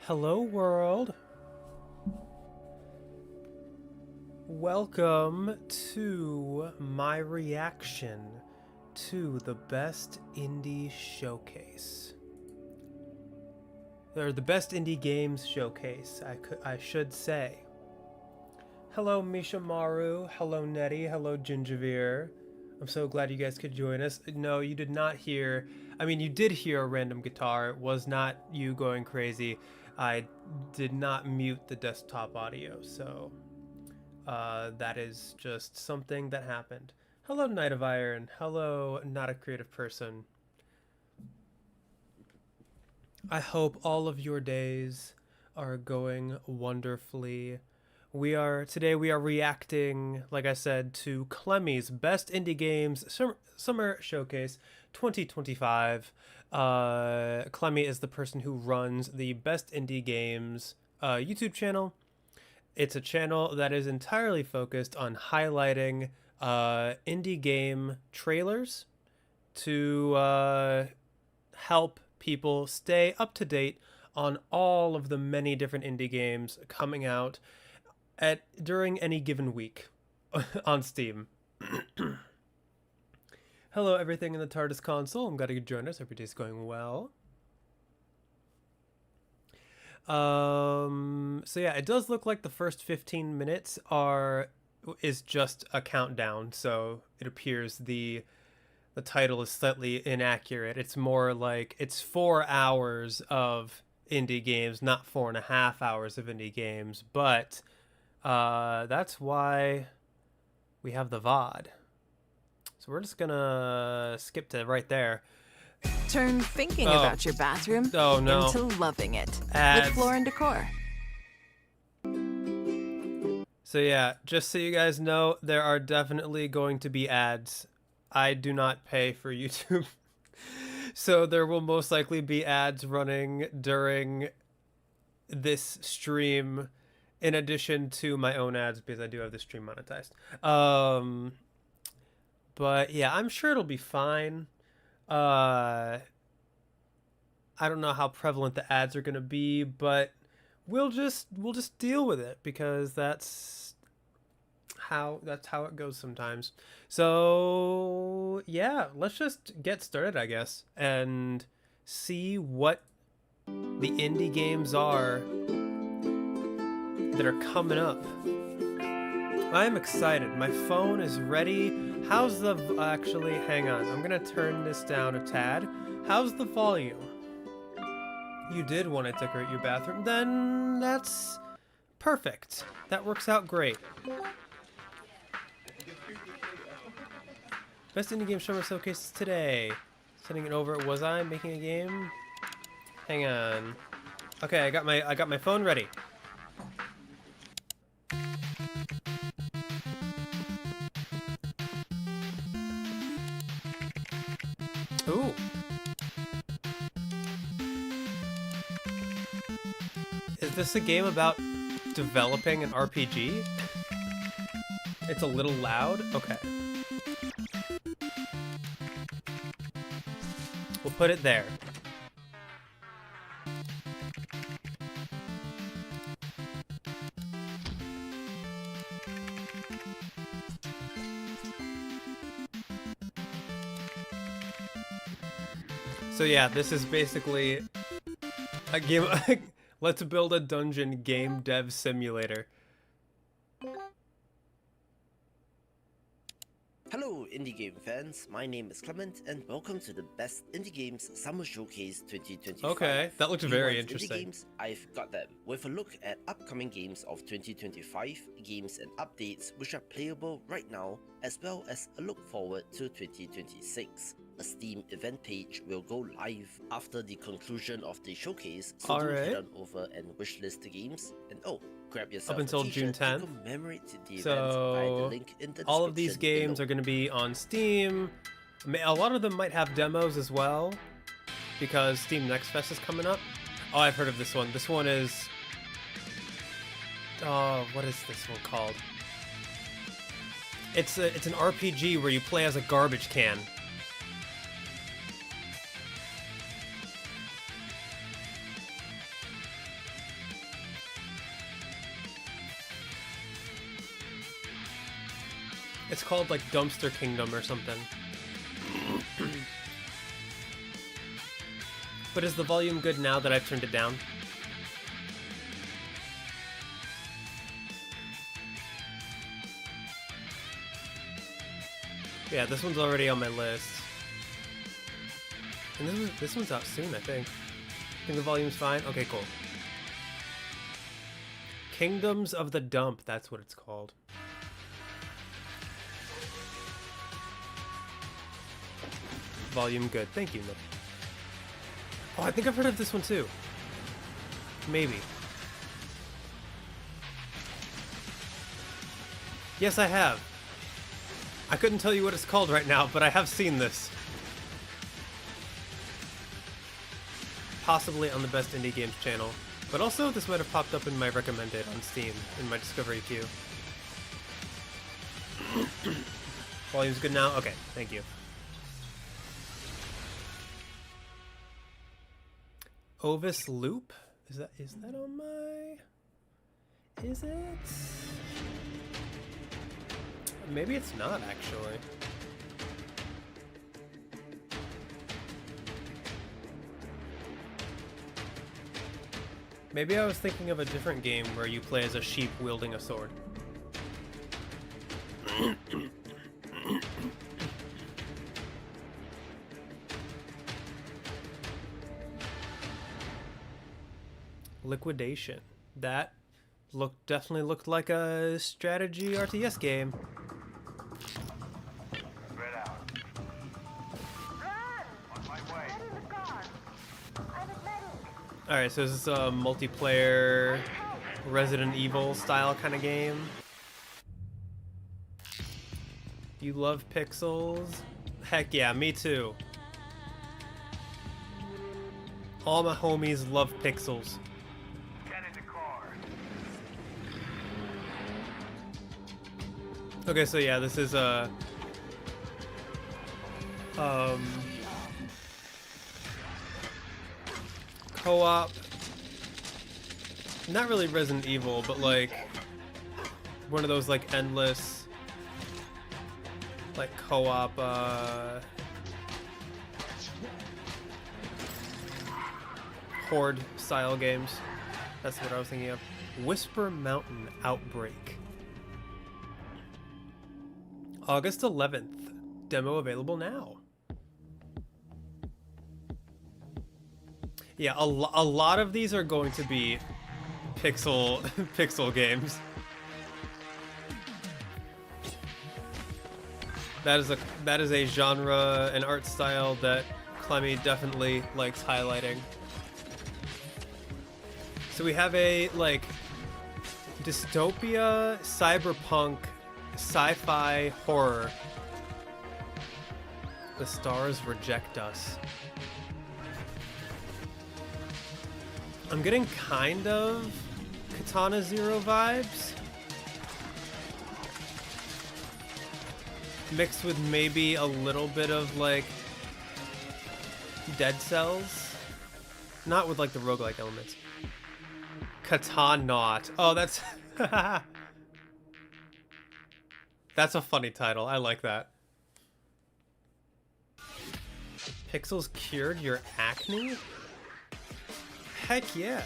Hello, world. Welcome to my reaction to the Best Indie Showcase. Or the Best Indie Games Showcase, I should say. Hello, Misha Maru. Hello, Nettie. Hello, Gingerveer. I'm so glad you guys could join us. No, you did not hear... I mean, you did hear a random guitar. It was not you going crazy. I did not mute the desktop audio, so that is just something that happened. Hello, Knight of Iron. Hello, Not a Creative Person. I hope all of your days are going wonderfully. Today we are reacting, like I said, to Clemmy's Best Indie Games Summer Showcase 2025. Clemmy is the person who runs the Best Indie Games YouTube channel. It's a channel that is entirely focused on highlighting indie game trailers to help people stay up to date on all of the many different indie games coming out during any given week on Steam. Hello, everything in the TARDIS console. I'm glad you could join us. Every day's going well. So yeah, it does look like the first 15 minutes is just a countdown. So it appears the title is slightly inaccurate. It's more like it's 4 hours of indie games, not 4.5 hours of indie games. But that's why we have the VOD. So we're just gonna skip to right there. Turn thinking about your bathroom into loving it with Floor & Decor. So yeah, just so you guys know, there are definitely going to be ads. I do not pay for YouTube. So there will most likely be ads running during this stream in addition to my own ads because I do have the stream monetized. But yeah, I'm sure it'll be fine. I don't know how prevalent the ads are going to be, but we'll just deal with it because that's how it goes sometimes. So, yeah, let's just get started, I guess, and see what the indie games are that are coming up. I'm excited. My phone is ready. Actually, hang on. I'm going to turn this down a tad. How's the volume? You did want to decorate your bathroom. Then that's perfect. That works out great. Best Indie Game Summer Showcases today. Sending it over. Was I making a game? Hang on. Okay, I got my phone ready. Ooh. Is this a game about developing an RPG? It's a little loud? Okay. We'll put it there. So yeah, this is basically a game. Let's build a dungeon game dev simulator. Hello indie game fans, my name is Clement and welcome to the Best Indie Games Summer Showcase 2025. Okay, that looks very interesting. Indie games, I've got them, with a look at upcoming games of 2025, games and updates which are playable right now, as well as a look forward to 2026. A Steam event page will go live after the conclusion of the showcase, so do head on over and wishlist the games, and grab yourself up until June 10th. To commemorate the event So via the link in the all of these games below. are going to be on Steam. A lot of them might have demos as well, because Steam Next Fest is coming up. Oh, I've heard of this one. This one is... Oh, what is this one called? It's an RPG where you play as a garbage can. It's called like Dumpster Kingdom or something. But is the volume good now that I've turned it down? Yeah, this one's already on my list. And this one's out soon, I think. I think the volume's fine? Okay, cool. Kingdoms of the Dump, that's what it's called. Volume good. Thank you, Nick. Oh, I think I've heard of this one too. Maybe. Yes, I have. I couldn't tell you what it's called right now, but I have seen this. Possibly on the Best Indie Games channel. But also, this might have popped up in my recommended on Steam, in my Discovery queue. Volume's good now? Okay, thank you. Ovis Loop? Is that on my... Is it? Maybe it's not, actually. Maybe I was thinking of a different game where you play as a sheep wielding a sword. Liquidation. That definitely looked like a strategy RTS game. Spread out. Run! On my way. Get in the car. I'm admitting. Alright, so this is a multiplayer Resident Evil style kind of game. You love pixels? Heck yeah, me too. All my homies love pixels. Get in the car. Okay, so yeah, this is a co-op, not really Resident Evil, but like one of those like endless like co-op horde style games. That's what I was thinking of. Whisper Mountain Outbreak. August 11th. Demo available now. Yeah, a lot of these are going to be pixel games. That is a genre and art style that Clemmy definitely likes highlighting. So we have a like dystopia, cyberpunk, sci-fi horror. The stars reject us. I'm getting kind of Katana Zero vibes, mixed with maybe a little bit of like Dead Cells, not with like the roguelike elements. Katanaut. Oh, that's that's a funny title. I like that. Pixels cured your acne? Heck yeah.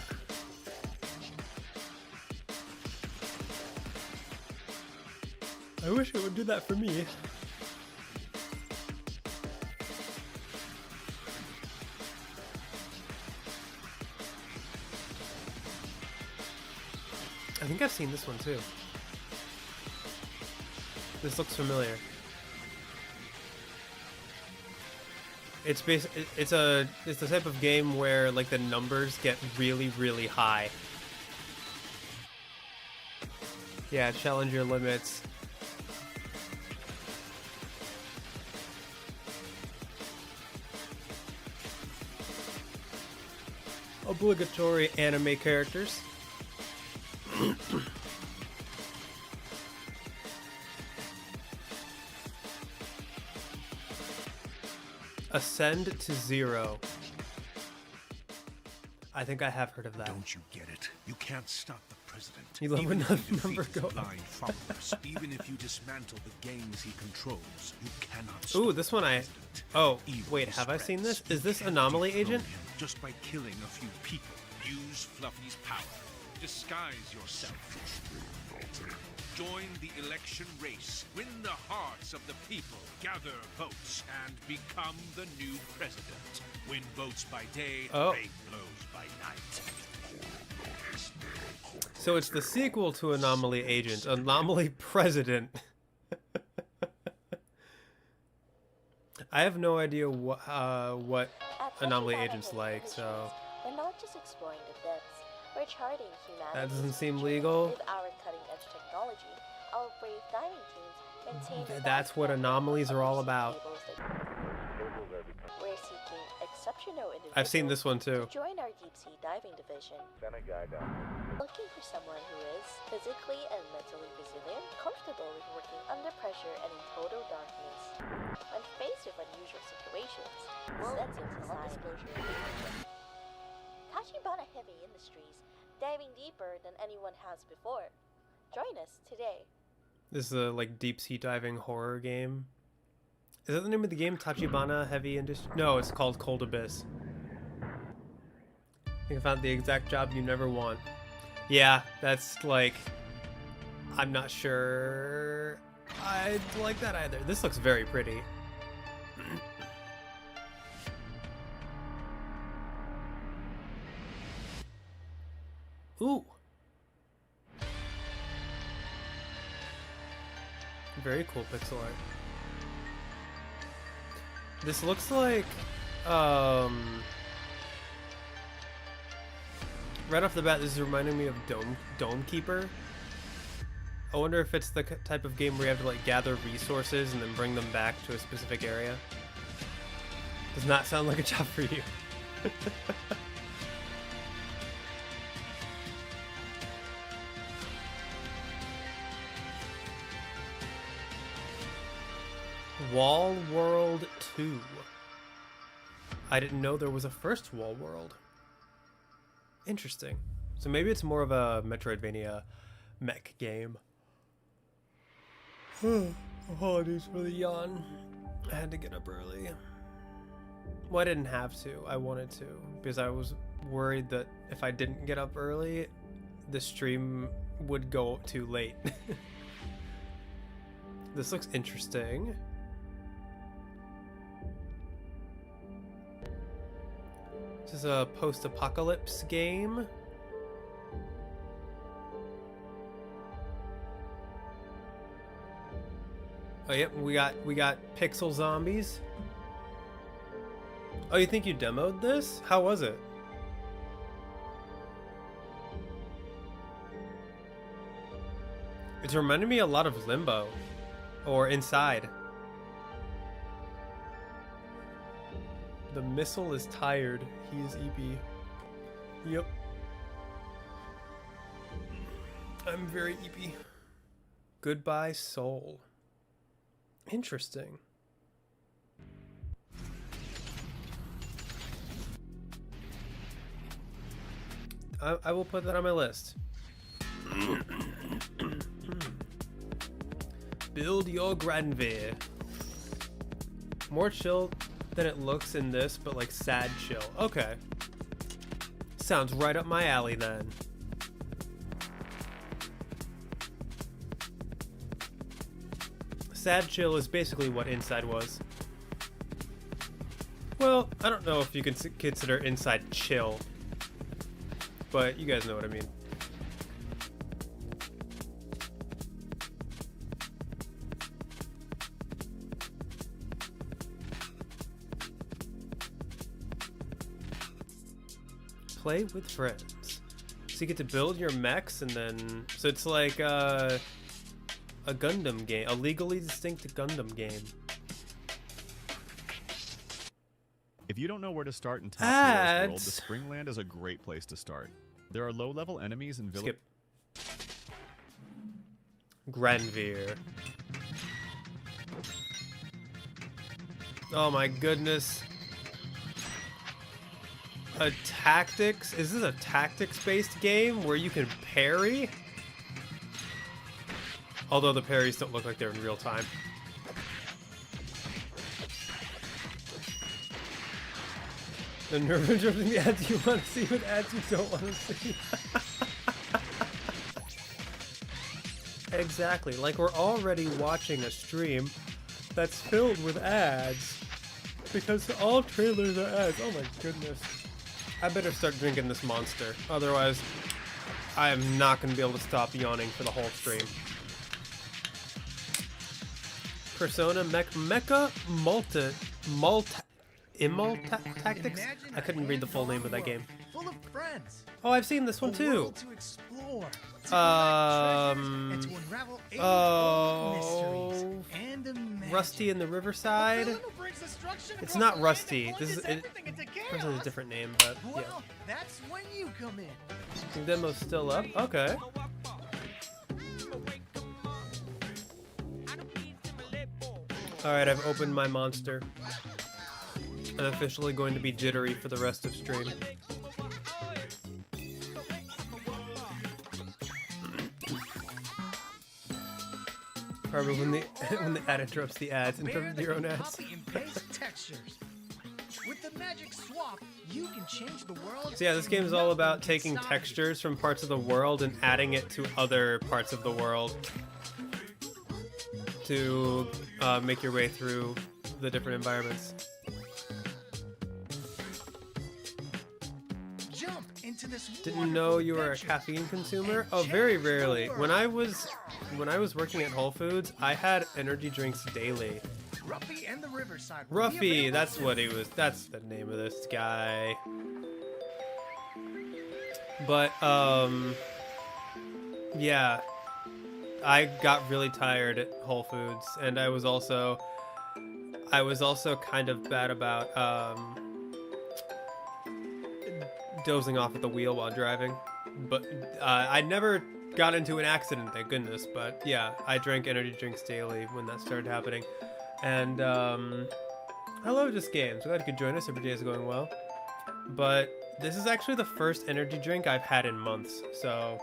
I wish it would do that for me. I think I've seen this one too. This looks familiar. It's the type of game where like the numbers get really, really high. Yeah, challenge your limits. Obligatory anime characters. Ascend to Zero. I think I have heard of that. Don't you get it? You can't stop the president. You love Even if another you number defeat go. the blind followers, even if you dismantle the gangs he controls, you cannot Ooh, stop this the one I... president. Oh, Evil wait, have I seen this? spreads. Is this You can't Anomaly dethrone Agent? him just by killing a few people. Use Fluffy's power. Disguise yourself. Join the election race. Win the hearts of the people. Gather votes and become the new president. Win votes by day, rain blows by night. So it's the sequel to Anomaly Agent, Anomaly President. I have no idea what Anomaly Agent's like, so... We're not just exploring the depths, we're charting humanity. That doesn't seem legal. With our cutting-edge technology, our brave diving teams maintain... That's what anomalies are all about. We're seeking exceptional individuals. I've seen this one too. To join our deep-sea diving division. Send a guy down. Looking for someone who is physically and mentally resilient, comfortable with working under pressure and in total darkness. When faced with unusual situations, sensitive to light exposure and danger. Tachibana Heavy Industries, diving deeper than anyone has before. Join us today. This is a like deep sea diving horror game. Is that the name of the game? Tachibana Heavy Industry? No, it's called Cold Abyss. I think I found the exact job you never want. Yeah, that's like... I'm not sure I'd like that either. This looks very pretty. Ooh. Very cool pixel art. This looks like, right off the bat, this is reminding me of Dome Keeper. I wonder if it's the type of game where you have to like gather resources and then bring them back to a specific area. Does not sound like a job for you. Wall World 2. I didn't know there was a first Wall World. Interesting. So maybe it's more of a Metroidvania mech game. Apologies for the yawn. I had to get up early. Well, I didn't have to. I wanted to. Because I was worried that if I didn't get up early, the stream would go too late. This looks interesting. This is a post-apocalypse game. Oh yep, we got pixel zombies. Oh, you think you demoed this? How was it? It's reminding me a lot of Limbo or Inside. The missile is tired. He is EP. Yep. I'm very EP. Goodbye, Soul. Interesting. I will put that on my list. Build your Granvir. More chill than it looks in this, but like sad chill. Okay. Sounds right up my alley then. Sad chill is basically what Inside was. Well, I don't know if you can consider Inside chill, but you guys know what I mean. Play with friends. So you get to build your mechs and then... So it's like a Gundam game. A legally distinct Gundam game. If you don't know where to start in Top Heroes World, the Springland is a great place to start. There are low-level enemies and villages. Skip. Granvir. Oh my goodness. a tactics? Is this a tactics-based game where you can parry? Although the parries don't look like they're in real time. The nerve interrupting the ads you want to see with ads you don't want to see. Exactly. Like we're already watching a stream that's filled with ads. Because all trailers are ads. Oh my goodness. I better start drinking this Monster. Otherwise, I am not going to be able to stop yawning for the whole stream. Persona Mecha Tactics? I couldn't read the full name of that game. Full of friends. Oh, I've seen this one too. To explore, Rusty in the Riverside. It's not Rusty. This is it. This is a different name, but yeah. That's when you come in. The demo's still up. Okay. All right, I've opened my Monster. I'm officially going to be jittery for the rest of stream. However, when the ad interrupts the ads, interrupt your own ads. With the magic swap, you can change the world. So yeah, this game is all about taking textures from parts of the world and adding it to other parts of the world to make your way through the different environments. Jump into this. Didn't know you were a caffeine consumer? Oh, very rarely. When I was working at Whole Foods, I had energy drinks daily. Ruffy and the Riverside. Ruffy, that's what he was. That's the name of this guy. But yeah, I got really tired at Whole Foods, and I was also kind of bad about dozing off at the wheel while driving. But I never got into an accident, thank goodness. But yeah, I drank energy drinks daily when that started happening. And I love this game, so glad you could join us. Every day is going well. But this is actually the first energy drink I've had in months, so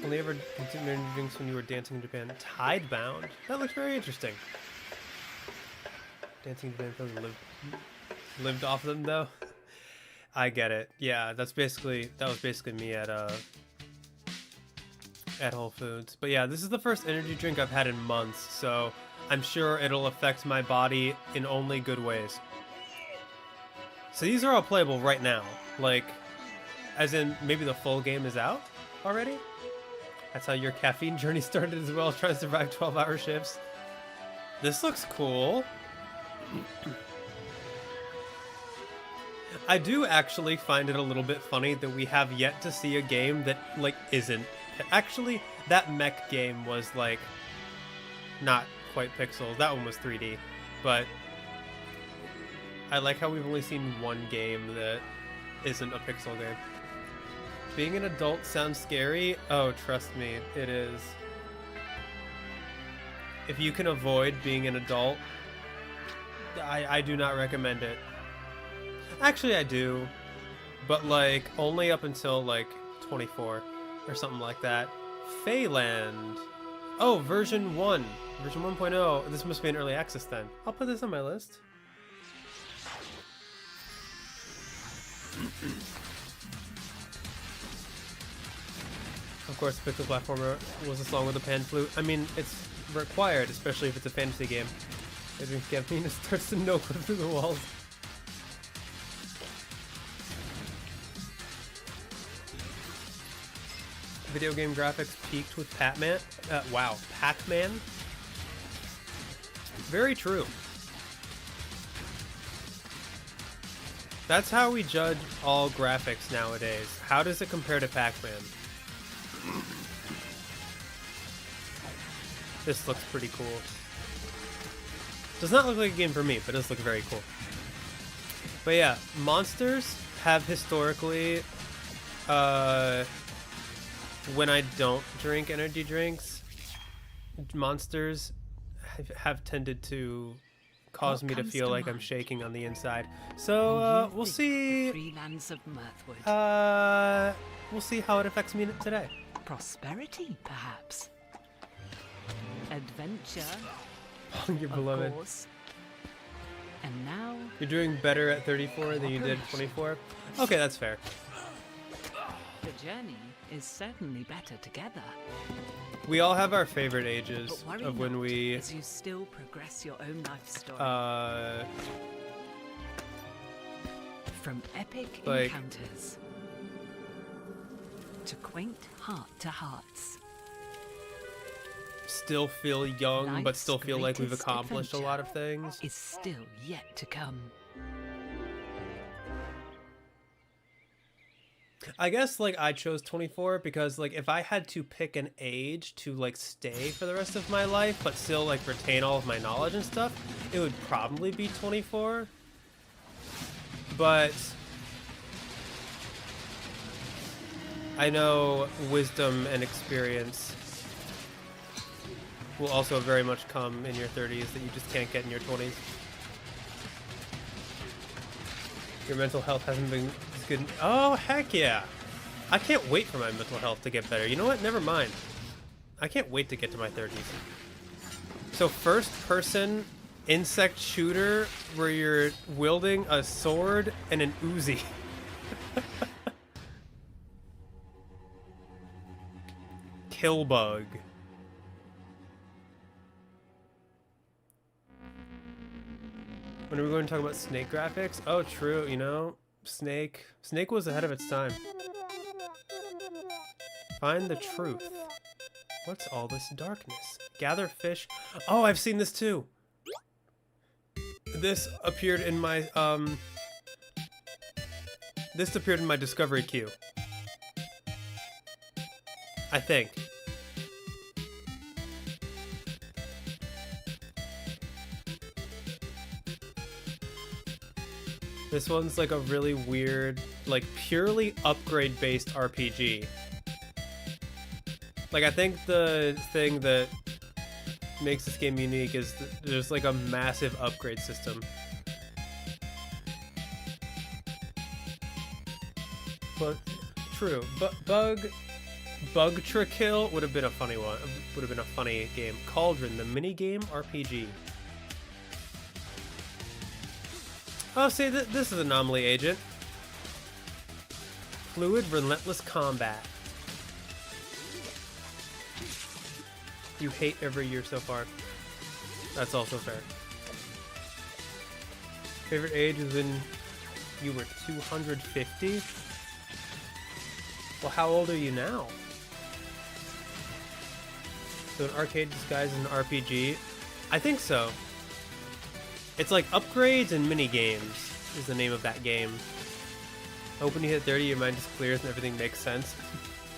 only ever consumed energy drinks when you were dancing in Japan. Tidebound. That looks very interesting. Dancing in Japan probably lived off them though. I get it. Yeah, that was basically me at Whole Foods. But yeah, this is the first energy drink I've had in months, so I'm sure it'll affect my body in only good ways. So these are all playable right now. Like, as in maybe the full game is out already? That's how your caffeine journey started as well, trying to survive 12-hour shifts. This looks cool. I do actually find it a little bit funny that we have yet to see a game that, like, isn't. Actually, that mech game was, like, not quite pixels. That one was 3D. But I like how we've only seen one game that isn't a pixel game. Being an adult sounds scary. Oh, trust me, it is. If you can avoid being an adult, I do not recommend it. Actually, I do. But, like, only up until, like, 24 or something like that. Phaland. Oh, version 1. Version 1.0. This must be an early access then. I'll put this on my list. Of course, the Pixel Platformer was a song with a pan flute. I mean, it's required, especially if it's a fantasy game. Adrian Gambino starts to no-clip through the walls. Video game graphics peaked with Pac-Man. Wow, Pac-Man. Very true. That's how we judge all graphics nowadays. How does it compare to Pac-Man? This looks pretty cool. Does not look like a game for me, but it does look very cool. But yeah, monsters have historically, when I don't drink energy drinks, monsters have tended to caused me to feel like I'm shaking on the inside. So we'll see. We'll see how it affects me today. Prosperity, perhaps. Adventure. Your beloved. Course. And now you're doing better at 34 than you did at 24. Okay, that's fair. The journey is certainly better together. We all have our favorite ages of when we. As you still progress your own life story. From epic encounters to quaint heart-to-hearts. Still feel young, but still feel like we've accomplished a lot of things. Is still yet to come. I guess like I chose 24 because like if I had to pick an age to like stay for the rest of my life but still like retain all of my knowledge and stuff, it would probably be 24. But I know wisdom and experience will also very much come in your 30s that you just can't get in your 20s. Your mental health hasn't been as good. Oh, heck yeah. I can't wait for my mental health to get better. You know what? Never mind. I can't wait to get to my 30s. So first person insect shooter where you're wielding a sword and an Uzi. Killbug. When are we going to talk about Snake graphics? Oh, true, you know, Snake was ahead of its time. Find the truth. What's all this darkness? Gather fish. Oh, I've seen this too. This appeared in my discovery queue. I think. This one's like a really weird, like purely upgrade-based RPG. Like I think the thing that makes this game unique is there's like a massive upgrade system. But true, but Bugtrakill would have been a funny one. Would have been a funny game. Cauldron, the mini game RPG. Oh, see, this is Anomaly Agent. Fluid, relentless combat. You hate every year so far. That's also fair. Favorite age is when you were 250? Well, how old are you now? So an arcade disguised as an RPG? I think so. It's like upgrades and mini games is the name of that game. Hope when you hit 30 your mind just clears and everything makes sense.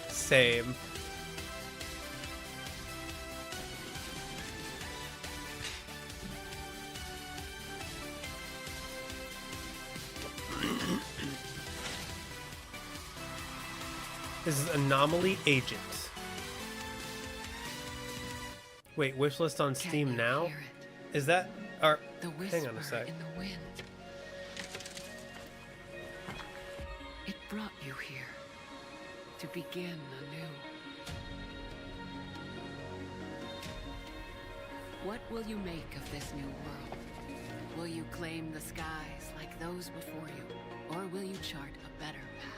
Same. This is Anomaly Agent. Wait, wishlist on Steam now? Is that our... Hang on a sec. In the wind. It brought you here to begin anew. What will you make of this new world? Will you claim the skies like those before you, or will you chart a better path?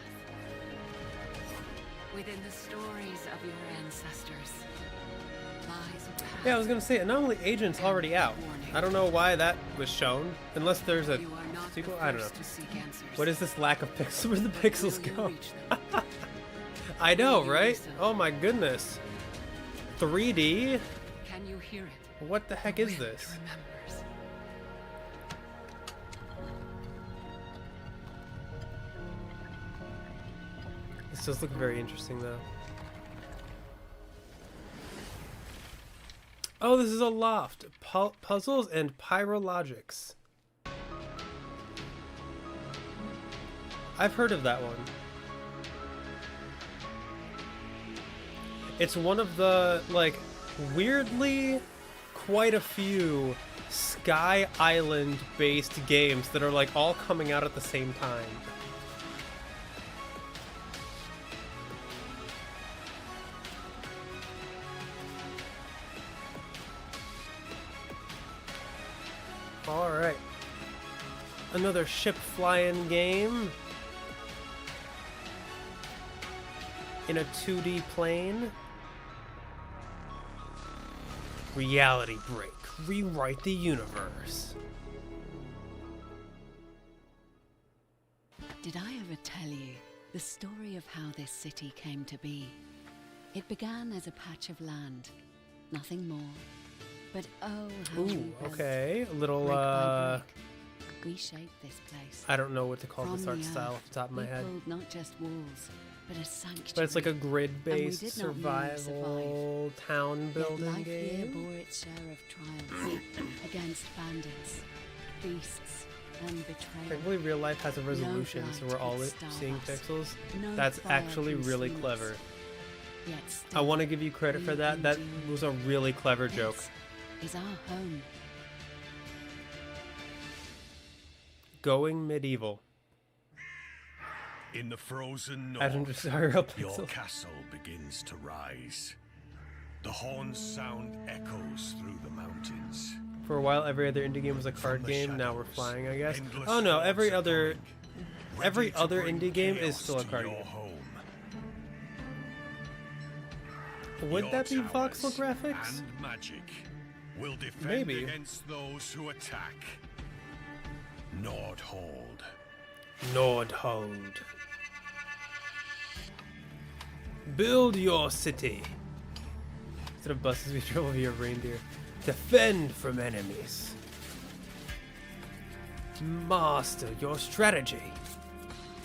Within the stories of your ancestors lies a path. Yeah, I was gonna say Anomaly Agent's already out. I don't know why that was shown, unless there's a sequel. I don't know. What is this lack of pixels? Where the pixels go? I know, right? Oh my goodness. 3D? Can you hear it? What the heck is this? This does look very interesting though. Oh, this is a loft. Puzzles and Pyrologics. I've heard of that one. It's one of the, like, weirdly quite a few Sky Island based games that are like all coming out at the same time. All right. Another ship flying game in a 2D plane. Reality Break. Rewrite the universe. Did I ever tell you the story of how this city came to be? It began as a patch of land, nothing more. But oh, how we built, okay. A little, brick by brick. We shaped this place. I don't know what to call From this art the style earth, off the top of my we head. built not just walls, but a sanctuary. But it's like a grid-based did not merely survival town building Yet life here game. bore its share of trials against bandits, beasts, and betrayal. Thankfully, real life has a resolution, so we're all seeing pixels. That's actually really clever. I want to give you credit for that. That was a really clever joke. Is our home. Going medieval. In the frozen Adam north, just sorry about your pixels. castle begins to rise. The horn's sound echoes through the mountains. For a while, every other indie game was a card From the game. Now we're shadows, flying, I guess. endless Oh no, hordes every are other coming, ready to bring indie game is chaos still a to card your game. home. Would Your that be towers voxel graphics? and magic will defend Maybe. against those who attack. Nordhold. Nordhold. Build your city. Instead of buses, we travel via reindeer. Defend from enemies. Master your strategy.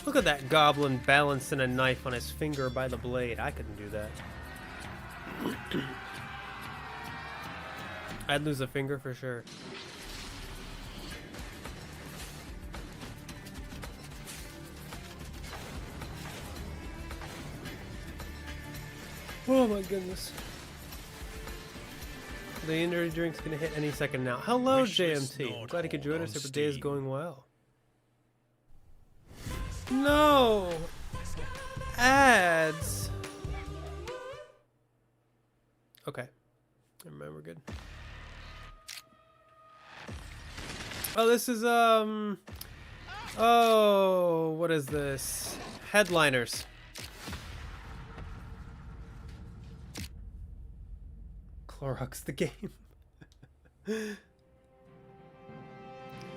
Look at that goblin balancing a knife on his finger by the blade. I couldn't do that. I'd lose a finger for sure. Oh my goodness. The energy drink's gonna hit any second now. Hello, JMT. I'm glad you could join us. Hope the day is going well. No! Ads! Okay. Never mind, we're good. Oh, this is, oh, what is this? Headliners. Clorox the game.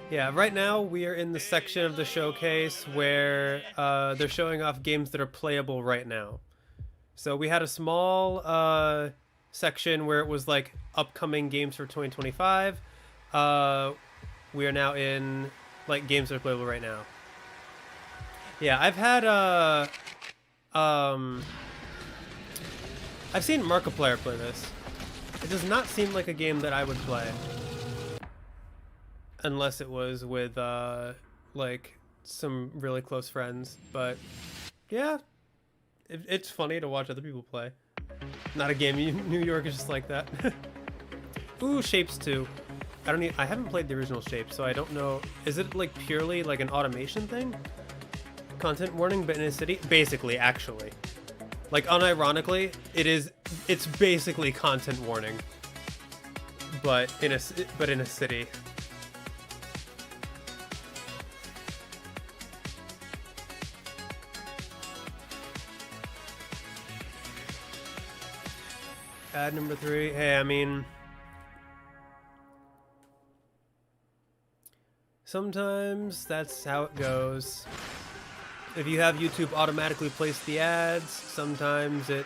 Yeah, right now we are in the section of the showcase where they're showing off games that are playable right now. So we had a small section where it was like upcoming games for 2025. We are now in like games that are playable right now. Yeah, I've had I've seen Markiplier play this. It does not seem like a game that I would play. Unless it was with, like, some really close friends. But, yeah. It's funny to watch other people play. Not a game. New York is just like that. Ooh, Shapes 2. I haven't played the original Shapes, so I don't know. Is it, like, purely, like, an automation thing? Content warning, but in a city? Basically, actually. Like, unironically, it's basically content warning. But in a city. Ad number 3. Hey, I mean, sometimes that's how it goes. If you have YouTube automatically place the ads, sometimes it...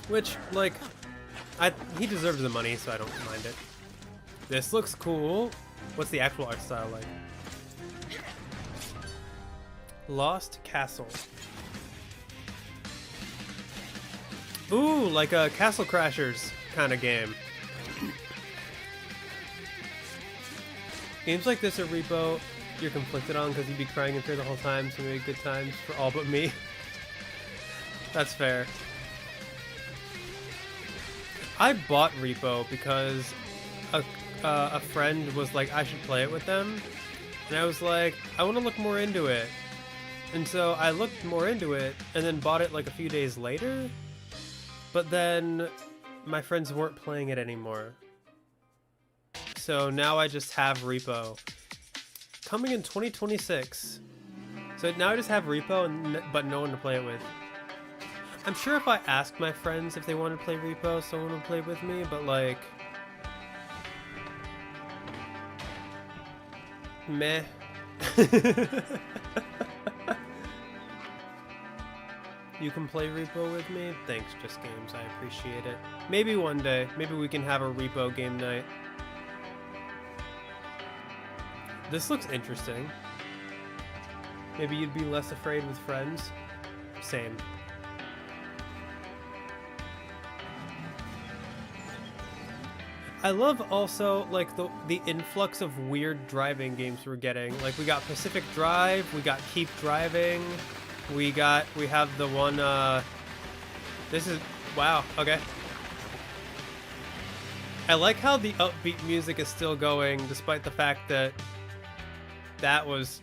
Which, like, he deserves the money, so I don't mind it. This looks cool. What's the actual art style like? Lost Castle. Ooh, like a Castle Crashers kind of game. Games like this are Repo you're conflicted on because you'd be crying in fear the whole time, so maybe good times for all but me. That's fair. I bought Repo because a friend was like, I should play it with them. And I was like, I want to look more into it. And so I looked more into it and then bought it like a few days later. But then my friends weren't playing it anymore. So now I just have Repo. Coming in 2026. So now I just have Repo, but no one to play it with. I'm sure if I asked my friends if they want to play Repo, someone would play with me, but like... meh. You can play Repo with me? Thanks, Just Games. I appreciate it. Maybe one day. Maybe we can have a Repo game night. This looks interesting. Maybe you'd be less afraid with friends. Same. I love also like the influx of weird driving games we're getting. Like we got Pacific Drive, we got Keep Driving, we have the one this is wow, okay. I like how the upbeat music is still going despite the fact that that was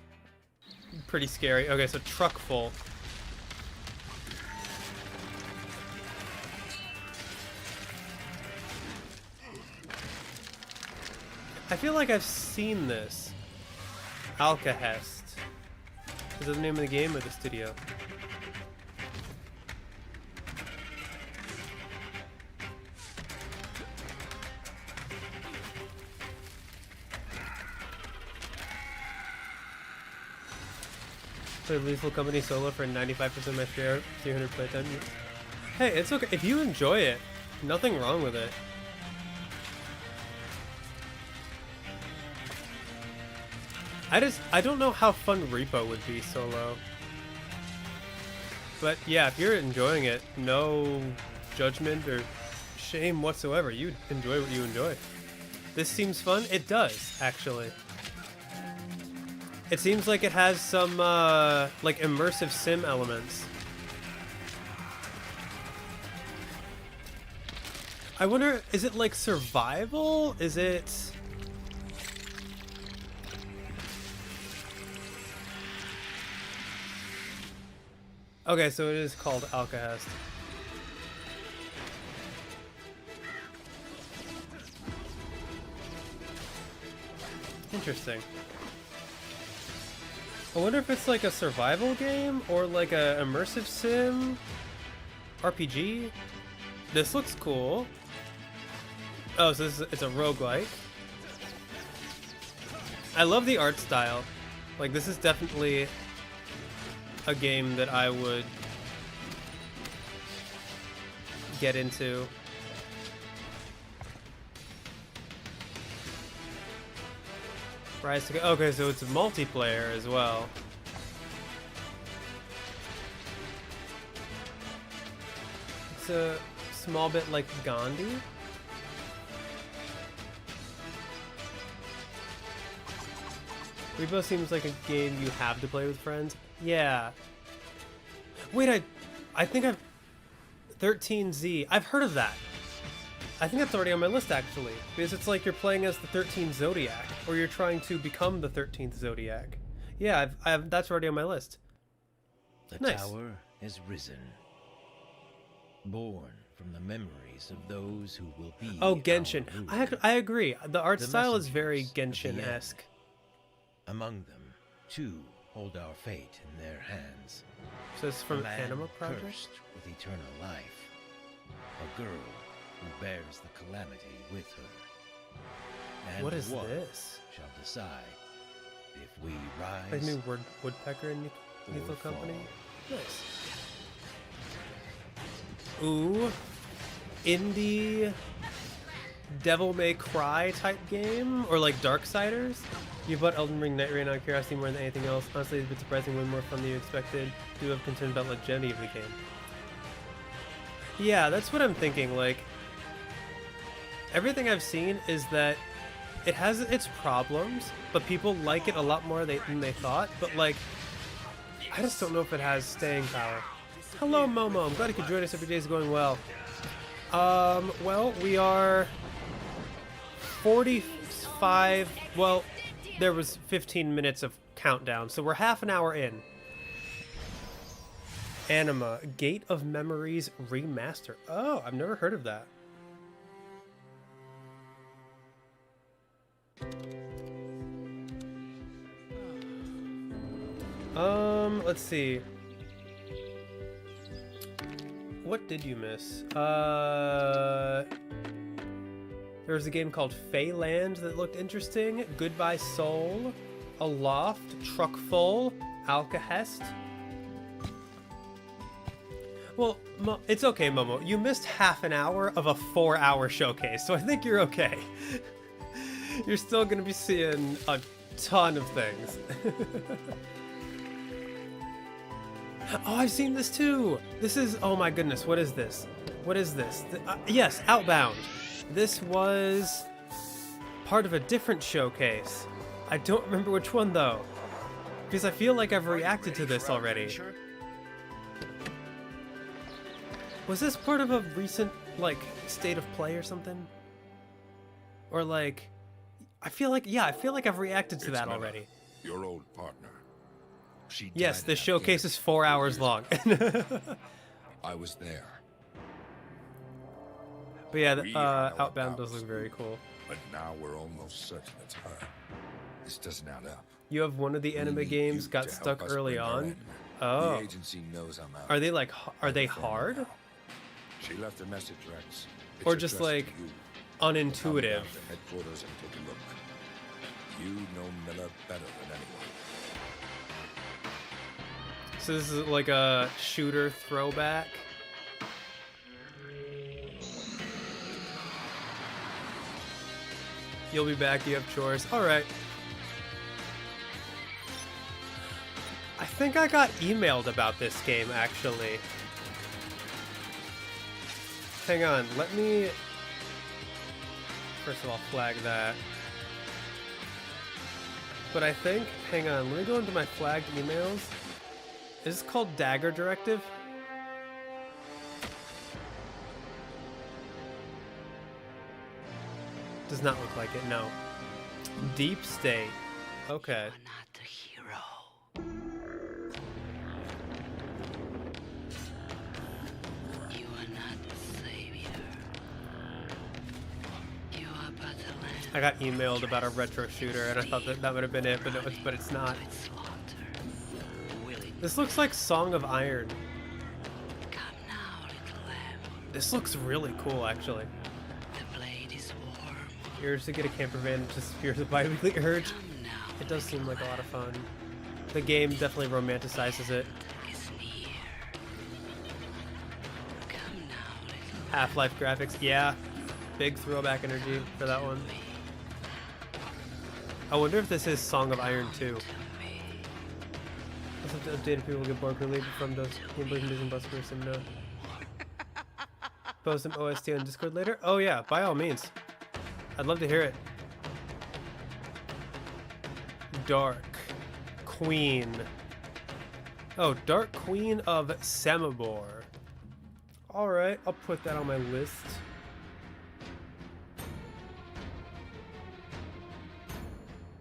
pretty scary. Okay, so Truck Full. I feel like I've seen this. Alcahest. Is that the name of the game or the studio? Play Lethal Company solo for 95% of my share, 300 playtime. Hey, it's okay. If you enjoy it, nothing wrong with it. I don't know how fun Repo would be solo. But yeah, if you're enjoying it, no judgment or shame whatsoever. You enjoy what you enjoy. This seems fun. It does, actually. It seems like it has some like immersive sim elements. I wonder, is it like survival? Is it... Okay, so it is called Alcahest. Interesting. I wonder if it's like a survival game or like a immersive sim RPG. This looks cool. Oh, so it's a roguelike. I love the art style. Like, this is definitely a game that I would get into. Rise to... Okay, so it's multiplayer as well. It's a small bit like Gandhi. Repo seems like a game you have to play with friends. Yeah. Wait, I think I've... 13Z. I've heard of that. I think that's already on my list, actually. Because it's like you're playing as the 13th Zodiac. Or you're trying to become the 13th Zodiac. Yeah, that's already on my list. The nice. tower is risen. Born from the memories of those who will be... Oh, Genshin. I agree. The art style is very Genshin-esque. Among them, two hold our fate in their hands. So it's from Anima Project? Cursed with eternal life. A girl who bears the calamity with her. And what is one this? Shall decide if we rise. Like new woodpecker in Lethal Company? Nice. Ooh. Indie Devil May Cry type game? Or like Darksiders? You bought Elden Ring Night Rain on Curiosity more than anything else. Honestly, it's a bit surprising, way more fun than you expected. Do have concerns about longevity of the game. Yeah, that's what I'm thinking. Like, everything I've seen is that it has its problems, but people like it a lot more than they thought. But like, I just don't know if it has staying power. Hello, Momo. I'm glad you could join us. Every day is going well. Well, we are 45, well, there was 15 minutes of countdown, so we're half an hour in. Anima, Gate of Memories Remaster. Oh, I've never heard of that. Let's see. What did you miss? There was a game called Feyland that looked interesting. Goodbye Soul, Aloft, Truckful, Alcahest. Well, it's okay, Momo. You missed half an hour of a 4-hour showcase, so I think you're okay. You're still gonna be seeing a ton of things. Oh, I've seen this too! This is, oh my goodness, what is this? What is this? Yes, Outbound. This was part of a different showcase. I don't remember which one though, because I feel like I've reacted to this already. Was this part of a recent, like, state of play or something? Or like, I feel like I've reacted to that already. Your old partner. She yes, the showcase is 4 hours long. I was there. But yeah, Outbound does look very cool. But now we're almost certain it's her. This doesn't add up. You have one of the anime games got stuck early on. Oh. The agency knows I'm out. Are they like, are they hard? She left a message, Rex. It's or just like unintuitive? Headquarters and take a look. You know Miller better than anyone. So this is like a shooter throwback. You'll be back, you have chores. Alright. I think I got emailed about this game, actually. Hang on, let me... First of all, flag that. But I think... Hang on, let me go into my flagged emails. Is this called Dagger Directive? Does not look like it, no. Deep State. Okay. You're not the hero. You are not the savior. You are but a land. I got emailed about a retro shooter and I thought that would have been it, but it's not. This looks like Song of Iron. Come now, little lamb. This looks really cool, actually. The blade is warm. Urge to get a camper van and just fear the bi-weekly urge. It does seem like a lot of fun. The game definitely romanticizes it. Half-Life graphics, yeah. Big throwback energy for that one. I wonder if this is Song of Iron 2. Updated people get bored relieved from those gameplays and Disney Plus first and post some OST on Discord later. Oh yeah, by all means. I'd love to hear it. Dark Queen. Oh, Dark Queen of Samobor. Alright, I'll put that on my list.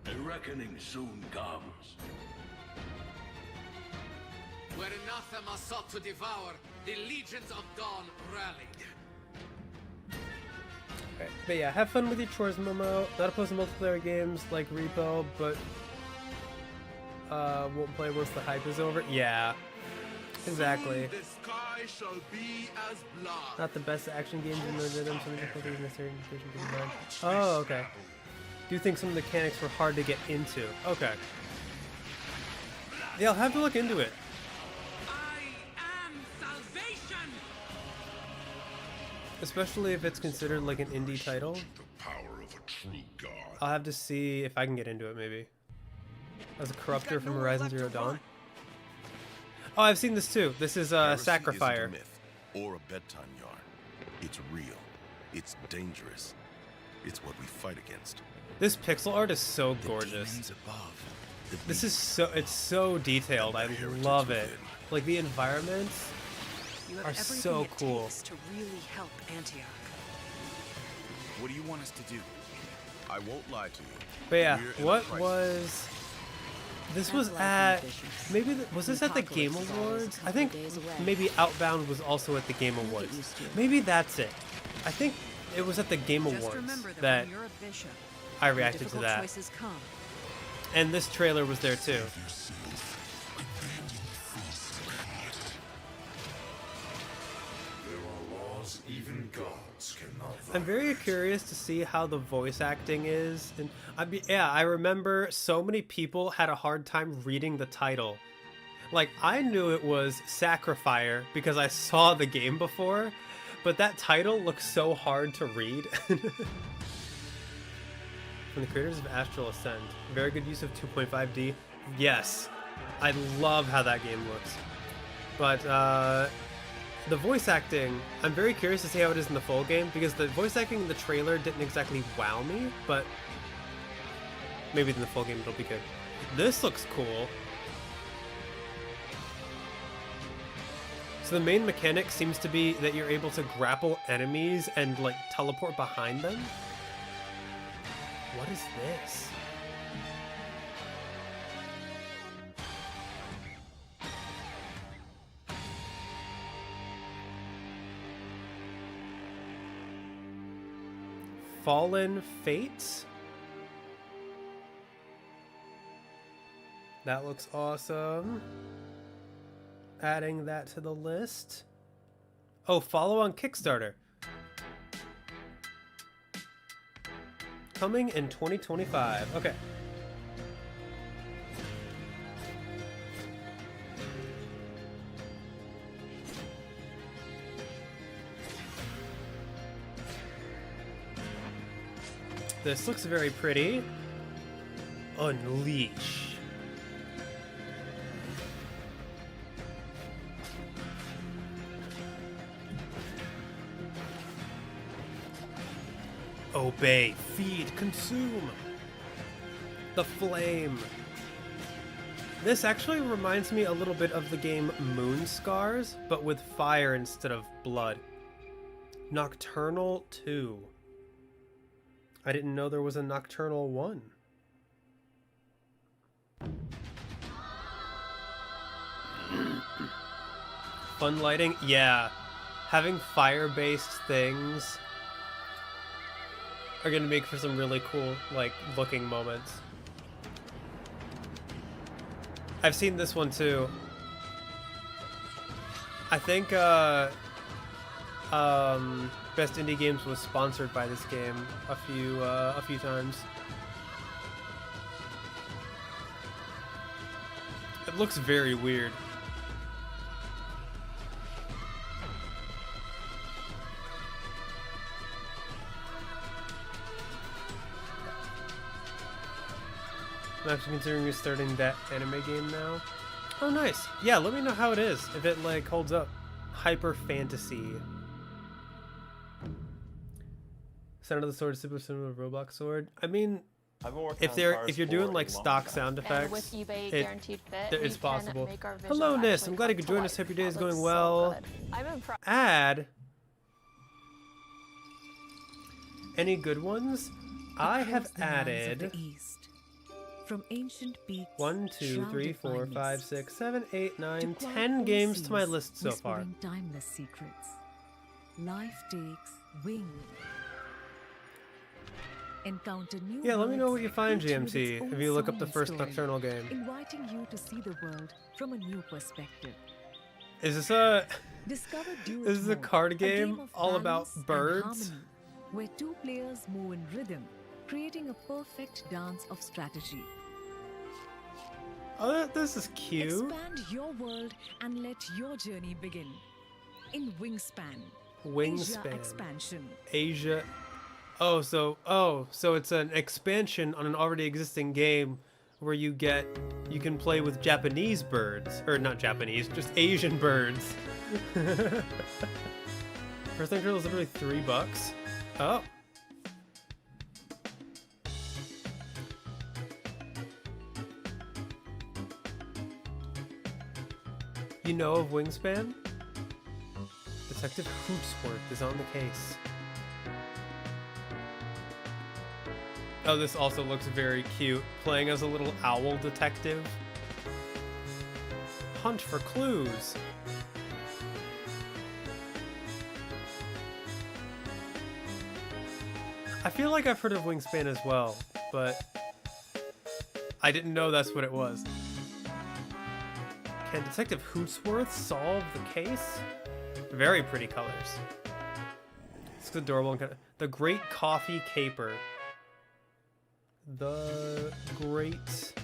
A reckoning soon comes. Where Anathema sought to devour, the legions of Dawn rallied. Okay. But yeah, have fun with your chores, Momo. Not opposed to multiplayer games like Repo, but won't play once the hype is over. Yeah, exactly. The sky shall be as blood. Not the best action games in the rhythm, some difficulties necessary to keep in mind. Oh, okay. Do you think some of the mechanics were hard to get into? Okay. Yeah, I'll have to look into it. Especially if it's considered like an indie title. The power of a true god. I'll have to see if I can get into it, maybe. As a corruptor from Horizon Zero Dawn. Oh, I've seen this too. This is Sacrifier. Isn't a myth or a bedtime yarn. It's real. It's dangerous. It's what we fight against. This pixel art is so gorgeous. This is so detailed. I love it. Like the environments are so cool. To really help Antioch. What do you want us to do? I won't lie to you. But yeah, what was... This was at... Maybe... Was this at the Game Awards? I think maybe Outbound was also at the Game Awards. Maybe that's it. I think it was at the Game Awards that I reacted to that. And this trailer was there too. I'm very curious to see how the voice acting is, and I remember so many people had a hard time reading the title. Like, I knew it was Sacrifier because I saw the game before, but that title looks so hard to read. From the creators of Astral Ascent, very good use of 2.5D. Yes, I love how that game looks. But the voice acting, I'm very curious to see how it is in the full game, because the voice acting in the trailer didn't exactly wow me, but maybe in the full game it'll be good. This looks cool. So the main mechanic seems to be that you're able to grapple enemies and like teleport behind them. What is this? Fallen Fates? That looks awesome. Adding that to the list. Oh, follow on Kickstarter. Coming in 2025. Okay. This looks very pretty. Unleash. Obey, feed, consume. The flame. This actually reminds me a little bit of the game Moonscars, but with fire instead of blood. Nocturnal 2. I didn't know there was a Nocturnal 1. Fun lighting? Yeah. Having fire-based things are gonna make for some really cool, like, looking moments. I've seen this one too. I think, Best Indie Games was sponsored by this game a few times. It looks very weird. I'm actually considering restarting that anime game now. Oh, nice. Yeah, let me know how it is, if it like holds up. Hyper Fantasy. Sound of the Sword is super similar to Roblox Sword. I mean, if you're doing like stock sound effects, it's possible. Hello, Nis. I'm glad you could join us. Hope your day is going well. Add any good ones? I have added. From ancient peaks, 1, 2, 3, 4, 5, 6, 7, 8, 9, 10 games to my list so far. Timeless secrets. Life takes wing. Encounter new let me know what you find, GMT, if you look up the first Nocturnal game. Inviting you to see the world from a new perspective. Is this a this is a card game all about birds? Harmony, where two players move in rhythm, creating a perfect dance of strategy. Oh, this is cute. Expand your world and let your journey begin. In Wingspan. Wingspan. Asia expansion. Asia. Oh, so it's an expansion on an already existing game where you can play with Japanese birds, or not Japanese, just Asian birds. First thing is literally $3. Oh. You know of Wingspan? Detective Hootsworth is on the case. Oh, this also looks very cute. Playing as a little owl detective. Hunt for clues. I feel like I've heard of Wingspan as well, but I didn't know that's what it was. Can Detective Hootsworth solve the case? Very pretty colors. It's adorable and kind of... The Great Coffee Caper. The Great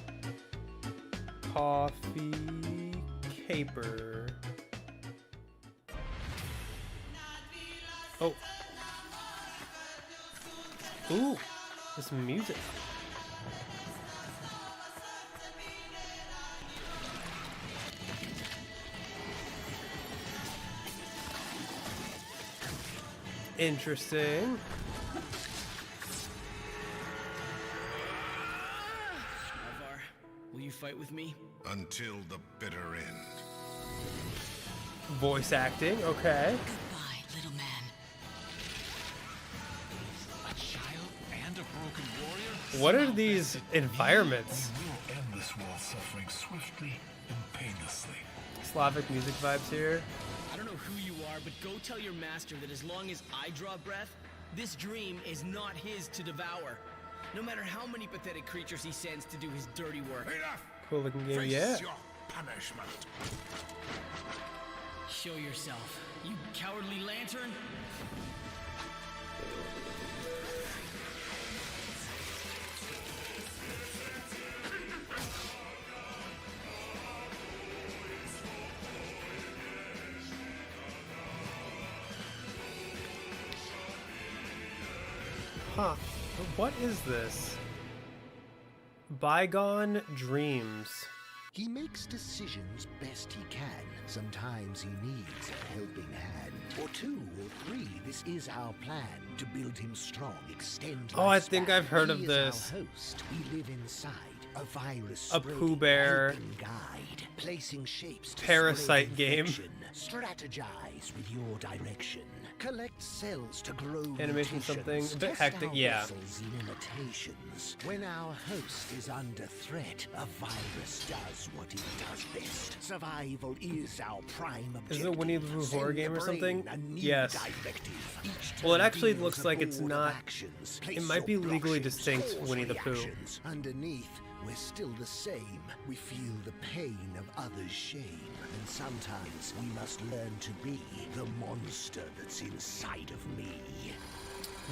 Coffee Caper. Oh. Ooh, this music. Interesting. Alvar, will you fight with me? Until the bitter end. Voice acting, okay. Goodbye, little man. A child and a broken warrior? What are these environments? We will end this world's suffering swiftly and painlessly. Slavic music vibes here. I don't know who you are, but go tell your master that as long as I draw breath, this dream is not his to devour. No matter how many pathetic creatures he sends to do his dirty work. Enough! Cool looking game, Face yeah. your punishment. Show yourself, you cowardly lantern. Huh. What is this? Bygone Dreams. He makes decisions best he can. Sometimes he needs a helping hand. Or 2 or 3. This is our plan. To build him strong, extend Oh, I think I've heard of He this. is our host. We live inside a virus. A Pooh Bear guide, placing shapes to parasite spread game. infection. Strategize with your direction. Collect cells to grow Animation mutations. something a bit Test hectic, our yeah. vessels in imitations. When our host is under threat, a virus does what it does best. Survival is our prime objective. Is it a Winnie the Pooh horror Send game the or something? brain a new Yes. directive. Each Well, it turn actually deals looks a like it's board of not. actions. It Place might be your legally options, distinct cause Winnie the Pooh. reactions. Underneath, we're still the same. We feel the pain of others' shame. And sometimes we must learn to be the monster that's inside of me.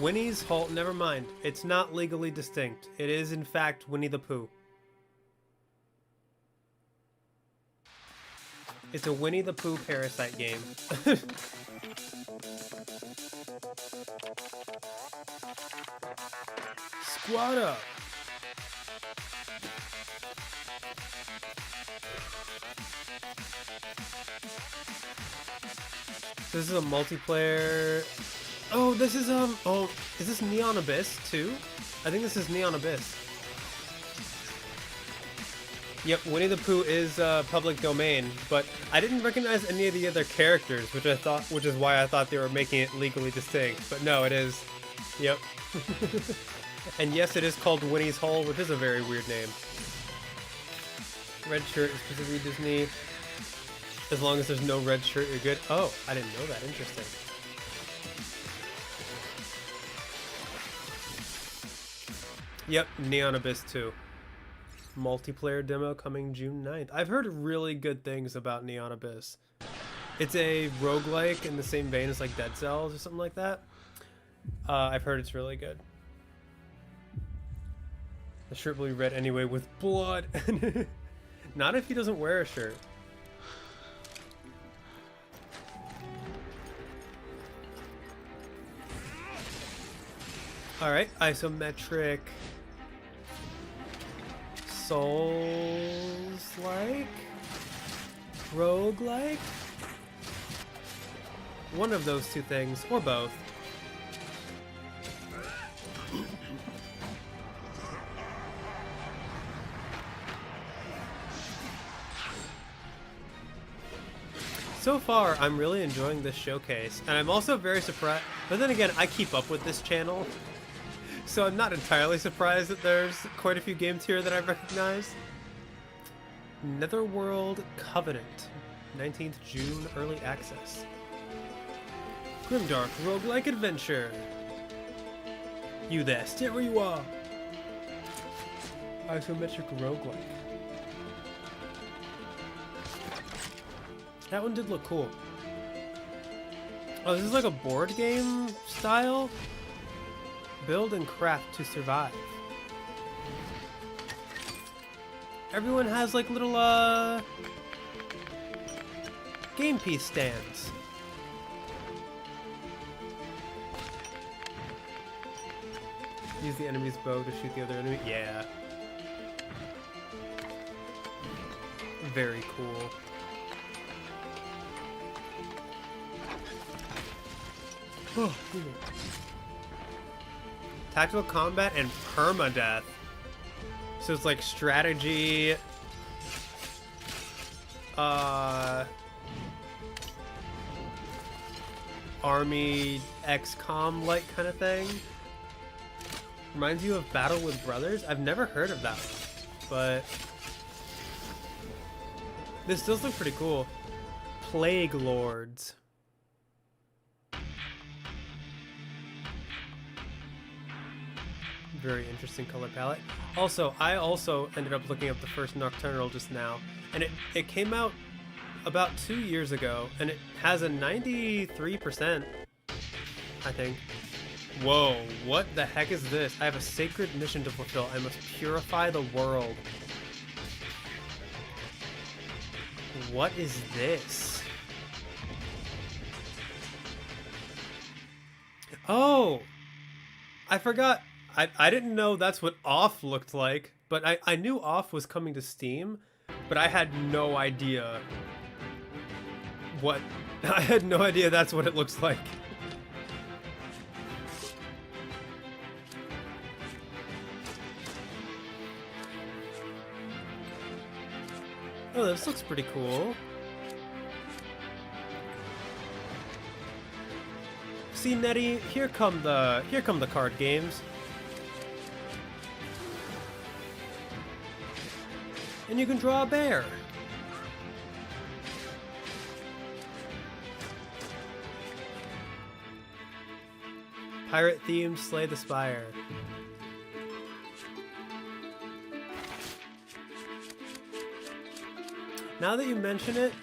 Winnie's Halt. Never mind. It's not legally distinct. It is, in fact, Winnie the Pooh. It's a Winnie the Pooh parasite game. Squad up. This is a multiplayer. Oh, this is oh, is this Neon Abyss too? I think this is Neon Abyss. Yep, Winnie the Pooh is public domain, but I didn't recognize any of the other characters, which is why I thought they were making it legally distinct. But no, it is. Yep. And yes, it is called Winnie's Hole, which is a very weird name. Red shirt is specifically Disney. As long as there's no red shirt, you're good. Oh, I didn't know that. Interesting. Yep, Neon Abyss 2. Multiplayer demo coming June 9th. I've heard really good things about Neon Abyss. It's a roguelike in the same vein as like Dead Cells or something like that. I've heard it's really good. The shirt will be red anyway with blood. Not if he doesn't wear a shirt. Alright, isometric Souls-like? Roguelike? One of those two things, or both. So far, I'm really enjoying this showcase, and I'm also very surprised. But then again, I keep up with this channel, So I'm not entirely surprised that there's quite a few games here that I recognize. Netherworld Covenant, 19th June, early access. Grimdark roguelike adventure. You there, stay where you are. Isometric roguelike. That one did look cool. Oh, this is like a board game style? Build and craft to survive. Everyone has like little game piece stands. Use the enemy's bow to shoot the other enemy. Yeah. Very cool. Oh, tactical combat and permadeath. So it's like strategy, army XCOM like kind of thing. Reminds you of Battle with Brothers? I've never heard of that one, but this does look pretty cool. Plague Lords. Very interesting color palette. Also, I also ended up looking up the first Nocturnal just now, and it came out about 2 years ago, and it has a 93%, I think. Whoa, what the heck is this? I have a sacred mission to fulfill. I must purify the world. What is this? Oh! I forgot. I didn't know that's what Off looked like, but I knew Off was coming to Steam, but I had no idea what... I had no idea that's what it looks like. Oh, this looks pretty cool. See, Nettie, here come the card games. And you can draw a bear. Pirate theme, Slay the Spire. Now that you mention it,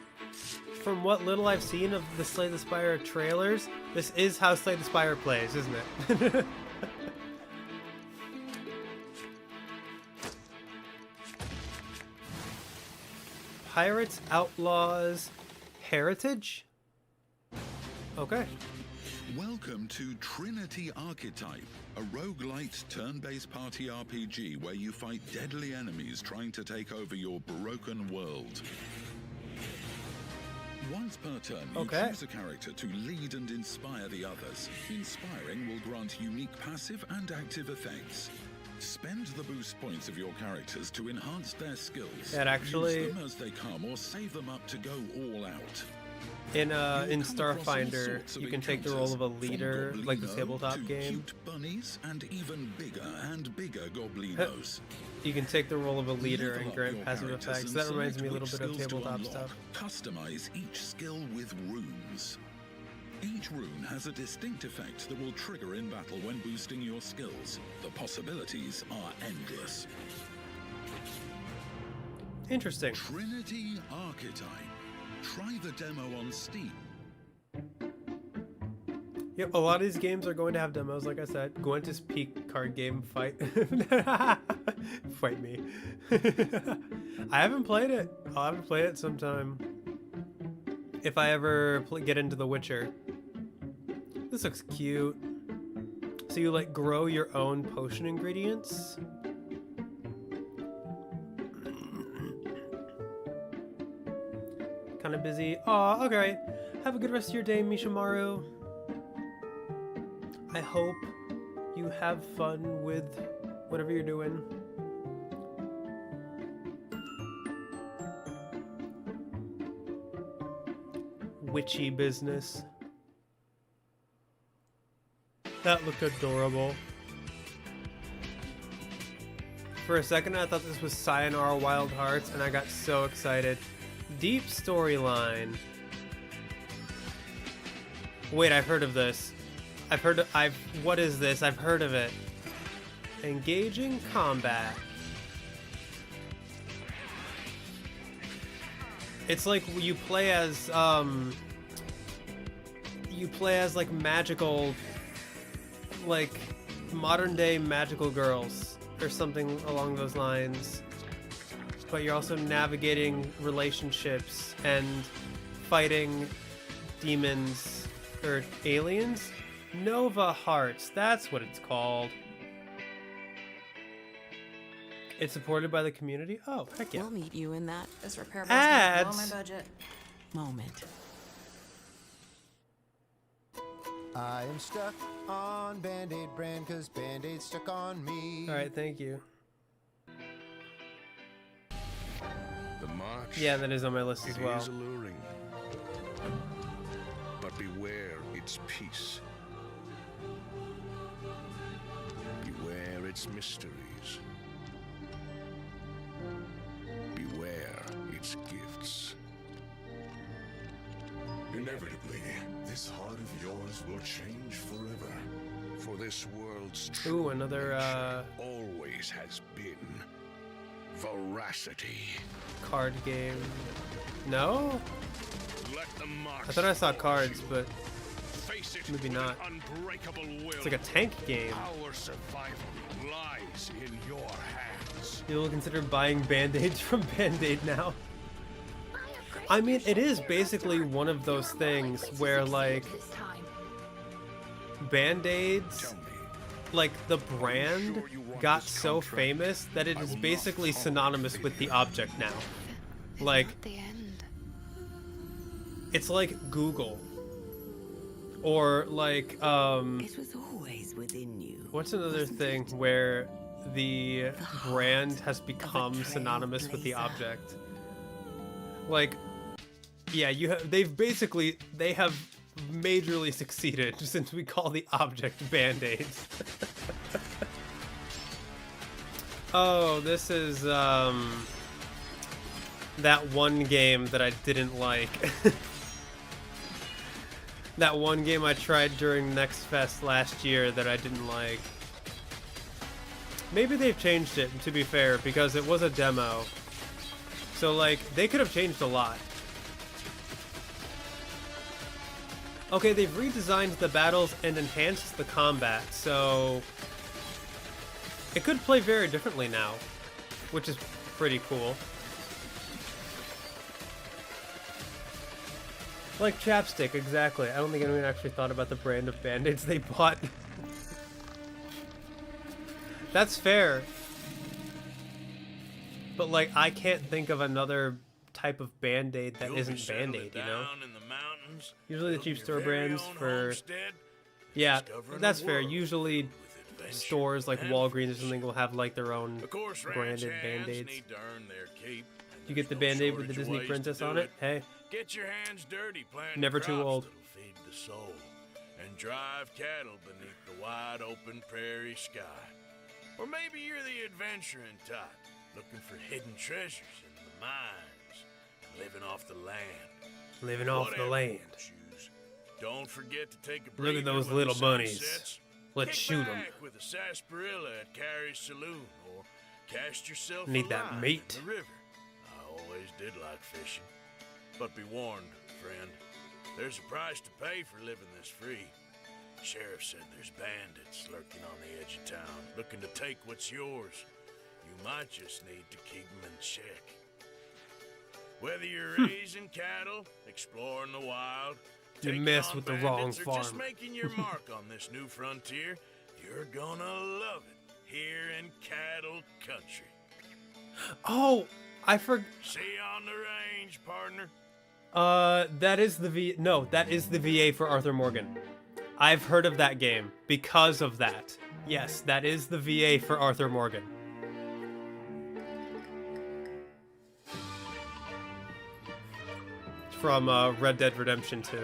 from what little I've seen of the Slay the Spire trailers, this is how Slay the Spire plays, isn't it? Pirates, Outlaws, Heritage? Okay. Welcome to Trinity Archetype, a roguelite turn-based party RPG where you fight deadly enemies trying to take over your broken world. Once per turn, you choose a character to lead and inspire the others. Inspiring will grant unique passive and active effects. Spend the boost points of your characters to enhance their skills. That actually... Use them as they come or save them up to go all out. In Starfinder, you can take the role of a leader, like the tabletop game. Cute bunnies and even bigger goblinos. You can take the role of a leader and grant passive effects. That reminds me a little bit of tabletop stuff. Customize each skill with runes. Each rune has a distinct effect that will trigger in battle when boosting your skills. The possibilities are endless. Interesting. Trinity Archetype. Try the demo on Steam. Yep, a lot of these games are going to have demos, like I said. Gwentis Peak card game fight. Fight me. I haven't played it. I'll have to play it sometime. If I ever get into The Witcher. This looks cute. So you like grow your own potion ingredients? Kind of busy. Aw, okay. Have a good rest of your day, Mishimaru. I hope you have fun with whatever you're doing. Witchy business. That looked adorable. For a second, I thought this was Sayonara Wild Hearts, and I got so excited. Deep storyline. Wait, I've heard of this. What is this? I've heard of it. Engaging combat. It's like you play as like magical, like modern day magical girls or something along those lines. But you're also navigating relationships and fighting demons or aliens. Nova Hearts, that's what it's called. It's supported by the community? Oh, heck yeah. We'll meet you in that. This repair bill's Ads. gonna blow my budget. Moment. I am stuck on Band-Aid brand cause Band-Aid stuck on me. Alright, thank you. The march. Yeah, that is on my list as well. It is alluring. But beware its peace. Beware its mysteries. Beware its gifts. Inevitably, this heart of yours will change forever. For this world's Ooh, another always has been veracity. Card game. No? Let the march I thought I saw cards, you. but Face it maybe with not. an unbreakable will. It's like a tank game. Our survival lies in your hands. You'll consider buying Band-Aids from Band-Aid now. I mean, it is basically one of those things where, like, Band-Aids, like, the brand got so famous that it is basically synonymous with the object now. Like, it's like Google. Or, like, It was always within you. what's another thing where the brand has become synonymous with the object? Like, yeah, they have majorly succeeded since we call the object Band-Aids. Oh, this is that one game that I didn't like. That one game I tried during Next Fest last year that I didn't like. Maybe they've changed it, to be fair, because it was a demo. So, like, they could have changed a lot. Okay, they've redesigned the battles and enhanced the combat, so it could play very differently now, which is pretty cool. Like chapstick, exactly. I don't think anyone actually thought about the brand of Band-Aids they bought. That's fair. But, like, I can't think of another type of Band-Aid that isn't Band-Aid, you know? Usually the cheap store brands for... Yeah, that's fair. Usually stores like Walgreens or something will have, like, their own branded Band-Aids. You get the Band-Aid with the Disney princess on it? Hey. Get your hands dirty planting Never too crops old. that'll feed the soul and drive cattle beneath the wide open prairie sky. Or maybe you're the adventuring type, looking for hidden treasures in the mines, living off the land. Living off the Whatever land. you choose, don't forget to take a Look breather at those when little the sun bunnies. sets. Let's Kick shoot 'em. back with a sarsaparilla at Carrie's Saloon, or cast yourself Need a that line meat. in the river. I always did like fishing. But be warned, friend, there's a price to pay for living this free. Sheriff said there's bandits lurking on the edge of town, looking to take what's yours. You might just need to keep them in check. Whether you're raising cattle, exploring the wild, You taking mess on with the bandits, wrong or just farm. making your mark on this new frontier, you're gonna love it here in cattle country. Oh, I forgot. See you on the range, partner. That is the that is the VA for Arthur Morgan. I've heard of that game because of that. Yes, that is the VA for Arthur Morgan. From Red Dead Redemption 2.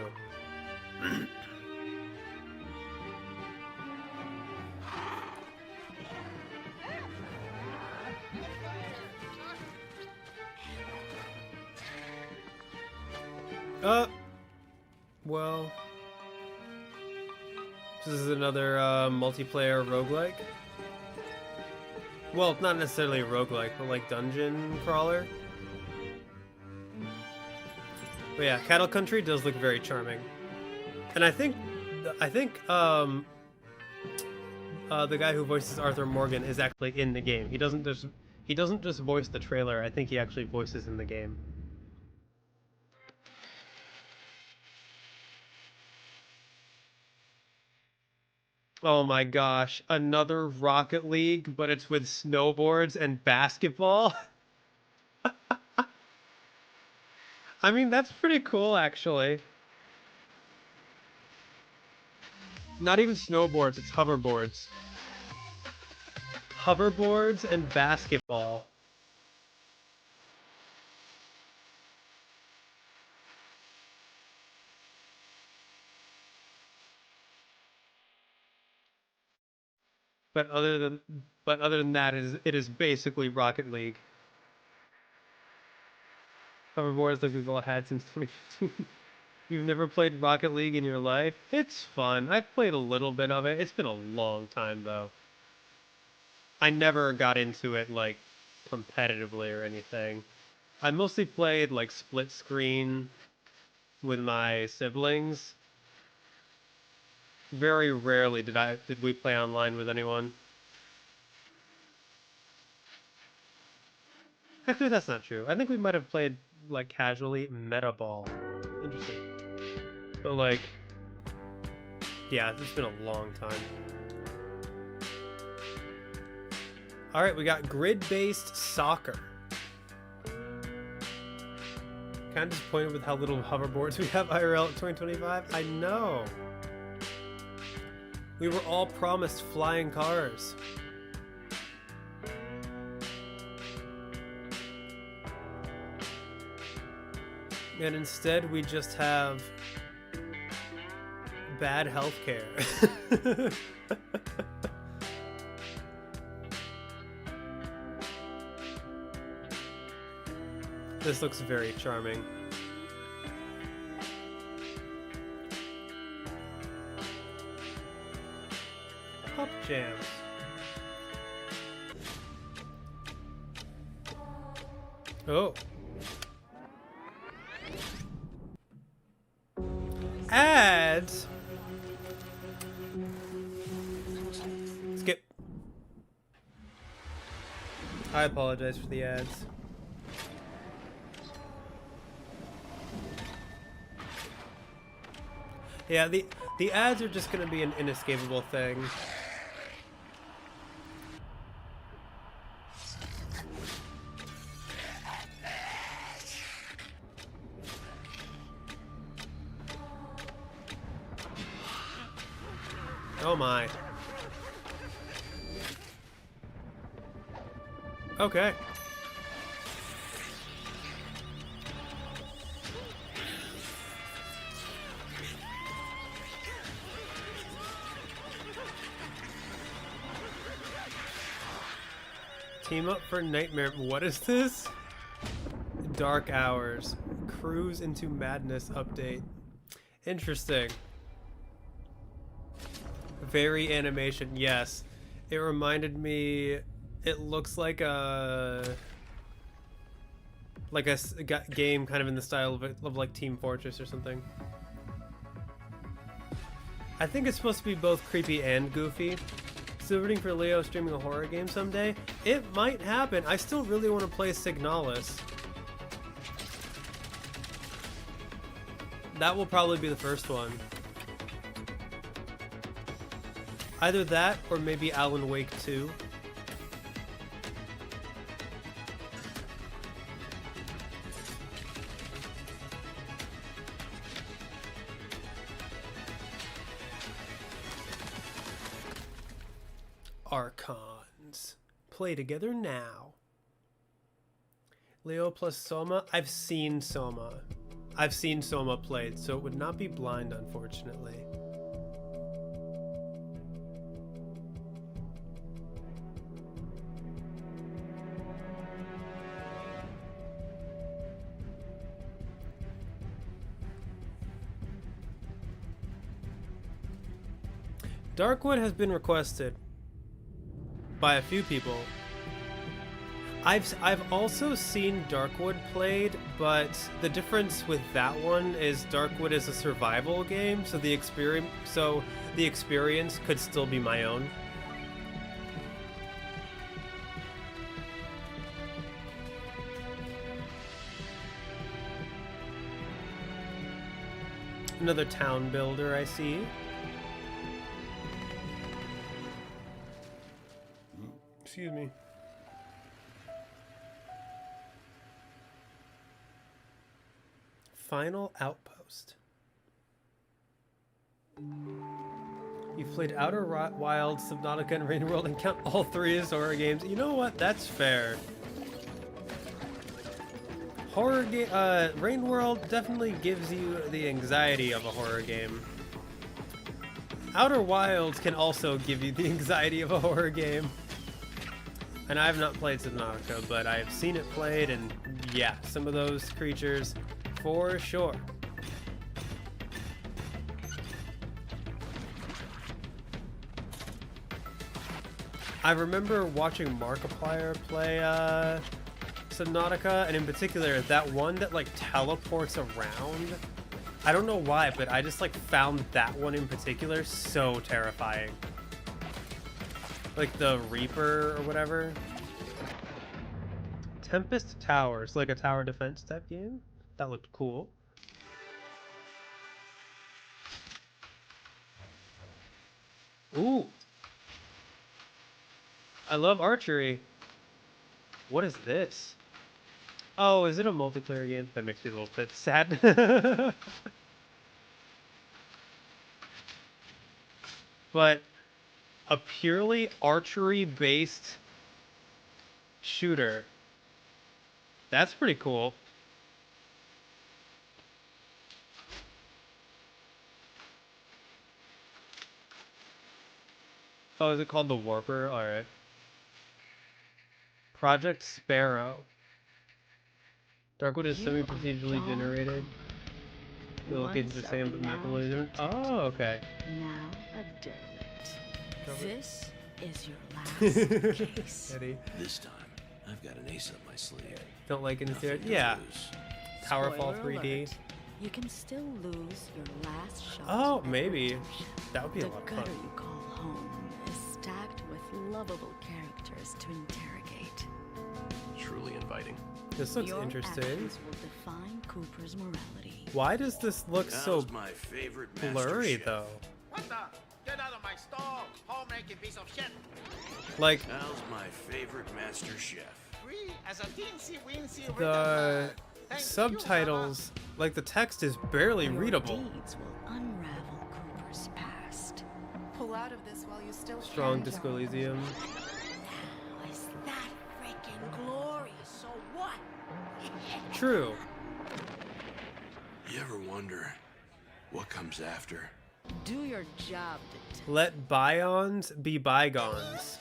Well, this is another multiplayer roguelike. Well, not necessarily a roguelike, but like dungeon crawler. But yeah, Cattle Country does look very charming, and I think the guy who voices Arthur Morgan is actually in the game. He doesn't just voice the trailer. I think he actually voices in the game. Oh my gosh, another Rocket League, but it's with snowboards and basketball. I mean, that's pretty cool, actually. Not even snowboards, it's hoverboards. Hoverboards and basketball. But other than that, it is basically Rocket League. Hoverboards that we've all had since 2015. You've never played Rocket League in your life? It's fun. I've played a little bit of it. It's been a long time though. I never got into it like competitively or anything. I mostly played like split screen with my siblings. Very rarely did we play online with anyone. Actually, that's not true. I think we might have played like casually Meta Ball. Interesting. But like, yeah, it's been a long time. All right, we got grid-based soccer. Kind of disappointed with how little hoverboards we have IRL at 2025. I know. We were all promised flying cars. And instead we just have bad healthcare. This looks very charming. Pop jams. Oh. Ads. Skip. I apologize for the ads. Yeah, the ads are just gonna be an inescapable thing. Oh my. Okay. Team up for Nightmare. What is this? Dark Hours. Cruise into Madness update. Interesting. Very animation, yes. It reminded me, it looks like a game kind of in the style of like Team Fortress or something. I think it's supposed to be both creepy and goofy. Still rooting for Leo streaming a horror game someday? It might happen. I still really want to play Signalis. That will probably be the first one. Either that, or maybe Alan Wake 2. Archons. Play together now. Leo plus Soma? I've seen Soma. I've seen Soma played, so it would not be blind, unfortunately. Darkwood has been requested by a few people. I've also seen Darkwood played, but the difference with that one is Darkwood is a survival game, so the experience could still be my own. Another town builder I see. Excuse me. Final Outpost. You've played Outer Wilds, Subnautica, and Rain World and count all three as horror games. You know what? That's fair. Rain World definitely gives you the anxiety of a horror game. Outer Wilds can also give you the anxiety of a horror game. And I have not played Subnautica, but I have seen it played, and yeah, some of those creatures, for sure. I remember watching Markiplier play Subnautica, and in particular, that one that like teleports around. I don't know why, but I just like found that one in particular so terrifying. Like the Reaper or whatever. Tempest Towers, like a tower defense type game. That looked cool. Ooh. I love archery. What is this? Oh, is it a multiplayer game? That makes me a little bit sad. But a purely archery-based shooter. That's pretty cool. Oh, is it called The Warper? Alright. Project Sparrow. Darkwood is semi-procedurally generated. The locations are the same, but map is different. Oh, okay. Now a derelict. This is your last case. Eddie. This time, I've got an ace up my sleeve. Don't like it? Yeah. Towerfall 3D. Alert. You can still lose your last shot. Oh, maybe. That would be a lot of fun. The gutter you call home is stacked with lovable characters to interrogate. Truly inviting. This looks interesting. Actions will define Cooper's morality. Why does this look so my favorite blurry, though? What the? Get out of my stall, homemaking piece of shit. Like, Al's my favorite master chef. Free as a teensy weensy the subtitles, like the text is barely readable. Deeds will unravel Cooper's past. Pull out of this while you still Strong Disco Elysium. Now is that freaking glorious? So what? True. You ever wonder what comes after? Do your job, detective. Let bygones be bygones.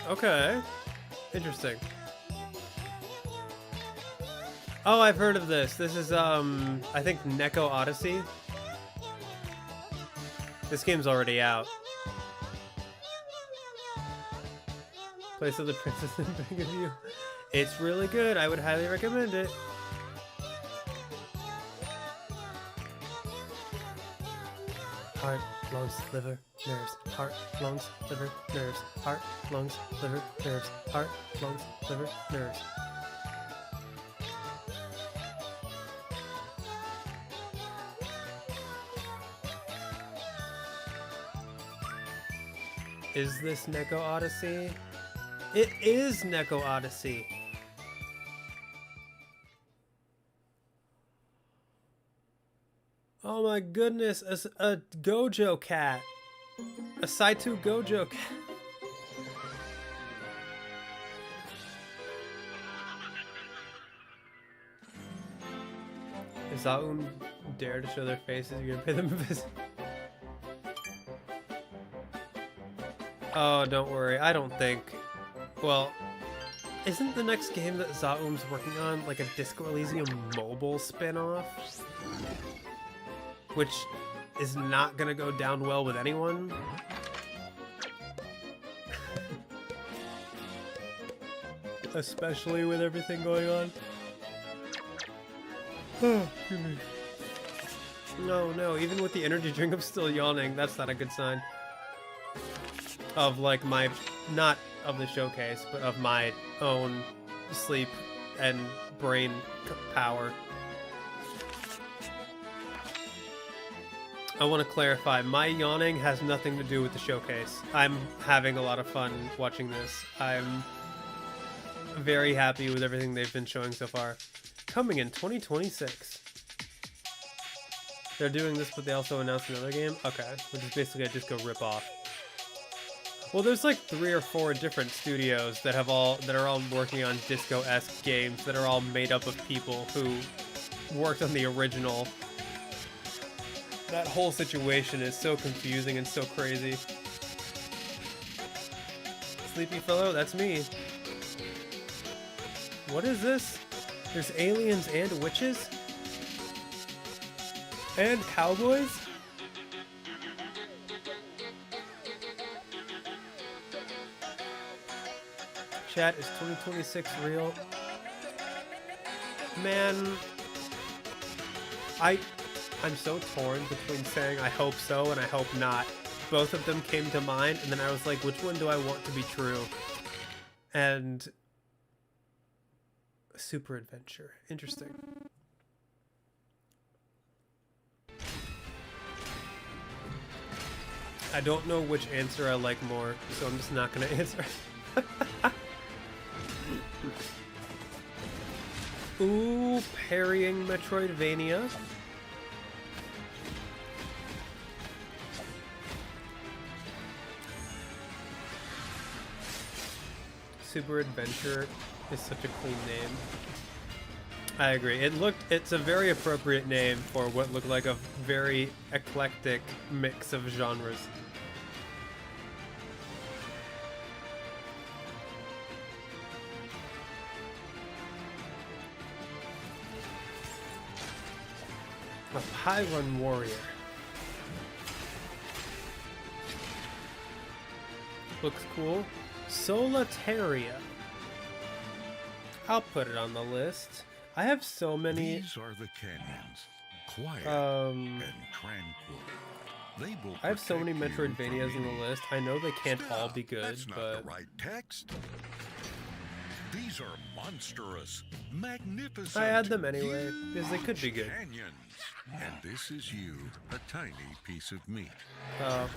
Okay. Interesting. Oh, I've heard of this. This is, I think Neko Odyssey. This game's already out. Place of the Princess in Big of You. It's really good. I would highly recommend it. Heart, lungs, liver, nerves. Heart, lungs, liver, nerves. Heart, lungs, liver, nerves. Heart, lungs, liver, nerves. Is this Neko Odyssey? It is Neko Odyssey. Oh my goodness, a Gojo cat. A Saitu Gojo cat. If Zaun dare to show their faces, you're gonna pay them a visit. Oh, don't worry, I don't think. Well, isn't the next game that Zaum's working on like a Disco Elysium mobile spin-off? Which is not gonna go down well with anyone. Especially with everything going on. No, even with the energy drink, I'm still yawning. That's not a good sign. Of like my, not of the showcase, but of my own sleep and brain power. I want to clarify, my yawning has nothing to do with the showcase. I'm having a lot of fun watching this. I'm very happy with everything they've been showing so far. Coming in 2026. They're doing this, but they also announced another game? Okay, which is basically a Disco ripoff. Well, there's like 3 or 4 different studios that are all working on Disco-esque games that are all made up of people who worked on the original. That whole situation is so confusing and so crazy. Sleepy fellow, that's me. What is this? There's aliens and witches? And cowboys? Chat, is 2026 real? Man, I'm so torn between saying I hope so and I hope not. Both of them came to mind, and then I was like, which one do I want to be true? And Super Adventure. Interesting. I don't know which answer I like more, so I'm just not gonna answer. Ooh, parrying Metroidvania. Super Adventure is such a clean name. I agree. It's a very appropriate name for what looked like a very eclectic mix of genres. A Pyrun Warrior. Looks cool. Solitaria. I'll put it on the list. I have so many. These are the canyons, quiet and tranquil. I have so many Metroidvanias in the list. I know they can't all be good, that's but not the right text. These are monstrous, magnificent. I add them anyway because they could be good. Canyons. And this is you, a tiny piece of meat. Of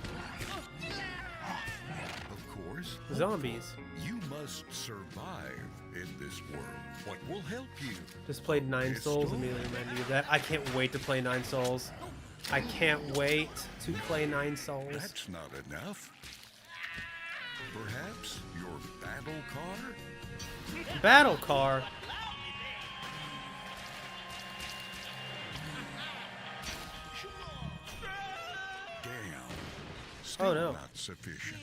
course, zombies. You must survive in this world. What will help you? Just played 9 Souls, immediately reminded me of that. I can't wait to play 9 Souls. I can't wait to play 9 Souls. That's not enough. Perhaps your battle car? Battle car? Damn. Still oh no. Not sufficient.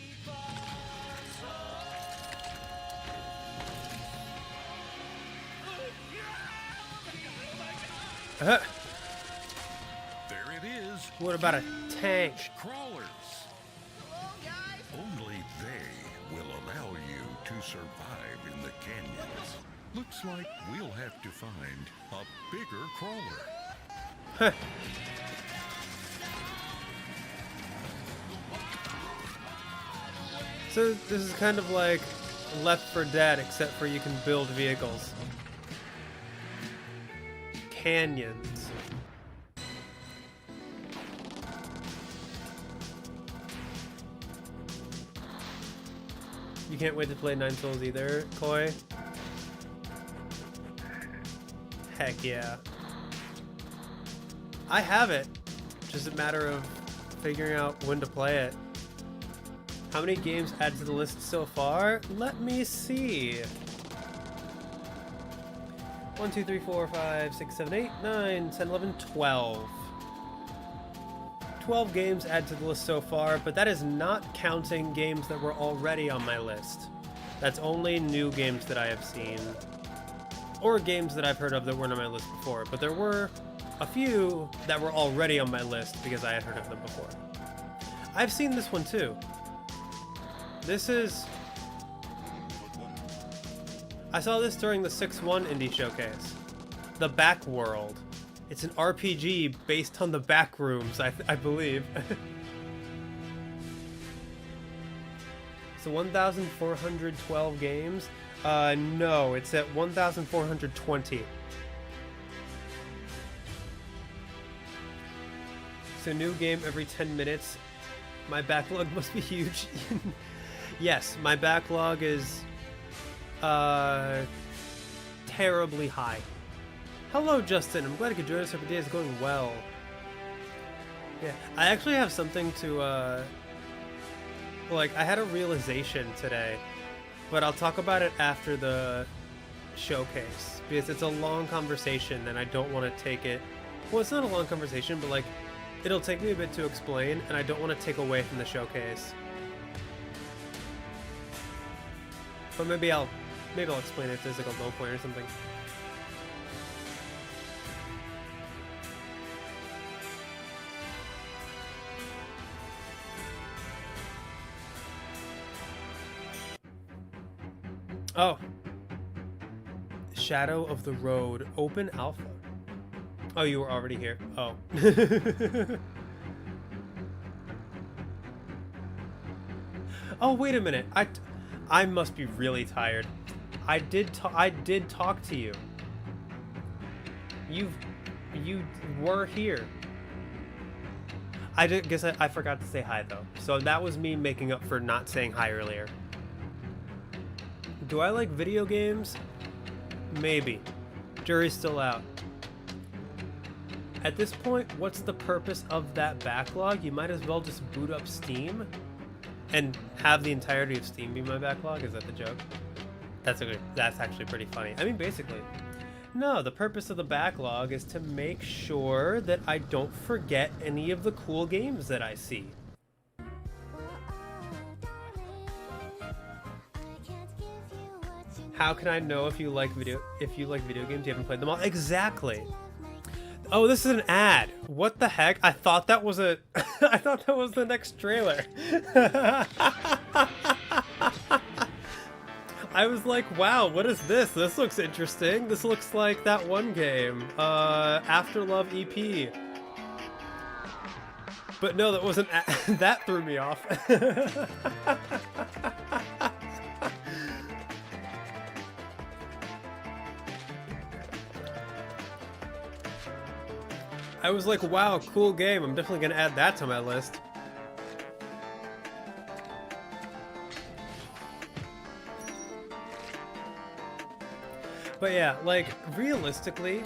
There it is. What about a tank? Crawlers. Only they will allow you to survive in the canyons. Looks like we'll have to find a bigger crawler. So this is kind of like Left 4 Dead, except for you can build vehicles. Canyons. You can't wait to play 9 Souls either, Koi? Heck yeah. I have it. Just a matter of figuring out when to play it. How many games added to the list so far? Let me see. 1, 2, 3, 4, 5, 6, 7, 8, 9, 10, 11, 12. 12 games added to the list so far, but that is not counting games that were already on my list. That's only new games that I have seen. Or games that I've heard of that weren't on my list before. But there were a few that were already on my list because I had heard of them before. I've seen this one too. This is... I saw this during the 6-1 Indie Showcase. The Backworld. It's an RPG based on the Backrooms, I believe. So 1,412 games? No, it's at 1,420. So new game every 10 minutes. My backlog must be huge. Yes, my backlog is terribly high. Hello, Justin. I'm glad you could join us. Every day is going well. Yeah, I actually have something to like, I had a realization today, but I'll talk about it after the showcase because it's a long conversation and I don't want to take it. Well, it's not a long conversation, but like, it'll take me a bit to explain, and I don't want to take away from the showcase. But maybe I'll explain it if there's like a low point or something. Oh. Shadow of the Road Open Alpha. Oh, you were already here. Oh. Oh, wait a minute. I must be really tired. I did talk to you. You were here. I guess I forgot to say hi though. So that was me making up for not saying hi earlier. Do I like video games? Maybe. Jury's still out. At this point, what's the purpose of that backlog? You might as well just boot up Steam and have the entirety of Steam be my backlog. Is that the joke? That's actually pretty funny. I mean, basically. No, the purpose of the backlog is to make sure that I don't forget any of the cool games that I see. How can I know if you like video games? You haven't played them all? Exactly. Oh, this is an ad. What the heck? I thought that was I thought that was the next trailer. I was like, wow, what is this? This looks interesting. This looks like that one game, After Love EP. But no, that wasn't. That threw me off. I was like, wow, cool game. I'm definitely going to add that to my list. But yeah, like, realistically,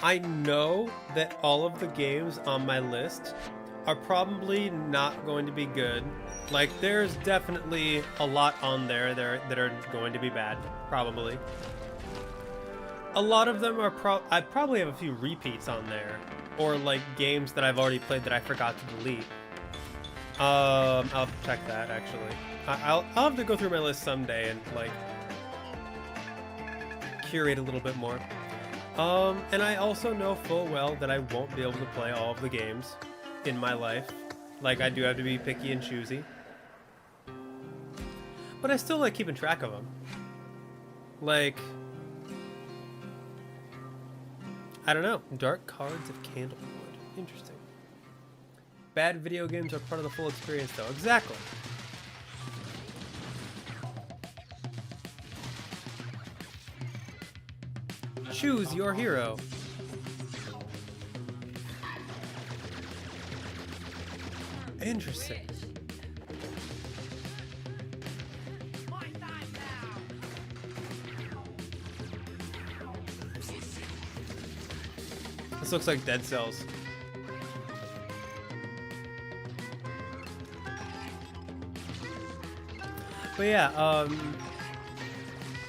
I know that all of the games on my list are probably not going to be good. Like, there's definitely a lot on there that are going to be bad, probably. A lot of them are I probably have a few repeats on there, or like games that I've already played that I forgot to delete. I'll check that actually. I'll have to go through my list someday and like curate a little bit more. And I also know full well that I won't be able to play all of the games in my life. Like, I do have to be picky and choosy. But I still like keeping track of them. Like, I don't know. Dark Cards of Candlewood. Interesting. Bad video games are part of the full experience, though. Exactly. Choose your hero. Interesting. This looks like Dead Cells. But yeah,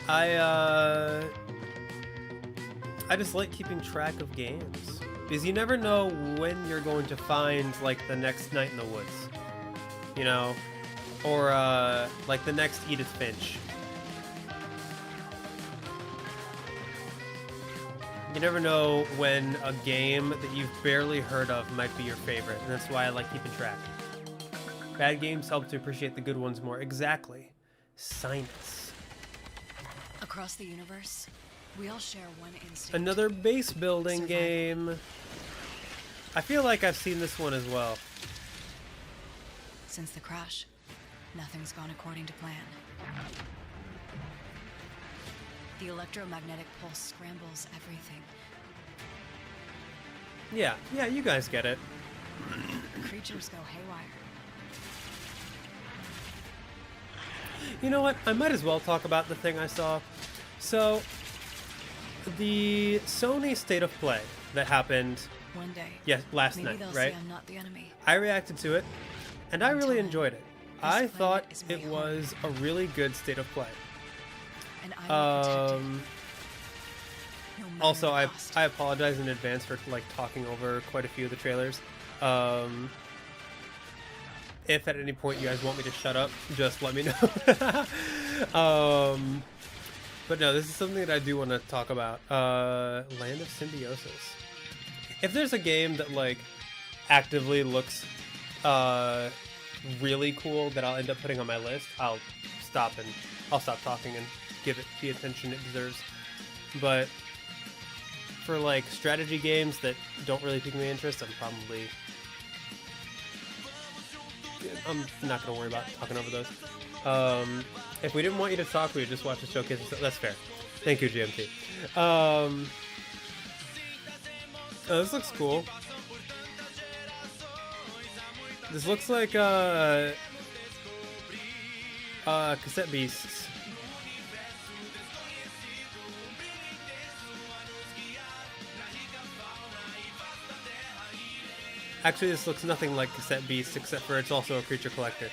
I just like keeping track of games because you never know when you're going to find like the next Night in the Woods, you know, or like the next Edith Finch. You never know when a game that you've barely heard of might be your favorite, and that's why I like keeping track. Bad games help to appreciate the good ones more. Exactly. Sinus. Across the universe, we all share one instinct. Another base building game. I feel like I've seen this one as well. Since the crash, nothing's gone according to plan. The electromagnetic pulse scrambles everything. Yeah, you guys get it. Creatures go haywire. You know what? I might as well talk about the thing I saw. So, the Sony State of Play that happened one day. Yes, last night, right? I'm not the enemy. I reacted to it, and I really enjoyed it. I thought it was a really good State of Play. Also, I apologize in advance for like talking over quite a few of the trailers. If at any point you guys want me to shut up, just let me know. But no, this is something that I do want to talk about. Land of Symbiosis. If there's a game that like actively looks really cool that I'll end up putting on my list, I'll stop talking and give it the attention it deserves. But for like strategy games that don't really pique my interest, I'm not gonna worry about talking over those. If we didn't want you to talk, we would just watch the showcase. That's fair. Thank you, GMT. Oh, this looks cool. This looks like Cassette Beasts. Actually, this looks nothing like Cassette Beasts, except for it's also a creature collector.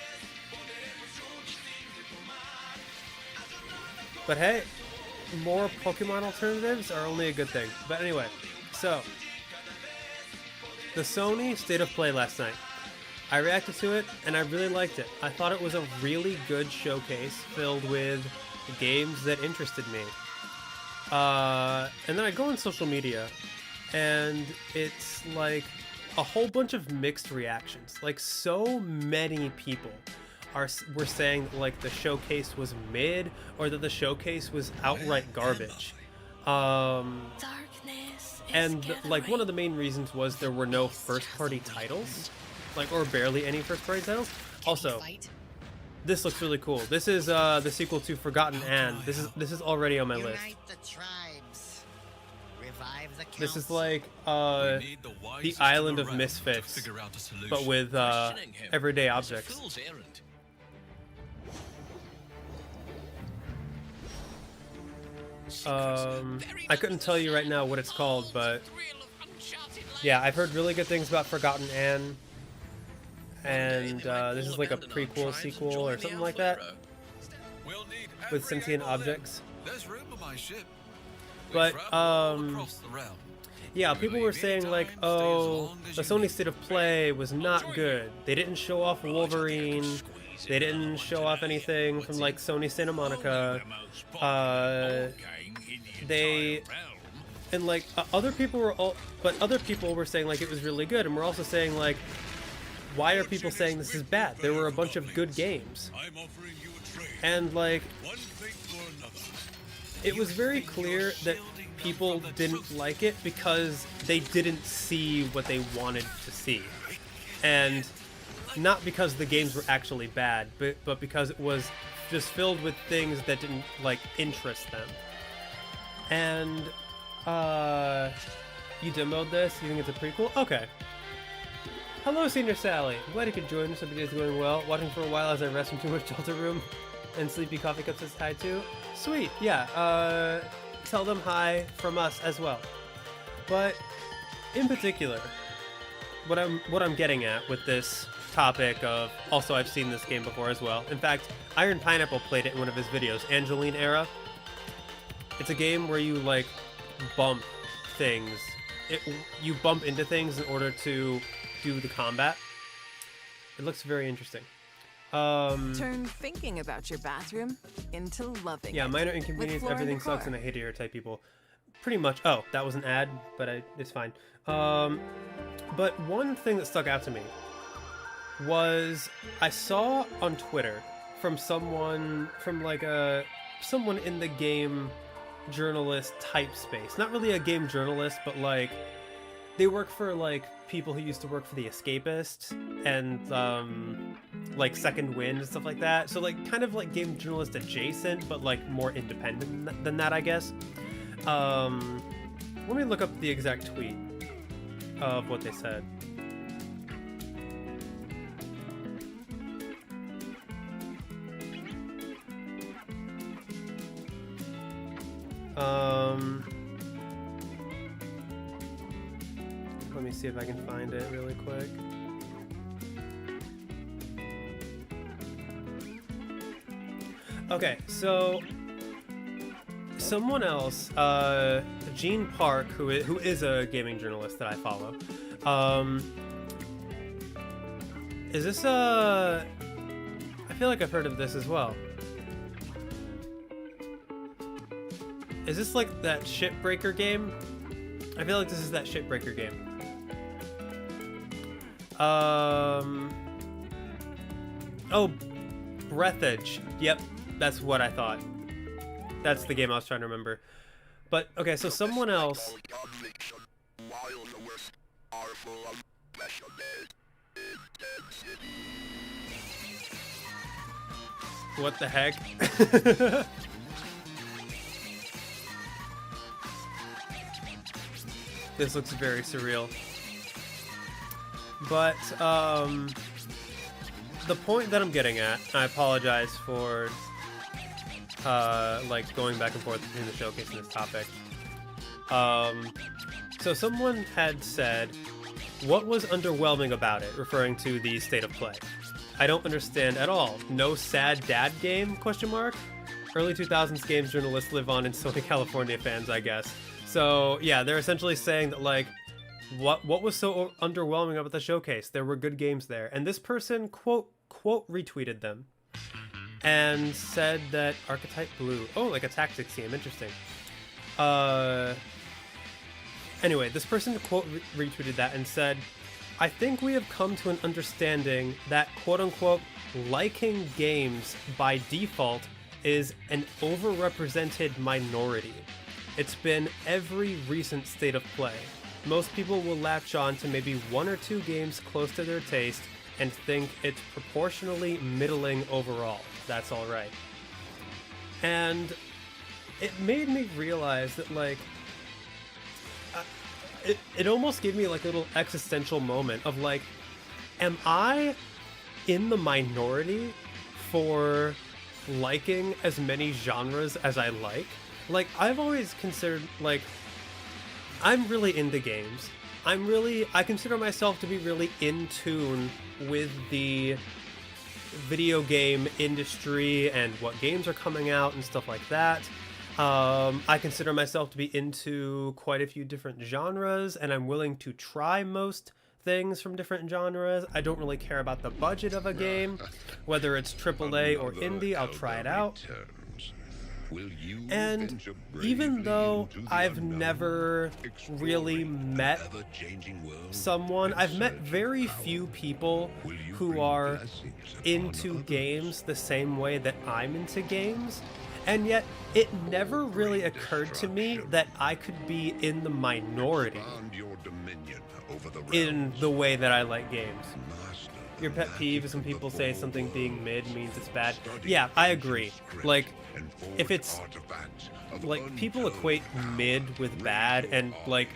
But hey, more Pokemon alternatives are only a good thing. But anyway, so the Sony State of Play last night. I reacted to it, and I really liked it. I thought it was a really good showcase filled with games that interested me. And then I go on social media, and it's like a whole bunch of mixed reactions. Like, so many people were saying like the showcase was mid, or that the showcase was outright garbage. And like one of the main reasons was there were no first-party titles, like, or barely any first-party titles. Also, this looks really cool. This is the sequel to Forgotten Anne. This is already on my list. This is like the Island of Misfits, but with everyday objects. I couldn't tell you right now what it's called, but yeah, I've heard really good things about Forgotten Anne, and this is like a prequel sequel or something like that with sentient objects. But yeah, people were saying like, oh, the Sony State of Play was not good. They didn't show off Wolverine. They didn't show off anything from like Sony Santa Monica. Other people were saying like it was really good, and we're also saying like, why are people saying this is bad? There were a bunch of good games, and like, it was very clear that people didn't like it because they didn't see what they wanted to see, and not because the games were actually bad, but because it was just filled with things that didn't like interest them. And you demoed this? You think it's a prequel? Okay. Hello, Senior Sally. I'm glad you could join us. Hope your day's going well. Watching for a while as I rest from too much Delta Room. And Sleepy Coffee Cup says hi too. Sweet. Yeah. Tell them hi from us as well. But in particular, what I'm getting at with this topic of, also I've seen this game before as well. In fact, Iron Pineapple played it in one of his videos, Angeline Era. It's a game where you like bump things. You bump into things in order to do the combat. It looks very interesting. Turn thinking about your bathroom into loving it. Yeah, minor inconvenience, everything sucks, and I hate it here type people. pretty much... Oh, that was an ad, but it's fine. But one thing that stuck out to me was I saw on Twitter from someone, from like someone in the game journalist type space. Not really a game journalist, but like they work for like people who used to work for The Escapist and like Second Wind and stuff like that. So like kind of like game journalist adjacent, but like more independent than that, I guess. Let me look up the exact tweet of what they said. Let me see if I can find it really quick. Okay, so someone else, Gene Park, who is a gaming journalist that I follow, is this I feel like I've heard of this as well. Is this like that Shipbreaker game? I feel like this is that Shipbreaker game. Oh, Breathedge. Yep, that's what I thought. That's the game I was trying to remember. But, okay, so someone else... What the heck? This looks very surreal. But, the point that I'm getting at, I apologize for, like, going back and forth between the showcase and this topic. So someone had said, what was underwhelming about it, referring to the state of play? I don't understand at all. No sad dad game, question mark? Early 2000s games journalists live on in Southern California fans, I guess. So, yeah, they're essentially saying that, like, what was so underwhelming about the showcase? There were good games there. And this person, quote, retweeted them. And said that Archetype Blue... Oh, like a tactics game. Interesting. Anyway, this person, quote, retweeted that and said, I think we have come to an understanding that, quote-unquote, liking games by default is an overrepresented minority. It's been every recent state of play. Most people will latch on to maybe one or two games close to their taste and think it's proportionally middling overall. That's all right. And it made me realize that, like, it almost gave me like a little existential moment of like, am I in the minority for liking as many genres as I like? Like, I've always considered, like, I'm really into games. I consider myself to be really in tune with the video game industry and what games are coming out and stuff like that. I consider myself to be into quite a few different genres, and I'm willing to try most things from different genres. I don't really care about the budget of a game, whether it's AAA or indie, I'll try it out. And even though I've never really met someone, I've met very few people who are into games the same way that I'm into games, and yet it never really occurred to me that I could be in the minority in the way that I like games. Your pet peeve is when people say something being mid means it's bad. Yeah, I agree. Like, if it's, like, people equate mid with bad, and, like,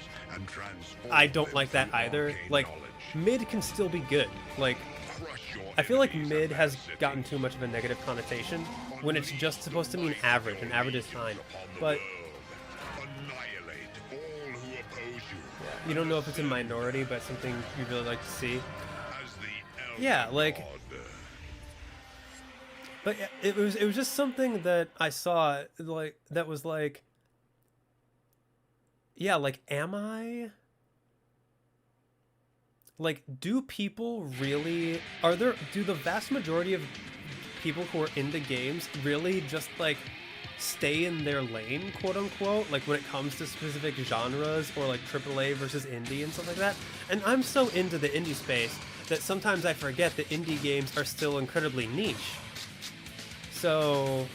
I don't like that either. Like, mid can still be good. Like, I feel like mid has gotten too much of a negative connotation when it's just supposed to mean average, and average is fine. But you don't know if it's a minority, but something you really like to see. Yeah, like, but it was just something that I saw, like, that was like, yeah, like, am I, like, do people really, do the vast majority of people who are into games really just, like, stay in their lane, quote unquote, like when it comes to specific genres or like AAA versus indie and stuff like that. And I'm so into the indie space that sometimes I forget that indie games are still incredibly niche. So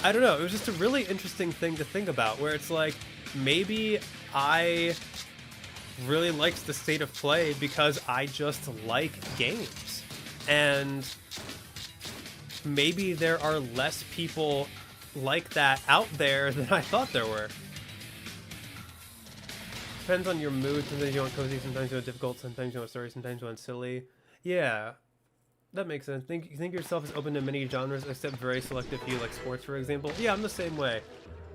I don't know, it was just a really interesting thing to think about, where it's like, maybe I really liked the state of play because I just like games. And maybe there are less people like that out there than I thought there were. Depends on your mood. Sometimes you want cozy, sometimes you want difficult, sometimes you want story, sometimes you want silly. Yeah, that makes sense. You think yourself is open to many genres except very selective few, like sports, for example? Yeah, I'm the same way.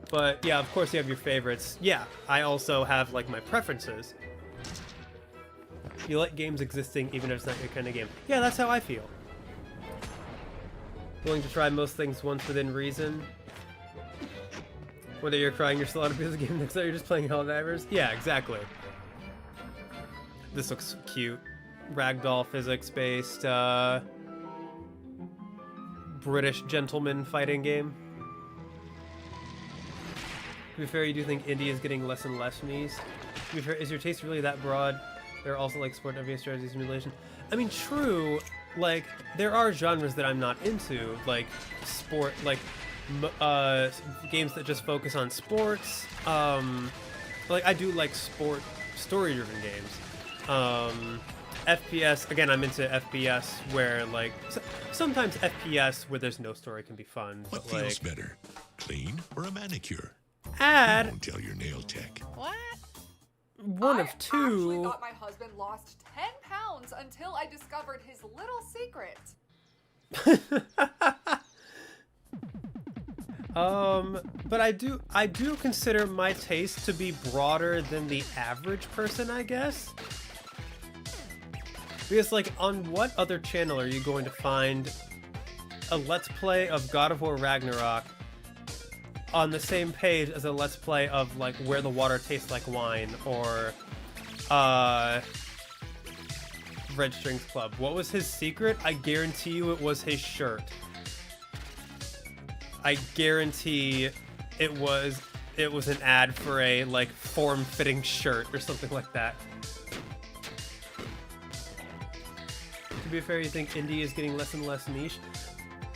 But yeah, of course you have your favorites. Yeah, I also have like my preferences. You like games existing even if it's not your kind of game. Yeah, that's how I feel. Willing to try most things once within reason. Whether you're crying, you're still out of the game next time you're just playing Helldivers. Yeah, exactly. This looks cute. Ragdoll physics-based, British gentleman fighting game. To be fair, you do think indie is getting less and less niche. To be fair, is your taste really that broad? There are also like sport, FPS, strategy, simulation. I mean, true. Like, there are genres that I'm not into, like sport, like games that just focus on sports. Like, I do like sport story-driven games. FPS, again, I'm into FPS where, like, sometimes FPS where there's no story can be fun. What but, feels like, better, clean or a manicure? Ad. Don't tell your nail tech. What? One of two. I actually thought my husband lost 10 pounds until I discovered his little secret. But I do consider my taste to be broader than the average person, I guess. Because, like, on what other channel are you going to find a Let's Play of God of War Ragnarok on the same page as a Let's Play of, like, Where the Water Tastes Like Wine, or, Red Strings Club? What was his secret? I guarantee you it was his shirt. I guarantee it was an ad for a, like, form-fitting shirt or something like that. To be fair, you think indie is getting less and less niche?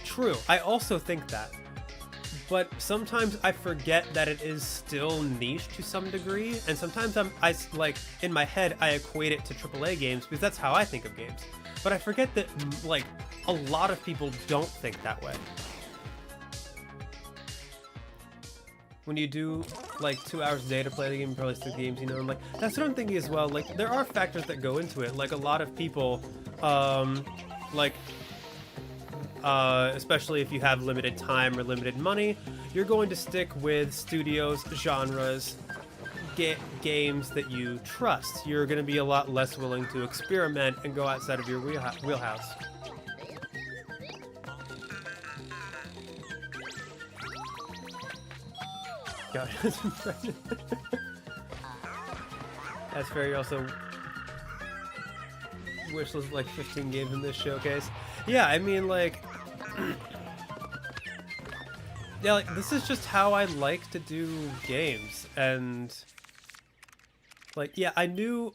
True, I also think that. But sometimes I forget that it is still niche to some degree, and sometimes I like, in my head, I equate it to AAA games, because that's how I think of games. But I forget that, like, a lot of people don't think that way. When you do, like, 2 hours a day to play the game, you probably stick games, you know, and, like, that's what I'm thinking as well. Like, there are factors that go into it. Like, a lot of people, especially if you have limited time or limited money, you're going to stick with studios, genres, games that you trust. You're going to be a lot less willing to experiment and go outside of your wheelhouse. God, that's fair. You also wishlist like 15 games in this showcase. Yeah, I mean, like, yeah, like, this is just how I like to do games, and, like, yeah, I don't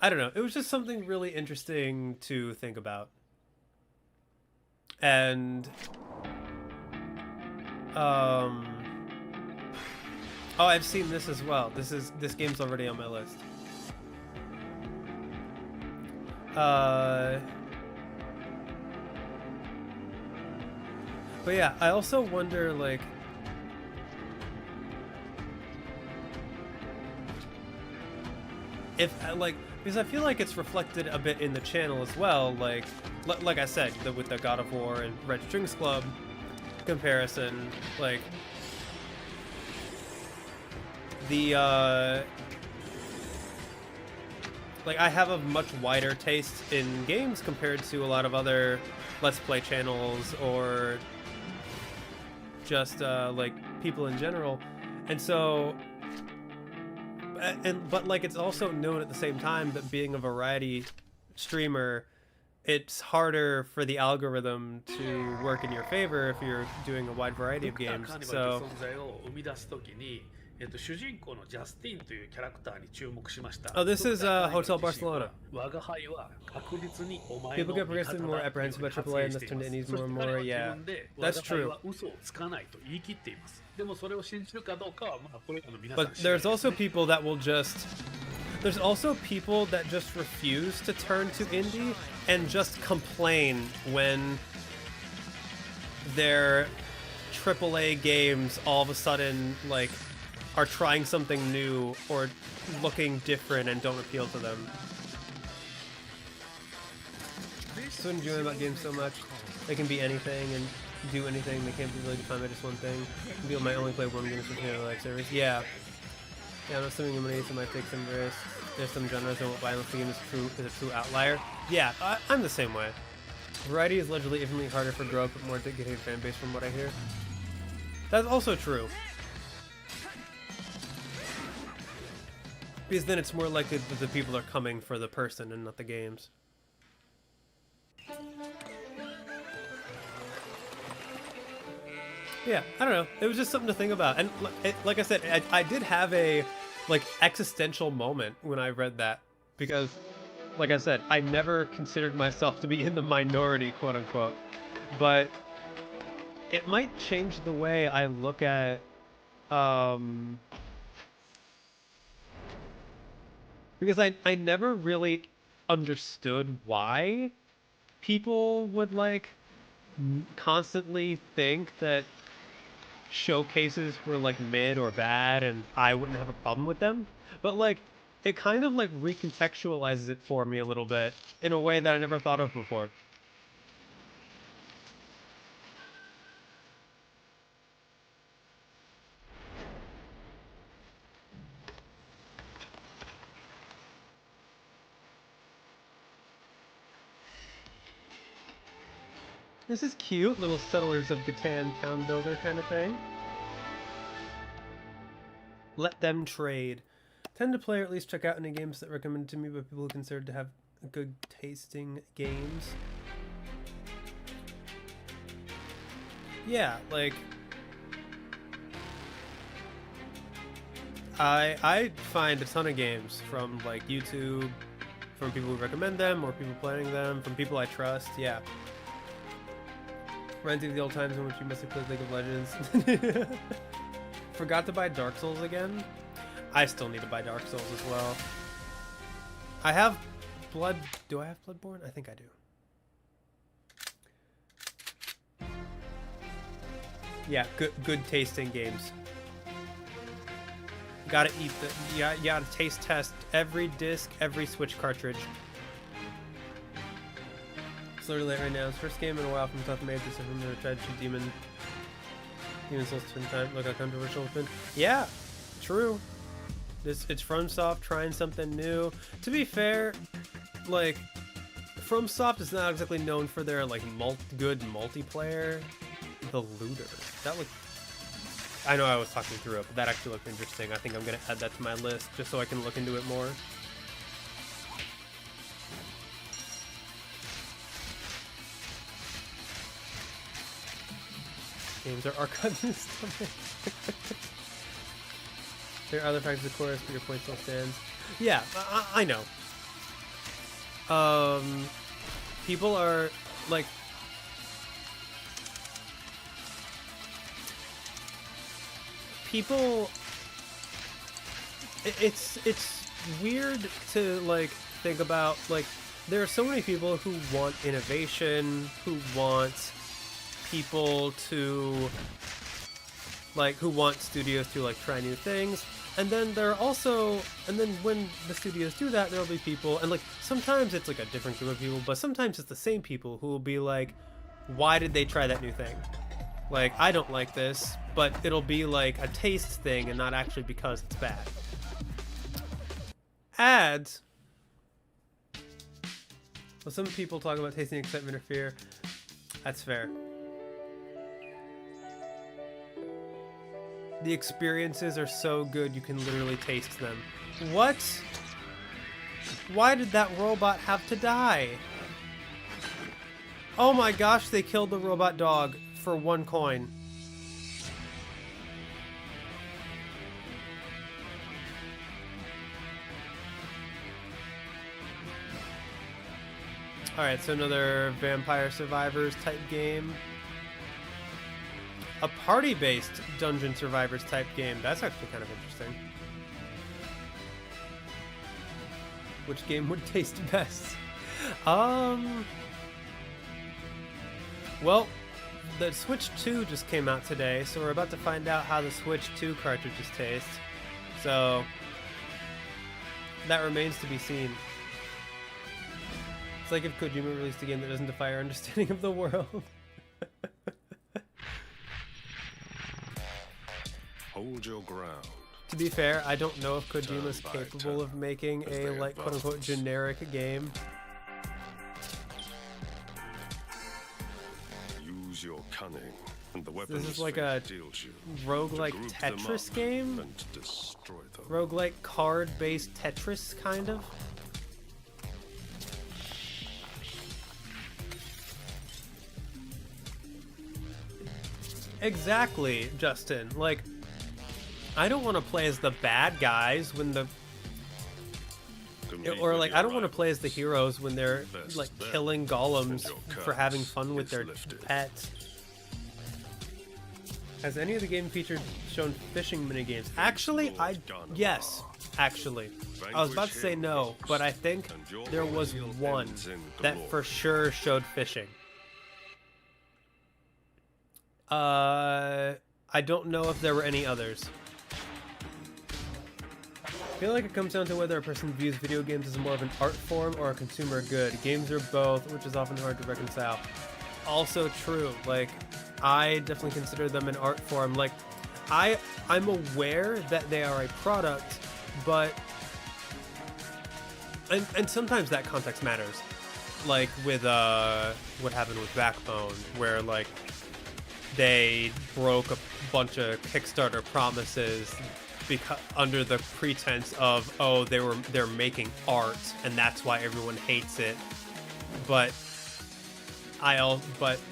know, it was just something really interesting to think about. And, oh, I've seen this as well. This game's already on my list. But yeah, I also wonder, like, if, like, because I feel like it's reflected a bit in the channel as well, like I said, with the God of War and Red Strings Club comparison, like, like, I have a much wider taste in games compared to a lot of other Let's Play channels or just, like, people in general. And so, but, like, it's also known at the same time that being a variety streamer it's harder for the algorithm to work in your favor if you're doing a wide variety of games. So oh, this is Hotel Barcelona. People get progressively more apprehensive about AAA and this turned to indies more and more. Yeah, that's true. But there's also people that will just... There's also people that just refuse to turn to indie and just complain when their AAA games all of a sudden, like, are trying something new or looking different and don't appeal to them. So enjoying about games so much. They can be anything and do anything. They can't be really defined by just one thing. People might only play one game for the like service. Yeah. Yeah, I'm assuming money, so might take some risks. There's some genres that won't buy unless the game is a true outlier. Yeah, I'm the same way. Variety is allegedly infinitely harder for growth, but more dedicated fan base from what I hear. That's also true. Because then it's more likely that the people are coming for the person and not the games. Yeah, I don't know. It was just something to think about. And like I said, I did have a like existential moment when I read that. Because, like I said, I never considered myself to be in the minority, quote unquote. But it might change the way I look at... Because I never really understood why people would, like, constantly think that showcases were, like, mid or bad and I wouldn't have a problem with them. But, like, it kind of, like, recontextualizes it for me a little bit in a way that I never thought of before. This is cute, little Settlers of Catan town builder kind of thing. Let them trade. Tend to play or at least check out any games that are recommended to me by people who consider to have good tasting games. Yeah, like... I find a ton of games from, like, YouTube, from people who recommend them, or people playing them, from people I trust, yeah. Reminds you of the old times in which you must have played League of Legends. Forgot to buy Dark Souls again? I still need to buy Dark Souls as well. I have Blood... Do I have Bloodborne? I think I do. Yeah, good tasting games. Gotta eat the... You gotta taste test every disc, every Switch cartridge. It's literally late right now. It's first game in a while from South Made this from the tried to shoot Demon Souls spin time. Look how controversial it's been. Yeah, true. It's FromSoft trying something new. To be fair, like FromSoft is not exactly known for their like good multiplayer. The Looter. That looked... I know I was talking through it, but that actually looked interesting. I think I'm gonna add that to my list just so I can look into it more. Games are archived and stuff. There are other factors of course, but your point still stands. Yeah, I know. People are like... People... It's weird to like think about, like, there are so many people who want innovation, who want people to like, who want studios to like try new things, and then there are also, and then when the studios do that, there'll be people, and like sometimes it's like a different group of people, but sometimes it's the same people who will be like, why did they try that new thing? Like, I don't like this, but it'll be like a taste thing and not actually because it's bad. Ads. Well, some people talk about tasting excitement or fear. That's fair. The experiences are so good you can literally taste them. What? Why did that robot have to die? Oh my gosh, they killed the robot dog for 1 coin. Alright, so another Vampire Survivors type game. A party-based Dungeon Survivors type game. That's actually kind of interesting. Which game would taste best? Well, the Switch 2 just came out today, so we're about to find out how the Switch 2 cartridges taste. So, that remains to be seen. It's like if Kojima released a game that doesn't defy our understanding of the world. Hold your ground. To be fair, I don't know if Kojima's capable of making a, like, quote-unquote generic game. Use your cunning, and the weapon This is like a roguelike Tetris game? Roguelike card-based Tetris, kind of? Exactly, Justin. Like, I don't want to play as the bad guys when the... Or, like, I don't want to play as the heroes when they're, like, killing golems for having fun with their pets. Has any of the game featured shown fishing minigames? Actually, yes, actually. I was about to say no, but I think there was one that for sure showed fishing. I don't know if there were any others. I feel like it comes down to whether a person views video games as more of an art form or a consumer good. Games are both, which is often hard to reconcile. Also true. Like, I definitely consider them an art form. Like, I'm aware that they are a product, but and sometimes that context matters. Like with what happened with Backbone, where like they broke a bunch of Kickstarter promises because under the pretense of, oh, they're making art and that's why everyone hates it. But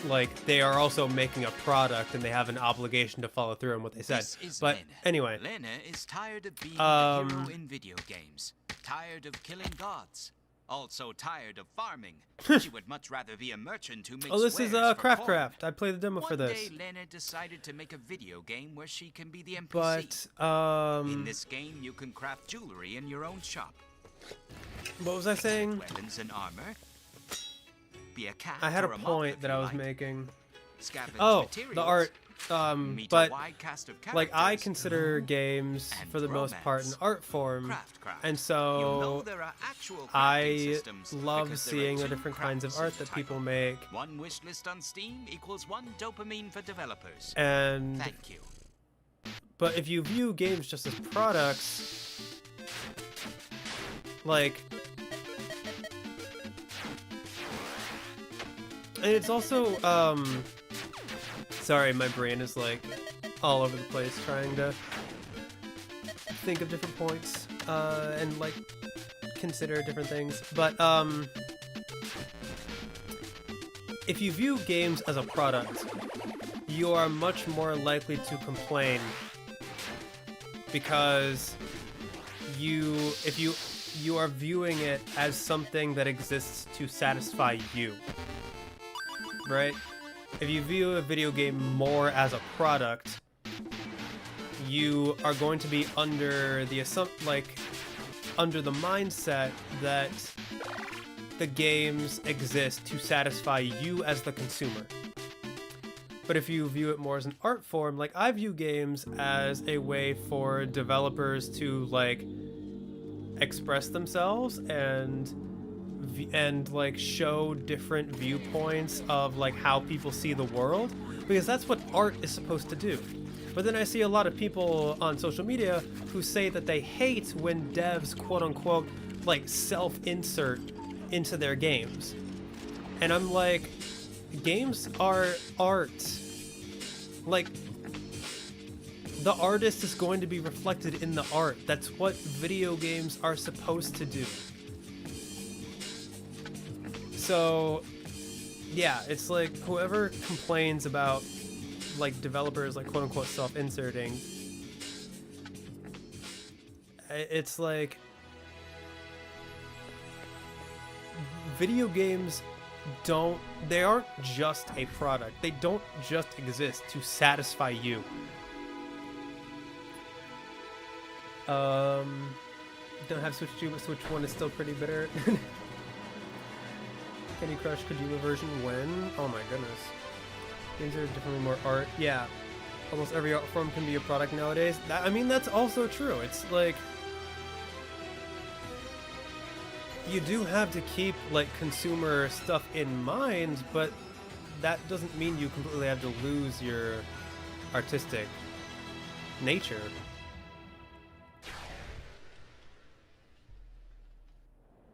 like they are also making a product and they have an obligation to follow through on what they said. But Lena. anyway, Lena is tired of being a hero in video games, tired of killing gods, also tired of farming. She would much rather be a merchant who makes oh, this is Craft. I played the demo for this. One day, Lena decided to make a video game where she can be the NPC. But in this game, you can craft jewelry in your own shop. What was I saying? Weapons and armor. Be a cat I had a or point that I was making. Scavenge oh, materials, the art. But like I consider Mm-hmm. games for the most part an art form, craft. and so You know there are actual crafting I systems love because there are seeing the two different kinds of crafts art that title. people make. One wish list on Steam equals 1 dopamine for developers. And thank you. But if you view games just as products, like, and it's also sorry, my brain is like all over the place trying to think of different points and like consider different things. But if you view games as a product, you are much more likely to complain because if you are viewing it as something that exists to satisfy you, right? If you view a video game more as a product, you are going to be under the mindset that the games exist to satisfy you as the consumer. But if you view it more as an art form, like I view games as a way for developers to like express themselves and like show different viewpoints of like how people see the world, because that's what art is supposed to do. But then I see a lot of people on social media who say that they hate when devs quote unquote like self-insert into their games. And I'm like, games are art. Like, the artist is going to be reflected in the art. That's what video games are supposed to do. So, yeah, it's like whoever complains about like developers like quote unquote self-inserting, it's like video games they aren't just a product. They don't just exist to satisfy you. Don't have Switch 2, but Switch 1 is still pretty bitter. Candy Crush Kojima version when? Oh my goodness. Games are definitely more art. Yeah. Almost every art form can be a product nowadays. I mean, that's also true. It's like... you do have to keep, like, consumer stuff in mind, but that doesn't mean you completely have to lose your artistic nature.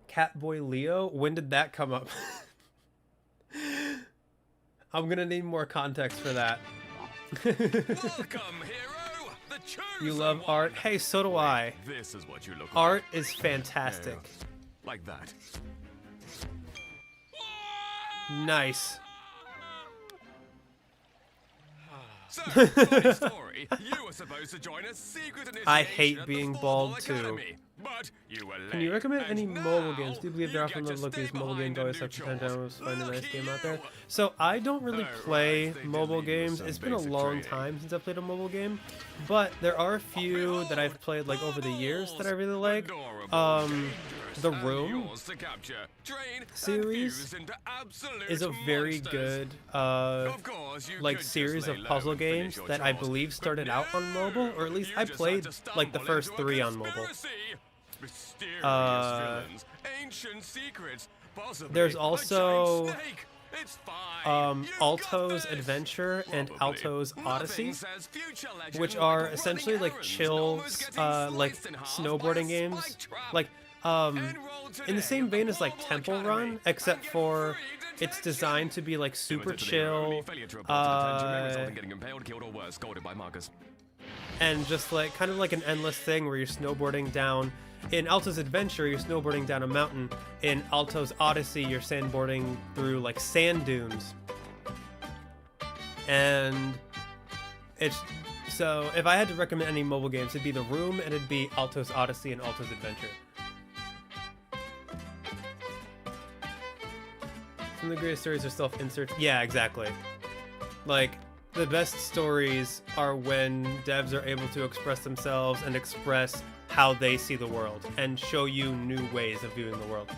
Catboy Leo? When did that come up? I'm gonna need more context for that. Welcome, hero. The you love one. Art? Hey, so do I. This is what you look Art like. is fantastic. Like that. Nice. So, funny story. You were supposed to join a secret initiation I hate at being the bald Fall too. Academy, but you were late. Can you recommend any And mobile now games? Do you believe they're often get to overlooked? stay These mobile games behind always and have do potential to find a nice chores. game out there. So I don't really play mobile games. It's been a long time since I played a mobile game, but there are a few that I've played like over the years that I really like. The Room series is a very good like series of puzzle games that I believe started out on mobile, or at least I played like the first 3 on mobile. There's also Alto's Adventure and Alto's Odyssey, which are essentially like chill like snowboarding games, like in the same vein as like Temple Run, except for it's designed to be like super chill and just like kind of like an endless thing where you're snowboarding down. In Alto's Adventure, you're snowboarding down a mountain. In Alto's Odyssey, you're sandboarding through like sand dunes. And it's so if I had to recommend any mobile games, it'd be The Room and it'd be Alto's Odyssey and Alto's Adventure. Some of the greatest stories are self-insert. Yeah, exactly. Like, the best stories are when devs are able to express themselves and express how they see the world and show you new ways of viewing the world.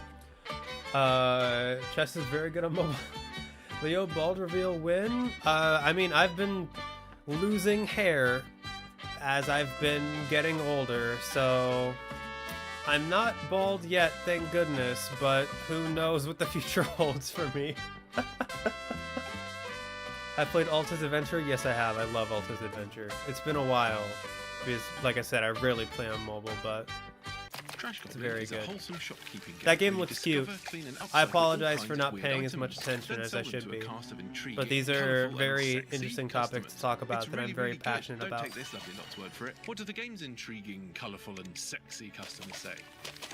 Chess is very good on mobile. Leo bald reveal win? I mean, I've been losing hair as I've been getting older, so I'm not bald yet, thank goodness, but who knows what the future holds for me. I played Alto's Adventure? Yes, I have. I love Alto's Adventure. It's been a while, because, like I said, I rarely play on mobile, but it's very good. That game looks cute. I apologize for not paying as much attention as I should be, but these are very interesting topics to talk about that I'm very passionate about. Don't take this lovely lot's word for it. What do the game's intriguing, colourful and sexy customers say?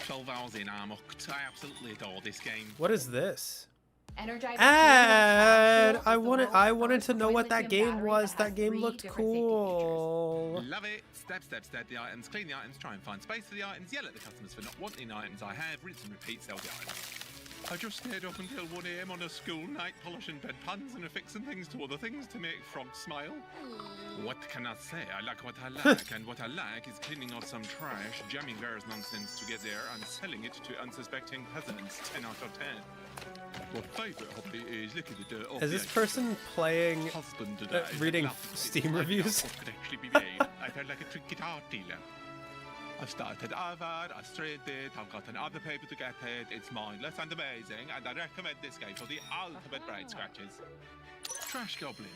12 hours in, I'm hooked. I absolutely adore this game. What is this? Energize And I wanted to know what that game was. That game looked cool. Love it. Step the items, clean the items, try and find space for the items, yell at the customers for not wanting items I have, rinse and repeat, sell the items. I just stayed up until 1 AM on a school night polishing bed pans and affixing things to other things to make frogs smile. What can I say? I like what I like, and what I like is cleaning off some trash, jamming various nonsense together, and selling it to unsuspecting peasants. 10 out of 10. My favourite hobby is looking at the dirt off Is this person playing, reading Steam reviews? I felt like a trick guitar dealer. I've started Harvard, I've strayed it, I've got another paper to get it. It's mindless and amazing, and I recommend this game for the ultimate brain scratches. Trash Goblin.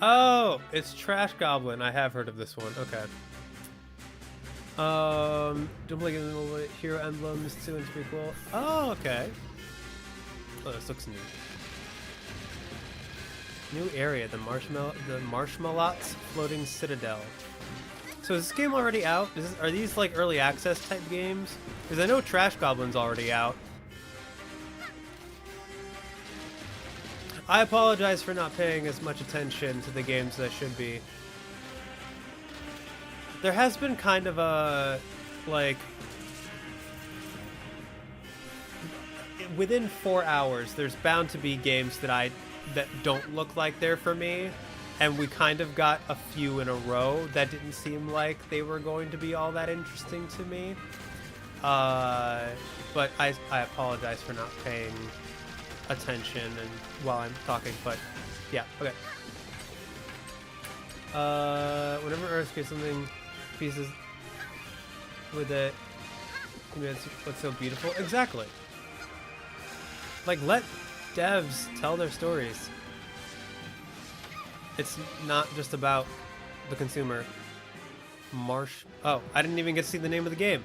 Oh, it's Trash Goblin. I have heard of this one. Okay. Duplicate Hero Emblems 2 and 3 cool. Oh, okay. Oh, this looks new. New area, the Marshmallots Floating Citadel. So is this game already out? Are these like early access type games? Because I know Trash Goblin's already out. I apologize for not paying as much attention to the games as I should be. There has been kind of a, like, within 4 hours, there's bound to be games that don't look like they're for me, and we kind of got a few in a row that didn't seem like they were going to be all that interesting to me. But I apologize for not paying attention and while I'm talking, but yeah, okay. Whenever Earth gets something pieces with it, that's what's so beautiful. Exactly. Like, let devs tell their stories. It's not just about the consumer. Oh, I didn't even get to see the name of the game.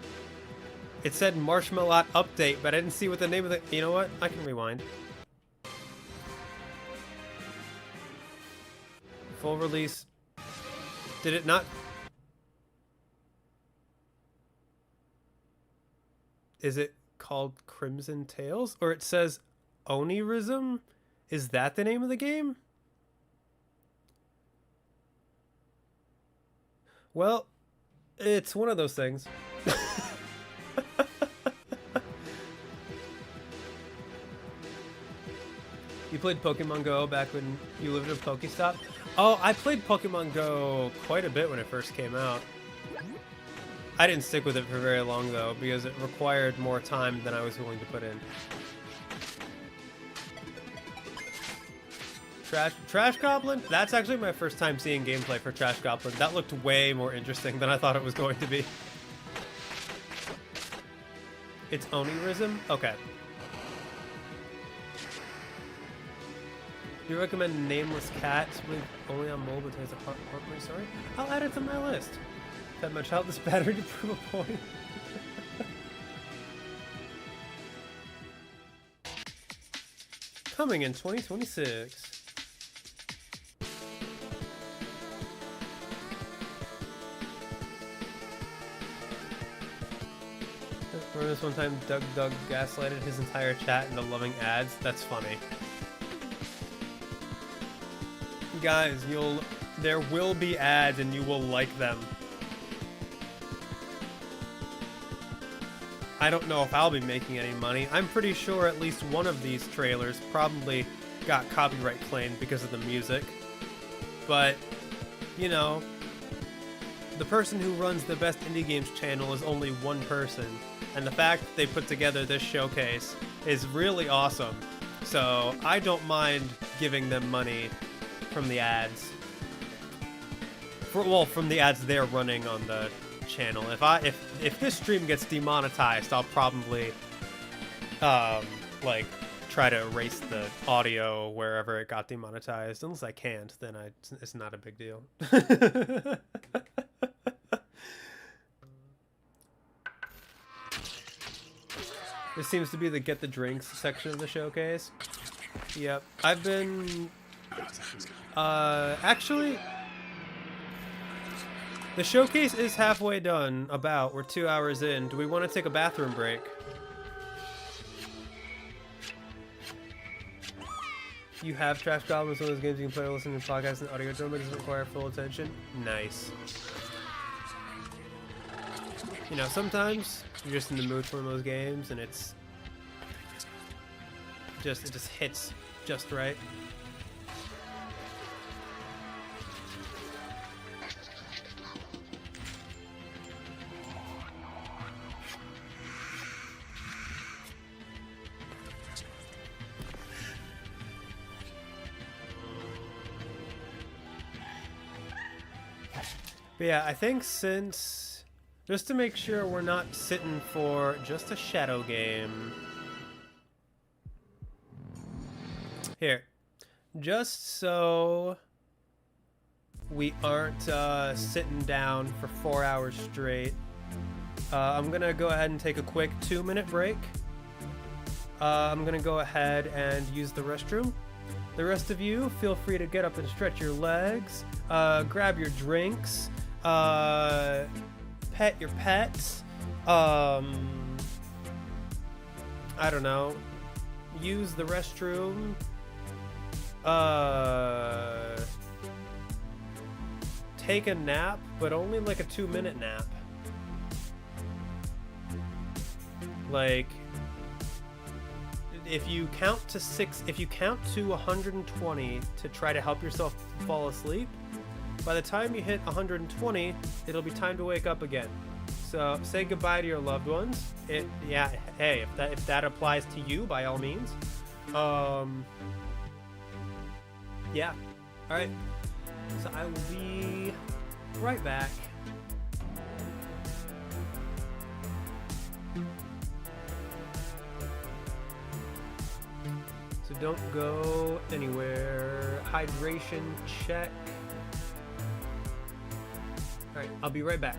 It said Marshmallow Update, but I didn't see what the name of the... You know what? I can rewind. Full release. Did it not... Is it called Crimson Tales? Or it says Onirism? Is that the name of the game? Well, it's one of those things. You played Pokemon Go back when you lived at a Pokestop? Oh, I played Pokemon Go quite a bit when it first came out. I didn't stick with it for very long, though, because it required more time than I was willing to put in. Trash Goblin? That's actually my first time seeing gameplay for Trash Goblin. That looked way more interesting than I thought it was going to be. It's Onirism? Okay. Do you recommend Nameless Cat? Only on mobile, but there's a part story? I'll add it to my list. That much help this battery to prove a point. Coming in 2026. Remember this one time Doug gaslighted his entire chat into loving ads? That's funny. Guys, there will be ads and you will like them. I don't know if I'll be making any money. I'm pretty sure at least one of these trailers probably got copyright claimed because of the music. But, you know, the person who runs the Best Indie Games channel is only one person. And the fact that they put together this showcase is really awesome. So I don't mind giving them money from the ads. From the ads they're running on the channel. If this stream gets demonetized, I'll probably like try to erase the audio wherever it got demonetized. Unless I can't, then it's not a big deal. This seems to be the get the drinks section of the showcase. Yep, I've been actually the showcase is halfway done. We're 2 hours in. Do we want to take a bathroom break? You have Trash Goblin, one of those games you can play or listen to podcasts and audio drama. Doesn't require full attention. Nice. You know, sometimes you're just in the mood for one of those games, and it just hits just right. But yeah, I think just to make sure we're not sitting for just a shadow game. Here. Just so we aren't sitting down for 4 hours straight, I'm going to go ahead and take a quick 2-minute break. I'm going to go ahead and use the restroom. The rest of you, feel free to get up and stretch your legs, grab your drinks, pet your pets, I don't know, use the restroom, Take a nap, but only like a 2-minute nap. Like, if you count to 120 to try to help yourself fall asleep, by the time you hit 120, it'll be time to wake up again. So say goodbye to your loved ones. Yeah, hey, if that applies to you, by all means. Yeah. All right. So I will be right back. So don't go anywhere. Hydration check. All right, I'll be right back.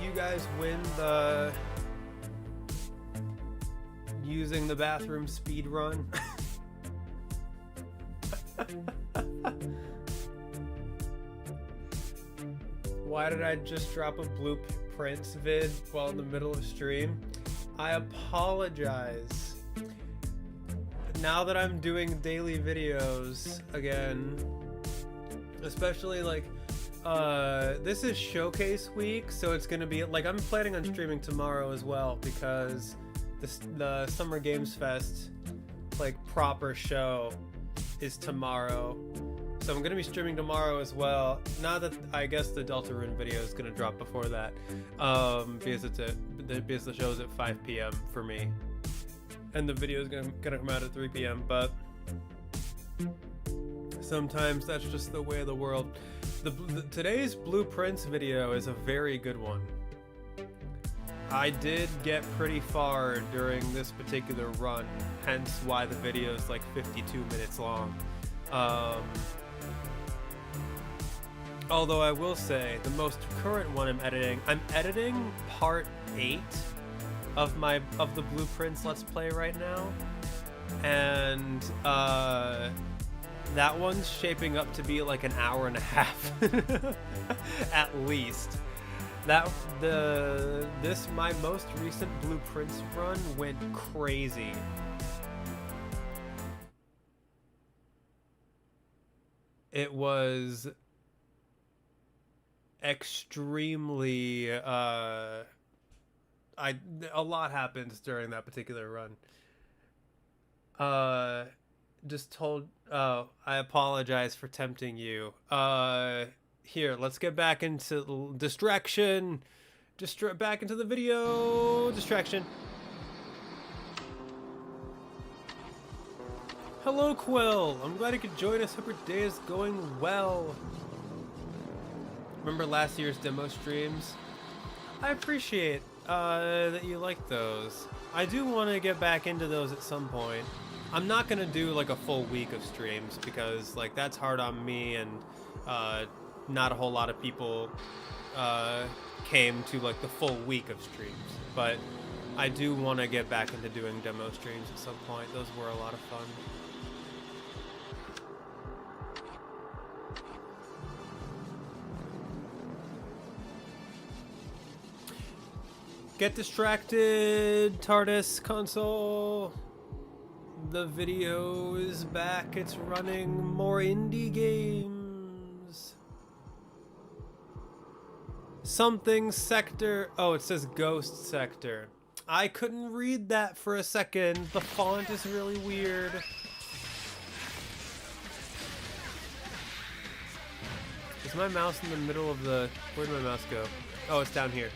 you guys win the using the bathroom speed run. Why did I just drop a Blueprints vid while in the middle of stream? I apologize. Now that I'm doing daily videos again, especially like this is showcase week, so it's gonna be like, I'm planning on streaming tomorrow as well, because the Summer Games Fest like proper show is tomorrow, so I'm gonna be streaming tomorrow as well. Not that I guess the Deltarune video is gonna drop before that, because because the show's at 5 p.m. for me, and the video is gonna come out at 3 p.m. But sometimes that's just the way of the world. Today's Blueprints video is a very good one. I did get pretty far during this particular run, hence why the video is like 52 minutes long. Although I will say, the most current one I'm editing part 8 of the Blueprints Let's Play right now, and that one's shaping up to be like an hour and a half at least. My most recent Blueprints run went crazy. It was extremely a lot happens during that particular run. I apologize for tempting you. Here, let's get back into distraction. Back into the video. Distraction. Hello, Quill. I'm glad you could join us. Hope your day is going well. Remember last year's demo streams? I appreciate that you like those. I do want to get back into those at some point. I'm not gonna do like a full week of streams, because like that's hard on me, and not a whole lot of people came to like the full week of streams. But I do want to get back into doing demo streams at some point. Those were a lot of fun. Get distracted, TARDIS console. The video is back. It's running more indie games. Something sector. Oh, it says Ghost Sector. I couldn't read that for a second. The font is really weird. Is my mouse in the middle of the... Where'd my mouse go? Oh, it's down here.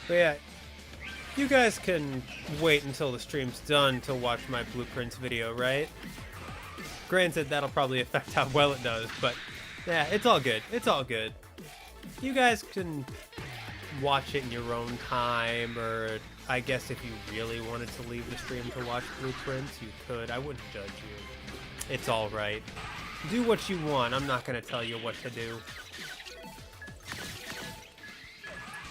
But yeah, you guys can wait until the stream's done to watch my Blueprints video, right? Granted, that'll probably affect how well it does, but yeah, it's all good. It's all good. You guys can watch it in your own time, or I guess if you really wanted to leave the stream to watch Blueprints, you could. I wouldn't judge you. It's all right. Do what you want. I'm not going to tell you what to do.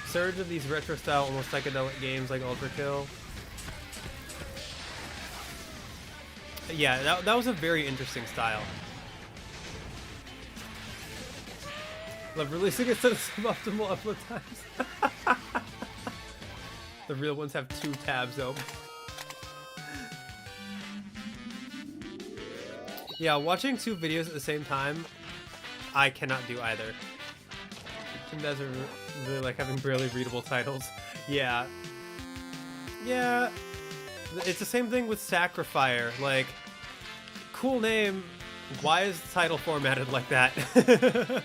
Surge of these retro-style, almost psychedelic games like Ultrakill. Yeah, that was a very interesting style. Love releasing it instead of suboptimal upload times. The real ones have 2 tabs open. Yeah, watching 2 videos at the same time, I cannot do either. You guys are really like having barely readable titles. Yeah. Yeah. It's the same thing with Sacrifier. Like, cool name. Why is the title formatted like that? What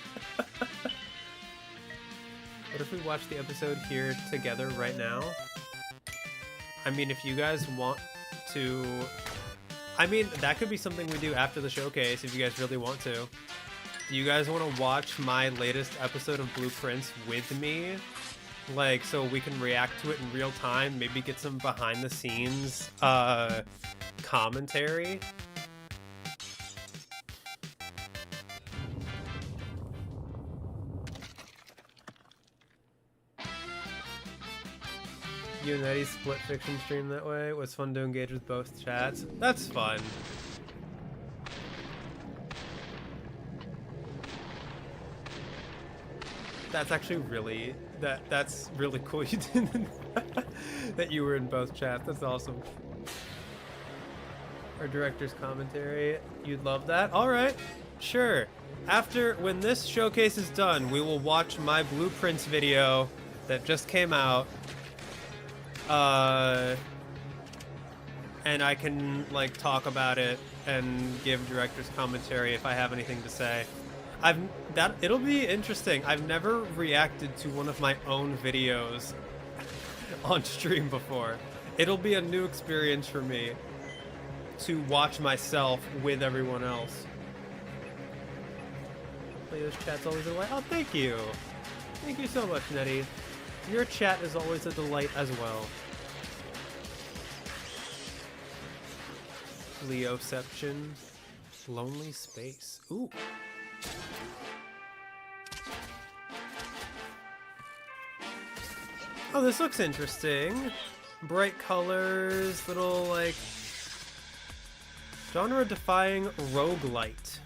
if we watch the episode here together right now? I mean, if you guys want to... I mean, that could be something we do after the showcase if you guys really want to. Do you guys want to watch my latest episode of Blueprints with me? Like, so we can react to it in real time, maybe get some behind the scenes commentary? You and Eddie split fiction stream that way. It was fun to engage with both chats. That's fun. That's actually really that's really cool. You did that. You were in both chats. That's awesome. Our director's commentary. You'd love that. All right, sure. When this showcase is done, we will watch my blueprints video that just came out. And I can like talk about it and give director's commentary if I have anything to say. It'll be interesting. I've never reacted to one of my own videos on stream before. It'll be a new experience for me to watch myself with everyone else. Leo's chat's always a delight. Oh, thank you. Thank you so much, Nettie. Your chat is always a delight as well. Leoception. Lonely Space. Ooh. Oh, this looks interesting. Bright colors, little like genre-defying roguelite.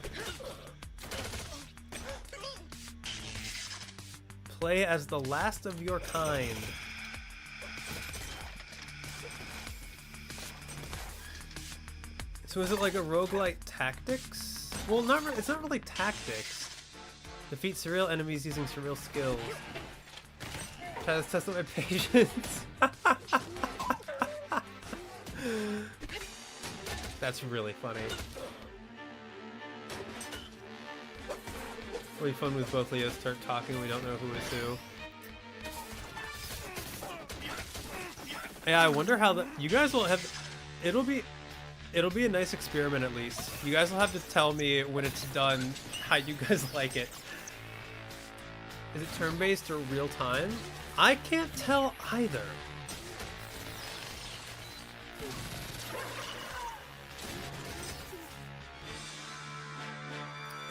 Play as the last of your kind. So is it like a roguelite tactics? Well, it's not really tactics. Defeat surreal enemies using surreal skills. Try to test my patience. That's really funny. It'll be fun with both Leos start talking. We don't know who is who. Yeah, I wonder how you guys will have. It'll be a nice experiment at least. You guys will have to tell me when it's done how you guys like it. Is it turn-based or real-time? I can't tell either.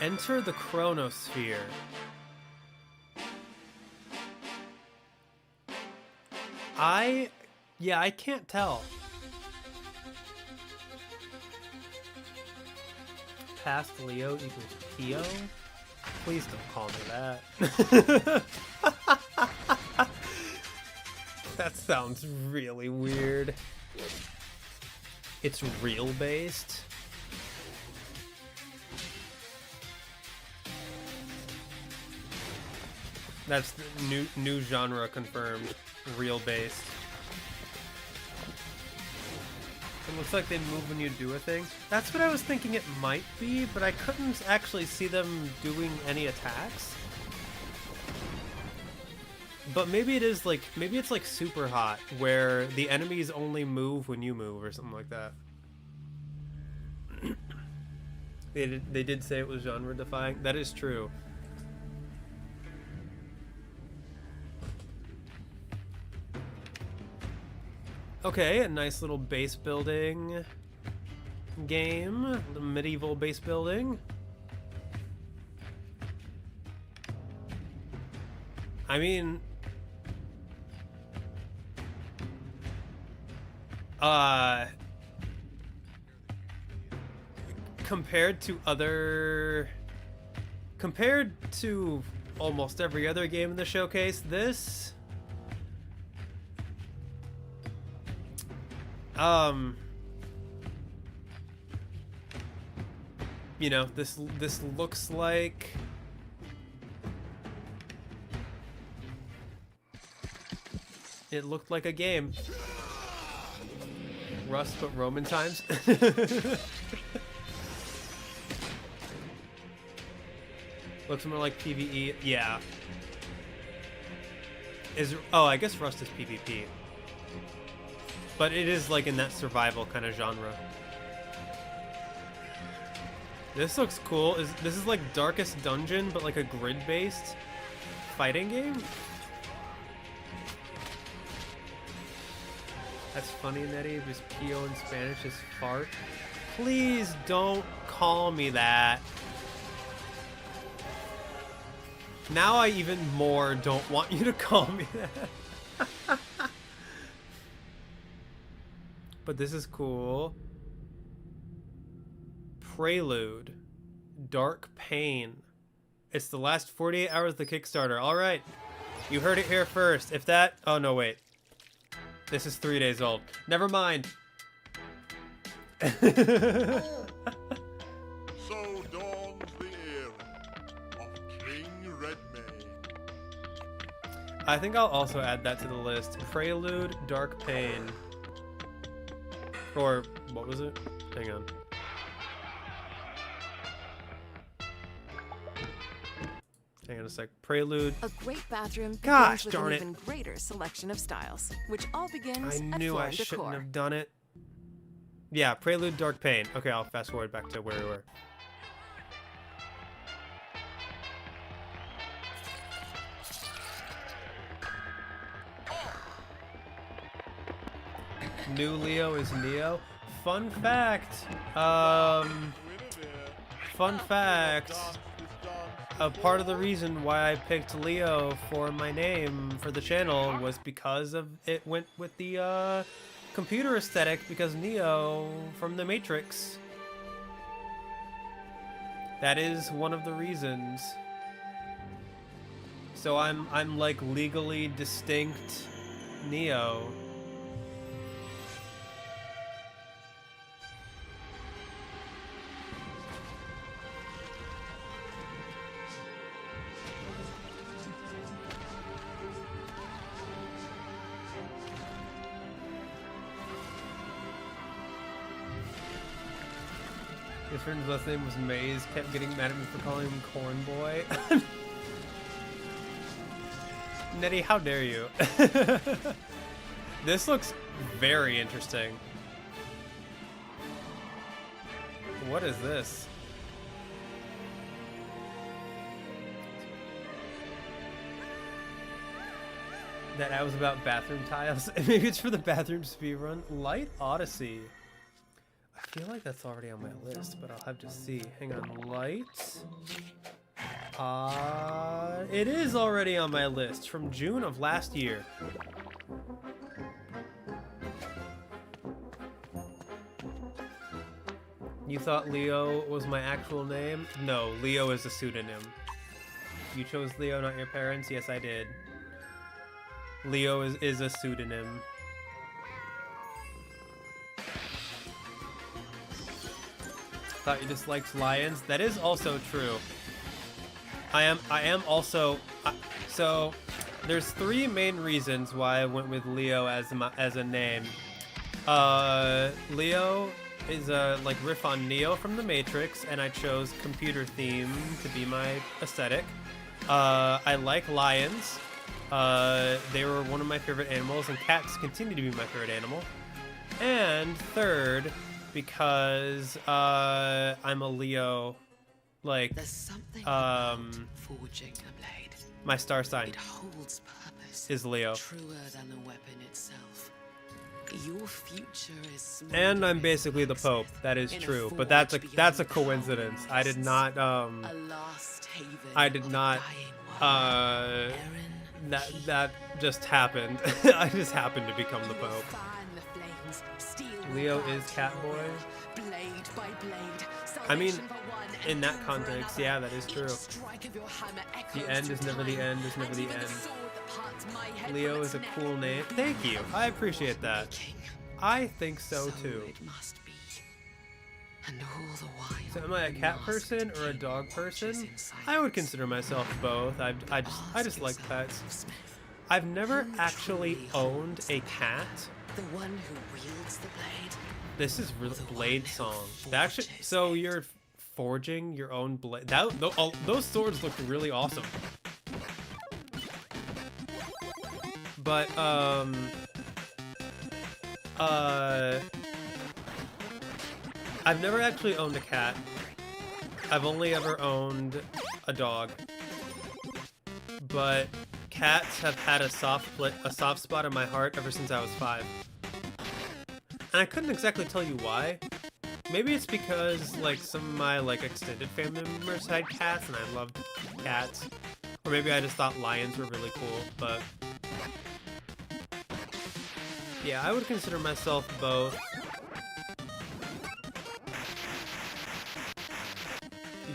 Enter the Chronosphere. Yeah, I can't tell. Past Leo equals Pio? Please don't call me that. That sounds really weird. It's real based. That's the new genre confirmed. Real based. It looks like they move when you do a thing. That's what I was thinking it might be, but I couldn't actually see them doing any attacks. But maybe it is like, maybe it's like Super Hot, where the enemies only move when you move or something like that. They did say it was genre defying. That is true. Okay, a nice little base building game. The medieval base building. I mean, compared to almost every other game in the showcase, this you know, this looks like it looked like a game. Rust, but Roman times. Looks more like PvE. Yeah. Oh, I guess Rust is PvP. But it is like in that survival kind of genre. This looks cool. This is like Darkest Dungeon, but like a grid-based fighting game? That's funny, Nettie, because Pio in Spanish is fart. Please don't call me that. Now I even more don't want you to call me that. but this is cool. Prelude. Dark Pain. It's the last 48 hours of the Kickstarter. All right. You heard it here first. If that... Oh, no, wait. This is 3 days old. Never mind. So dawns the era of King Redmane. I think I'll also add that to the list. Prelude, Dark Pain. Or, what was it? Hang on. Hang on a sec. Prelude. A great bathroom Gosh, begins with darn an it. even greater selection of styles, which all begins I at knew I Florin shouldn't Decor. have done it. Yeah, Prelude, Dark Pain. Okay, I'll fast forward back to where we were. New Leo is Neo. Fun fact. Fun fact. A part of the reason why I picked Leo for my name for the channel was because of it went with the computer aesthetic, because Neo from the Matrix. That is one of the reasons. So I'm like legally distinct Neo. His friend's last name was Maze, kept getting mad at me for calling him Corn Boy. Nettie, how dare you? This looks very interesting. What is this? That ad was about bathroom tiles. Maybe it's for the bathroom speedrun. Light Odyssey. I feel like that's already on my list, but I'll have to see. Hang on, Light. It is already on my list from June of last year. You thought Leo was my actual name? No, Leo is a pseudonym. You chose Leo, not your parents? Yes, I did. Leo is a pseudonym. Thought you disliked lions. That is also true. I am also so there's three main reasons why I went with Leo as a name. Leo is a like riff on Neo from the Matrix, and I chose computer theme to be my aesthetic. I like lions. They were one of my favorite animals, and cats continue to be my favorite animal. And third, because I'm a Leo, like forging a blade. My star sign It holds purpose, is Leo. truer than the weapon itself. Your future is small. And I'm basically the Pope. That is true, but that's a coincidence. I did not that just happened. I just happened to become the Pope. Leo is Catboy. I mean, in that context, yeah, that is true. The end is never the end is never the end. Leo is a cool name. Thank you. I appreciate that. I think so too. So am I a cat person or a dog person? I would consider myself both. I just like pets. I've never actually owned a cat. The one who wields the blade. This is really Blade song. That should, so you're forging your own blade. Those swords look really awesome. But I've never actually owned a cat. I've only ever owned a dog. But cats have had a soft spot in my heart ever since I was 5. And I couldn't exactly tell you why. Maybe it's because like some of my like extended family members had cats and I loved cats. Or maybe I just thought lions were really cool, but yeah, I would consider myself both.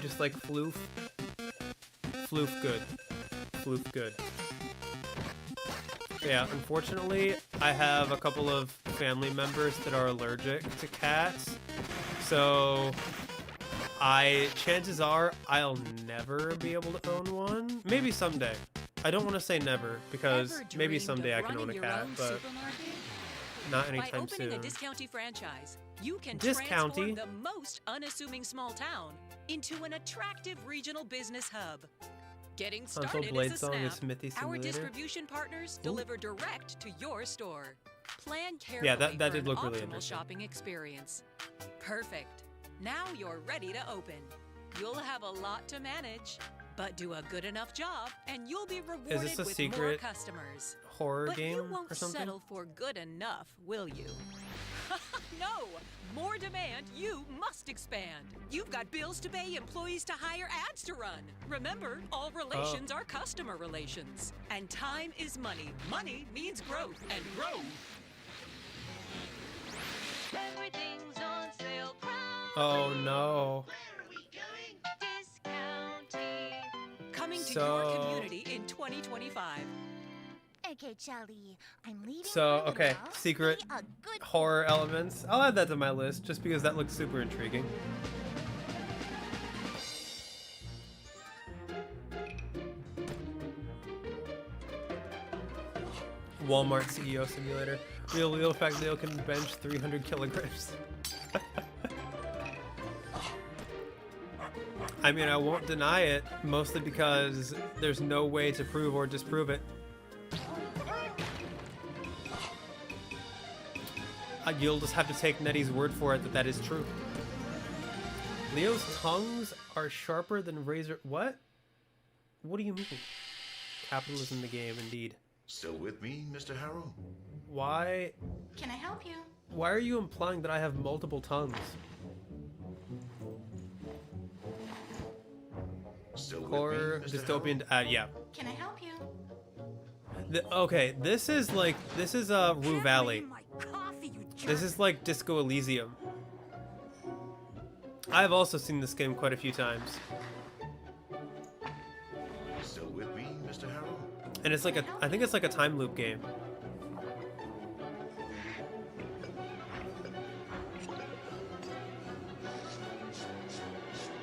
just like floof. Floof good. Floof good. Yeah, unfortunately, I have a couple of family members that are allergic to cats, so chances are I'll never be able to own one. Maybe someday. I don't want to say never, because maybe someday I can own a cat, but not anytime soon. By opening a Discounty franchise, you can transform the most unassuming small town into an attractive regional business hub. Getting started is a snap. Our distribution partners deliver direct to your store. Plan carefully that did look for an really optimal interesting. shopping experience. Perfect. Now you're ready to open. You'll have a lot to manage, but do a good enough job, and you'll be rewarded Is this a with secret more customers. horror But game you won't or something? settle for good enough, will you? No! More demand, you must expand. You've got bills to pay, employees to hire, ads to run. Remember, all relations are customer relations. And time is money. Money means growth, and growth. Everything's on sale. Oh no. Coming to So- your community in 2025. Okay, Charlie, I'm leaving. So, for a okay, while. secret Be a good horror elements. I'll add that to my list just because that looks super intriguing. Walmart CEO simulator. Real fact Leo can bench 300 kilograms. I mean, I won't deny it, mostly because there's no way to prove or disprove it. You'll just have to take Nettie's word for it that that is true. Leo's tongues are sharper than razor... What? What do you mean? Capitalism the game, indeed. Still with me, Mr. Harrow? Why... Can I help you? Why are you implying that I have multiple tongues? Still Horror, with me, Mr. dystopian... yeah. Can I help you? Okay, this is Rue Valley. This is like Disco Elysium. I've also seen this game quite a few times. Still with me, Mr. Harrow? And it's like I think it's like a time loop game.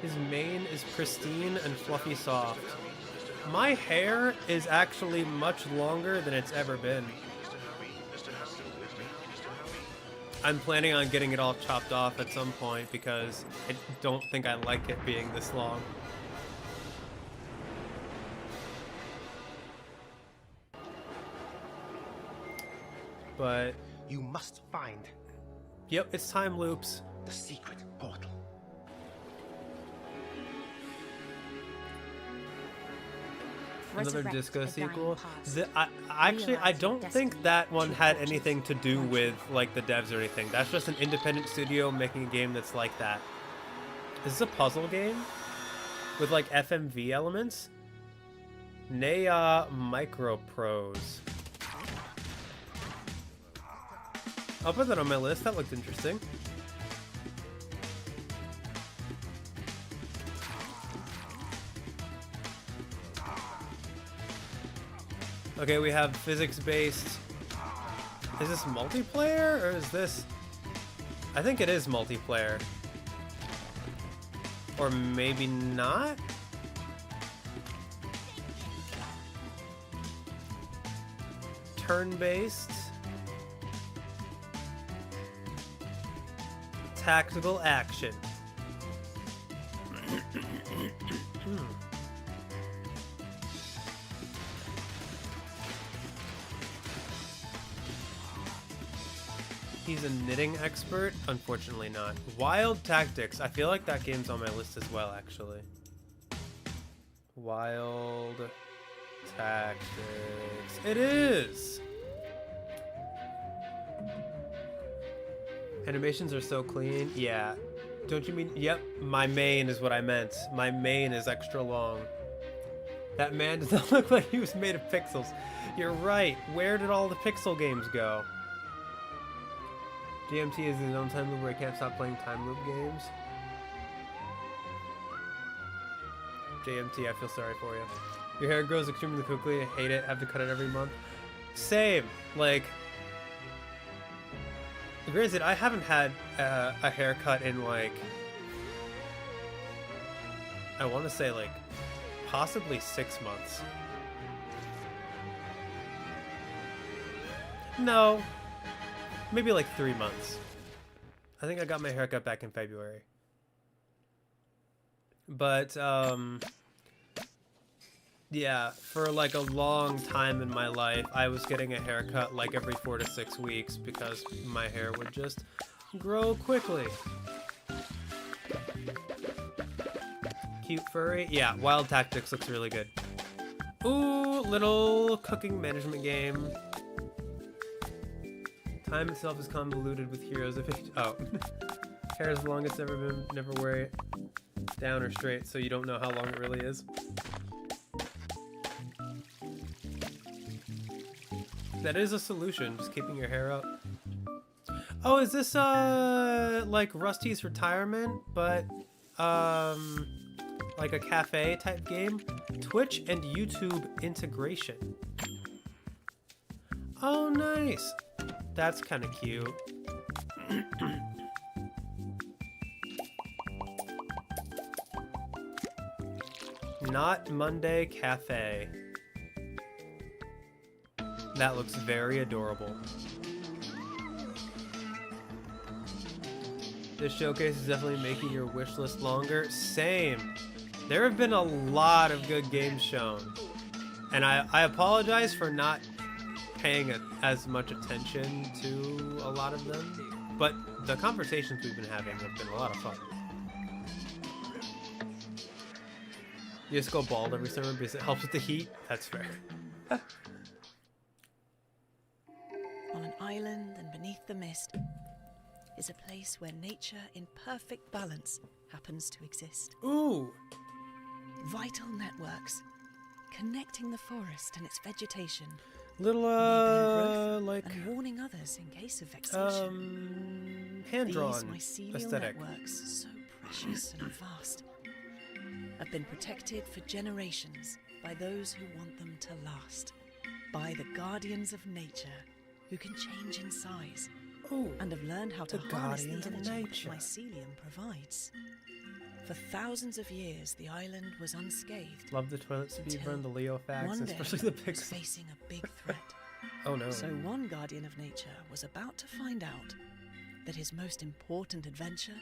His mane is pristine and fluffy soft. My hair is actually much longer than it's ever been. I'm planning on getting it all chopped off at some point because I don't think I like it being this long. But you must find. Yep, it's time loops. The secret portal. Another Disco sequel. I don't think that one had anything to do with like the devs or anything. That's just an independent studio making a game that's like that. Is this a puzzle game with like FMV elements? Nea Microprose. I'll put that on my list. That looked interesting. Okay, we have physics-based... Is this multiplayer, or is this... I think it is multiplayer. Or maybe not? Turn-based. Tactical action. He's a knitting expert? Unfortunately not. Wild Tactics. I feel like that game's on my list as well, actually. Wild Tactics. It is! Animations are so clean. Yeah. Don't you mean... Yep, my mane is what I meant. My mane is extra long. That man does not look like he was made of pixels. You're right. Where did all the pixel games go? DMT is his own time loop where I can't stop playing time loop games. JMT, I feel sorry for you. Your hair grows extremely quickly. I hate it. Have to cut it every month. Same. Like, granted, I haven't had a haircut in like, I want to say like possibly 6 months. No, maybe like 3 months. I think I got my haircut back in February. But yeah, for like a long time in my life, I was getting a haircut like every 4 to 6 weeks because my hair would just grow quickly. Cute furry. Yeah, Wild Tactics looks really good. Ooh, little cooking management game. Time itself is convoluted with heroes of oh. Hair is the longest ever been, never wear it down or straight, so you don't know how long it really is. That is a solution, just keeping your hair up. Oh, is this like Rusty's Retirement, but like a cafe type game? Twitch and YouTube integration. Oh, nice. That's kind of cute. Not Monday Cafe. That looks very adorable. This showcase is definitely making your wish list longer. Same. There have been a lot of good games shown. And I apologize for not paying as much attention to a lot of them. But the conversations we've been having have been a lot of fun. You just go bald every summer because it helps with the heat? That's fair. On an island and beneath the mist is a place where nature in perfect balance happens to exist. Ooh! Vital networks connecting the forest and its vegetation. Little, like... and warning others in case of vexation. Hand-drawn These mycelial aesthetic. networks, so precious and vast, have been protected for generations by those who want them to last. By the guardians of nature, who can change in size. Ooh, and have learned how to the harness the guardians of energy which nature. mycelium provides. For thousands of years, the island was unscathed. Love the toilet speed run, the Leo facts, One day, especially the it was pixels. facing a big threat. Oh no. So one guardian of nature was about to find out that his most important adventure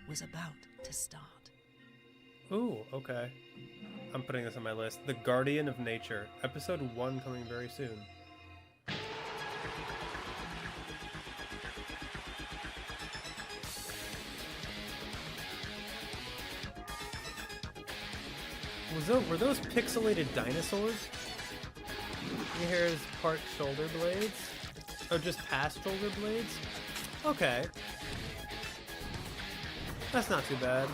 was about to start. Ooh, okay. I'm putting this on my list. The Guardian of Nature. Episode 1 coming very soon. Were those pixelated dinosaurs? Your hair is part shoulder blades? Or just past shoulder blades? Okay. That's not too bad.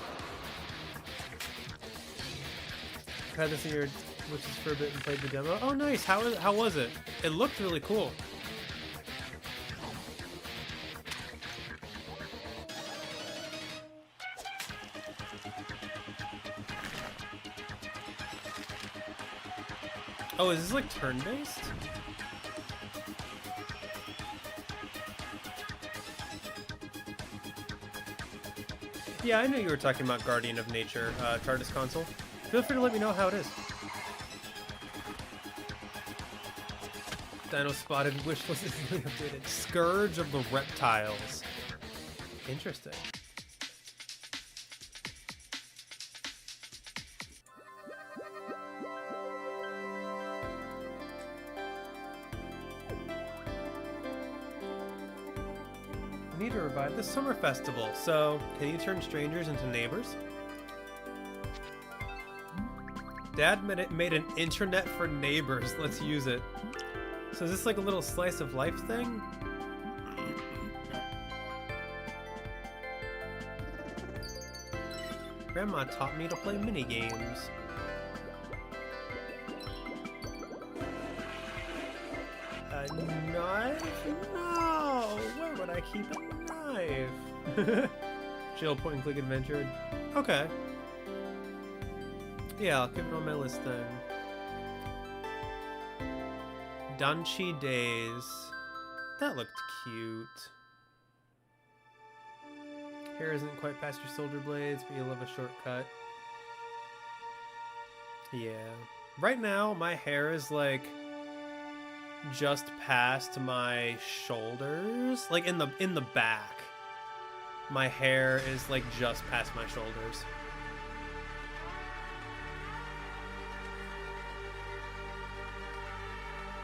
Had this in your Witches for a bit and played the demo. Oh, nice. How was it? It looked really cool. Oh, is this like turn-based? Yeah, I knew you were talking about Guardian of Nature, TARDIS console. Feel free to let me know how it is. Dino Spotted wishlist is really updated. Scourge of the Reptiles. Interesting. We need to revive the summer festival. So, can you turn strangers into neighbors? Dad made an internet for neighbors. Let's use it. So is this like a little slice of life thing? Grandma taught me to play mini games. A knife? No! Where would I keep a knife? Chill point and click adventure. Okay. Yeah, I'll keep it on my list then. Danchi Days. That looked cute. Hair isn't quite past your shoulder blades, but you love a shortcut. Yeah. Right now, my hair is like just past my shoulders. Like in the back. My hair is like just past my shoulders.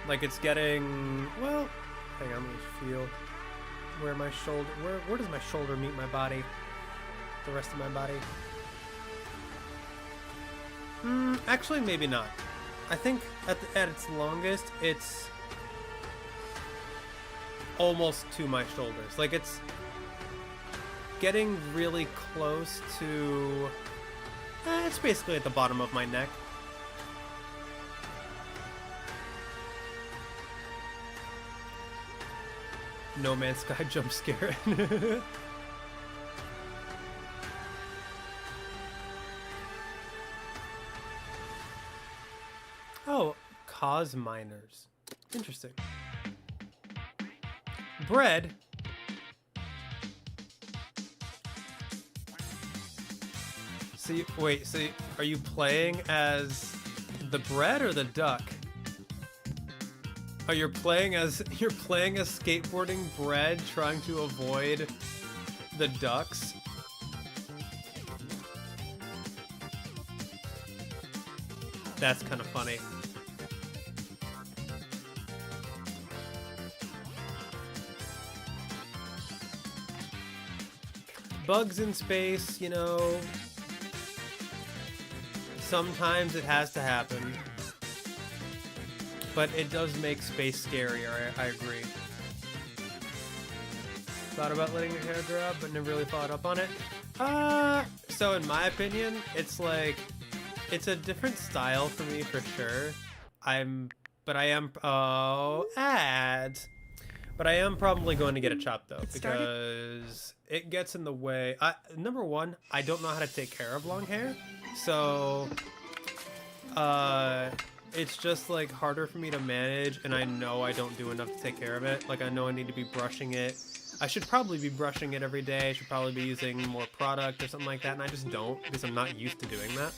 Like it's getting, well, hang on, let me feel where my shoulder, where does my shoulder meet my body? The rest of my body? Actually, maybe not. I think at its longest, it's almost to my shoulders. Like it's getting really close to, it's basically at the bottom of my neck. No Man's Sky jump scare. Oh, cause miners. Interesting. Bread. See, wait, so are you playing as the bread or the duck? Oh, you're playing as skateboarding bread, trying to avoid the ducks. That's kind of funny. Bugs in space, you know. Sometimes it has to happen. But it does make space scarier, I agree. Thought about letting your hair grow up, but never really followed up on it. So in my opinion, it's like, it's a different style for me for sure. But I am probably going to get it chopped though, because it gets in the way. Number one, I don't know how to take care of long hair, so it's just like harder for me to manage, and I know I don't do enough to take care of it. Like I know I need to be brushing it. I should probably be brushing it every day. I should probably be using more product or something like that, and I just don't because I'm not used to doing that.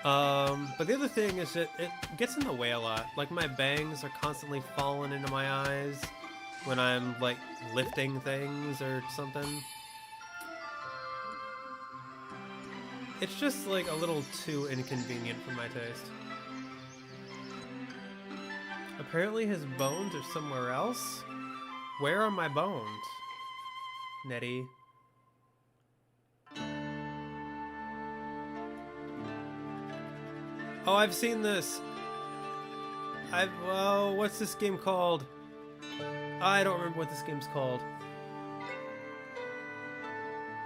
But the other thing is that it gets in the way a lot. Like my bangs are constantly falling into my eyes when I'm like lifting things or something. It's just like a little too inconvenient for my taste. Apparently his bones are somewhere else. Where are my bones, Nettie? Oh, I've seen this. Well, what's this game called? I don't remember what this game's called.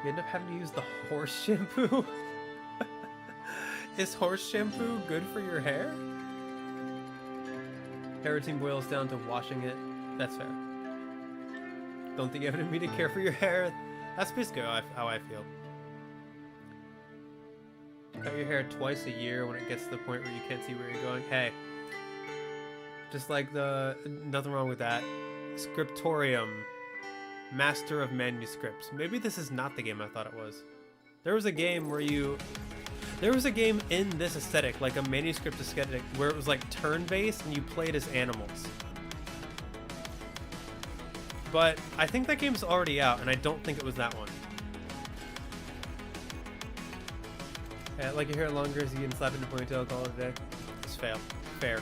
You end up having to use the horse shampoo? Is horse shampoo good for your hair? Hair routine boils down to washing it. That's fair. Don't think you have an immediate care for your hair. That's basically how I feel. Cut your hair twice a year when it gets to the point where you can't see where you're going. Hey. Just like nothing wrong with that. Scriptorium. Master of Manuscripts. Maybe this is not the game I thought it was. There was a game where there was a game in this aesthetic, like a manuscript aesthetic, where it was like turn-based and you played as animals. But I think that game's already out, and I don't think it was that one. Yeah, like your hair longer as you can slap it in a ponytail, call it a day. It's fail. Fair.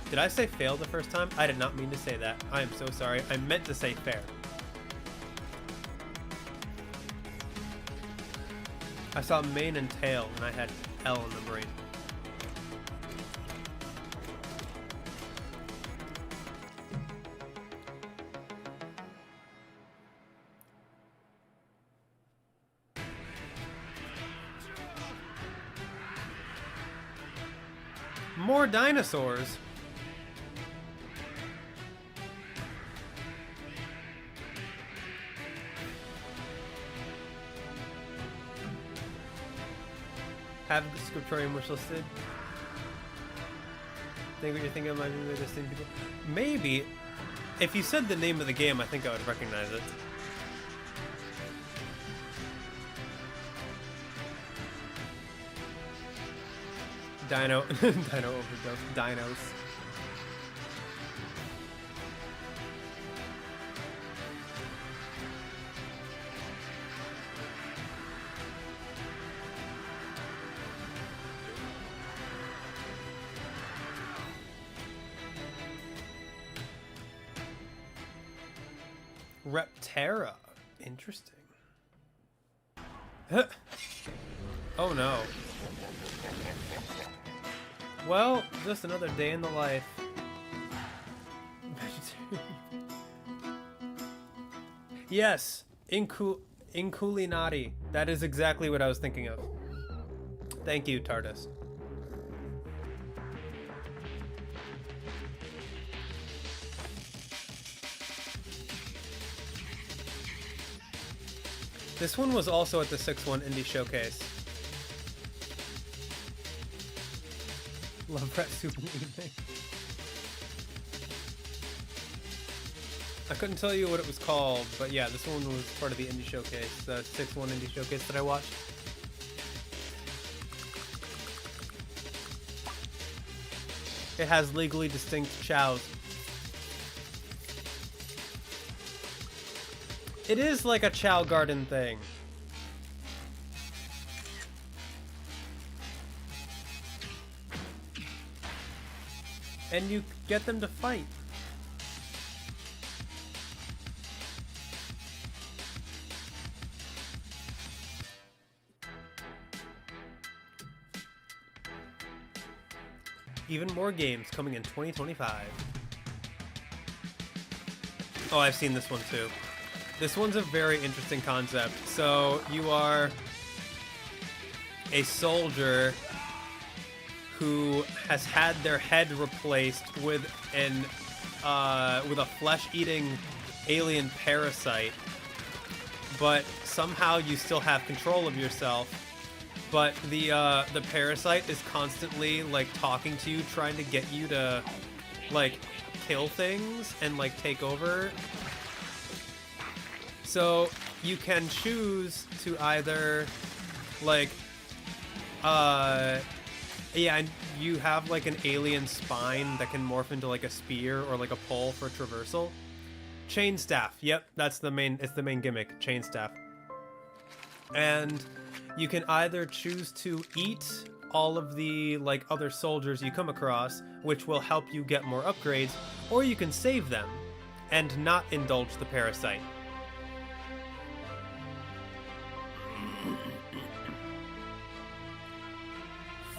Did I say fail the first time? I did not mean to say that. I am so sorry. I meant to say fair. I saw mane and tail, and I had L in the brain. More dinosaurs. Have Scriptorium wish listed. Think what you're thinking of my this thing people. Maybe. If you said the name of the game, I think I would recognize it. Dino overdose. Dinos. Reptera. Interesting. Oh no. Well, just another day in the life. Yes, Inculinati. That is exactly what I was thinking of. Thank you, TARDIS. This one was also at the 6-1 Indie Showcase. Love Rat Soup in the evening. I couldn't tell you what it was called, but yeah, this one was part of the Indie Showcase, the 6-1 Indie Showcase that I watched. It has legally distinct chows. It is like a Chow Garden thing. And you get them to fight. Even more games coming in 2025. Oh, I've seen this one too. This one's a very interesting concept. So you are a soldier who has had their head replaced with a flesh-eating alien parasite, but somehow you still have control of yourself. But the parasite is constantly like talking to you, trying to get you to like kill things and like take over. So you can choose to either like yeah, and you have like an alien spine that can morph into like a spear or like a pole for traversal. Chain staff. Yep, that's the main, it's the main gimmick, chain staff. And you can either choose to eat all of the like other soldiers you come across, which will help you get more upgrades, or you can save them and not indulge the parasite.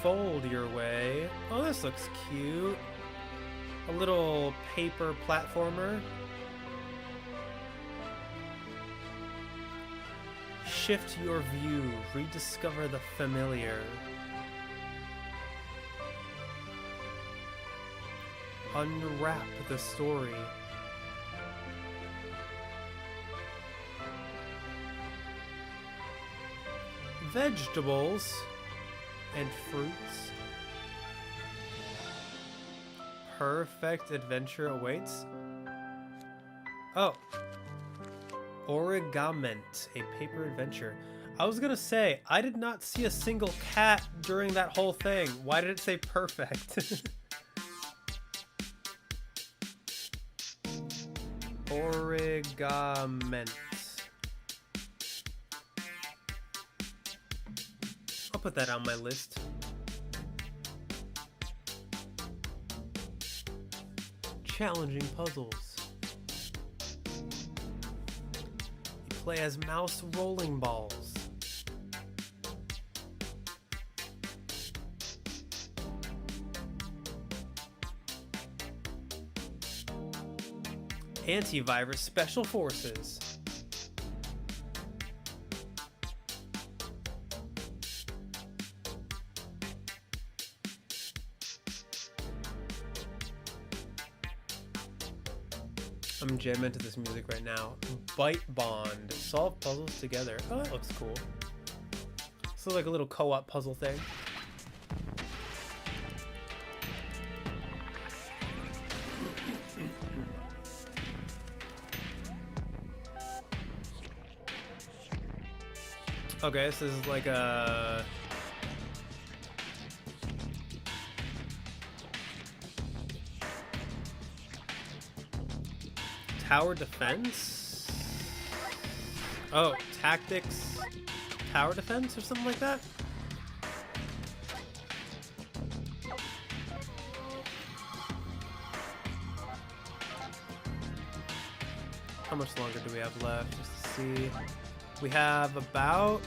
Fold your way. Oh, this looks cute. A little paper platformer. Shift your view. Rediscover the familiar. Unwrap the story. Vegetables and fruits. Perfect adventure awaits. Oh. Origament, a paper adventure. I was gonna say, I did not see a single cat during that whole thing. Why did it say perfect? Origament. I'll put that on my list. Challenging puzzles. You play as mouse rolling balls. Antivirus Special Forces. I'm jamming into this music right now. Bite Bond. Solve puzzles together. Oh, that looks cool. So like a little co-op puzzle thing. Okay, so this is like a... tower defense? Oh, tactics, tower defense or something like that? How much longer do we have left? Just to see. We have about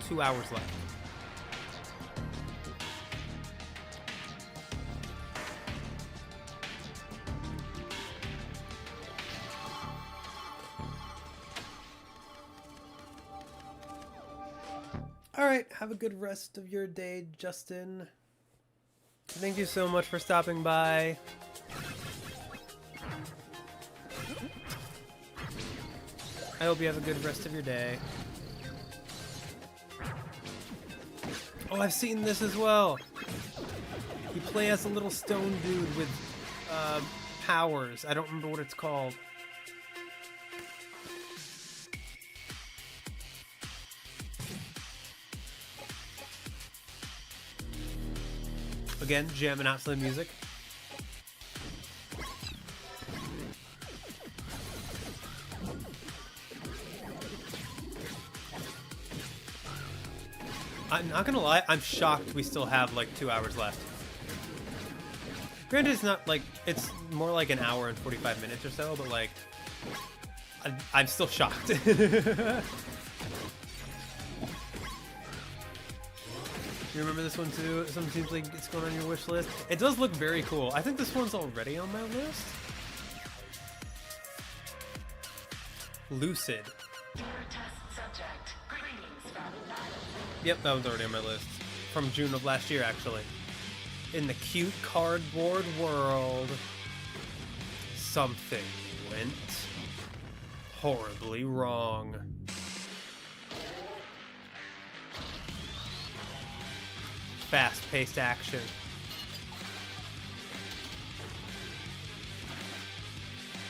2 hours left. All right, have a good rest of your day, Justin. Thank you so much for stopping by. I hope you have a good rest of your day. Oh, I've seen this as well. You play as a little stone dude with powers. I don't remember what it's called. Again, jamming out some music. I'm not gonna lie, I'm shocked we still have like 2 hours left. Granted, it's not like, it's more like an hour and 45 minutes or so, but like, I'm still shocked. You remember this one too? Something seems like it's going on your wish list. It does look very cool. I think this one's already on my list. Lucid. Yep, that was already on my list. From June of last year, actually. In the cute cardboard world, something went horribly wrong. Fast-paced action.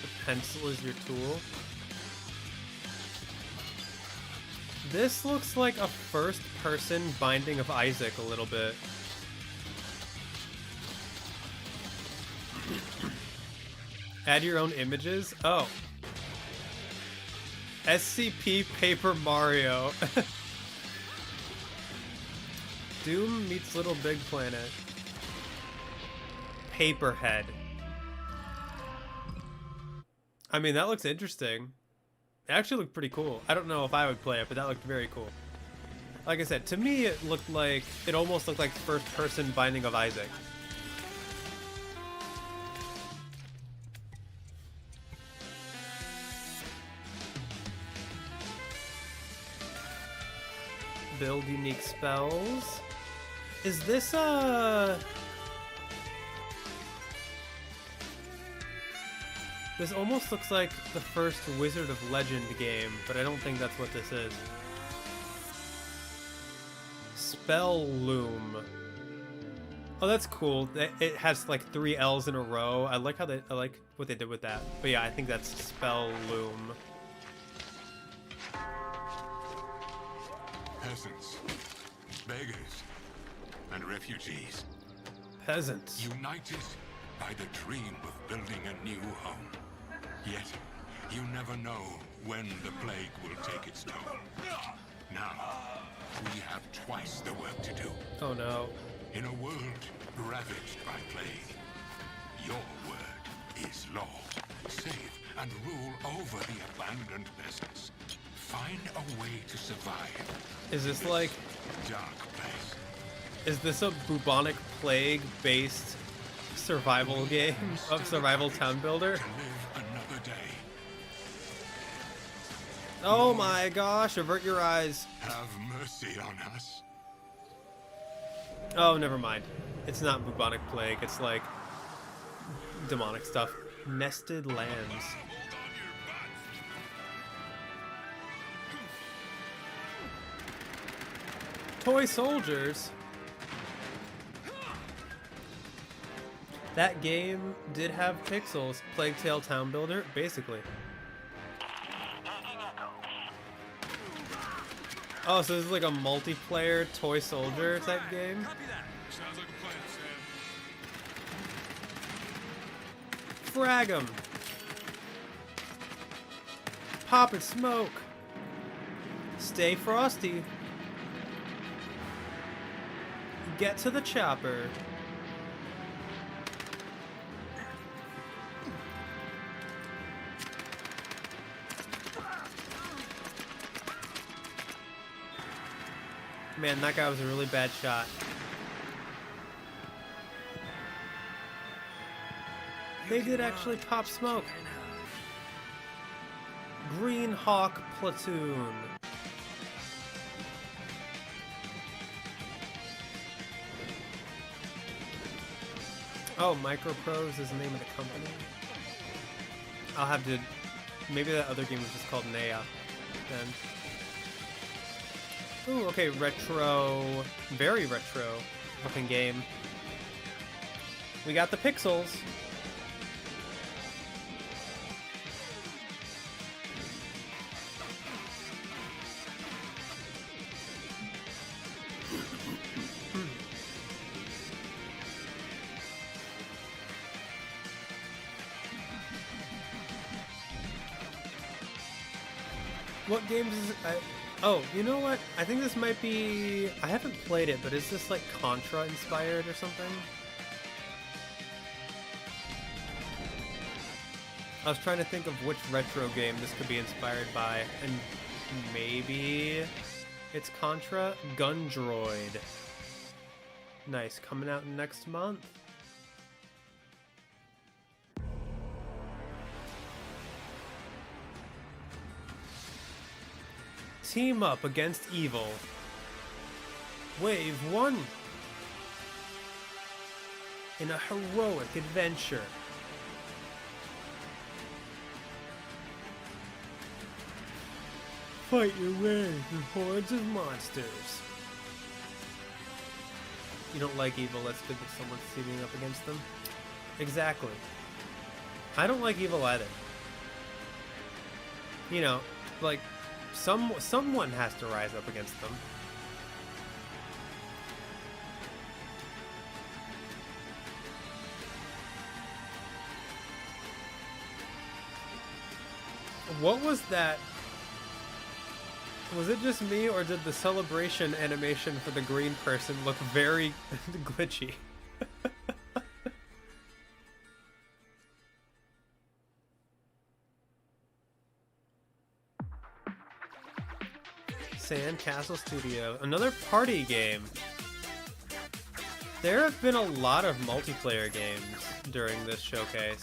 The pencil is your tool. This looks like a first-person Binding of Isaac a little bit. Add your own images? Oh. SCP Paper Mario. Doom meets Little Big Planet. Paperhead. I mean, that looks interesting. It actually looked pretty cool. I don't know if I would play it, but that looked very cool. Like I said, to me it looked like, it almost looked like first person Binding of Isaac. Build unique spells. Is this this almost looks like the first Wizard of Legend game, but I don't think that's what this is. Spell Loom. Oh, that's cool. It has like 3 L's in a row. I like what they did with that. But yeah, I think that's Spell Loom. Peasants, beggars, and refugees. Peasants. United by the dream of building a new home. Yet, you never know when the plague will take its toll. Now, we have twice the work to do. Oh no. In a world ravaged by plague, your word is law. Save and rule over the abandoned peasants. Find a way to survive. Is this like... dark place. Is this a bubonic plague based survival game of survival town builder? To live another day. Oh my gosh, avert your eyes. Have mercy on us. Oh, never mind. It's not bubonic plague, it's like demonic stuff. Nested lands. Toy soldiers. That game did have pixels. Plague Tale Town Builder, basically. Oh, so this is like a multiplayer toy soldier type game? Sounds like a plan, Sam. Frag 'em. Pop and smoke. Stay frosty. Get to the chopper. Man, that guy was a really bad shot. They did actually pop smoke. Green Hawk Platoon. Oh, Microprose is the name of the company. I'll have to... Maybe that other game was just called Nea then. Ooh, okay, retro, very retro looking game. We got the pixels. What games is it? Oh, you know what? I think this might be... I haven't played it, but is this like Contra inspired or something? I was trying to think of which retro game this could be inspired by, and maybe it's Contra? Gundroid. Nice, coming out next month. Team up against evil. Wave 1. In a heroic adventure. Fight your way through hordes of monsters. You don't like evil, that's good that someone's teaming up against them. Exactly. I don't like evil either. You know, like... Someone has to rise up against them. What was that? Was it just me, or did the celebration animation for the green person look very glitchy? Sandcastle Studio, another party game. There have been a lot of multiplayer games during this showcase.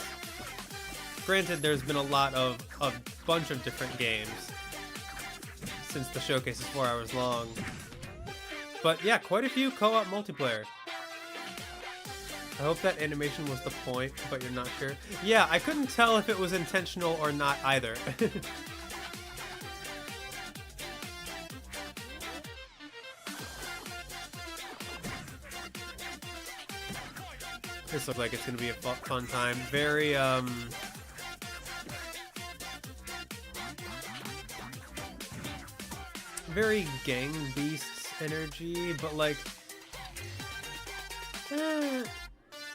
Granted, there's been a lot of a bunch of different games since the showcase is 4 hours long. But yeah, quite a few co-op multiplayer. I hope that animation was the point, but you're not sure. Yeah, I couldn't tell if it was intentional or not either. This looks like it's gonna be a fun time. Very, very Gang Beasts energy, but like,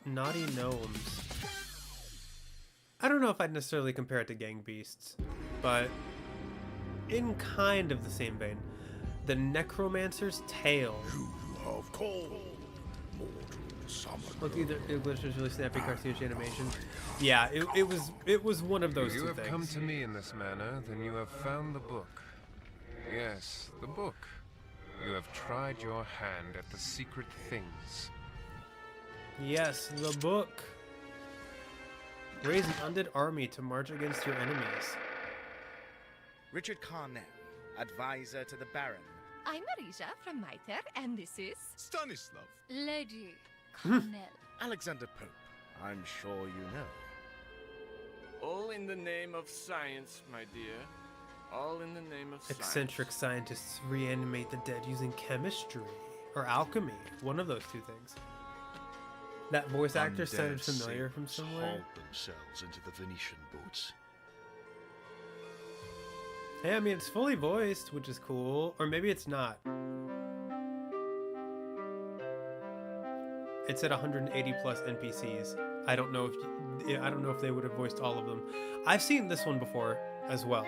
Naughty Gnomes. I don't know if I'd necessarily compare it to Gang Beasts, but in kind of the same vein. The Necromancer's Tale. You have called. Look, either English is really snappy, cartoonish animation. Yeah, it was one of those two things. If you have come to me in this manner, then you have found the book. Yes, the book. You have tried your hand at the secret things. Yes, the book. Raise an undead army to march against your enemies. Richard Carnell, advisor to the Baron. I'm Marisha from MITRE, and this is... Stanislav. Lady Carnell. Alexander Pope. I'm sure you know. All in the name of science, my dear. All in the name of Eccentric scientists reanimate the dead using chemistry or alchemy. One of those two things. That voice actor sounded familiar from somewhere. Hauled themselves into the Venetian boats. Hey, I mean, it's fully voiced, which is cool. Or maybe it's not. It said 180 plus NPCs. I don't know if they would have voiced all of them. I've seen this one before as well,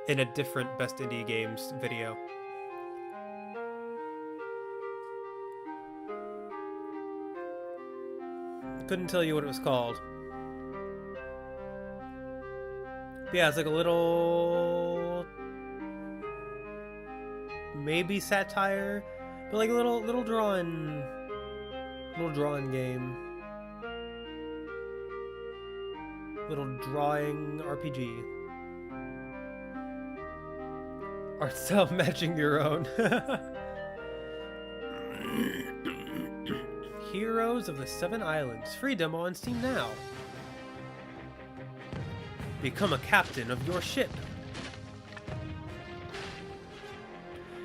in a different Best Indie Games video. Couldn't tell you what it was called. But yeah, it's like a little, maybe satire, but like a little drawing game, little drawing RPG. Art style matching your own. Heroes of the Seven Islands. Free demo on Steam now. Become a captain of your ship.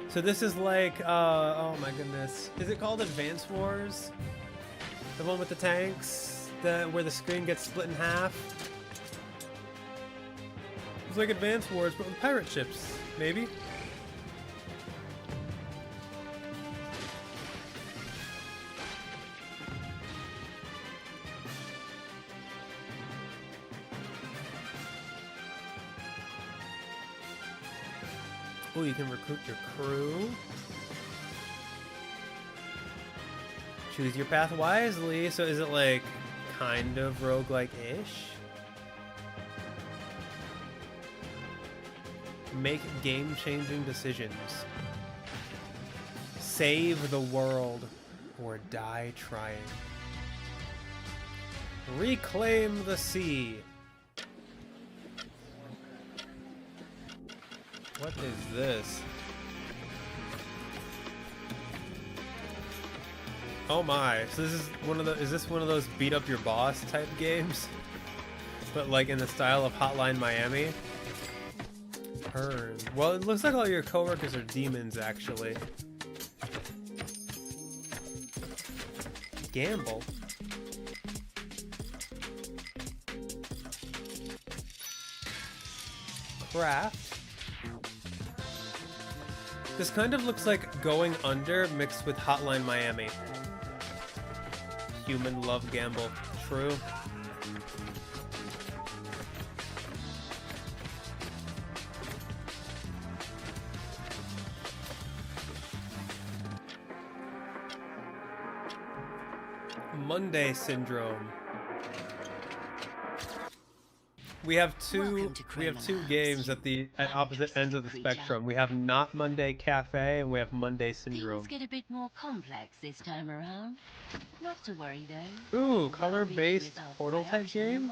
So this is like, oh my goodness. Is it called Advance Wars? The one with the tanks? Where the screen gets split in half? It's like Advance Wars, but with pirate ships. Maybe? Oh, you can recruit your crew. Choose your path wisely. So is it like kind of roguelike-ish? Make game-changing decisions. Save the world or die trying. Reclaim the sea. What is this? Oh my, so this is is this one of those beat up your boss type games? But like in the style of Hotline Miami? Earn. Well, it looks like all your coworkers are demons actually. Gamble. Craft. This kind of looks like Going Under mixed with Hotline Miami. Human love gamble. True. Monday Syndrome. We have two games at opposite ends of the spectrum. We have Not Monday Cafe and we have Monday Syndrome. Things get a bit more complex this time around. Not to worry though. Ooh, color-based portal type game?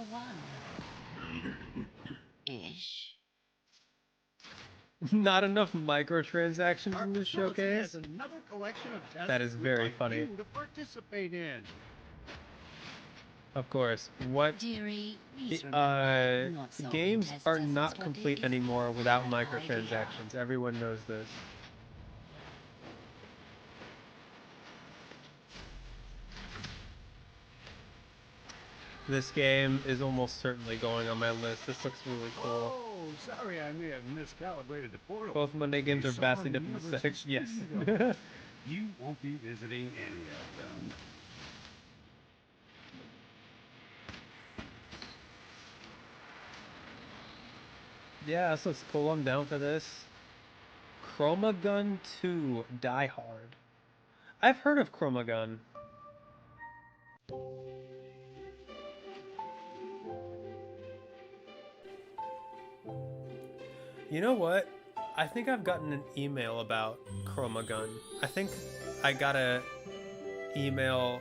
Ish. Not enough microtransactions in this showcase. Another collection of That is very funny. to participate in. Of course. What Dearie, games are not complete anymore without microtransactions. Everyone knows this. This game is almost certainly going on my list. This looks really cool. Oh, sorry, I may have miscalibrated the portal. Both Monday games are vastly different aesthetics. Yes. You won't be visiting any of them. Yeah, this looks cool. I'm down for this. Chromagun 2 Die Hard. I've heard of Chromagun. You know what? I think I've gotten an email about Chromagun. I think I got a email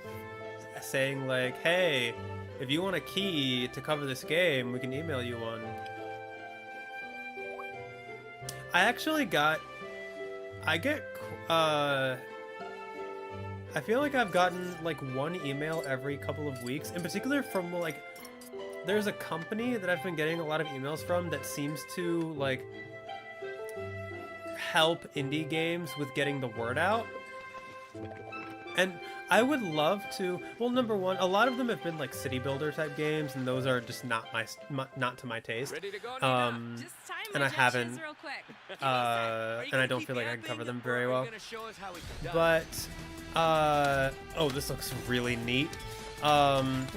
saying like, hey, if you want a key to cover this game, we can email you one. I feel like I've gotten like one email every couple of weeks, in particular from like, there's a company that I've been getting a lot of emails from that seems to like help indie games with getting the word out. And I would love to, well, number one, a lot of them have been like city builder type games, and those are just not not to my taste. And I haven't, and I don't feel like I can cover them very well. But, oh, this looks really neat.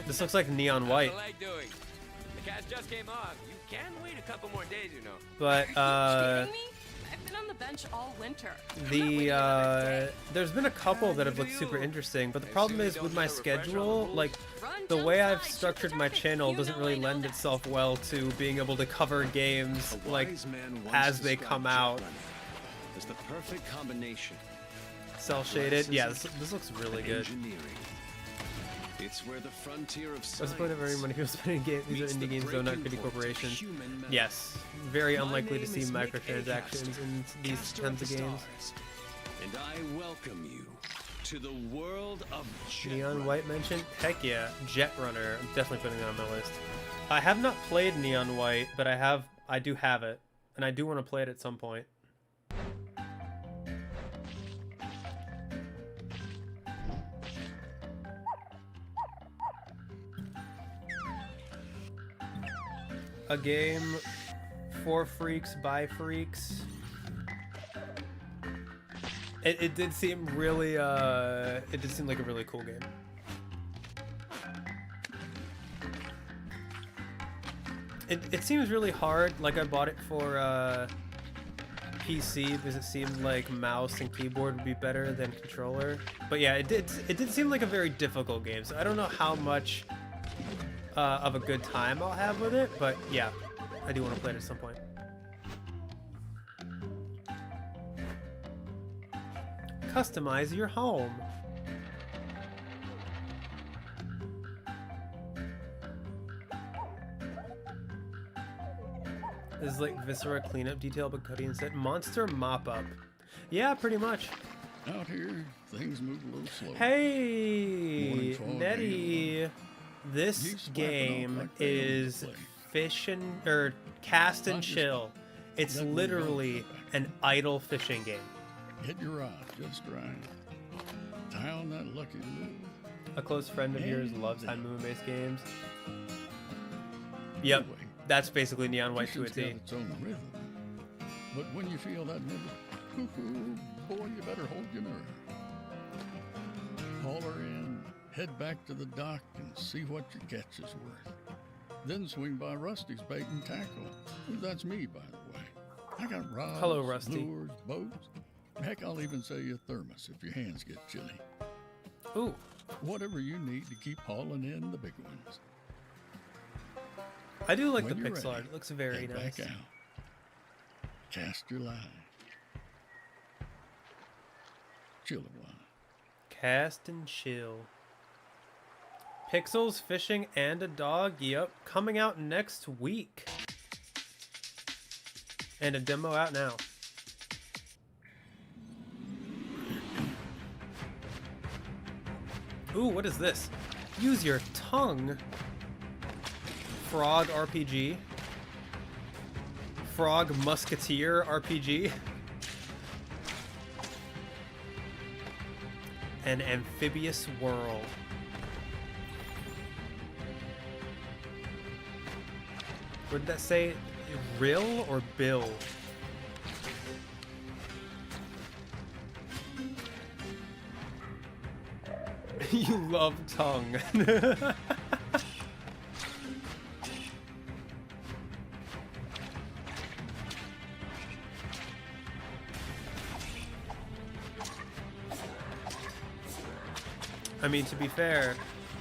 This looks like Neon White. The cast just came off. You can wait a couple more days, you know. But, I've been on the bench all winter. There's been a couple that have looked super interesting, but the problem is with my schedule, like, the way I've structured my channel doesn't really lend itself well to being able to cover games, like, as they come out. It's the perfect combination. Cell shaded, yeah, this looks really good. It's where the frontier of What's the point of earning money people spending these are indie games though, not big corporations? Yes, very unlikely to see microtransactions in these kinds of games. And I welcome you to the world of Neon White mentioned? Heck yeah, Jet Runner. I'm definitely putting that on my list. I have not played Neon White, but I do have it, and I do want to play it at some point. A game for freaks by freaks. It did seem really it did seem like a really cool game. It seems really hard. Like I bought it for PC because it seemed like mouse and keyboard would be better than controller. But yeah, it did seem like a very difficult game. So I don't know how much of a good time I'll have with it, but yeah, I do want to play it at some point. Customize your home. This is like Viscera cleanup detail, but Cody instead. Monster mop up. Yeah, pretty much. Out here, things move a little slow. Hey, Nettie. This game is cast and chill. It's literally an idle fishing game. Hit your rod just right. Tie on that lucky lure. A close friend of yours loves high movement-based games. Yep, that's basically Neon White to a T. Its own rhythm. But when you feel that nibble, boy, you better hold your nerve. Haul her in. Head back to the dock and see what your catch is worth. Then swing by Rusty's Bait and Tackle. That's me, by the way. I got rods, hello, Rusty. Lures, boats. Heck, I'll even sell you a thermos if your hands get chilly. Ooh. Whatever you need to keep hauling in the big ones. I do like the pixel art. It looks very nice. Back out. Cast your line. Chill a while. Cast and chill. Pixels, fishing, and a dog. Yep, coming out next week. And a demo out now. Ooh, what is this? Use your tongue. Frog RPG. Frog Musketeer RPG. An amphibious world. What did that say? Rill or Bill? You love tongue. I mean, to be fair,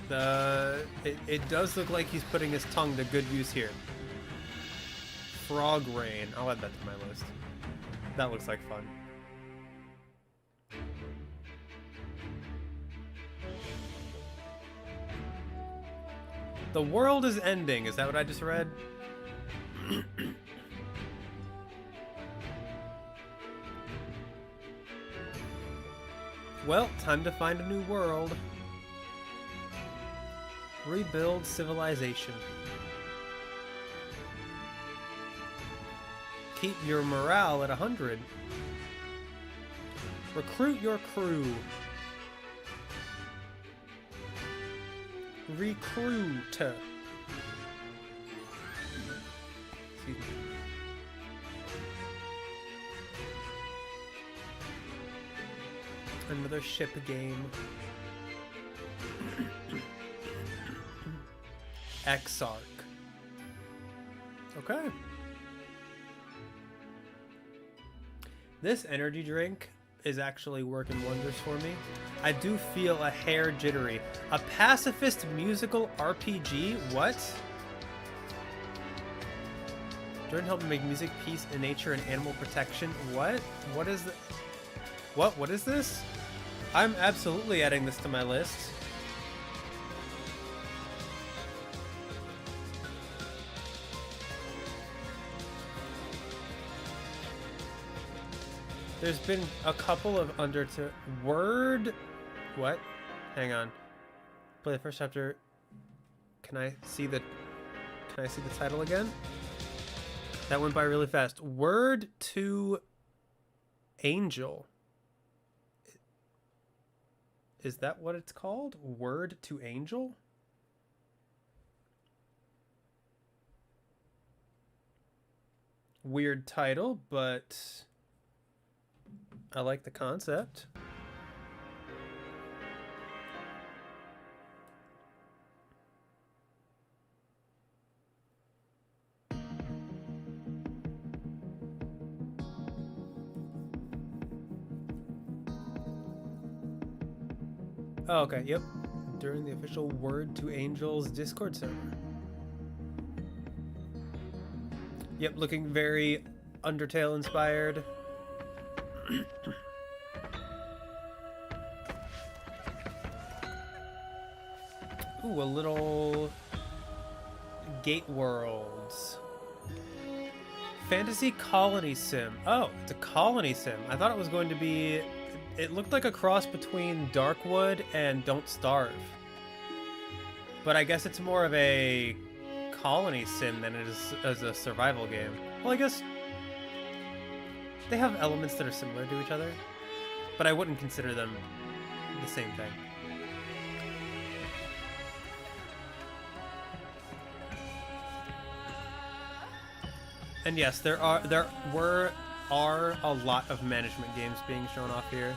it does look like he's putting his tongue to good use here. Frog Rain. I'll add that to my list. That looks like fun. The world is ending. Is that what I just read? Well, time to find a new world. Rebuild civilization. Keep your morale at 100. Recruit your crew. Recruit. Excuse me. Another ship game. Exarch. Okay. This energy drink is actually working wonders for me. I do feel a hair jittery. A pacifist musical RPG? What? Jordan helped make music, peace, and nature, and animal protection. What? What is the... What is this? I'm absolutely adding this to my list. There's been a couple of Word... What? Hang on. Play the first chapter. Can I see the title again? That went by really fast. Word to Angel. Is that what it's called? Word to Angel? Weird title, but I like the concept. Oh, okay, yep. During the official Word to Angels Discord server. Yep, looking very Undertale inspired. Ooh, a little Gate Worlds. Fantasy Colony Sim. Oh, it's a colony sim. I thought it was going to be... It looked like a cross between Darkwood and Don't Starve. But I guess it's more of a colony sim than it is as a survival game. Well, I guess they have elements that are similar to each other, but I wouldn't consider them the same thing. And yes, there were a lot of management games being shown off here.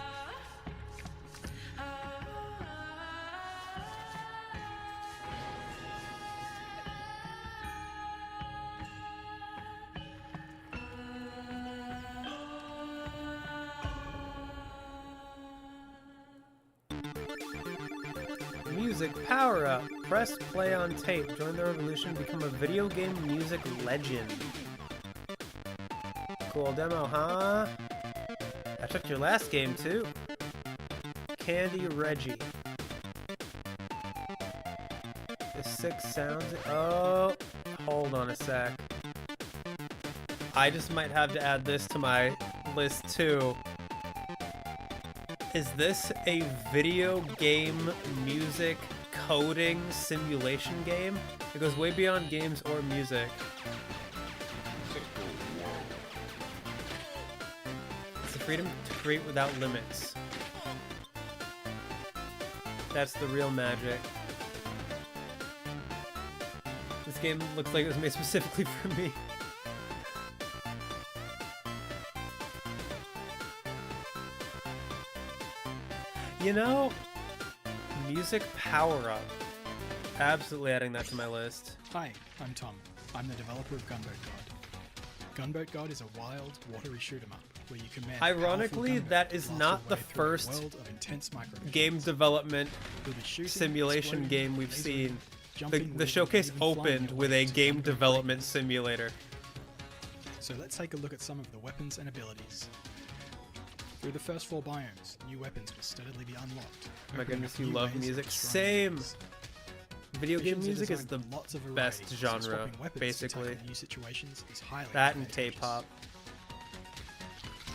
Music power up. Press play on tape. Join the revolution. Become a video game music legend. Cool demo, huh? I took your last game too. Candy Reggie. The 6 sounds. Oh, hold on a sec. I just might have to add this to my list too. Is this a video game music coding simulation game? It goes way beyond games or music. It's the freedom to create without limits. That's the real magic. This game looks like it was made specifically for me. You know, music power up. Absolutely adding that to my list. Hi, I'm Tom. I'm the developer of Gunboat God. Gunboat God is a wild, watery shoot 'em up where you command. Ironically, that is not the first game development simulation game we've seen. The showcase opened with a game development simulator. So let's take a look at some of the weapons and abilities. Through the first 4 biomes, new weapons will steadily be unlocked. Oh my goodness, you love music. Same! Video game music is the best genre, basically. That and K-pop.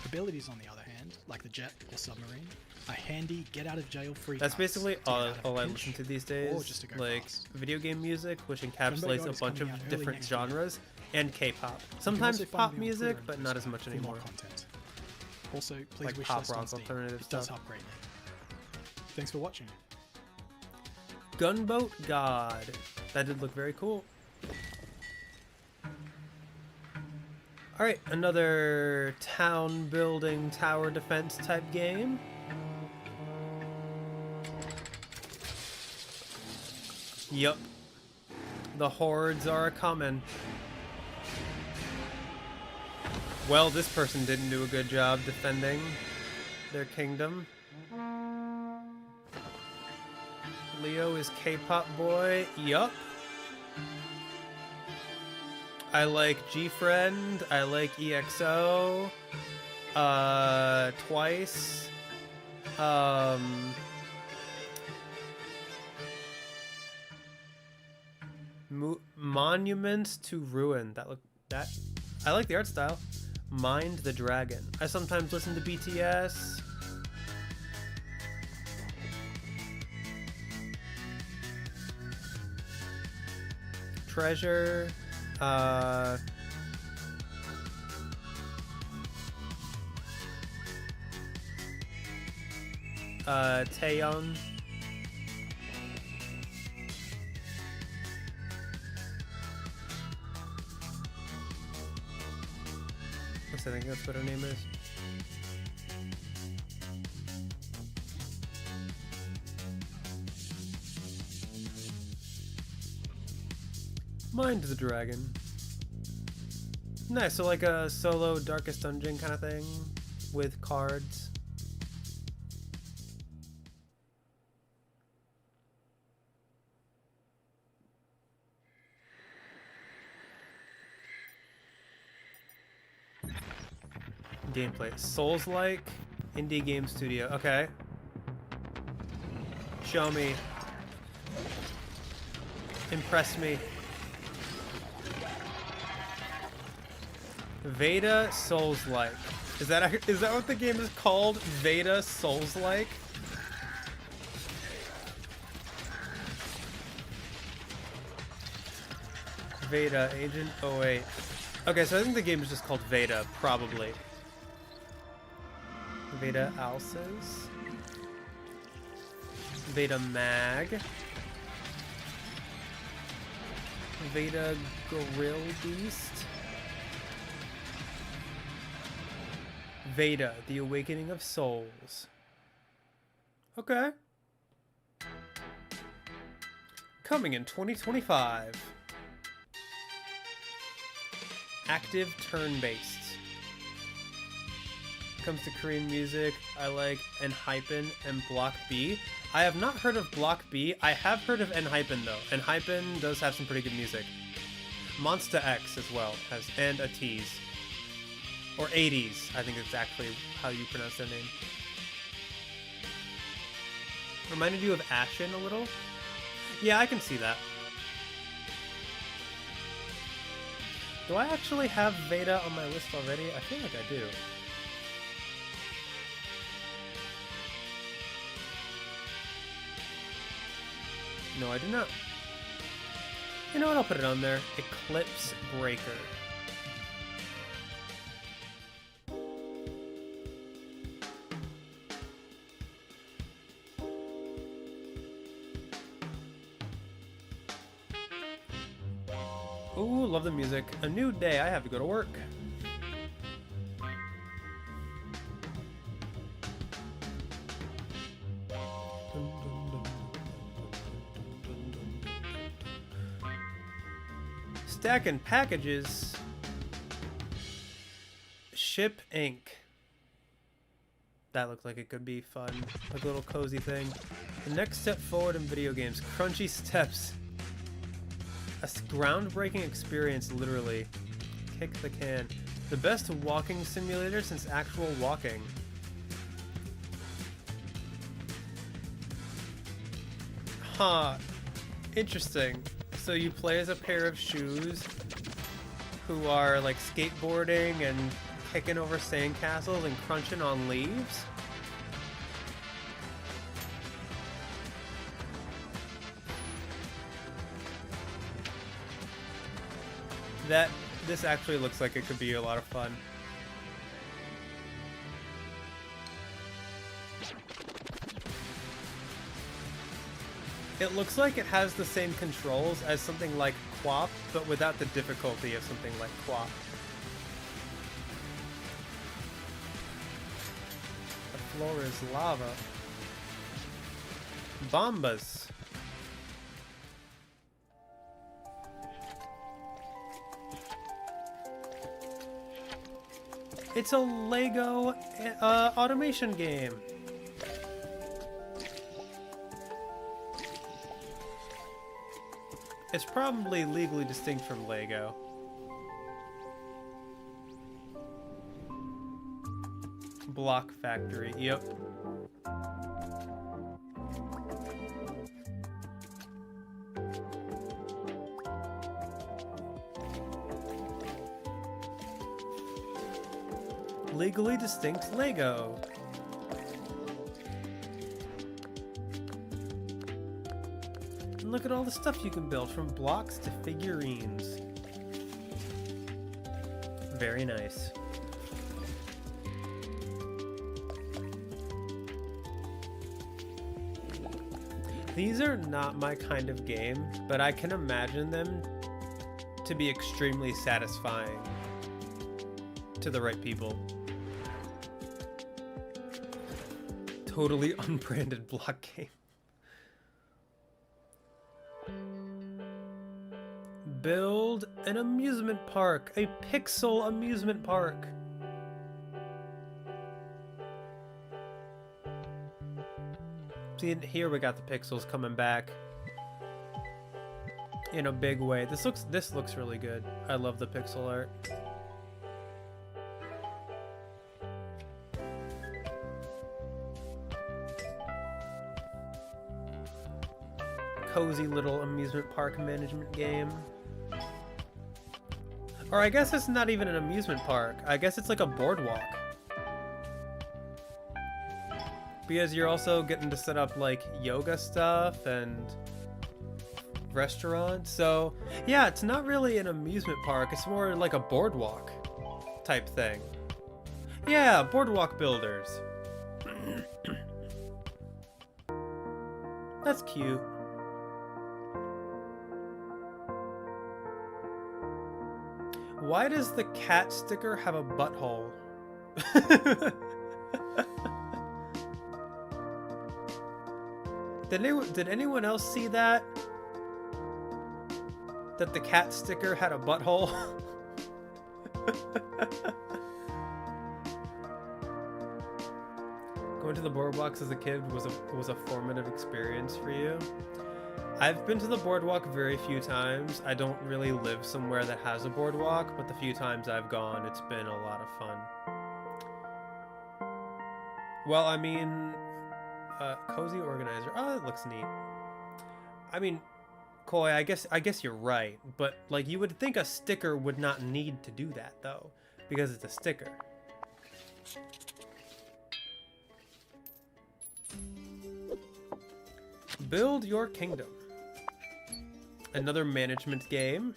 Abilities, on the other hand, like the jet or submarine, are handy get-out-of-jail-free. That's basically all I listen to these days. Like, video game music, which encapsulates a bunch of different genres, and K-pop. Sometimes pop music, but not as much anymore. Also, please like wish pop list on rock Steam. alternative It does stuff. help greatly. Thanks for watching. Gunboat God. That did look very cool. Alright, another town building, tower defense type game. Yup. The hordes are a-coming. Well, this person didn't do a good job defending their kingdom. Leo is K-pop boy. Yup. I like G-Friend. I like EXO. Twice. Monuments to Ruin. That I like the art style. Mind the Dragon. I sometimes listen to BTS. Treasure. Taeyeon. I think that's what her name is. Mind the Dragon. Nice, so like a solo Darkest Dungeon kind of thing with cards. Gameplay. Souls-like indie game studio. Okay. Show me. Impress me. Veda Souls-like. Is that what the game is called? Veda Souls-like? Veda Agent 08. Okay, so I think the game is just called Veda, probably. Veda Alces. Veda Mag. Veda Gorilla Beast. Veda, The Awakening of Souls. Okay. Coming in 2025. Active turn-based. Comes to Korean music, I like Enhypen and Block B. I have not heard of Block B. I have heard of Enhypen though. Enhypen does have some pretty good music. Monsta X as well, and a tease. Or 80s, I think it's actually how you pronounce their name. Reminded you of Ashen a little? Yeah, I can see that. Do I actually have Veda on my list already? I feel like I do. No, I do not. You know what? I'll put it on there. Eclipse Breaker. Ooh, love the music. A new day. I have to go to work. Stacking packages. Ship Inc. That looked like it could be fun. Like a little cozy thing. The next step forward in video games. Crunchy steps. A groundbreaking experience, literally. Kick the can. The best walking simulator since actual walking. Huh. Interesting. So you play as a pair of shoes who are like skateboarding and kicking over sandcastles and crunching on leaves? This actually looks like it could be a lot of fun. It looks like it has the same controls as something like QWOP, but without the difficulty of something like QWOP. The floor is lava. Bombas. It's a Lego automation game. It's probably legally distinct from Lego. Block Factory, yep. Legally distinct Lego. And look at all the stuff you can build, from blocks to figurines. Very nice. These are not my kind of game, but I can imagine them to be extremely satisfying to the right people. Totally unbranded block game. Build an amusement park, a pixel amusement park. See, here we got the pixels coming back in a big way. This looks really good. I love the pixel art. Cozy little amusement park management game. Or I guess it's not even an amusement park. I guess it's like a boardwalk. Because you're also getting to set up like yoga stuff and restaurants. So yeah, it's not really an amusement park. It's more like a boardwalk type thing. Yeah, Boardwalk Builders. That's cute. Why does the cat sticker have a butthole? Did anyone else see that? That the cat sticker had a butthole? Going to the boardwalks as a kid was a formative experience for you. I've been to the boardwalk very few times. I don't really live somewhere that has a boardwalk, but the few times I've gone, it's been a lot of fun. Well, I mean, cozy organizer. Oh, that looks neat. I mean, Koi, I guess you're right, but like you would think a sticker would not need to do that though, because it's a sticker. Build your kingdom. Another management game.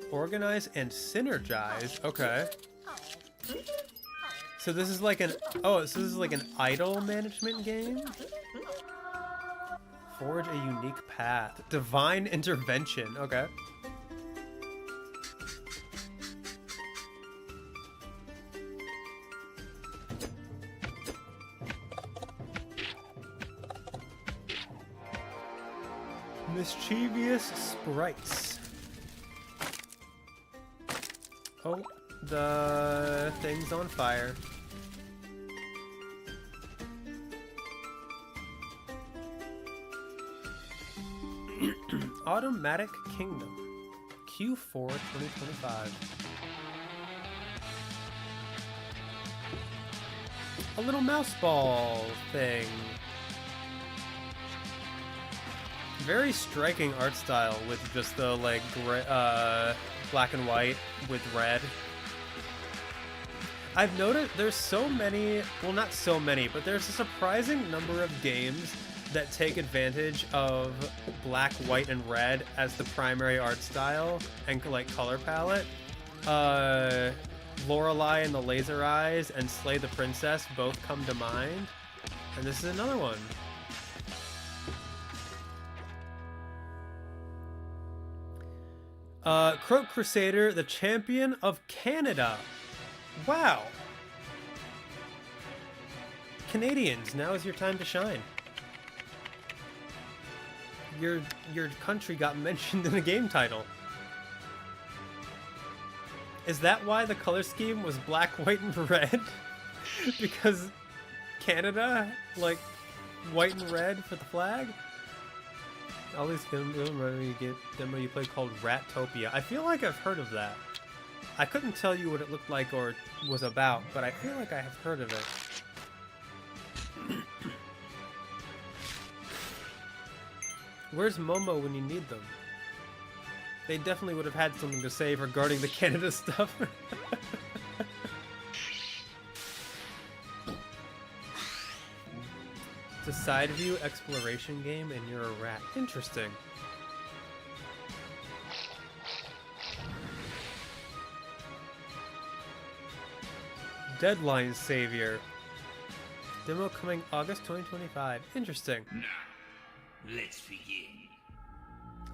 Organize and synergize. Okay. So this is like an idle management game. Forge a unique path. Divine intervention. Okay. Mischievous sprites. Oh, the thing's on fire. Automatic Kingdom. Q4 2025. A little mouse ball thing. Very striking art style with just the like black and white with red. I've noticed there's so many, well not so many, but there's a surprising number of games that take advantage of black, white, and red as the primary art style and like color palette. Lorelei and the Laser Eyes and Slay the Princess both come to mind, and this is another one. Croak Crusader, the champion of Canada. Wow. Canadians, now is your time to shine. Your country got mentioned in the game title. Is that why the color scheme was black, white, and red? Because Canada, like, white and red for the flag? All these demo you played called Rattopia. I feel like I've heard of that. I couldn't tell you what it looked like or was about, but I feel like I have heard of it. Where's Momo when you need them? They definitely would have had something to say regarding the Canada stuff. It's a side view exploration game and you're a rat. Interesting. Deadline Savior. Demo coming August 2025. Interesting. Now, let's begin.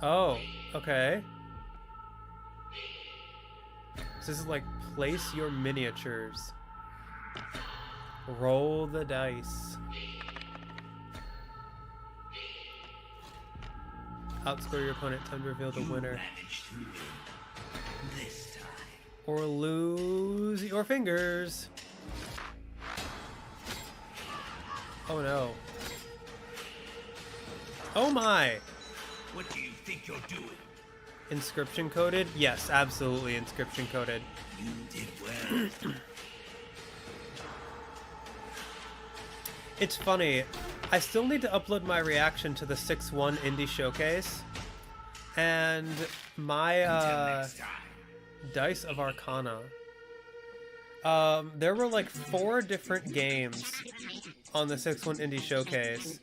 Oh, okay. So this is like place your miniatures. Roll the dice. Outscore your opponent, time to reveal the winner. This time. Or lose your fingers. Oh no. Oh my! What do you think you're doing? Inscription coded? Yes, absolutely inscription coded. You did well. It's funny. I still need to upload my reaction to the 6-1 Indie Showcase. And my Dice of Arcana. There were like 4 different games on the 6-1 Indie Showcase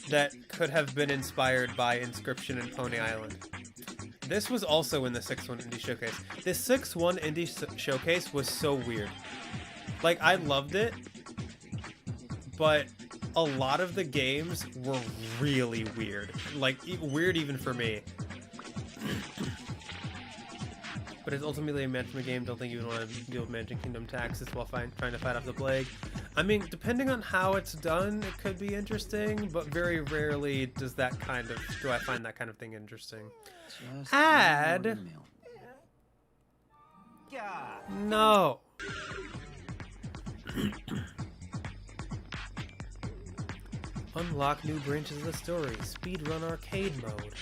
that could have been inspired by Inscription and Pony Island. This was also in the 6-1 Indie Showcase. This 6-1 Indie Showcase was so weird. Like, I loved it, but a lot of the games were really weird. Like, weird even for me. But it's ultimately a management game. Don't think you would want to deal with managing kingdom taxes while trying to fight off the plague. I mean, depending on how it's done, it could be interesting, but very rarely do I find that kind of thing interesting. Just Add... No. Unlock new branches of the story. Speedrun arcade mode.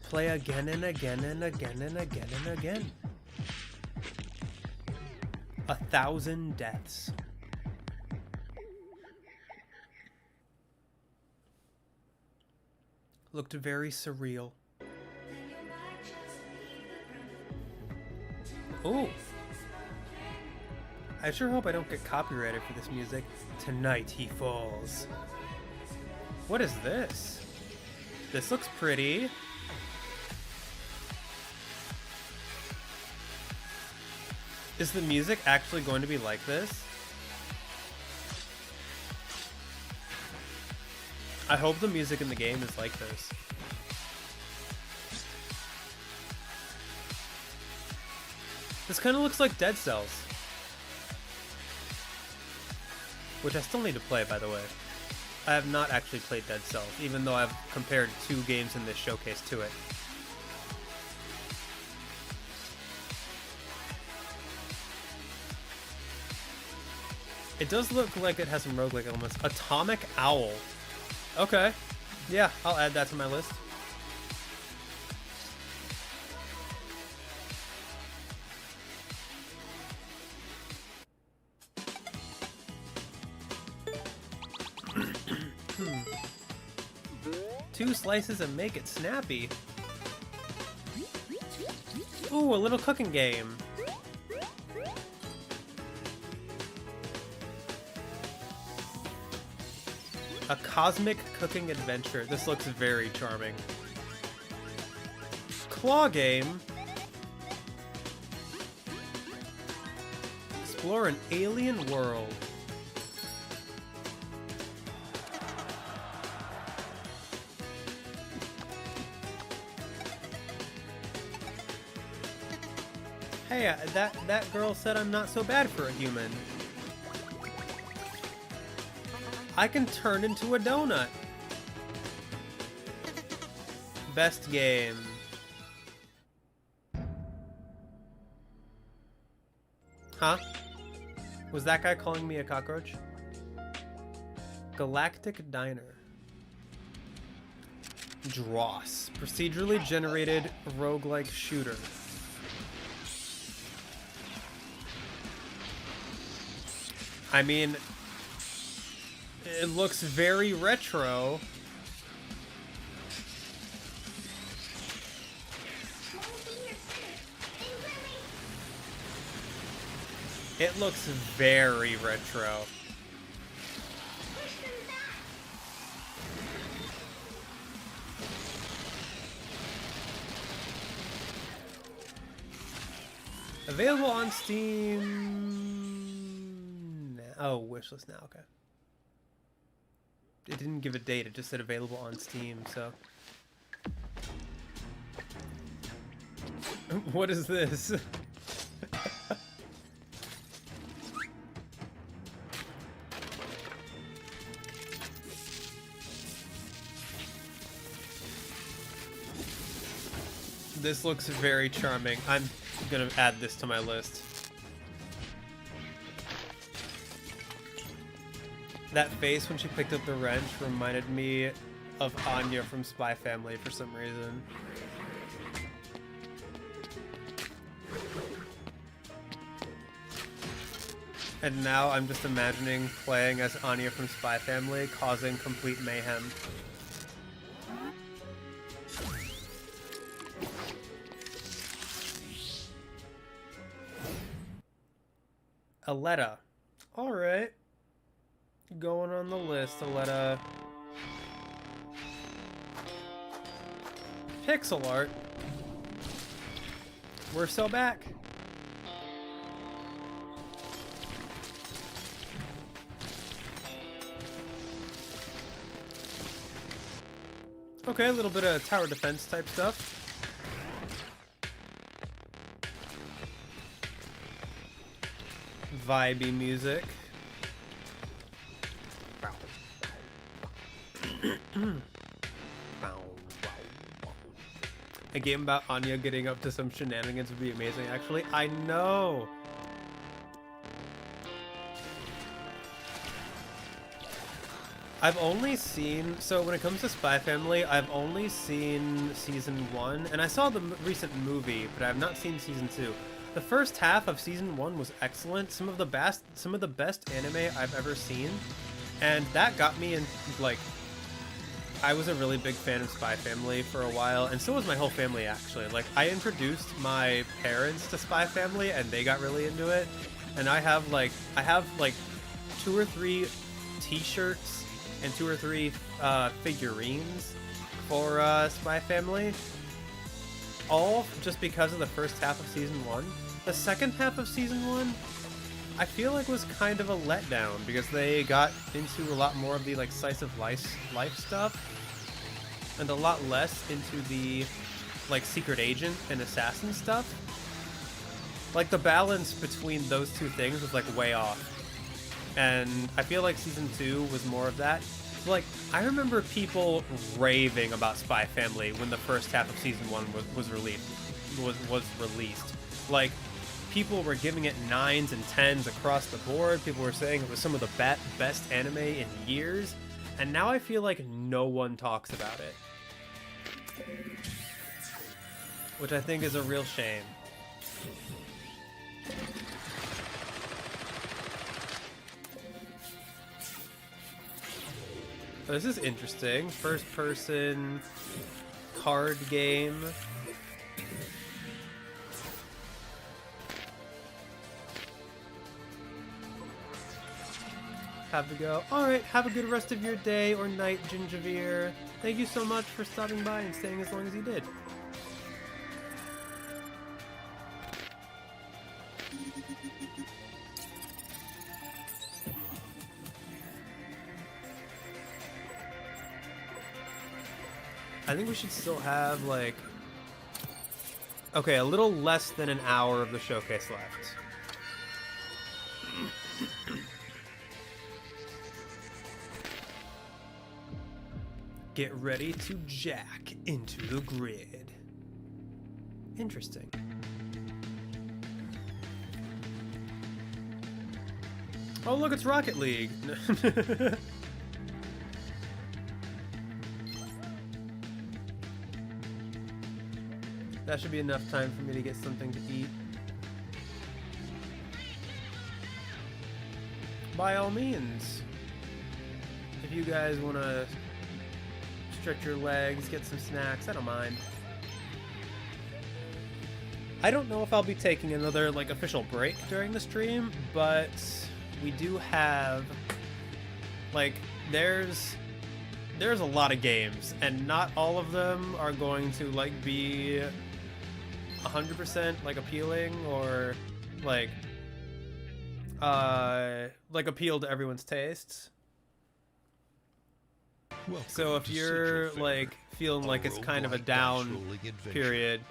Play again and again and again and again and again. 1,000 deaths. Looked very surreal. Ooh. I sure hope I don't get copyrighted for this music. Tonight he falls. What is this? This looks pretty. Is the music actually going to be like this? I hope the music in the game is like this. This kind of looks like Dead Cells. Which I still need to play, by the way. I have not actually played Dead Cells, even though I've compared 2 games in this showcase to it. It does look like it has some roguelike elements. Atomic Owl. Okay. Yeah, I'll add that to my list. Two slices and make it snappy. Ooh, a little cooking game. A cosmic cooking adventure. This looks very charming. Claw game. Explore an alien world. Hey, that girl said I'm not so bad for a human. I can turn into a donut. Best game. Huh? Was that guy calling me a cockroach? Galactic Diner. Dross. Procedurally generated roguelike shooter. I mean, it looks very retro. It looks very retro. Available on Steam. Oh, wishlist now. Okay. It didn't give a date. It just said available on Steam. So, what is this? This looks very charming. I'm gonna add this to my list. That face when she picked up the wrench reminded me of Anya from Spy Family for some reason. And now I'm just imagining playing as Anya from Spy Family, causing complete mayhem. Aletta. Alright. Going on the list, Aletta. Pixel art. We're so back. Okay, a little bit of tower defense type stuff. Vibey music. A game about Anya getting up to some shenanigans would be amazing, actually. I know! I've only seen... So when it comes to Spy Family, I've only seen Season 1, and I saw the recent movie, but I have not seen Season 2. The first half of Season 1 was excellent, some of the best anime I've ever seen, and that got me in, like... I was a really big fan of Spy Family for a while, and so was my whole family, actually. Like, I introduced my parents to Spy Family, and they got really into it, and I have, like, 2 or 3 t-shirts and 2 or 3 figurines for Spy Family, all just because of the first half of Season 1. The second half of Season 1, I feel like was kind of a letdown, because they got into a lot more of the, like, slice of life stuff, and a lot less into the, like, secret agent and assassin stuff. Like, the balance between those two things was, like, way off. And I feel like Season 2 was more of that. So, like, I remember people raving about Spy Family when the first half of Season 1 was released. Like, people were giving it 9s and 10s across the board. People were saying it was some of the best anime in years. And now I feel like no one talks about it. Which I think is a real shame. This is interesting. First person card game. Have to go. Alright, have a good rest of your day or night, Gingerveer. Thank you so much for stopping by and staying as long as you did. I think we should still have, like, Okay, a little less than an hour of the showcase left. Get ready to jack into the grid. Interesting. Oh, look, it's Rocket League. That should be enough time for me to get something to eat. By all means, if you guys want to stretch your legs, get some snacks, I don't mind. I don't know if I'll be taking another like official break during the stream, but we do have like there's a lot of games, and not all of them are going to like be 100% like appealing or like appeal to everyone's tastes. So if you're like feeling like it's kind of a down period,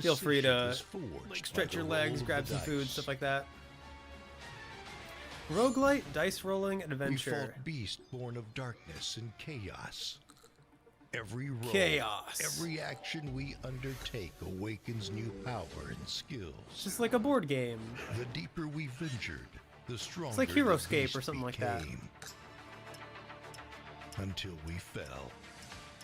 feel free to like stretch your legs, grab some food, stuff like that. Roguelite dice rolling adventure. We fought beast born of darkness and chaos. Every roll, every action we undertake awakens new power and skills. Just like a board game. The deeper we ventured, the stronger. It's like HeroScape or something like that. Until we fell,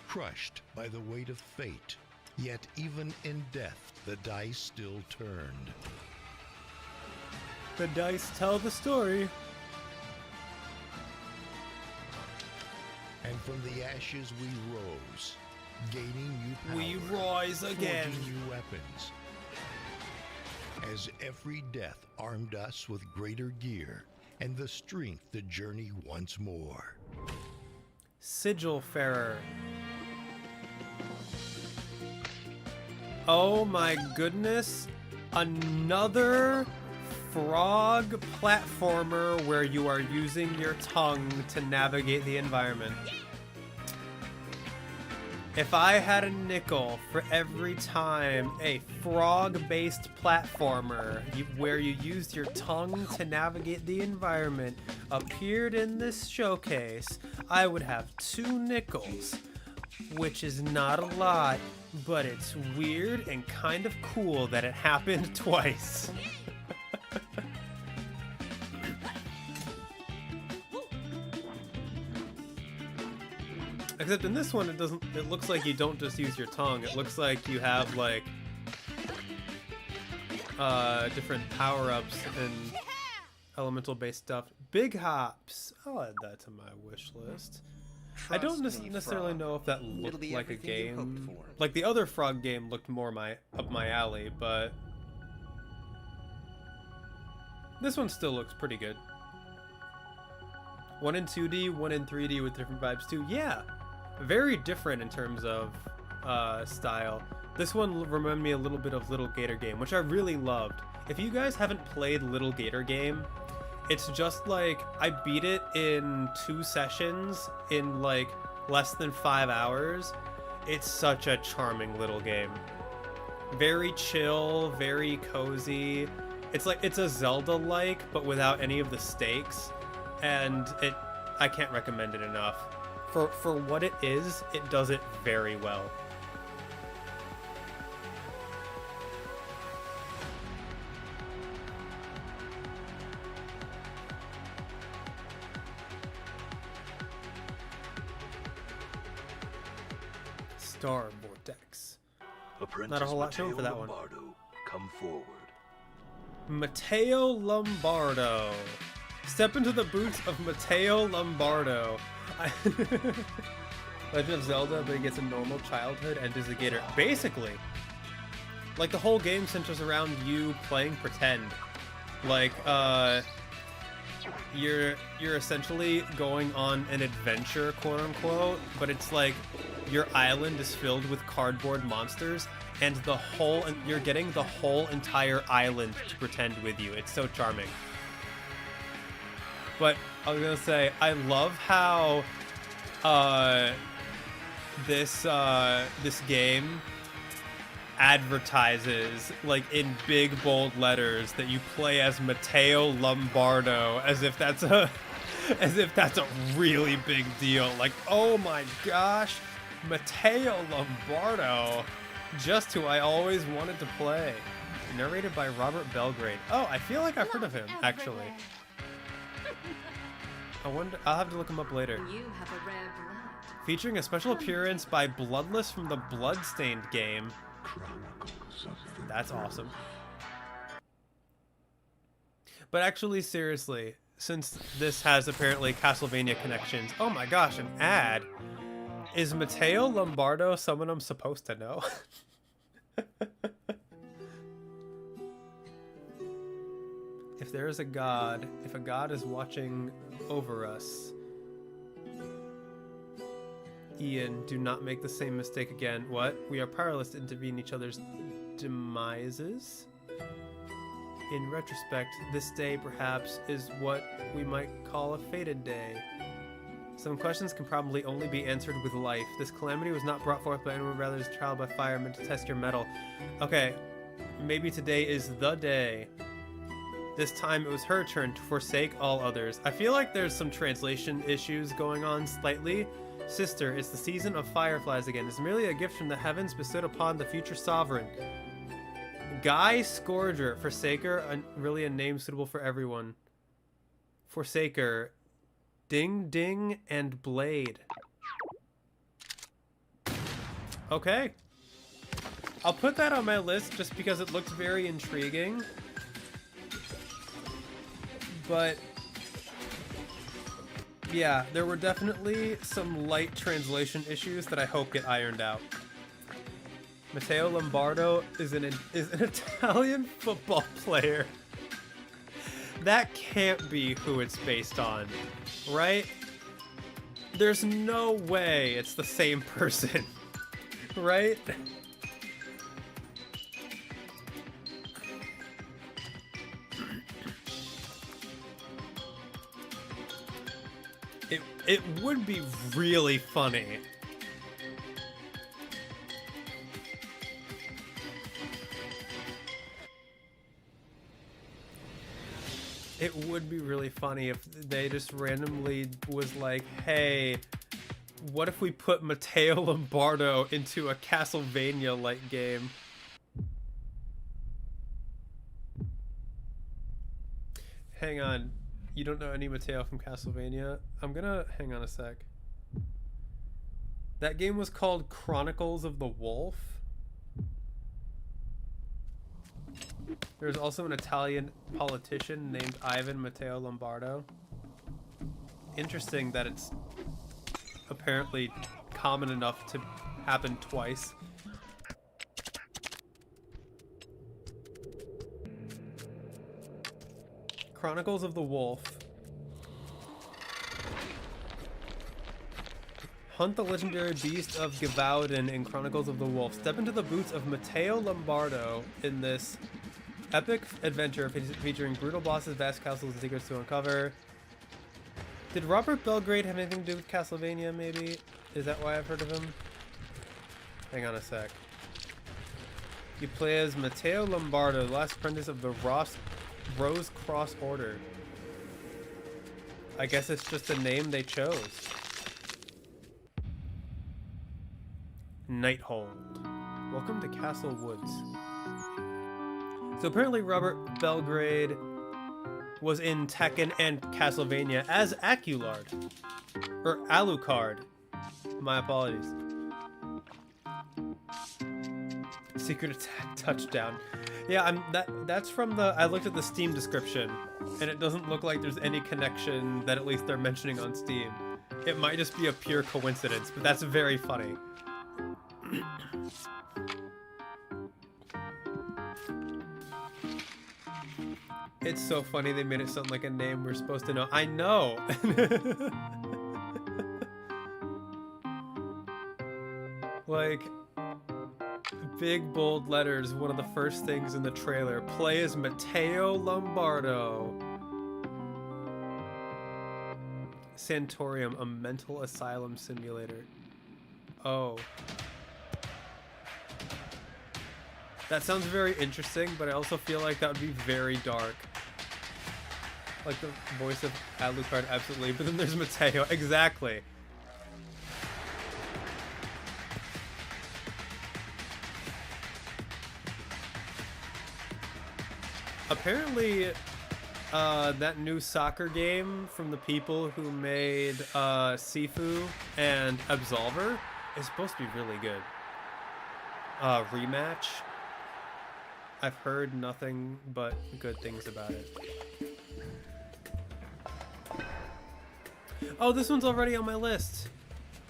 crushed by the weight of fate. Yet even in death, the dice still turned. The dice tell the story. And from the ashes we rose, gaining new power. We rise again. Forging new weapons. As every death armed us with greater gear and the strength to journey once more. Sigilfarer. Oh my goodness. Another frog platformer where you are using your tongue to navigate the environment. If I had a nickel for every time a frog-based platformer where you used your tongue to navigate the environment appeared in this showcase, I would have 2 nickels, which is not a lot, but it's weird and kind of cool that it happened twice. Except in this one, it looks like you don't just use your tongue. It looks like you have like different power-ups and elemental-based stuff. Big hops. I'll add that to my wish list. I don't necessarily know if that looked like a game. Like the other frog game looked more up my alley, but this one still looks pretty good. One in 2D, one in 3D with different vibes too. Yeah, very different in terms of style. This one reminded me a little bit of Little Gator Game, which I really loved. If you guys haven't played Little Gator Game, it's just like I beat it in 2 sessions in like less than 5 hours. It's such a charming little game. Very chill, very cozy. It's like it's a Zelda-like, but without any of the stakes. And I can't recommend it enough. For what it is, it does it very well. Star Vortex. Not a whole lot shown for that one. Come forward. Matteo Lombardo. Step into the boots of Matteo Lombardo. Legend of Zelda, but he gets a normal childhood and is a gator. Basically, like the whole game centers around you playing pretend. Like, you're essentially going on an adventure, quote unquote, but it's like your island is filled with cardboard monsters, and you're getting the whole entire island to pretend with you. It's so charming. But I was gonna say, I love how this game advertises, like, in big bold letters that you play as Matteo Lombardo, as if that's a really big deal. Like, oh my gosh, Matteo Lombardo, just who I always wanted to play. Narrated by Robert Belgrade. Oh, I feel like I've heard of him, actually. I wonder, I'll have to look him up later. You have a rare blood. Featuring a special appearance by Bloodless from the Bloodstained game. That's awesome. But actually, seriously, since this has apparently Castlevania connections, oh my gosh, an ad. Is Matteo Lombardo someone I'm supposed to know? If there is a god, if a god is watching over us, Ian, do not make the same mistake again. What? We are powerless to intervene in each other's demises? In retrospect, this day, perhaps, is what we might call a fated day. Some questions can probably only be answered with life. This calamity was not brought forth by anyone, rather is a trial by fire meant to test your mettle. Okay, maybe today is the day. This time it was her turn to forsake all others. I feel like there's some translation issues going on slightly. Sister, it's the season of fireflies again. It's merely a gift from the heavens bestowed upon the future sovereign. Guy Scourger, Forsaker, really a name suitable for everyone. Forsaker, Ding Ding, and Blade. Okay. I'll put that on my list just because it looks very intriguing. But yeah, there were definitely some light translation issues that I hope get ironed out. Matteo Lombardo is an Italian football player. That can't be who it's based on, right? There's no way it's the same person, right? It would be really funny. It would be really funny if they just randomly was like, hey, what if we put Matteo Lombardo into a Castlevania-like game? Hang on. You don't know any Matteo from Castlevania? I'm gonna... hang on a sec. That game was called Chronicles of the Wolf. There's also an Italian politician named Ivan Matteo Lombardo. Interesting that it's apparently common enough to happen twice. Chronicles of the Wolf. Hunt the legendary beast of Gevaudan in Chronicles of the Wolf. Step into the boots of Matteo Lombardo in this epic adventure featuring brutal bosses, vast castles, and secrets to uncover. Did Robert Belgrade have anything to do with Castlevania, maybe? Is that why I've heard of him? Hang on a sec. You play as Matteo Lombardo, the last apprentice of the Rose Cross Order. I guess it's just a name they chose. Nighthold. Welcome to Castle Woods. So apparently Robert Belgrade was in Tekken and Castlevania as Alucard. Or Alucard. My apologies. Secret attack touchdown. Yeah, that's from the... I looked at the Steam description, and it doesn't look like there's any connection that at least they're mentioning on Steam. It might just be a pure coincidence, but that's very funny. It's so funny they made it sound like a name we're supposed to know. I know! Like... big bold letters, one of the first things in the trailer. Play as Matteo Lombardo. Sanatorium, a mental asylum simulator. Oh. That sounds very interesting, but I also feel like that would be very dark. Like the voice of Alucard, absolutely. But then there's Mateo. Exactly. Apparently, that new soccer game from the people who made Sifu and Absolver is supposed to be really good. Rematch. I've heard nothing but good things about it. Oh, this one's already on my list.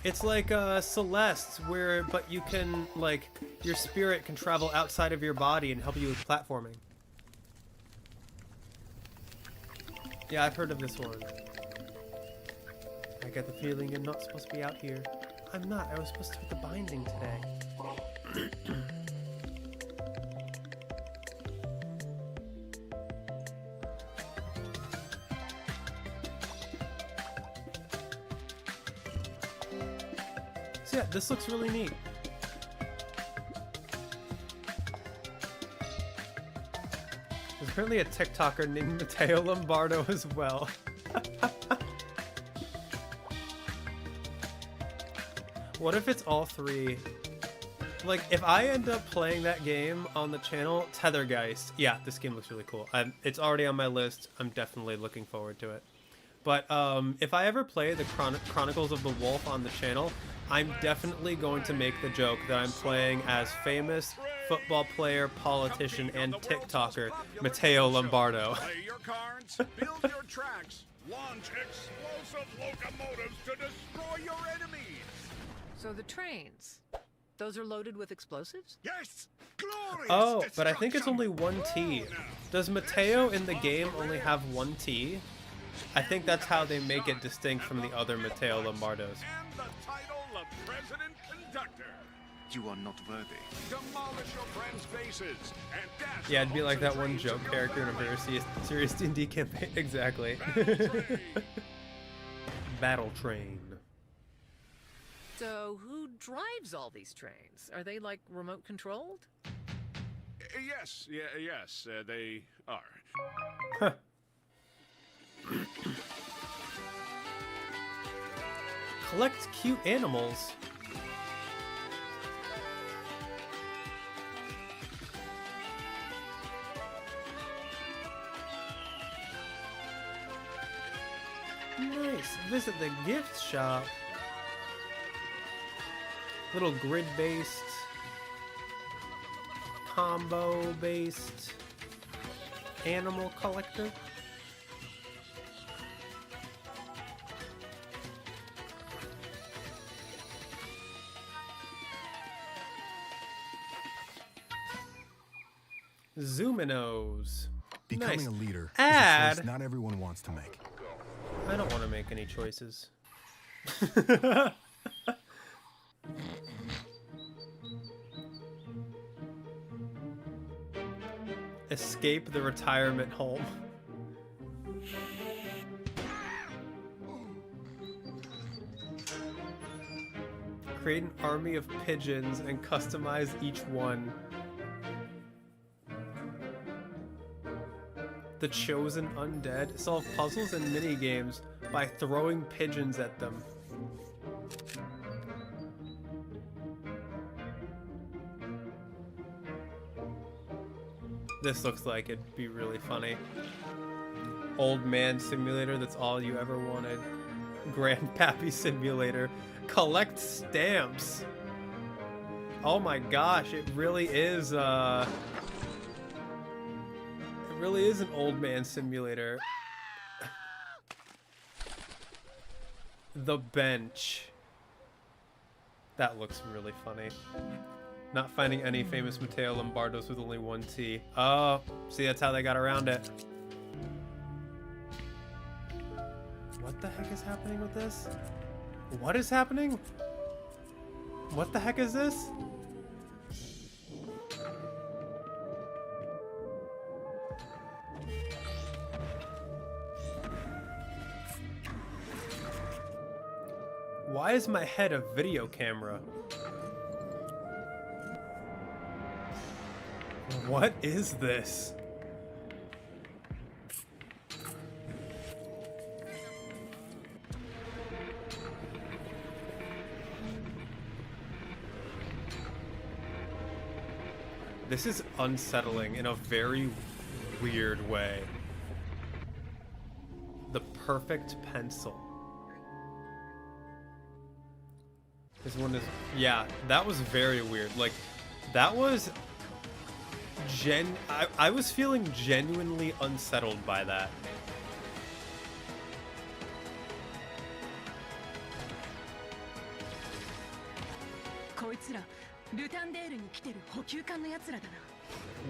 It's like Celeste, but you can, like, your spirit can travel outside of your body and help you with platforming. Yeah, I've heard of this one. I get the feeling you're not supposed to be out here. I'm not. I was supposed to take the binding today. So yeah, this looks really neat. There's apparently a TikToker named Mateo Lombardo as well. What if it's all three? Like, if I end up playing that game on the channel, Tethergeist. Yeah, this game looks really cool. It's already on my list. I'm definitely looking forward to it. But if I ever play the Chronicles of the Wolf on the channel, I'm definitely going to make the joke that I'm playing as famous football player, politician, and TikToker Mateo Lombardo. Play your cards, build your tracks, launch explosive locomotives to destroy your enemies. So the trains, those are loaded with explosives? Yes! Glorious Oh, but I think it's only one T. Does Mateo in the game only have one T? I think that's how they make it distinct from the other Mateo Lombardos. And the title of President Conductor. You are not worthy. Demolish your friends' faces and dash. Yeah, it'd be like that one joke character in a very serious D&D campaign. Exactly. Battle Train. So who drives all these trains? Are they like remote controlled? Yes, yes, they are. Huh. Collect cute animals. Nice. Visit the gift shop. Little grid-based, combo-based animal collector. Zoominos. Becoming Nice. a leader Add. is a choice not everyone wants to make. I don't want to make any choices. Escape the retirement home. Create an army of pigeons and customize each one. The Chosen Undead. Solve puzzles and mini-games by throwing pigeons at them. This looks like it'd be really funny. Old Man Simulator, that's all you ever wanted. Grandpappy Simulator. Collect stamps. Oh my gosh, it really is, it really is an Old Man Simulator. The Bench. That looks really funny. Not finding any famous Mateo Lombardos with only one T. Oh, see, that's how they got around it. What the heck is happening with this? What is happening? What the heck is this? Why is my head a video camera? What is this? This is unsettling in a very weird way. The perfect pencil. This one is... Yeah, that was very weird. Like, that was... I was feeling genuinely unsettled by that.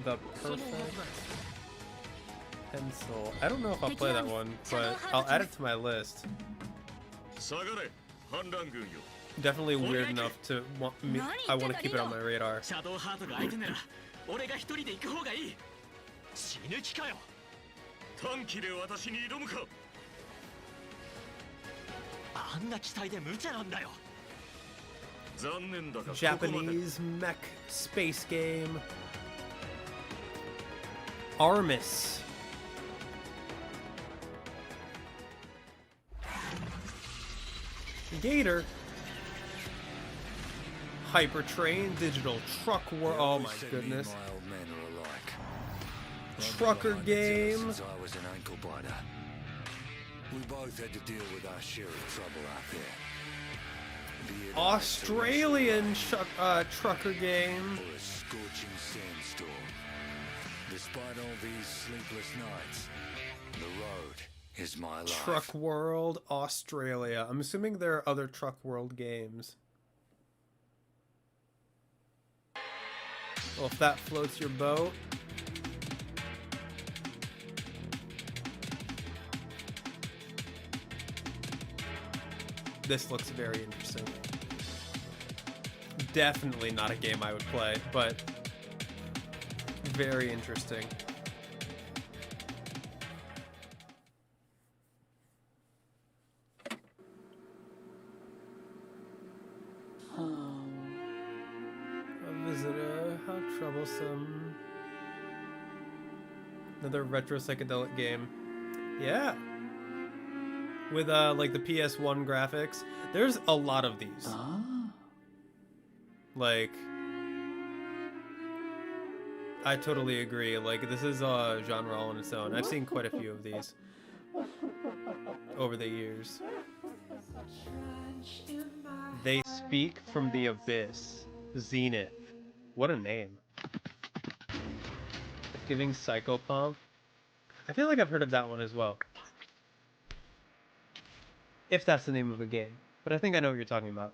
The perfect pencil. I don't know if I'll play that one, but I'll add it to my list. Definitely weird enough to want me. I want to keep it on my radar. Japanese mech space game. Armis. Gator. Hypertrain, Digital Truck World. Oh my goodness. Trucker game. I was an ankle biter. We both had to deal with our share of trouble out there. Australian trucker game. Or a scorching sandstorm. Despite all these sleepless nights, the road is my life. Truck World, Australia. I'm assuming there are other Truck World games. Well, if that floats your boat. This looks very interesting. Definitely not a game I would play, but very interesting. A visitor, how troublesome. Another retro psychedelic game. Yeah. With like the PS1 graphics. There's a lot of these. Like, I totally agree. Like, this is a genre all on its own. I've seen quite a few of these over the years. They Speak from the Abyss. Zenith. What a name. Giving Psychopomp. I feel like I've heard of that one as well. If that's the name of a game. But I think I know what you're talking about.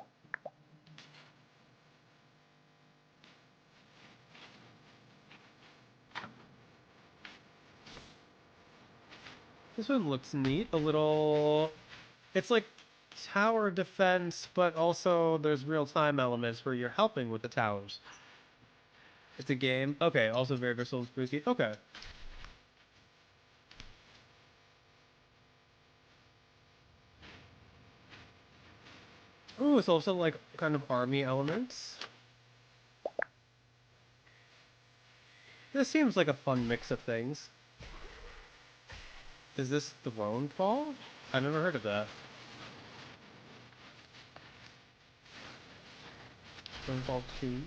This one looks neat. A little... It's like tower defense, but also there's real-time elements where you're helping with the towers. It's a game. Okay, also very versatile and spooky. Okay. Ooh, it's also like kind of army elements. This seems like a fun mix of things. Is this Thronefall? I never heard of that. Thronefall 2?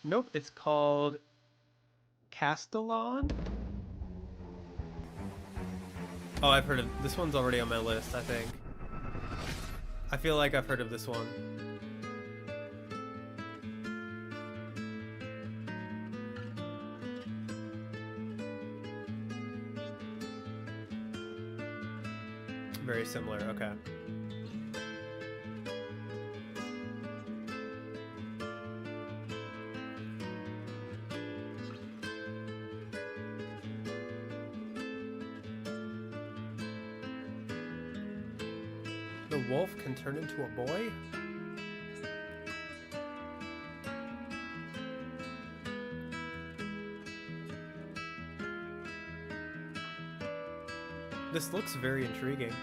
Nope, it's called Castellon? Oh, I've heard of this one's already on my list, I think. I feel like I've heard of this one. Very similar, okay. The wolf can turn into a boy? This looks very intriguing.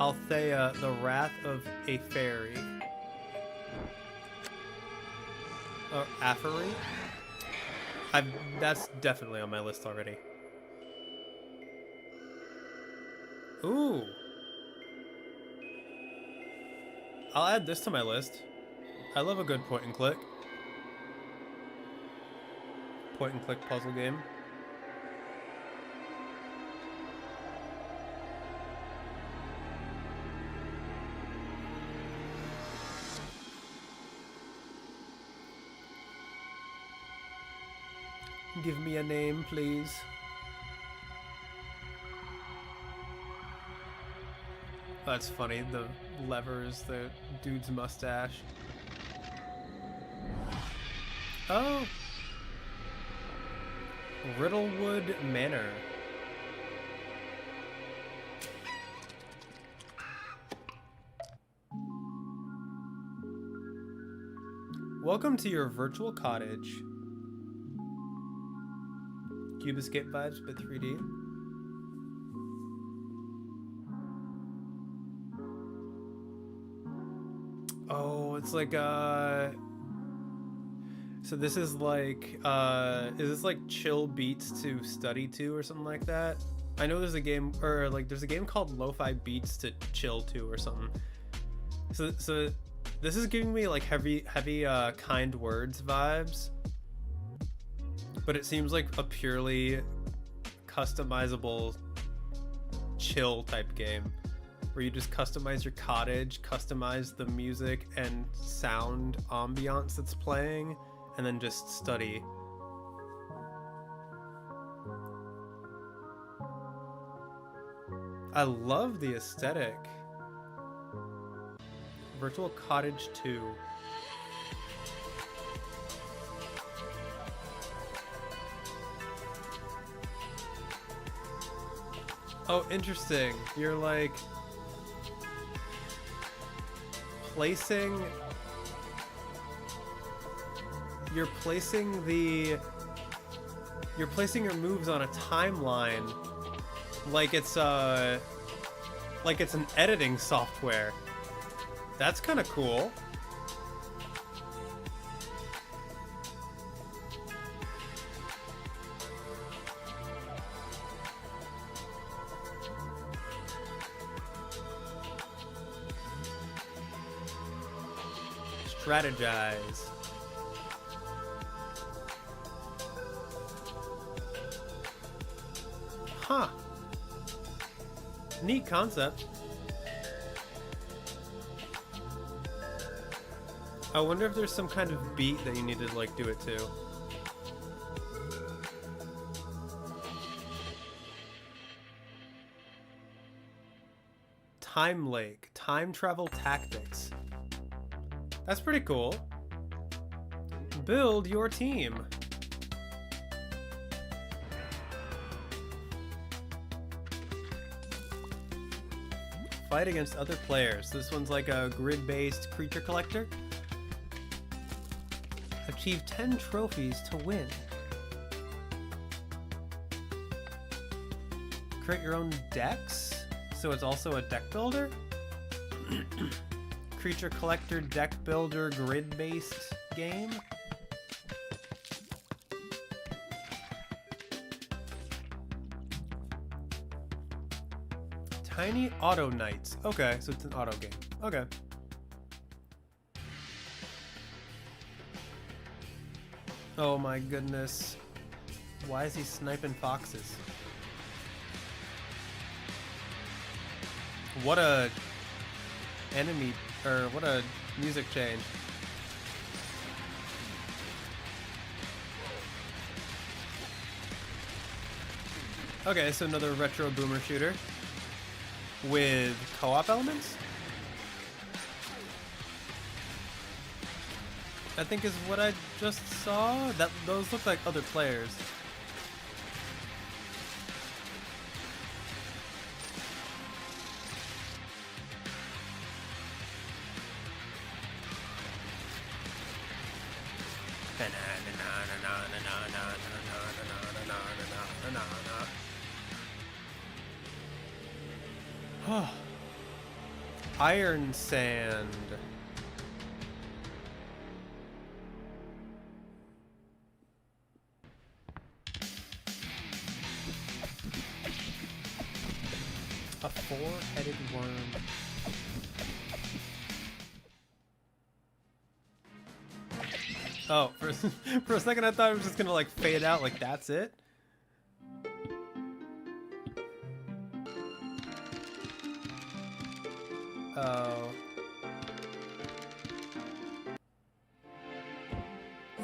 Althea, the Wrath of a Fairy. Afery? That's definitely on my list already. Ooh. I'll add this to my list. I love a good point and click. Point and click puzzle game. Give me a name, please. That's funny. The levers, the dude's mustache. Oh. Riddlewood Manor. Welcome to your virtual cottage. Cube Escape vibes, but 3D. Oh, it's like so this is like is this like chill beats to study to or something like that? I know there's a game, or like there's a game called Lo-Fi Beats to chill to or something. So this is giving me like heavy kind words vibes. But it seems like a purely customizable chill type game where you just customize your cottage, customize the music and sound ambiance that's playing, and then just study. I love the aesthetic. Virtual Cottage 2. Oh, interesting. You're like placing your moves on a timeline like it's an editing software. That's kind of cool. Strategize. Huh. Neat concept. I wonder if there's some kind of beat that you need to like do it to. Time Lake, time travel tactics. That's pretty cool. Build your team. Fight against other players. This one's like a grid-based creature collector. Achieve 10 trophies to win. Create your own decks, so it's also a deck builder. Creature collector, deck builder, grid-based game. Tiny Auto Knights. Okay, so it's an auto game. Okay. Oh my goodness. Why is he sniping foxes? What a enemy, or what a music change. Okay, so another retro boomer shooter with co-op elements, I think is what I just saw. Those look like other players. Iron Sand. A four-headed worm. Oh, for a second I thought it was just gonna like fade out, like that's it. Oh.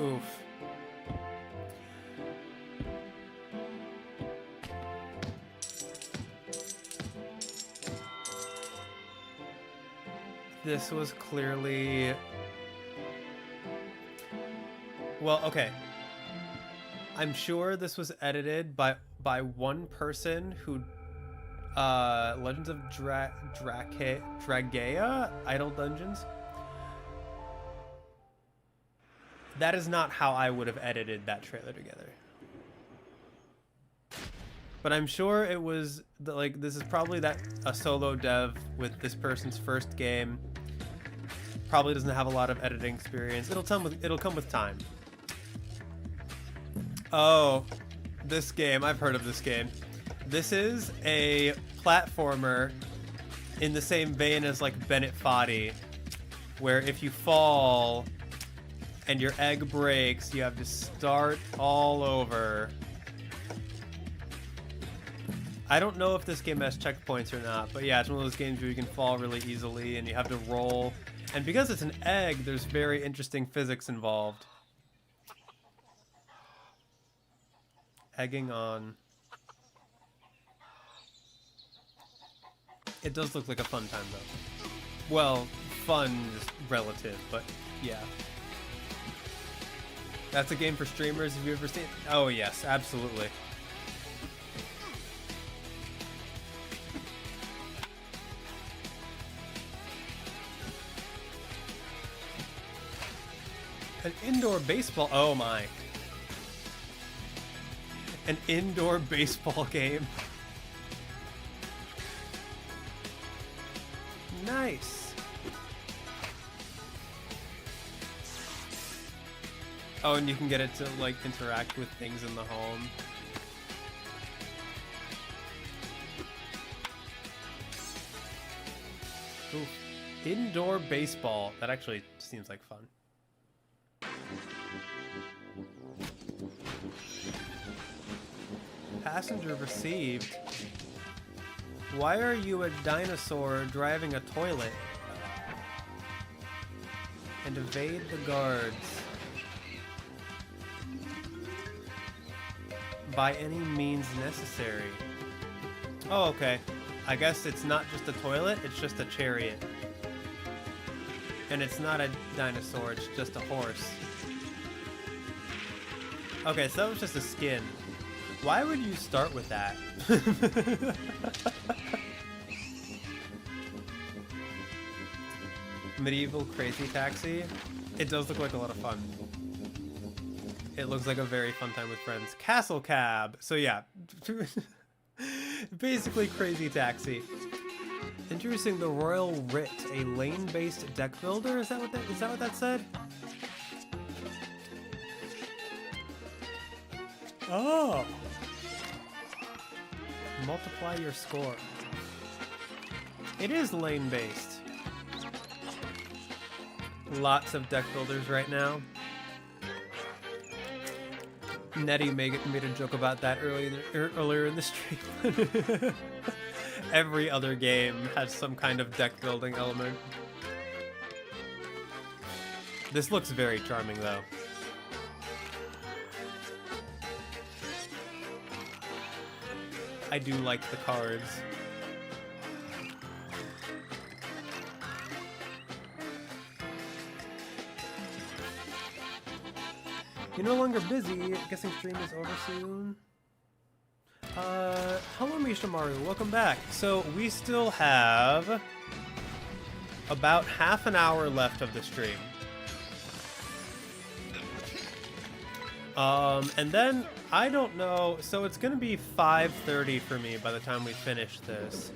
Oof. This was clearly... Well, okay. I'm sure this was edited by one person who Legends of Dragaea? Idle Dungeons? That is not how I would have edited that trailer together. But I'm sure it was, like, this is probably a solo dev with this person's first game. Probably doesn't have a lot of editing experience. It'll come with time. Oh, this game. I've heard of this game. This is a platformer in the same vein as like Bennett Foddy, where if you fall and your egg breaks, you have to start all over. I don't know if this game has checkpoints or not, but yeah, it's one of those games where you can fall really easily and you have to roll. And because it's an egg, there's very interesting physics involved. Egging on. It does look like a fun time, though. Well, fun is relative, but yeah. That's a game for streamers. Have you ever seen it? Oh, yes, absolutely. An indoor baseball. Oh, my. An indoor baseball game. Nice. Oh, and you can get it to like interact with things in the home. Ooh. Indoor baseball. That actually seems like fun. Passenger received. Why are you a dinosaur driving a toilet? And evade the guards. By any means necessary. Oh, okay. I guess it's not just a toilet, it's just a chariot. And it's not a dinosaur, it's just a horse. Okay, so that was just a skin. Why would you start with that? Medieval Crazy Taxi. It does look like a lot of fun. It looks like a very fun time with friends. Castle Cab. So yeah. Basically Crazy Taxi. Introducing the Royal Writ, a lane-based deck builder. Is that what that said? Oh. Multiply your score. It is lane-based. Lots of deck builders right now. Nettie made a joke about that earlier in the stream. Every other game has some kind of deck building element. This looks very charming though. I do like the cards. You're no longer busy. Guessing stream is over soon. Hello Mishamaru, welcome back. So we still have about half an hour left of the stream. And then I don't know, so it's gonna be 5:30 for me by the time we finish this.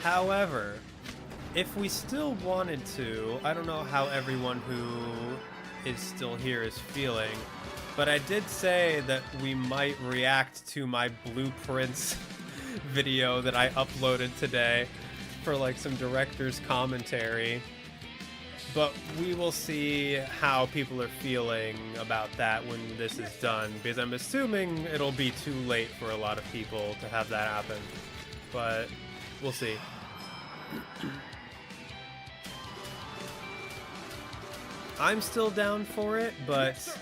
However, if we still wanted to, I don't know how everyone who is still here is feeling, but I did say that we might react to my blueprints video that I uploaded today for like some director's commentary. But we will see how people are feeling about that when this is done, because I'm assuming it'll be too late for a lot of people to have that happen. But we'll see. I'm still down for it, but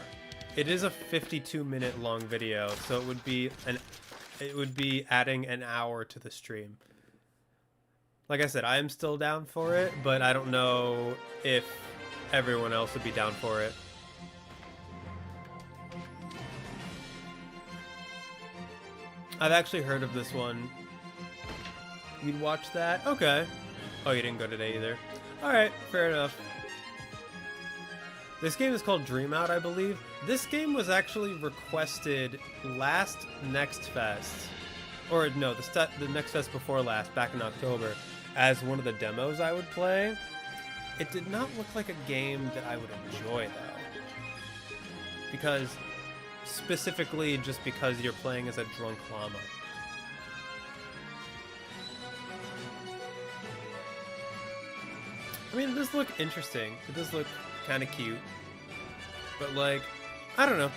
it is a 52-minute long video, so it would be adding an hour to the stream. Like I said, I am still down for it, but I don't know if everyone else would be down for it. I've actually heard of this one. You'd watch that? Okay. Oh, you didn't go today either. Alright, fair enough. This game is called Dream Out, I believe. This game was actually requested last Next Fest. Or no, the Next Fest before last, back in October, as one of the demos I would play. It did not look like a game that I would enjoy, though. Because, specifically just because you're playing as a drunk llama. I mean, it does look interesting. It does look kind of cute. But, like, I don't know.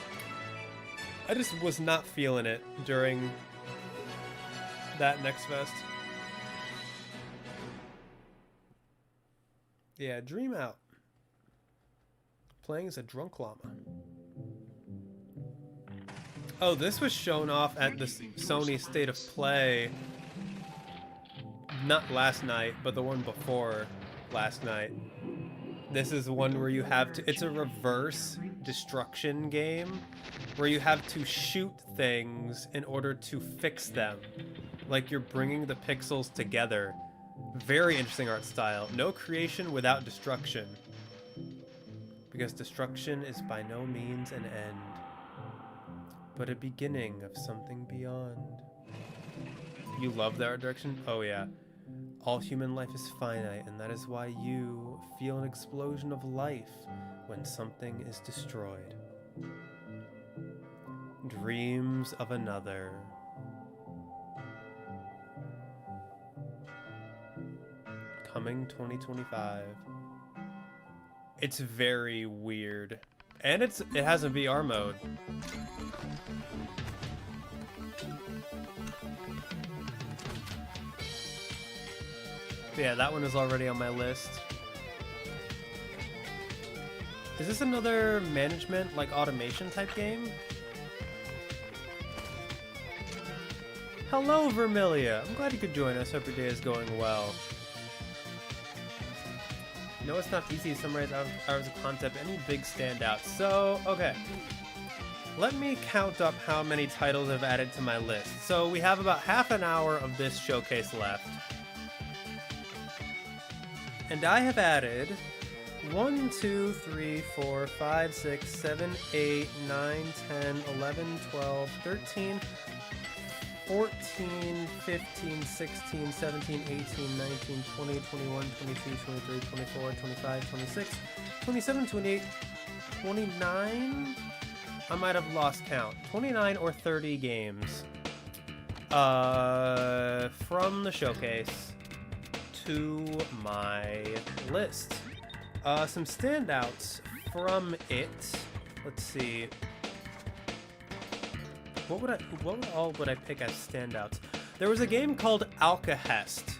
I just was not feeling it during that Next Fest. Yeah, Dream Out. Playing as a drunk llama. Oh, this was shown off at the Sony State of Play. Not last night, but the one before last night. This is one where you have to... It's a reverse destruction game where you have to shoot things in order to fix them. Like you're bringing the pixels together. Very interesting art style. No creation without destruction. Because destruction is by no means an end, but a beginning of something beyond. You love the art direction? Oh yeah. All human life is finite, and that is why you feel an explosion of life when something is destroyed. Dreams of another. Coming 2025. It's very weird. And it has a VR mode. Yeah, that one is already on my list. Is this another management, like automation type game? Hello, Vermilia. I'm glad you could join us. Hope your day is going well. No, it's not easy to summarize hours of content, any big standouts. So, okay. Let me count up how many titles I've added to my list. So we have about half an hour of this showcase left. And I have added 1, 2, 3, 4, 5, 6, 7, 8, 9, 10, 11, 12, 13, 14, 15, 16, 17, 18, 19, 20, 21, 22, 23, 24, 25, 26, 27, 28, 29? I might have lost count. 29 or 30 games from the showcase to my list. Some standouts from it. Let's see. What all would I pick as standouts? There was a game called Alkahest.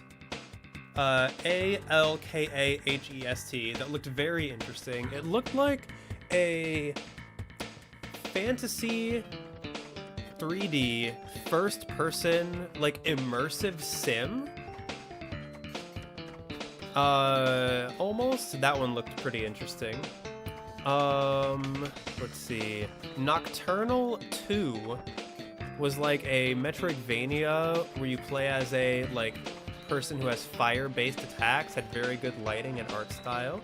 A-L-K-A-H-E-S-T that looked very interesting. It looked like a fantasy 3D first person like immersive sim. Almost. That one looked pretty interesting. Let's see. Nocturnal 2 was like a Metroidvania where you play as a like person who has fire-based attacks, had very good lighting and art style.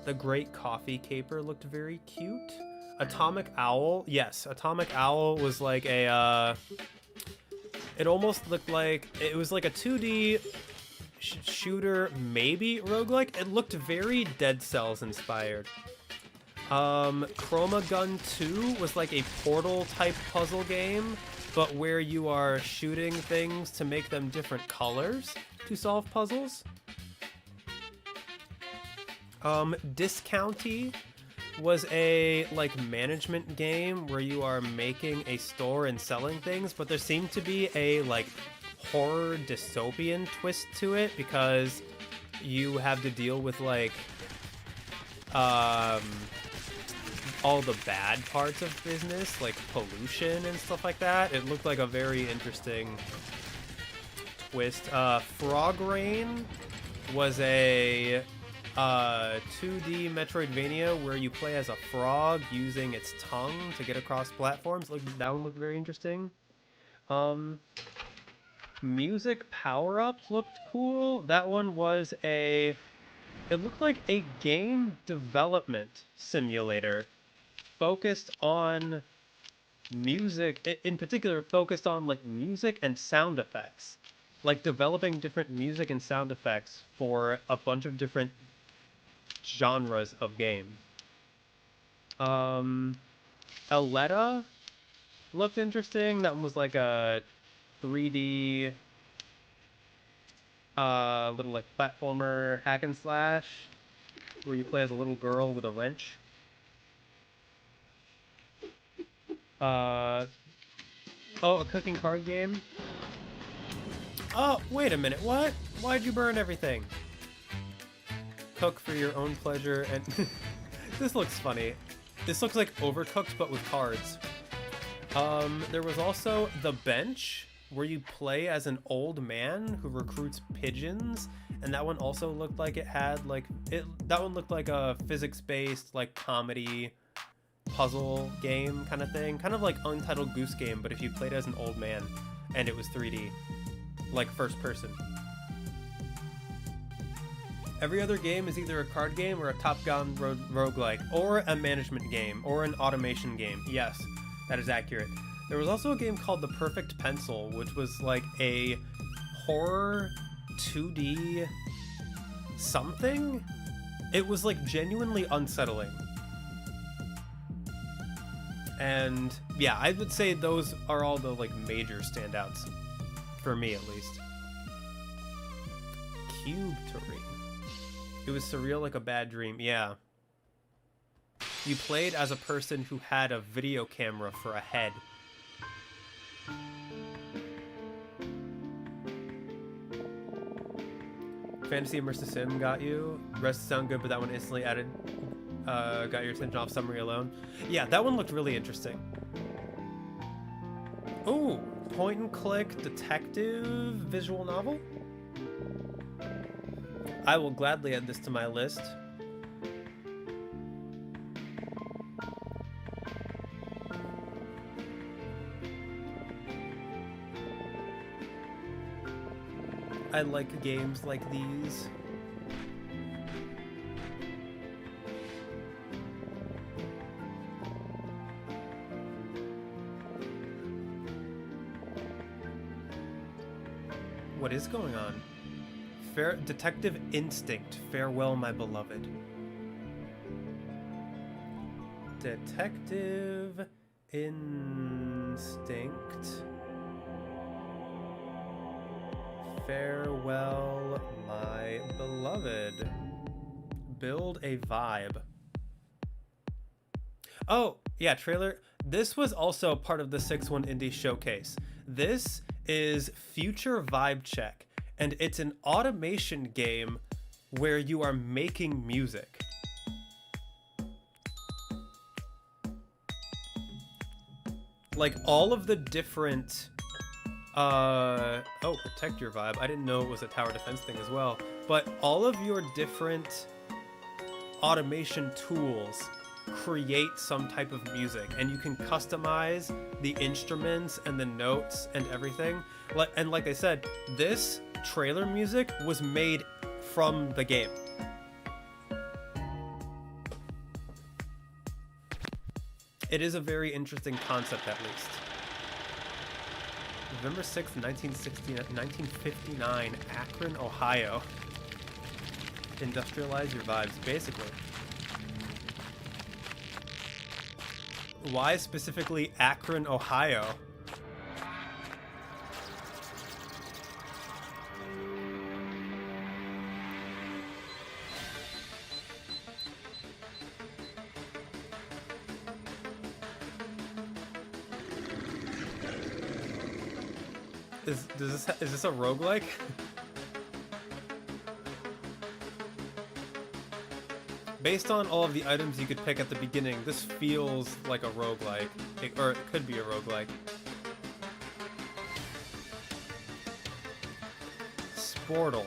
The Great Coffee Caper looked very cute. Atomic Owl, yes, Atomic Owl was like a it almost looked like it was like a 2D shooter, maybe roguelike. It looked very Dead Cells inspired. Chroma Gun 2 was like a Portal type puzzle game, but where you are shooting things to make them different colors to solve puzzles. Discounty was a like management game where you are making a store and selling things, but there seemed to be a like horror dystopian twist to it because you have to deal with like all the bad parts of business, like pollution and stuff like that. It looked like a very interesting twist. Frog Rain was a 2D Metroidvania where you play as a frog using its tongue to get across platforms. Like, that one looked very interesting. Music Power-Up looked cool. That one was it looked like a game development simulator focused on music, in particular focused on like music and sound effects. Like developing different music and sound effects for a bunch of different genres of game. Eletta looked interesting. That one was like a 3D little like platformer hack and slash where you play as a little girl with a wrench. A cooking card game. Oh, wait a minute, what? Why'd you burn everything? Cook for your own pleasure, and this looks funny. This looks like Overcooked, but with cards. There was also The Bench, where you play as an old man who recruits pigeons, and that one also looked like it had, like, that one looked like a physics-based, like, comedy puzzle game kind of thing. Kind of like Untitled Goose Game, but if you played as an old man, and it was 3D. Like, first person. Every other game is either a card game or a top-down roguelike, or a management game, or an automation game. Yes, that is accurate. There was also a game called The Perfect Pencil, which was like a horror 2D something? It was like genuinely unsettling. And yeah, I would say those are all the like major standouts. For me, at least. Cube Terrain. It was surreal like a bad dream. Yeah. You played as a person who had a video camera for a head. Fantasy Immersive Sim got you. Rest sound good, but that one instantly added. Got your attention off Summary Alone. Yeah, that one looked really interesting. Ooh. Point and click detective visual novel? I will gladly add this to my list. I like games like these. What is going on? Detective Instinct. Farewell, my beloved. Detective Instinct. Farewell, my beloved. Build a vibe. Oh, yeah, trailer. This was also part of the 6-1 Indie Showcase. This is Future Vibe Check, and it's an automation game where you are making music. Like all of the different protect your vibe. I didn't know it was a tower defense thing as well, but all of your different automation tools create some type of music, and you can customize the instruments and the notes and everything. And like I said, this trailer music was made from the game. It is a very interesting concept, at least. November 6th, 1959, Akron, Ohio. Industrialize your vibes, basically. Why specifically Akron, Ohio? Is this a roguelike? Based on all of the items you could pick at the beginning, this feels like a roguelike. Or it could be a roguelike. Sportal.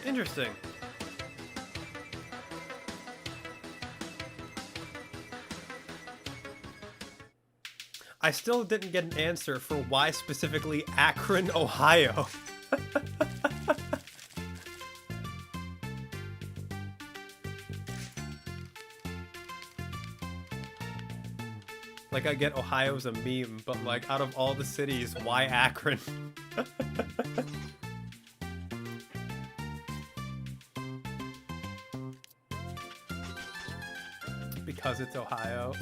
Interesting. I still didn't get an answer for why specifically Akron, Ohio. Like, I get Ohio's a meme, but like, out of all the cities, why Akron? Because it's Ohio.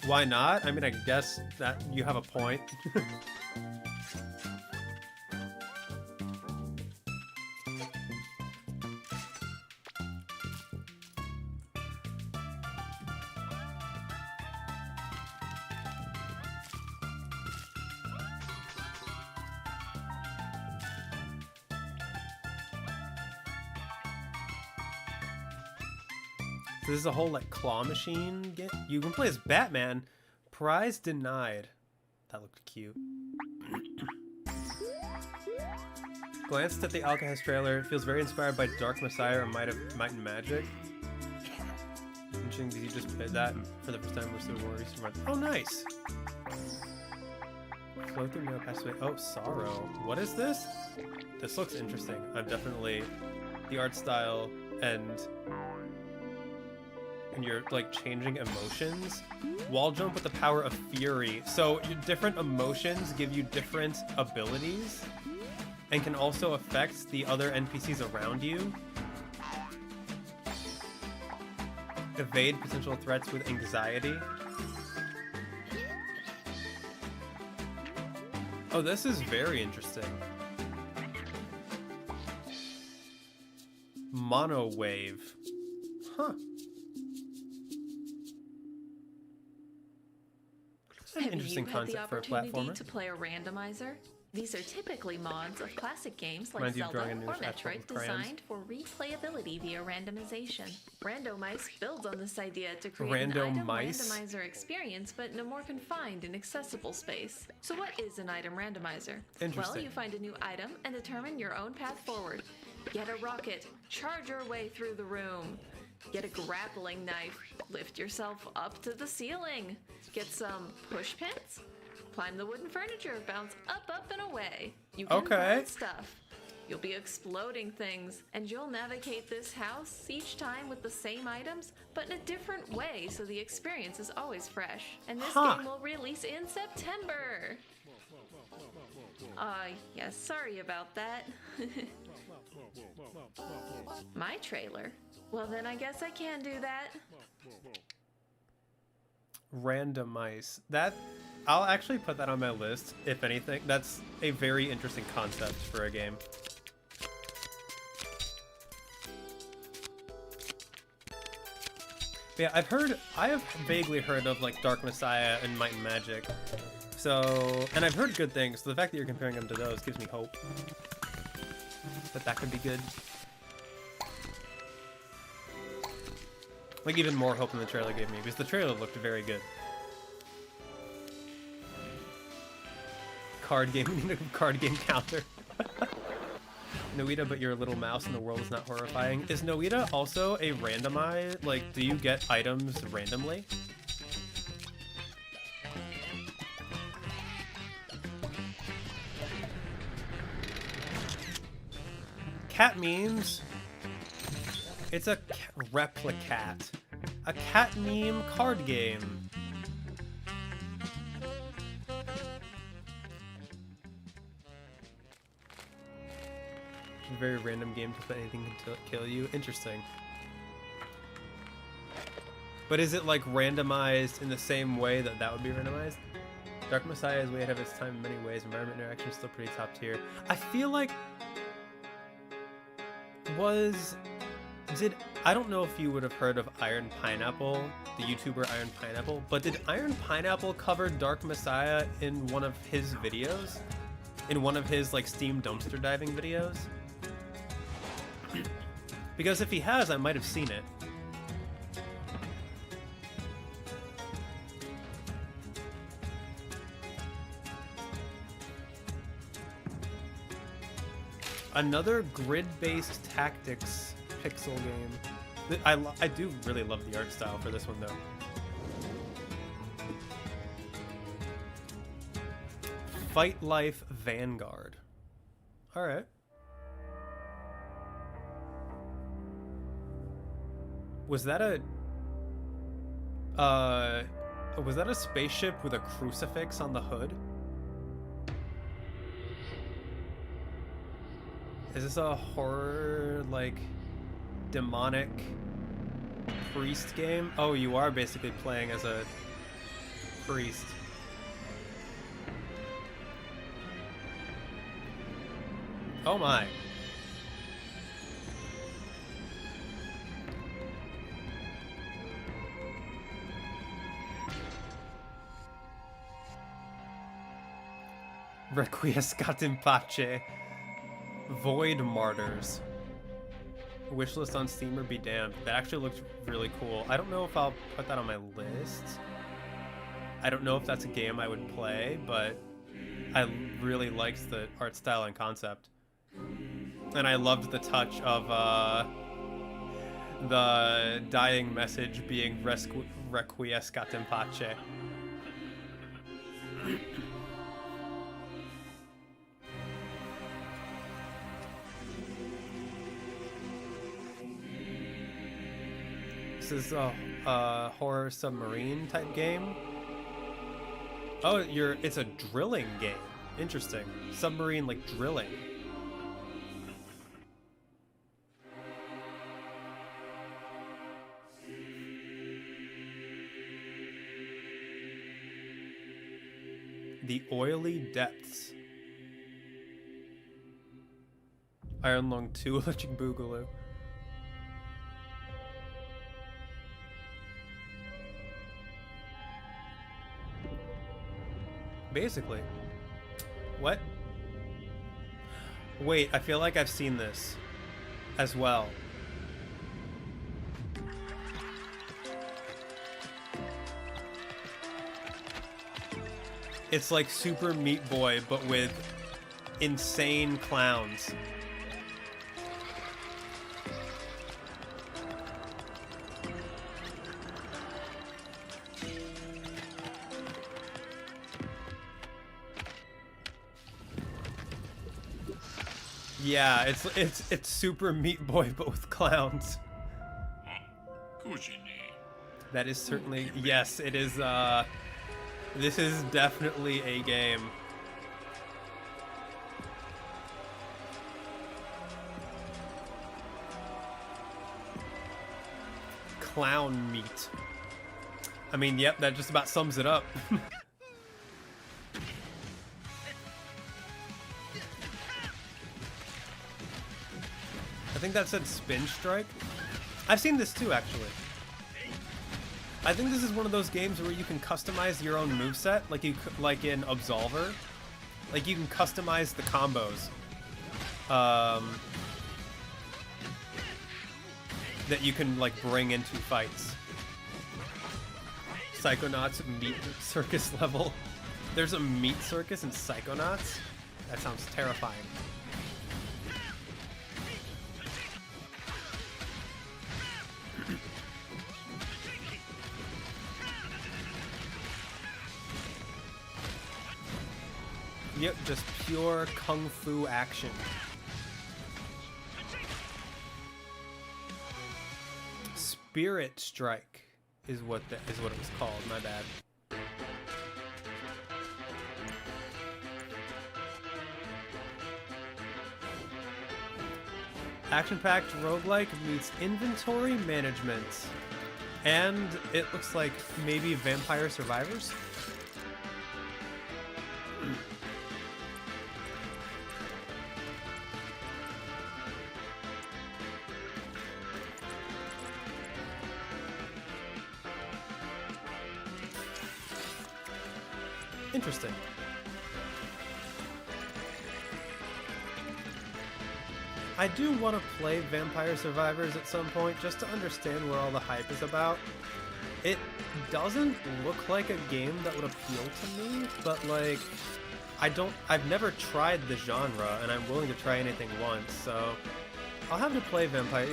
Why not? I mean, I guess that you have a point. This is a whole like claw machine game. You can play as Batman. Prize denied. That looked cute. Glanced at the Alcahest trailer. It feels very inspired by Dark Messiah or Might and Magic. Interesting that you just played that for the first time. We're still worried. Oh, nice. Flow through no pass away. Oh, Sorrow. What is this? This looks interesting. I'm definitely the art style and you're like changing emotions. Wall jump with the power of fury. So your different emotions give you different abilities and can also affect the other NPCs around you. Evade potential threats with anxiety. Oh, this is very interesting. Mono wave. Huh. An interesting concept for a platformer. To play a randomizer? These are typically mods of classic games like Reminds you of Zelda drawing a new or sketchbook Metroid with crayons. designed for replayability via randomization. Randomice builds on this idea to create an item Randomice? randomizer experience, but in a more confined and accessible space. So what is an item randomizer? Well, Interesting. you find a new item and determine your own path forward. Get a rocket, charge your way through the room. Get a grappling knife, lift yourself up to the ceiling. Get some push pins, climb the wooden furniture, bounce up and away. You can Okay. burn stuff. You'll be exploding things, and you'll navigate this house each time with the same items, but in a different way, so the experience is always fresh. And this game will release in September. Yes, sorry about that. My trailer? Well, then I guess I can do that. Randomize. That I'll actually put that on my list, if anything. That's a very interesting concept for a game. But yeah, I have vaguely heard of like Dark Messiah and Might and Magic. So, and I've heard good things. So the fact that you're comparing them to those gives me hope that could be good. Like even more hope than the trailer gave me, because the trailer looked very good. Card game, we need a card game counter. Noita, but you're a little mouse and the world is not horrifying. Is Noita also a randomized? Like, do you get items randomly? Cat memes. It's a Replicat. A cat meme card game. A very random game to put anything can kill you. Interesting. But is it like randomized in the same way that that would be randomized? Dark Messiah is way ahead of its time in many ways. Environment interaction is still pretty top tier. I feel like I don't know if you would have heard of Iron Pineapple, the YouTuber Iron Pineapple, but did Iron Pineapple cover Dark Messiah in one of his videos? In one of his like Steam dumpster diving videos? Because if he has, I might have seen it. Another grid-based tactics pixel game. I do really love the art style for this one, though. Fight Life Vanguard. All right. Was that a spaceship with a crucifix on the hood? Is this a horror, like, demonic priest game? Oh, you are basically playing as a priest. Oh my. Requiescat in pace. Void Martyrs. Wishlist on Steam or be damned. That actually looks really cool. I don't know if I'll put that on my list. I don't know if that's a game I would play, but I really liked the art style and concept. And I loved the touch of the dying message being Requiescat in pace. This is a horror submarine type game. Oh, it's a drilling game. Interesting. Submarine like drilling. The Oily Depths. Iron Lung 2 Electric Boogaloo. Basically. What? Wait, I feel like I've seen this as well. It's like Super Meat Boy, but with insane clowns. Yeah, it's Super Meat Boy, but with clowns. That is certainly, yes, it is. This is definitely a game. Clown meat. I mean, yep, that just about sums it up. I think that said Spin Strike. I've seen this too, actually. I think this is one of those games where you can customize your own moveset, like in Absolver. Like you can customize the combos that you can like bring into fights. Psychonauts meat circus level. There's a meat circus in Psychonauts? That sounds terrifying. Yep, just pure kung fu action. Spirit Strike is what it was called. My bad. action-packed roguelike meets inventory management. And it looks like maybe Vampire Survivors? Interesting. I do want to play Vampire Survivors at some point just to understand what all the hype is about. It doesn't look like a game that would appeal to me, but like, I've never tried the genre and I'm willing to try anything once, so I'll have to play Vampire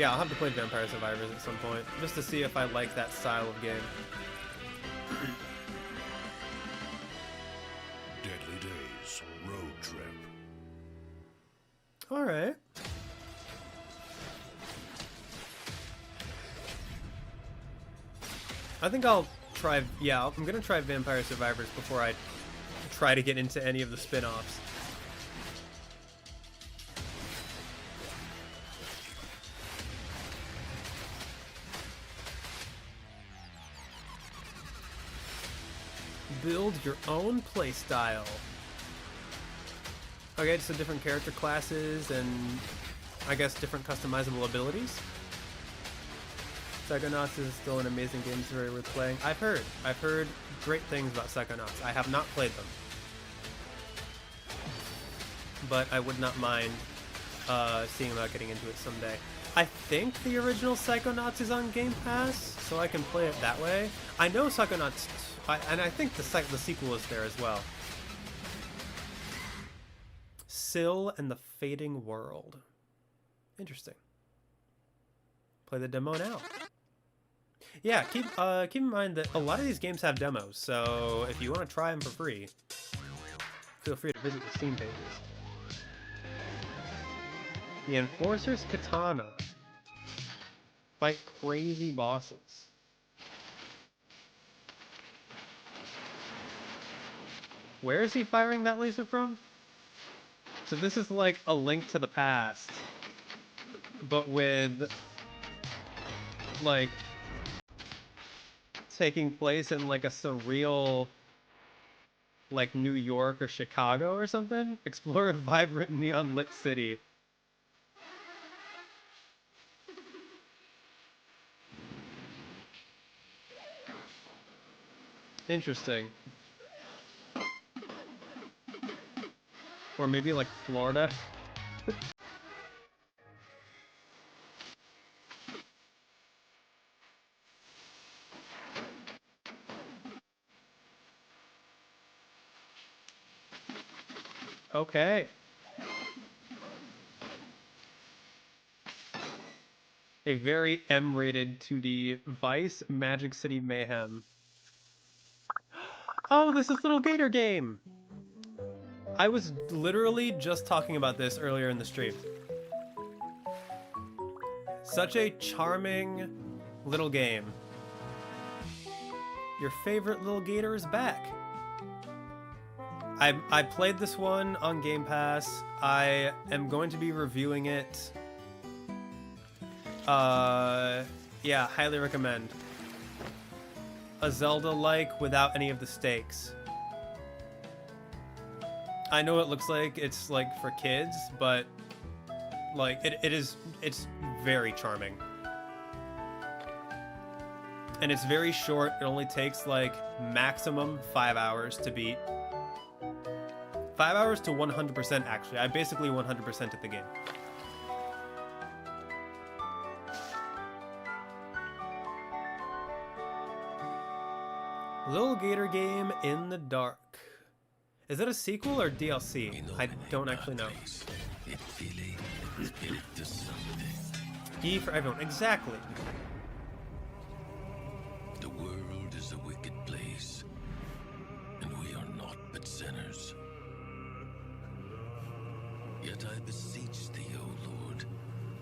Survivors at some point just to see if I like that style of game. Deadly Days Road Trip. All right. I think I'll try, yeah, I'm gonna try Vampire Survivors before I try to get into any of the spin-offs. Build your own playstyle. Okay, so different character classes and I guess different customizable abilities. Psychonauts is still an amazing game, it's very worth playing. I've heard great things about Psychonauts. I have not played them, but I would not mind seeing about getting into it someday. I think the original Psychonauts is on Game Pass, so I can play it that way. I know Psychonauts, and I think the sequel is there as well. Syl and the Fading World. Interesting. Play the demo now. Yeah, keep in mind that a lot of these games have demos, so if you want to try them for free, feel free to visit the Steam pages. The Enforcer's Katana. Fight crazy bosses. Where is he firing that laser from? So this is like A Link to the Past, but with like taking place in like a surreal like New York or Chicago or something. Explore a vibrant neon lit city. Interesting. Or maybe like Florida. Okay. A very M-rated 2D Vice Magic City Mayhem. Oh, this is Little Gator Game! I was literally just talking about this earlier in the stream. Such a charming little game. Your favorite little gator is back. I played this one on Game Pass. I am going to be reviewing it. Yeah, highly recommend. A Zelda-like without any of the stakes. I know it looks like it's like for kids, but like it's very charming. And it's very short. It only takes like maximum 5 hours to beat. 5 hours to 100% actually. I basically 100% at the game. Little Gator Game in the Dark. Is it a sequel or DLC? I don't actually know. E for everyone. Exactly. The world is a wicked place, and we are not but sinners. Yet I beseech thee, O Lord,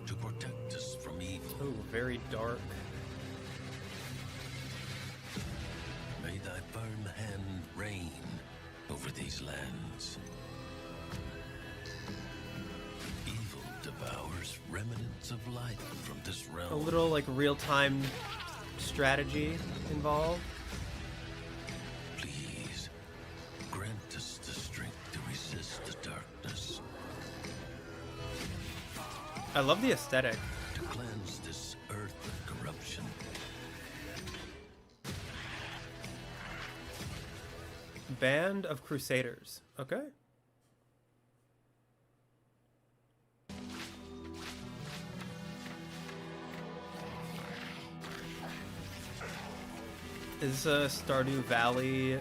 to protect us from evil. Oh, very dark. May thy firm hand reign over these lands. Evil devours remnants of life from this realm. A little like real-time strategy involved. Please, grant us the strength to resist the darkness. I love the aesthetic. To cleanse this earth of corruption. Band of Crusaders. Okay. Is Stardew Valley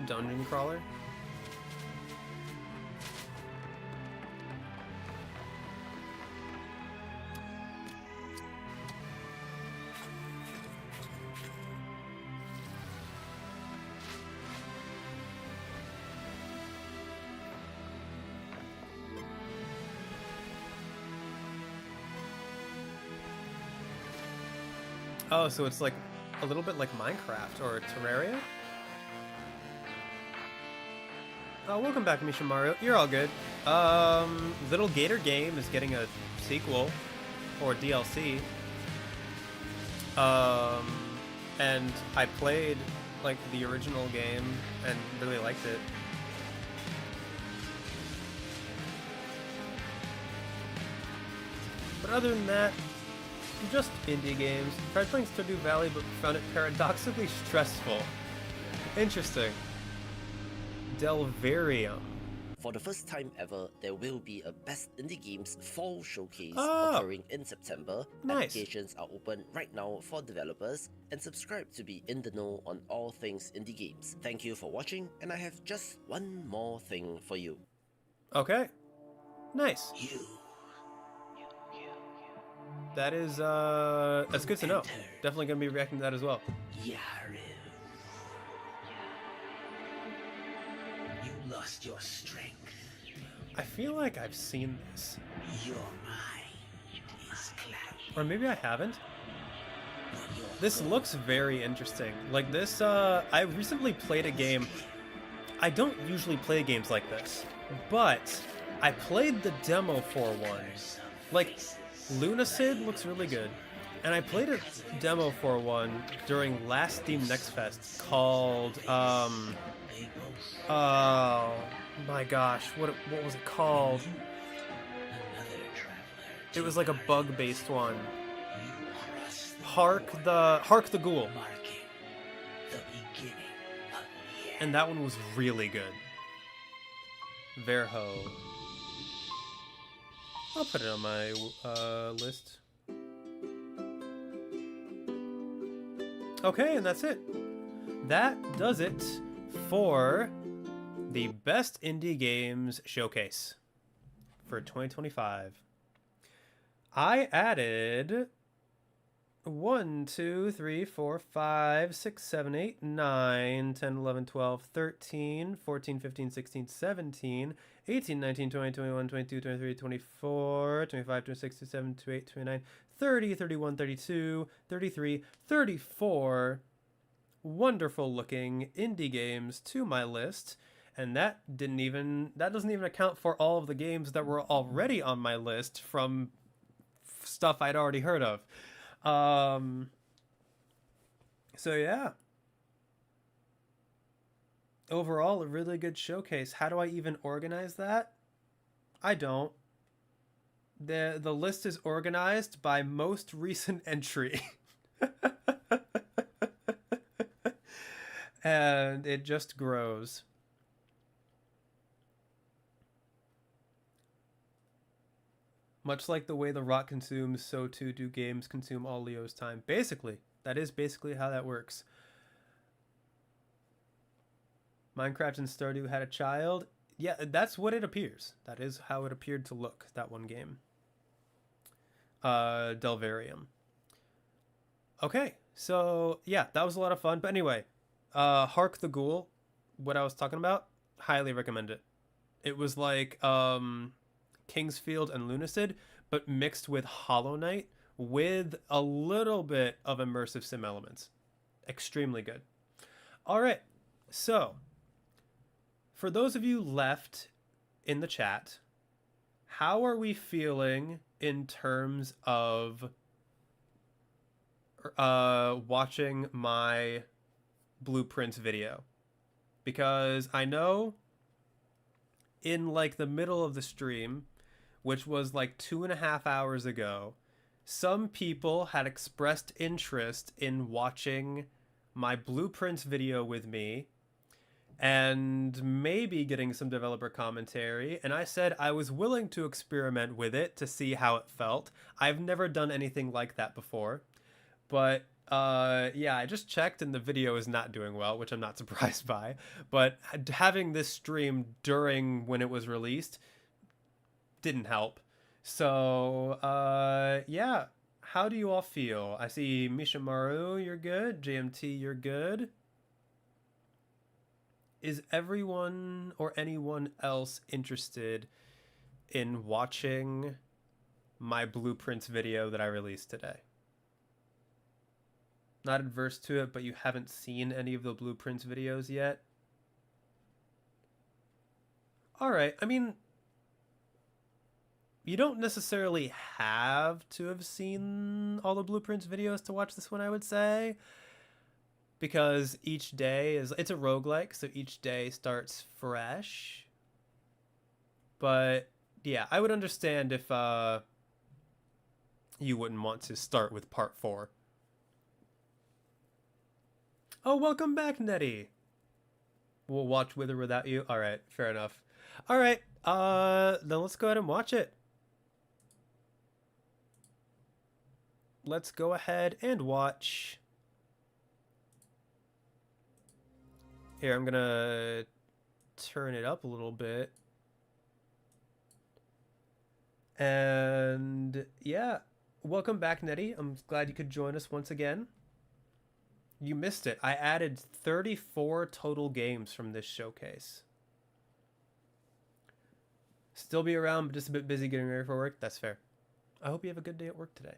dungeon crawler? Oh, so it's like a little bit like Minecraft or Terraria? Oh, welcome back, Misha Mario. You're all good. Little Gator Game is getting a sequel or DLC. And I played like the original game and really liked it. But other than that, just indie games. Tried playing Stardew Valley, but found it paradoxically stressful. Interesting. Delvarium. For the first time ever, there will be a Best Indie Games Fall Showcase Oh. occurring in September. Nice. Applications are open right now for developers, and subscribe to be in the know on all things indie games. Thank you for watching, and I have just one more thing for you. Okay. Nice. That is, that's good to know. Definitely gonna be reacting to that as well. Yariv. You lost your strength. I feel like I've seen this. Your mind is clouded. Or maybe I haven't. This looks very interesting. Like this, I recently played a game. I don't usually play games like this, but I played the demo for one. Like, Lunacid looks really good. And I played a demo for one during last Steam Next Fest called, oh my gosh, what was it called? It was like a bug-based one. Hark the Ghoul. And that one was really good. Verho. I'll put it on my list. Okay, and that's it. That does it for the Best Indie Games Showcase for 2025. I added 1, 2, 3, 4, 5, 6, 7, 8, 9, 10, 11, 12, 13, 14, 15, 16, 17, 18, 19, 20, 21, 22, 23, 24, 25, 26, 27, 28, 29, 30, 31, 32, 33, 34 wonderful looking indie games to my list. And that doesn't even account for all of the games that were already on my list from stuff I'd already heard of. So yeah. Overall, a really good showcase. How do I even organize that? I don't. The list is organized by most recent entry. And it just grows. Much like the way the rock consumes, so too do games consume all Leo's time. Basically, that is basically how that works. Minecraft and Stardew had a child. Yeah, that's what it appears. That is how it appeared to look, that one game. Delvarium. Okay, so yeah, that was a lot of fun. But anyway, Hark the Ghoul, what I was talking about, highly recommend it. It was like Kingsfield and Lunacid, but mixed with Hollow Knight with a little bit of immersive sim elements. Extremely good. All right, so for those of you left in the chat, how are we feeling in terms of watching my blueprints video? Because I know in like the middle of the stream, which was like 2.5 hours ago, some people had expressed interest in watching my blueprints video with me and maybe getting some developer commentary, and I said I was willing to experiment with it to see how it felt. I've never done anything like that before, but yeah, I just checked and the video is not doing well, which I'm not surprised by, but having this stream during when it was released didn't help. So yeah, how do you all feel? I see Mishamaru, you're good. JMT, you're good. Is everyone or anyone else interested in watching my blueprints video that I released today? Not adverse to it, but you haven't seen any of the blueprints videos yet? Alright, I mean, you don't necessarily have to have seen all the blueprints videos to watch this one, I would say. Because each day it's a roguelike, so each day starts fresh. But yeah, I would understand if you wouldn't want to start with part 4. Oh, welcome back, Nettie. We'll watch with or without you. All right, fair enough. All right, then let's go ahead and watch it. Let's go ahead and watch. Here, I'm gonna turn it up a little bit. And yeah, welcome back, Nettie. I'm glad you could join us once again. You missed it. I added 34 total games from this showcase. Still be around, but just a bit busy getting ready for work. That's fair. I hope you have a good day at work today.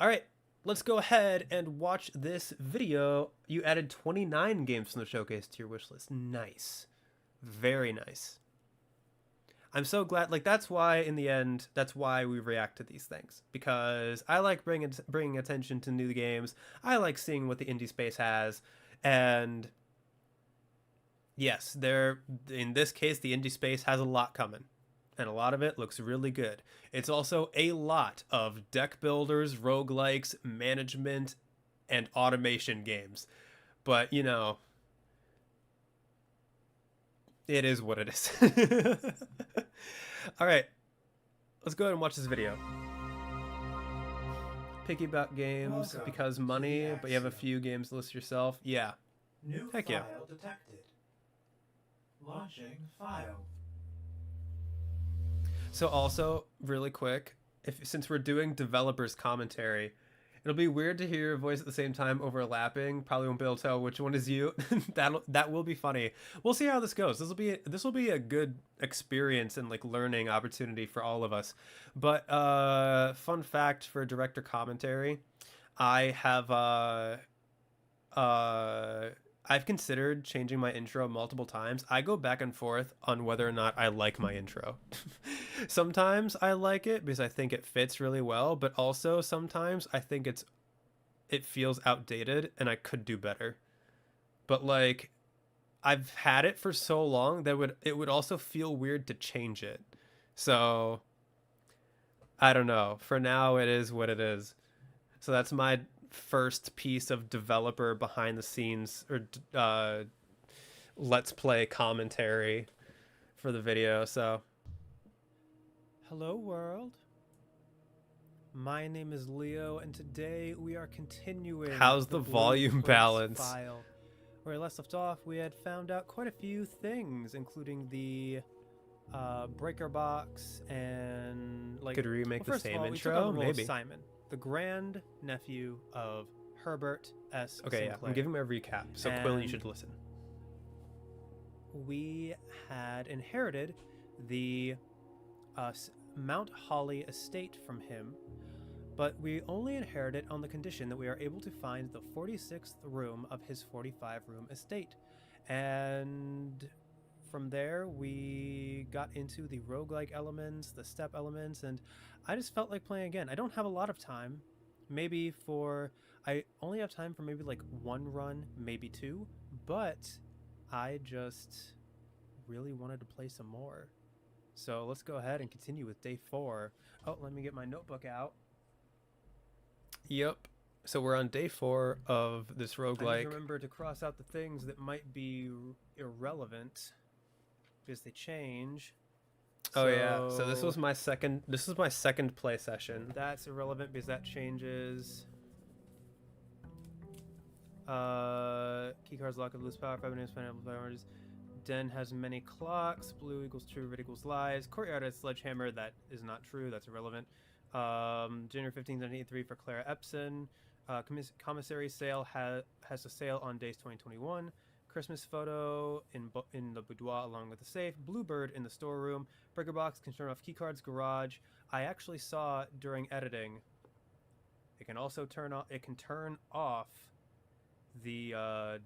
All right, let's go ahead and watch this video. You added 29 games from the showcase to your wish list. Nice. Very nice. I'm so glad. Like, that's why, in the end, that's why we react to these things. Because I like bringing attention to new games. I like seeing what the indie space has. And yes, in this case, the indie space has a lot coming. And a lot of it looks really good. It's also a lot of deck builders, roguelikes, management, and automation games. But, you know, it is what it is. All right, let's go ahead and watch this video. Picky about games because money, but you have a few games to list yourself. Yeah. New Heck file yeah. detected. Launching file. So also, really quick, since we're doing developers commentary, it'll be weird to hear your voice at the same time overlapping. Probably won't be able to tell which one is you. that will be funny. We'll see how this goes. This will be a good experience and like learning opportunity for all of us. But fun fact for director commentary, I have I've considered changing my intro multiple times. I go back and forth on whether or not I like my intro. Sometimes I like it because I think it fits really well, but also sometimes I think it feels outdated and I could do better. But like, I've had it for so long that it would also feel weird to change it. So I don't know. For now, it is what it is. So that's my first piece of developer behind the scenes or let's play commentary for the video. So hello world, my name is Leo and today we are continuing. How's the volume balance file where I last left off? We had found out quite a few things, including the breaker box and like could we remake the same intro maybe. Simon, the grand nephew of Herbert S. Okay, Sinclair. Yeah, I'm giving him a recap, so Quill, you should listen. We had inherited the Mount Holly estate from him, but we only inherit it on the condition that we are able to find the 46th room of his 45-room estate. And from there, we got into the roguelike elements, the step elements, and I just felt like playing again. I don't have a lot of time. I only have time for maybe like one run, maybe two, but I just really wanted to play some more. So let's go ahead and continue with day 4. Oh, let me get my notebook out. Yep. So we're on day 4 of this roguelike. I need to remember to cross out the things that might be irrelevant because they change. Oh yeah. So this was my second play session. That's irrelevant because that changes. Keycards lock of loose power, 5 names, pineapple, oranges. Den has many clocks. Blue equals true, red equals lies. Courtyard has sledgehammer. That is not true. That's irrelevant. January 15th, 1983 for Clara Epson. Commissary sale has a sale on days 2021. Christmas photo in the boudoir along with the safe. Bluebird in the storeroom. Breaker box can turn off keycards. Garage. I actually saw during editing. It can also turn off. It can turn off the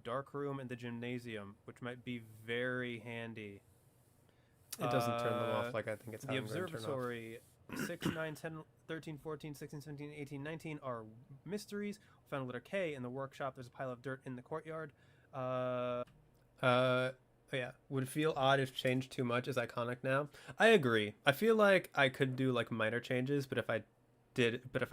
dark room and the gymnasium, which might be very handy. It doesn't turn them off like I think it's how the observatory. 6, 9, 10, 13, 14, 16, 17, 18, 19 are mysteries. We found a letter K in the workshop. There's a pile of dirt in the courtyard. Oh yeah. Would feel odd if changed too much is iconic now. I agree. I feel like I could do like minor changes, but if I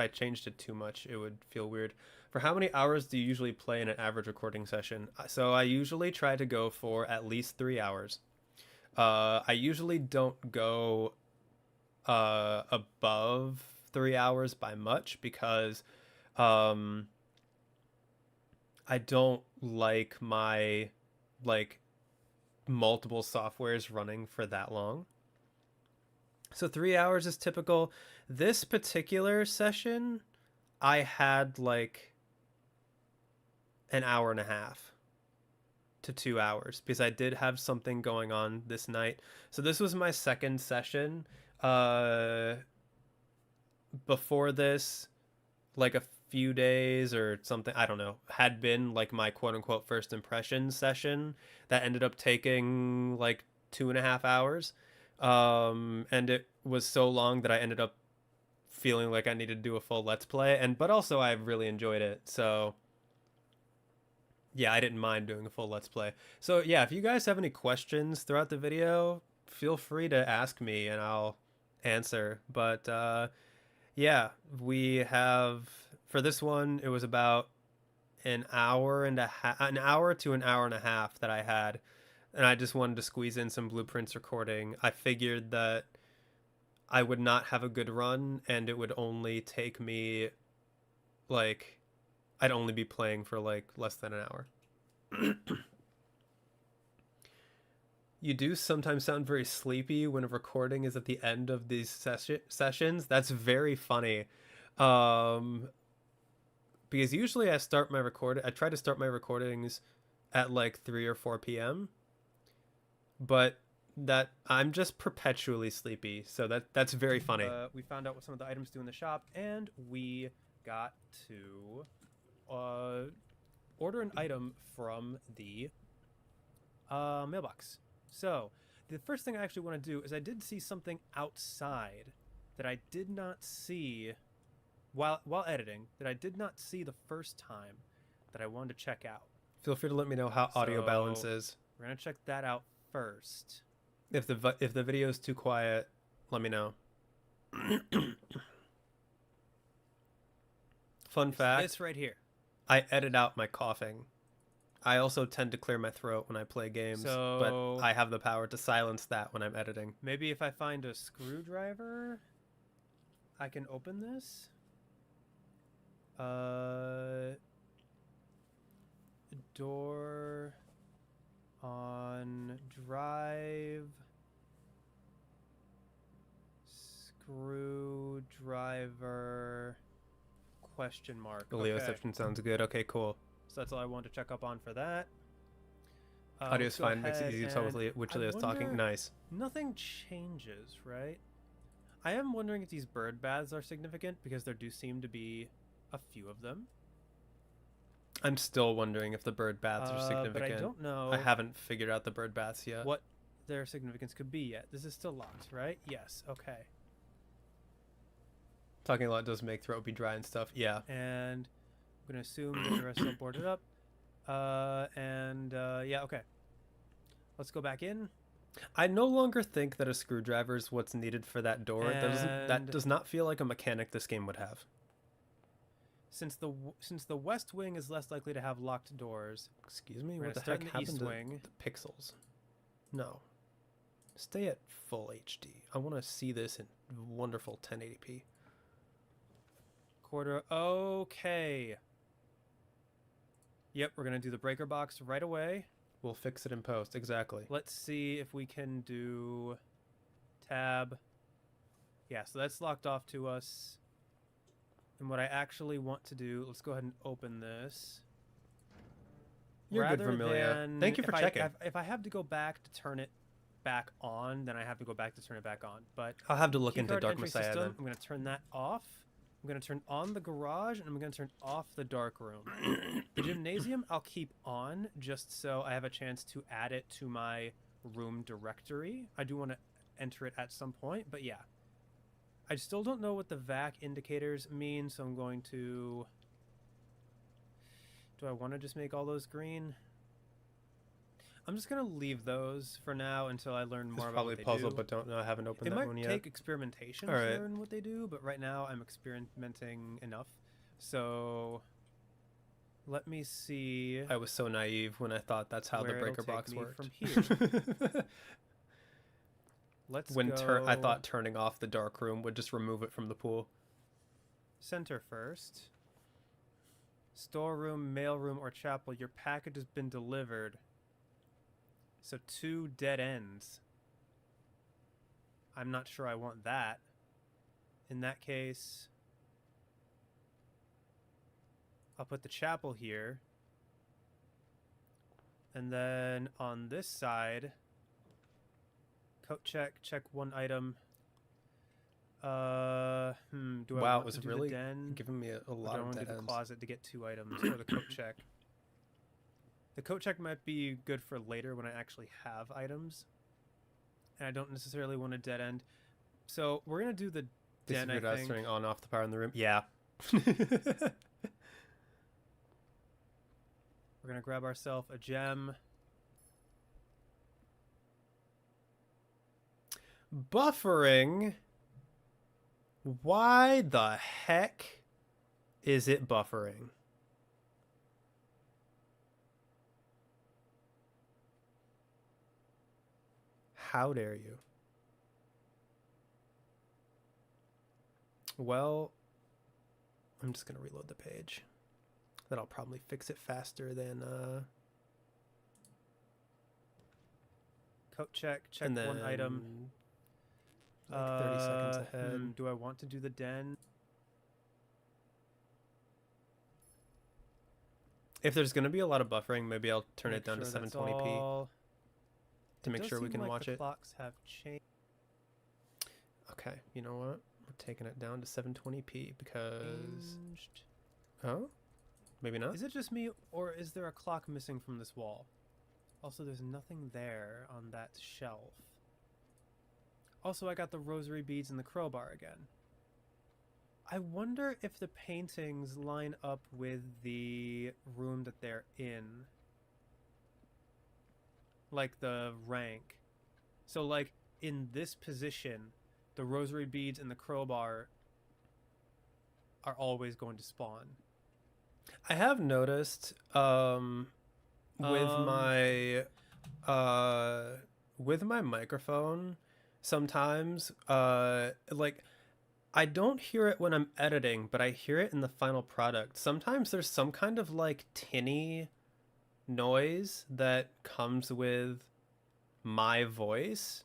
changed it too much, it would feel weird. For how many hours do you usually play in an average recording session? So I usually try to go for at least 3 hours. I usually don't go above 3 hours by much because I don't like my multiple softwares running for that long. So 3 hours is typical. This particular session, I had like an hour and a half to 2 hours because I did have something going on this night. So this was my second session. Before this, like a few days or something, I don't know, had been like my quote-unquote first impression session that ended up taking like 2.5 hours. And it was so long that I ended up feeling like I needed to do a full Let's Play, but also I really enjoyed it, so yeah, I didn't mind doing a full Let's Play. So yeah, if you guys have any questions throughout the video, feel free to ask me and I'll answer. But yeah, we have, for this one, it was about an hour to an hour and a half that I had, and I just wanted to squeeze in some Blueprints recording. I figured that I would not have a good run, and it would only take me, like, I'd only be playing for, like, less than an hour. You do sometimes sound very sleepy when a recording is at the end of these sessions. That's very funny. Because usually I try to start my recordings at, like, 3 or 4 p.m., but that I'm just perpetually sleepy, so that's very funny. We found out what some of the items do in the shop, and we got to order an item from the mailbox. So the first thing I actually want to do is I did see something outside that I did not see while editing, that I did not see the first time, that I wanted to check out. Feel free to let me know how audio balance is. We're gonna check that out first. If the video is too quiet, let me know. Fun fact. This right here. I edit out my coughing. I also tend to clear my throat when I play games, but I have the power to silence that when I'm editing. Maybe if I find a screwdriver, I can open this. Door on drive. Screwdriver question mark. The Leo section sounds good. Okay, cool. So that's all I wanted to check up on for that. Audio's fine. Makes it easy to tell which Leo's talking. Nice. Nothing changes, right? I am wondering if these bird baths are significant, because there do seem to be a few of them. I'm still wondering if the bird baths are significant. But I don't know. I haven't figured out the bird baths yet. What their significance could be yet. This is still locked, right? Yes. Okay. Talking a lot does make throat be dry and stuff. Yeah. And I'm gonna assume that the rest are boarded up. Yeah. Okay. Let's go back in. I no longer think that a screwdriver is what's needed for that door. That does not feel like a mechanic this game would have. Since the west wing is less likely to have locked doors. Excuse me, what the heck happened to the pixels? No. Stay at full HD. I want to see this in wonderful 1080p. Quarter. Okay. Yep, we're gonna do the breaker box right away. We'll fix it in post. Exactly. Let's see if we can do tab. Yeah, so that's locked off to us. And what I actually want to do, let's go ahead and open this. You're good, Vermilia. Thank you for checking. If I have to go back to turn it back on, then I have to go back to turn it back on. But I'll have to look into Dark Messiah then. I'm going to turn that off. I'm going to turn on the garage, and I'm going to turn off the dark room. The gymnasium I'll keep on, just so I have a chance to add it to my room directory. I do want to enter it at some point, but yeah. I still don't know what the VAC indicators mean, so I'm going to... Do I want to just make all those green? I'm just going to leave those for now until I learn more about what they puzzle, do. But don't know. I haven't opened that one yet. It might take experimentation to learn what they do, but right now I'm experimenting enough. So let me see. I was so naive when I thought that's how the breaker box worked. From here. Let's go. I thought turning off the dark room would just remove it from the pool. Center first. Storeroom, mailroom, or chapel. Your package has been delivered. So 2 dead ends. I'm not sure I want that. In that case, I'll put the chapel here. And then on this side, coat check 1 item. Do I wow, want it was to do really the den? giving me a lot of dead the ends. Closet to get 2 items for the coat check. The coat check might be good for later when I actually have items, and I don't necessarily want a dead end. So we're gonna do the den. I think. Turning on off the power in the room. Yeah. We're gonna grab ourselves a gem. Buffering. Why the heck is it buffering? How dare you? Well, I'm just going to reload the page. That'll probably fix it faster than... Coat check 1 item. Like 30 seconds ahead. Do I want to do the den? If there's going to be a lot of buffering, maybe I'll turn it down to 720p. To make sure we can watch it. Clocks have changed. Okay, you know what? We're taking it down to 720p because... Oh? Maybe not? Is it just me, or is there a clock missing from this wall? Also, there's nothing there on that shelf. Also, I got the rosary beads and the crowbar again. I wonder if the paintings line up with the room that they're in. Like the rank. So like in this position, the rosary beads and the crowbar are always going to spawn. I have noticed with my microphone sometimes like I don't hear it when I'm editing, but I hear it in the final product. Sometimes there's some kind of like tinny noise that comes with my voice,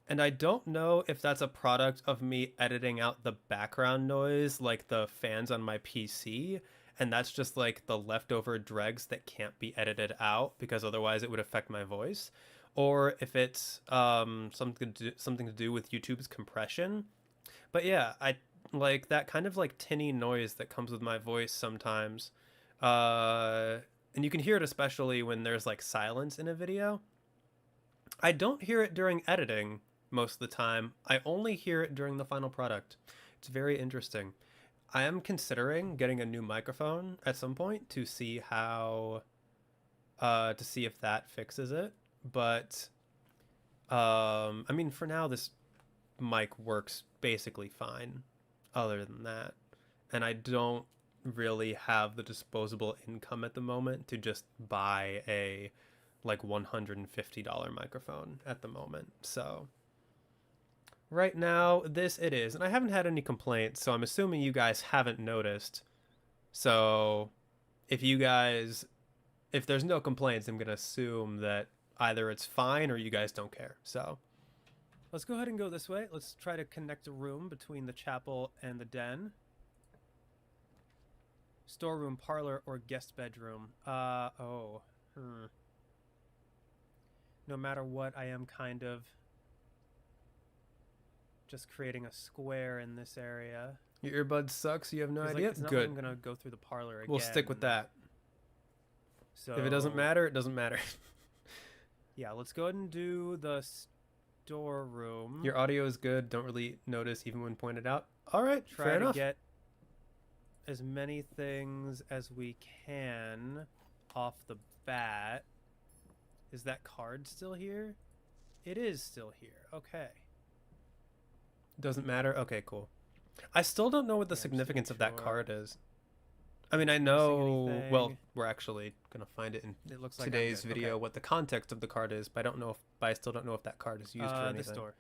and I don't know if that's a product of me editing out the background noise like the fans on my PC, and that's just like the leftover dregs that can't be edited out because otherwise it would affect my voice, or if it's something to do with YouTube's compression. But yeah, I like that kind of like tinny noise that comes with my voice sometimes. And you can hear it especially when there's like silence in a video. I don't hear it during editing most of the time. I only hear it during the final product. It's very interesting. I am considering getting a new microphone at some point to see how, to see if that fixes it. But, I mean, for now, this mic works basically fine other than that. And I don't really have the disposable income at the moment to just buy a like $150 microphone at the moment. So right now this it is, and I haven't had any complaints, so I'm assuming you guys haven't noticed. So if there's no complaints, I'm gonna assume that either it's fine or you guys don't care. So let's go ahead and go this way. Let's try to connect a room between the chapel and the den. Storeroom, parlor, or guest bedroom. No matter what, I am kind of just creating a square in this area. Your earbuds suck, so you have no idea? It's not Good. like I'm gonna go through the parlor again. We'll stick with that. So if it doesn't matter, it doesn't matter. Yeah, let's go ahead and do the storeroom. Your audio is good. Don't really notice even when pointed out. All right, Try fair to enough. get as many things as we can off the bat. Is that card still here? It is still here. Okay. Doesn't matter? Okay, cool. I still don't know what the significance of that card is. I mean, I know, well, we're actually going to find it in It looks like I'm today's good. video Okay. what the context of the card is, but I still don't know if that card is used for anything. This door.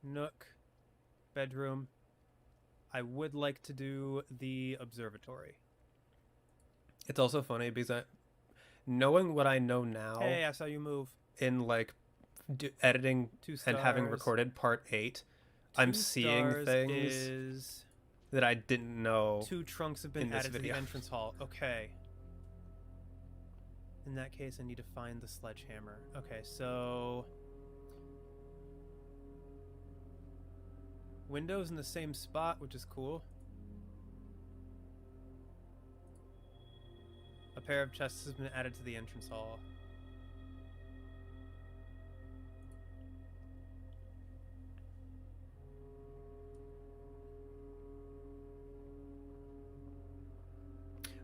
Nook. Bedroom. I would like to do the observatory. It's also funny because knowing what I know now Hey, I saw you move. in like editing 2 and having stars. recorded part 8, I'm 2 seeing stars things is that I didn't know. 2 trunks have been in this added to video. the entrance hall. Okay. In that case, I need to find the sledgehammer. Okay, so windows in the same spot, which is cool. A pair of chests has been added to the entrance hall.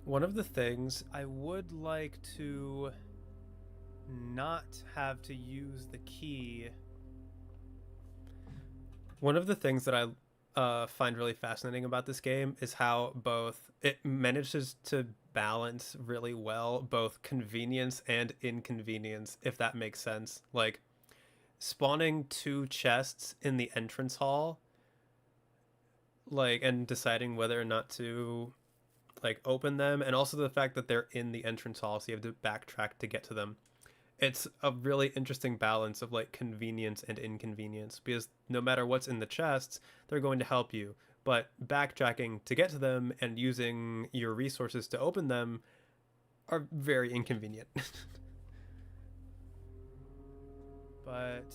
One of the things I would like to not have to use the key. One of the things that I find really fascinating about this game is how both it manages to balance really well both convenience and inconvenience, if that makes sense. Like spawning 2 chests in the entrance hall, like, and deciding whether or not to like open them, and also the fact that they're in the entrance hall, so you have to backtrack to get to them. It's a really interesting balance of like convenience and inconvenience, because no matter what's in the chests, they're going to help you. But backtracking to get to them and using your resources to open them are very inconvenient. But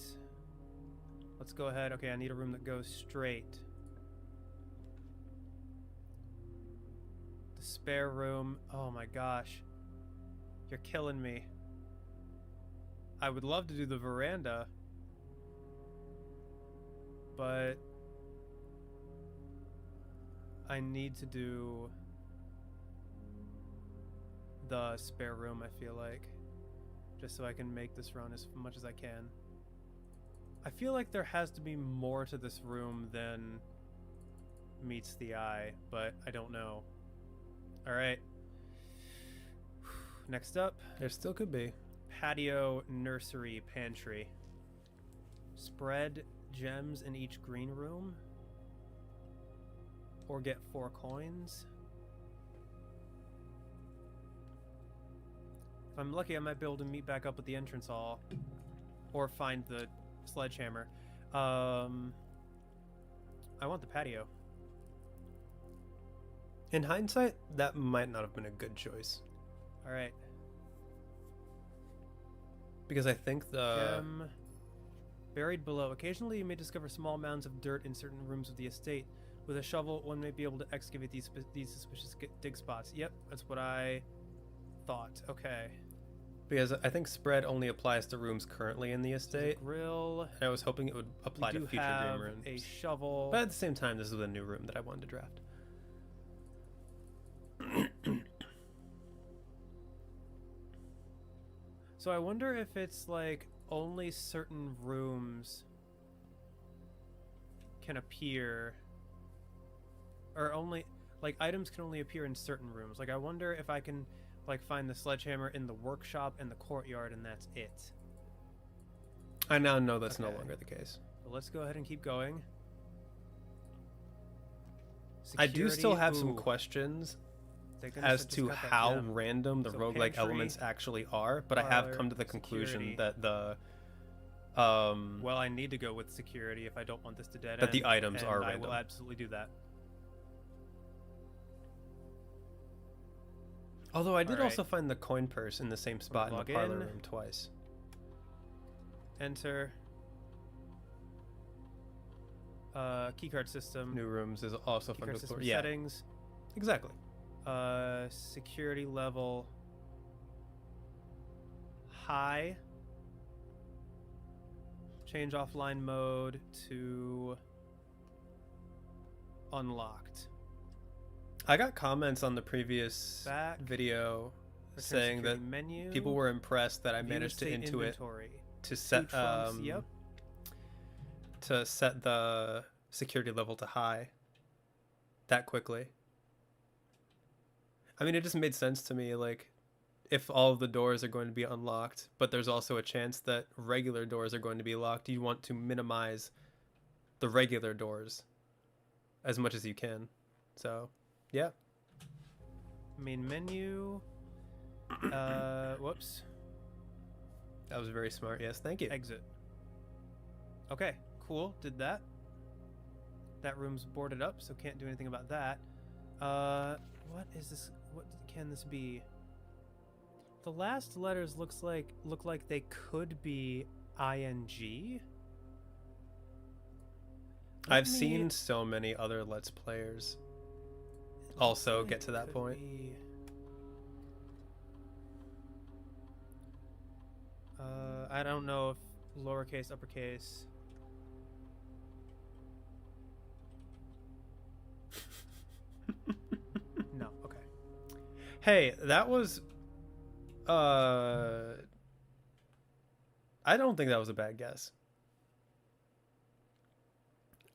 let's go ahead. Okay, I need a room that goes straight. The spare room. Oh my gosh. You're killing me. I would love to do the veranda, but I need to do the spare room, I feel like, just so I can make this run as much as I can. I feel like there has to be more to this room than meets the eye, but I don't know. All right. Next up, There still could be. patio, nursery, pantry. Spread gems in each green room. Or get 4 coins. If I'm lucky, I might be able to meet back up at the entrance hall. Or find the sledgehammer. I want the patio. In hindsight, that might not have been a good choice, Alright. because I think the Gem buried below. Occasionally you may discover small mounds of dirt in certain rooms of the estate. With a shovel, one may be able to excavate these suspicious dig spots. Yep, that's what I thought. Okay. Because I think spread only applies to rooms currently in the estate. Grill. And I was hoping it would apply to future dream rooms. A shovel. But at the same time, this is a new room that I wanted to draft. So I wonder if it's like only certain rooms can appear, or only like items can only appear in certain rooms. Like I wonder if I can like find the sledgehammer in the workshop and the courtyard and that's it. I now know that's no longer the case. But let's go ahead and keep going. I do still have some questions as to how random the roguelike elements actually are, but I have come to the conclusion that the well, I need to go with security if I don't want this to dead end. That the items are random. I will absolutely do that. Although I did also find the coin purse in the same spot in the parlor room twice. Enter. Keycard system. New rooms is also fun to explore. Yeah. Settings. Exactly. Security level. High. Change offline mode to unlocked. I got comments on the previous video saying that people were impressed that I managed to intuit to set to set the security level to high that quickly. I mean, it just made sense to me, like if all of the doors are going to be unlocked, but there's also a chance that regular doors are going to be locked, you want to minimize the regular doors as much as you can. So yeah. Main menu. Whoops. That was very smart. Yes, thank you. Exit. Okay, cool. Did that. That room's boarded up, so can't do anything about that. What is this? What can this be? The last letters look like they could be ING. I've seen so many other Let's Players also get to that point. I don't know if lowercase, uppercase. No, okay. Hey, that was I don't think that was a bad guess.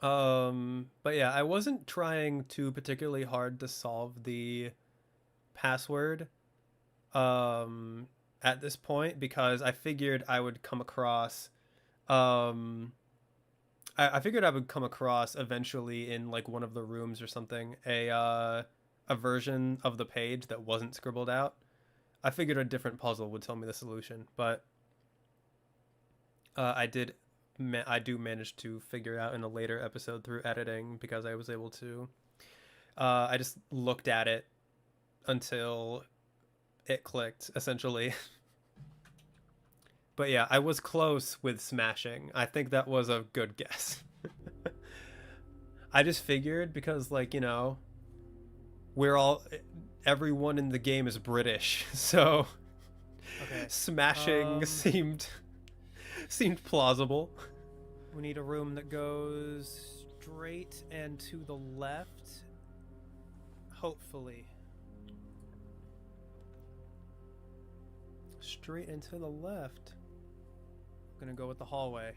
But yeah, I wasn't trying too particularly hard to solve the password at this point, because I figured I would come across I figured I would come across eventually in like one of the rooms or something a version of the page that wasn't scribbled out. I figured a different puzzle would tell me the solution, but I do manage to figure out in a later episode through editing, because I was able to I just looked at it until it clicked, essentially. But yeah, I was close with smashing. I think that was a good guess. I just figured, because like, you know, everyone in the game is British, so okay. Smashing seemed plausible. We need a room that goes straight and to the left. Hopefully. Straight and to the left. I'm gonna go with the hallway.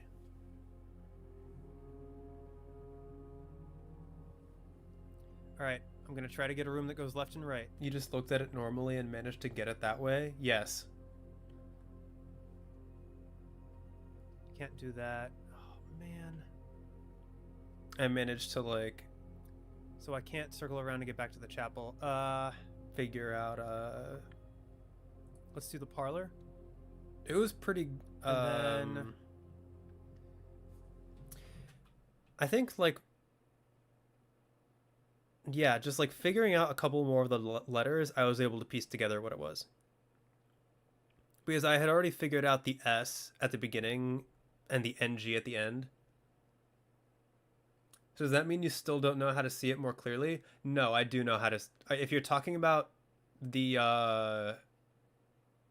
Alright, I'm gonna try to get a room that goes left and right. You just looked at it normally and managed to get it that way? Yes. Can't do that. Oh, man. I managed to, like... So I can't circle around to get back to the chapel. Figure out, Let's do the parlor. It was pretty... And then... I think, like... Yeah, just, like, figuring out a couple more of the letters, I was able to piece together what it was. Because I had already figured out the S at the beginning and the NG at the end. So does that mean you still don't know how to see it more clearly? No, I do know how to... If you're talking about the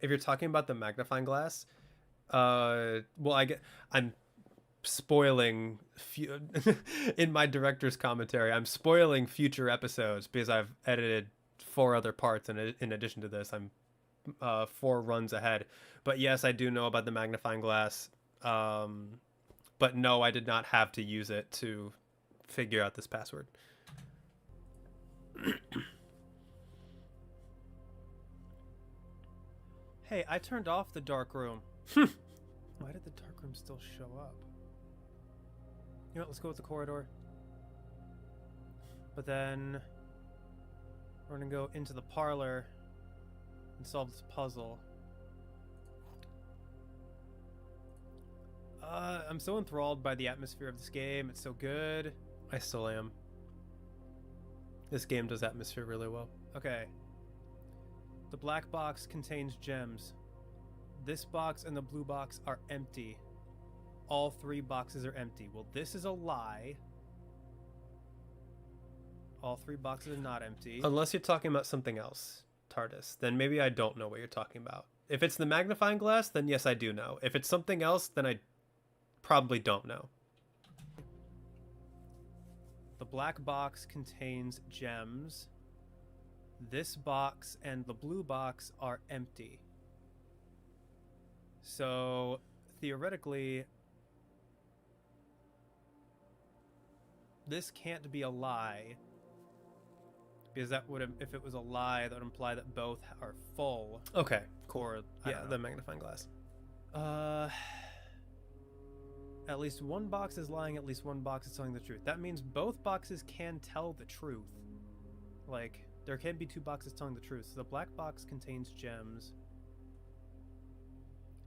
if you're talking about the magnifying glass, I'm spoiling in my director's commentary. I'm spoiling future episodes because I've edited 4 other parts, and in addition to this, I'm 4 runs ahead. But yes, I do know about the magnifying glass. But no, I did not have to use it to figure out this password. Hey, I turned off the dark room. Why did the dark room still show up? You know what, let's go with the corridor. But then we're gonna go into the parlor and solve this puzzle. I'm so enthralled by the atmosphere of this game. It's so good. I still am. This game does atmosphere really well. Okay. The black box contains gems. This box and the blue box are empty. All 3 boxes are empty. Well, this is a lie. All 3 boxes are not empty. Unless you're talking about something else, TARDIS. Then maybe I don't know what you're talking about. If it's the magnifying glass, then yes, I do know. If it's something else, then I probably don't know. The black box contains gems. This box and the blue box are empty. So, theoretically, this can't be a lie. Because that would have, if it was a lie, that would imply that both are full. Okay, cool. Or, yeah, the magnifying glass. At least one box is lying, at least one box is telling the truth. That means both boxes can tell the truth. Like, there can be 2 boxes telling the truth. So the black box contains gems.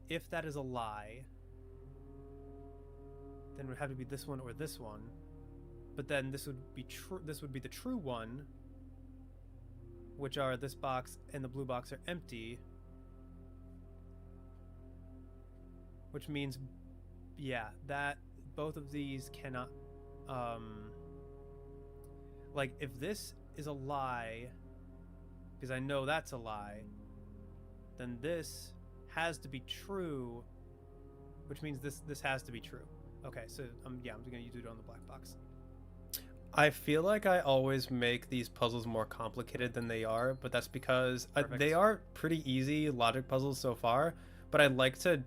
If that is a lie, then it would have to be this one or this one. But then this would be true. This would be the true one, which are this box and the blue box are empty. Which means, yeah, that both of these cannot, like, if this is a lie, because I know that's a lie, then this has to be true, which means this has to be true. Okay, so yeah, I'm gonna do it on the black box. I feel like I always make these puzzles more complicated than they are, but that's because they are pretty easy logic puzzles so far, but I like to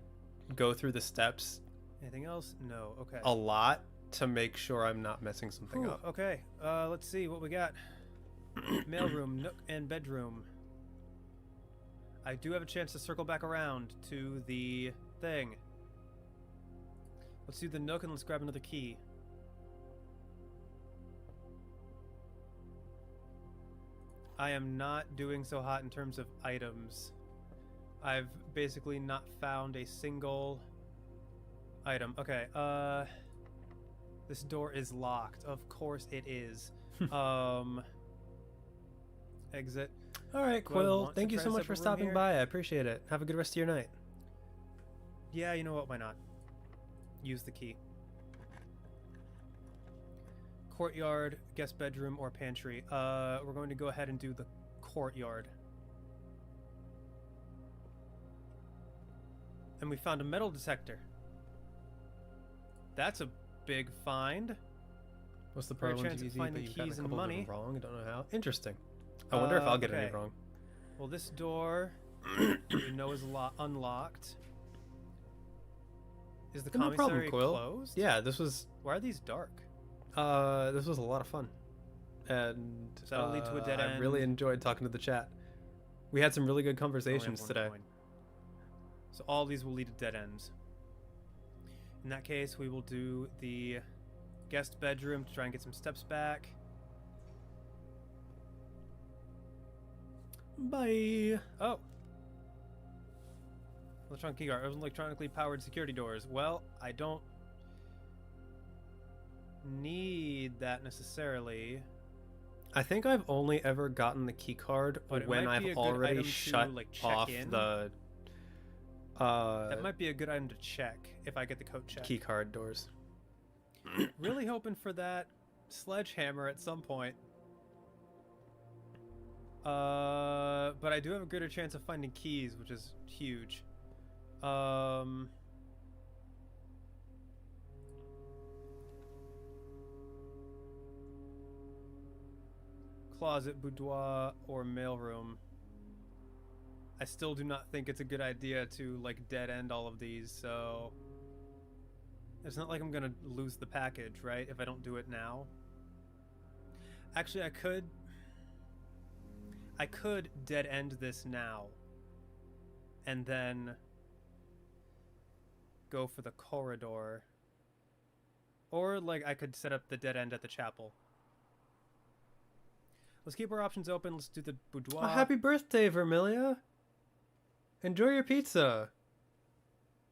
go through the steps. Anything else? No. Okay. A lot to make sure I'm not messing something up. Okay. Let's see what we got. Mailroom, nook, and bedroom. I do have a chance to circle back around to the thing. Let's do the nook and let's grab another key. I am not doing so hot in terms of items. I've basically not found a single item. Okay, this door is locked. Of course it is. Exit. All right, Quill. Thank you so much for stopping by. I appreciate it. Have a good rest of your night. Yeah, you know what? Why not? Use the key. Courtyard, guest bedroom, or pantry. We're going to go ahead and do the courtyard. And we found a metal detector. That's a big find. What's the problem? Chance of finding keys and money. Wrong. I don't know how. Interesting. I wonder if I'll get any wrong. Well, this door we know is unlocked. Is the commissary closed? Yeah, this was. Why are these dark? This was a lot of fun, and so that'll lead to a dead end. I really enjoyed talking to the chat. We had some really good conversations today. So all these will lead to dead ends. In that case, we will do the guest bedroom to try and get some steps back. Bye. Oh. Electronic key guard. Electronically powered security doors. Well, I don't need that necessarily. I think I've only ever gotten the key card when I've already shut off the that might be a good item to check if I get the code check. Key card doors. Really hoping for that sledgehammer at some point. But I do have a greater chance of finding keys, which is huge. Closet, boudoir, or mailroom. I still do not think it's a good idea to like dead end all of these, so it's not like I'm gonna lose the package, right? If I don't do it now. Actually, I could dead end this now and then go for the corridor, or like I could set up the dead end at the chapel. Let's keep our options open. Let's do the boudoir. Oh, happy birthday, Vermilia. Enjoy your pizza.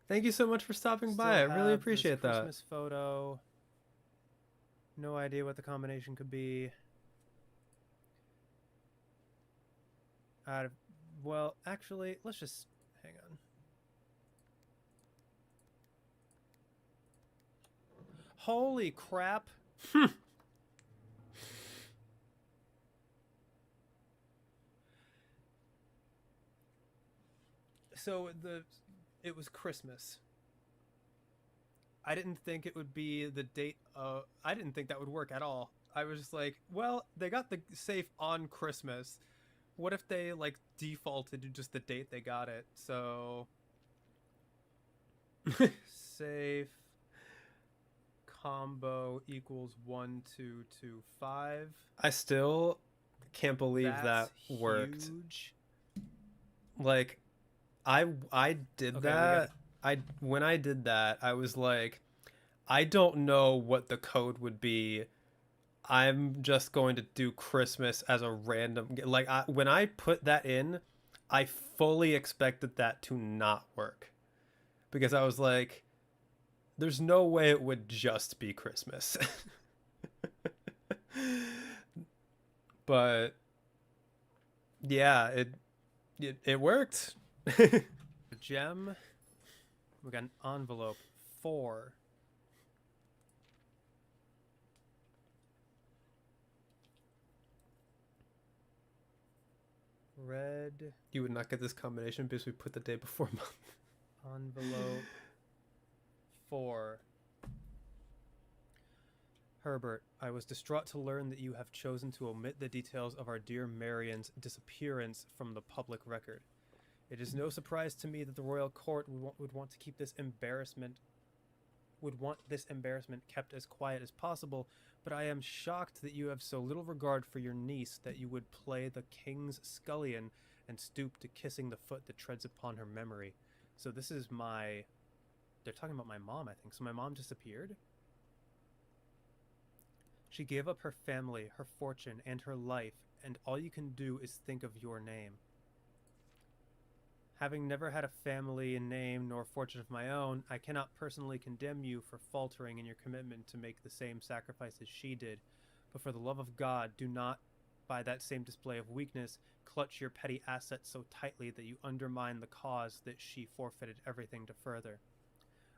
Thank you so much for stopping by. I really appreciate that. Christmas photo. No idea what the combination could be. Well, actually, let's just hang on. Holy crap. So it was Christmas. I didn't think it would be the date I didn't think that would work at all. I was just like, well, they got the safe on Christmas. What if they like defaulted to just the date they got it? So safe combo equals 1225. I still can't believe that worked. Huge. Like I did that. When I did that, I was like, I don't know what the code would be. I'm just going to do Christmas as a random, like when I put that in, I fully expected that to not work, because I was like, there's no way it would just be Christmas. But yeah, it worked. Gem. We got an envelope. 4. Red. You would not get this combination because we put the day before month. Envelope. 4. Herbert, I was distraught to learn that you have chosen to omit the details of our dear Marion's disappearance from the public record. It is no surprise to me that the royal court would want to keep this embarrassment kept as quiet as possible, but I am shocked that you have so little regard for your niece that you would play the king's scullion and stoop to kissing the foot that treads upon her memory. So this is they're talking about my mom, I think. So my mom disappeared? She gave up her family, her fortune, and her life, and all you can do is think of your name. Having never had a family and name nor fortune of my own, I cannot personally condemn you for faltering in your commitment to make the same sacrifices she did, but for the love of God, do not, by that same display of weakness, clutch your petty assets so tightly that you undermine the cause that she forfeited everything to further.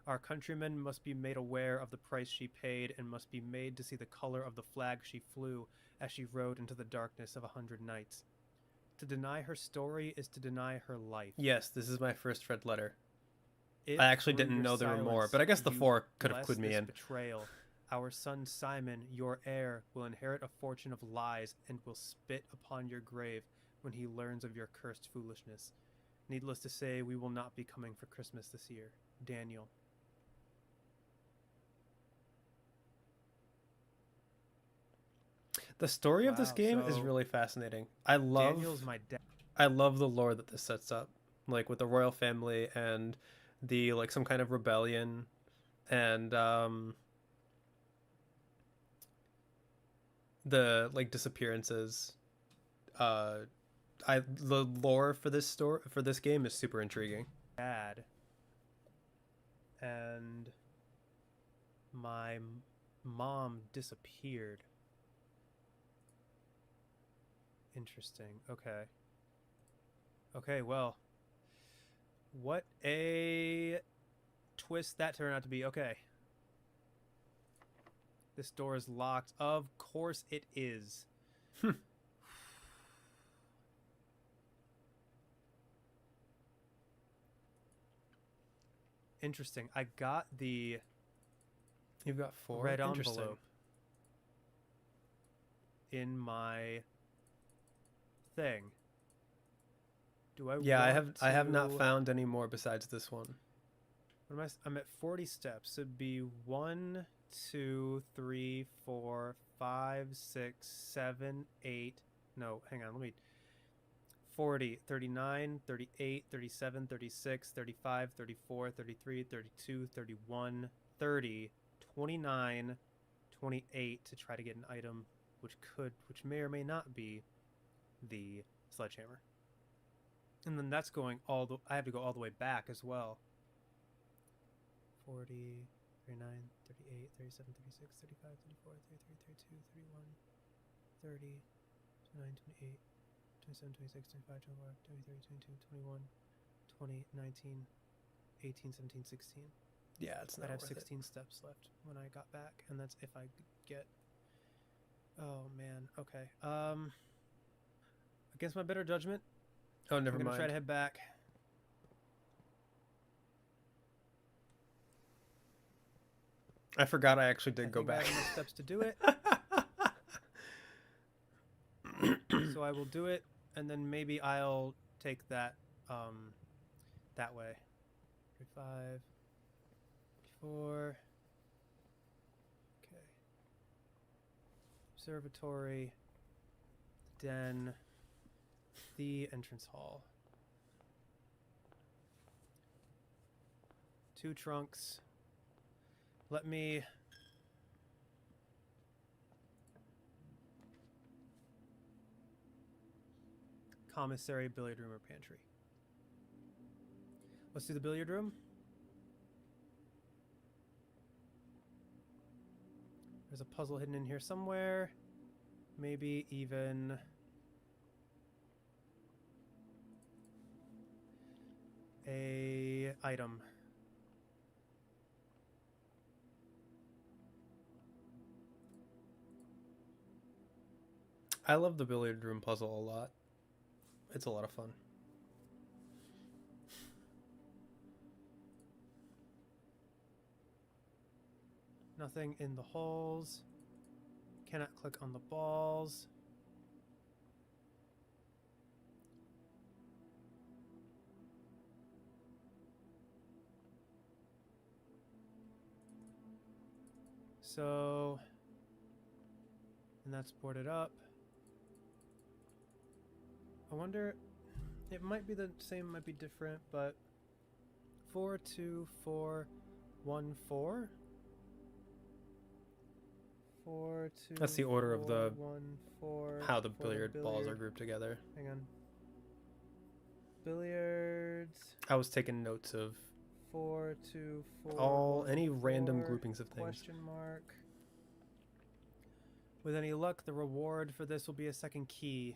Our countrymen must be made aware of the price she paid and must be made to see the color of the flag she flew as she rode into the darkness of 100 nights. To deny her story is to deny her life. Yes, this is my first red letter. If I actually didn't know there were more, but I guess the 4 could have clued me in. Betrayal, our son Simon, your heir, will inherit a fortune of lies and will spit upon your grave when he learns of your cursed foolishness. Needless to say, we will not be coming for Christmas this year. Daniel. The story of this game is really fascinating. I love the lore that this sets up, like with the royal family and the like some kind of rebellion, and the like disappearances. The lore for this game is super intriguing. Dad and my mom disappeared. Interesting. Okay. Okay, well. What a twist that turned out to be. Okay. This door is locked. Of course it is. interesting. I got the You've got 4 red Interesting. envelope in my thing. Do I? Yeah, want I have not to- found any more besides this one. What am I? I'm at 40 steps. It'd be 1, 2, 3, 4, 5, 6, 7, 8. No, hang on. Let me. 40, 39, 38, 37, 36, 35, 34, 33, 32, 31, 30, 29, 28 to try to get an item which may or may not be the sledgehammer. And then that's going I have to go all the way back as well. 40, 39, 38, 37, 36, 35, 34, 33, 32, 31, 30, 29, 28, 27, 26, 25, 24, 23, 22, 21, 20, 19, 18, 17, 16. Yeah, it's not I'd have worth 16 steps left when I got back, and that's if I get... Oh, man. Okay. Against my better judgment, Oh, never I'm going to mind. try to head back. I forgot I actually did I go think I back. have enough steps to do it. So I will do it, and then maybe I'll take that that way. 35, 4. Okay. Observatory, den, the entrance hall. 2 trunks. Let me... Commissary, billiard room, or pantry. Let's do the billiard room. There's a puzzle hidden in here somewhere. Maybe even... a item. I love the billiard room puzzle a lot. It's a lot of fun. Nothing in the holes. Cannot click on the balls. So, and that's boarded up. I wonder, it might be the same, might be different, but 4, 2, 4, 1, 4. 4, 2. That's the order of the 1, 4. how the for billiard balls are grouped together. Hang on. Billiards. I was taking notes of 4, 2, 4. all 1, any random 4, groupings of things. Question mark. With any luck, the reward for this will be a second key.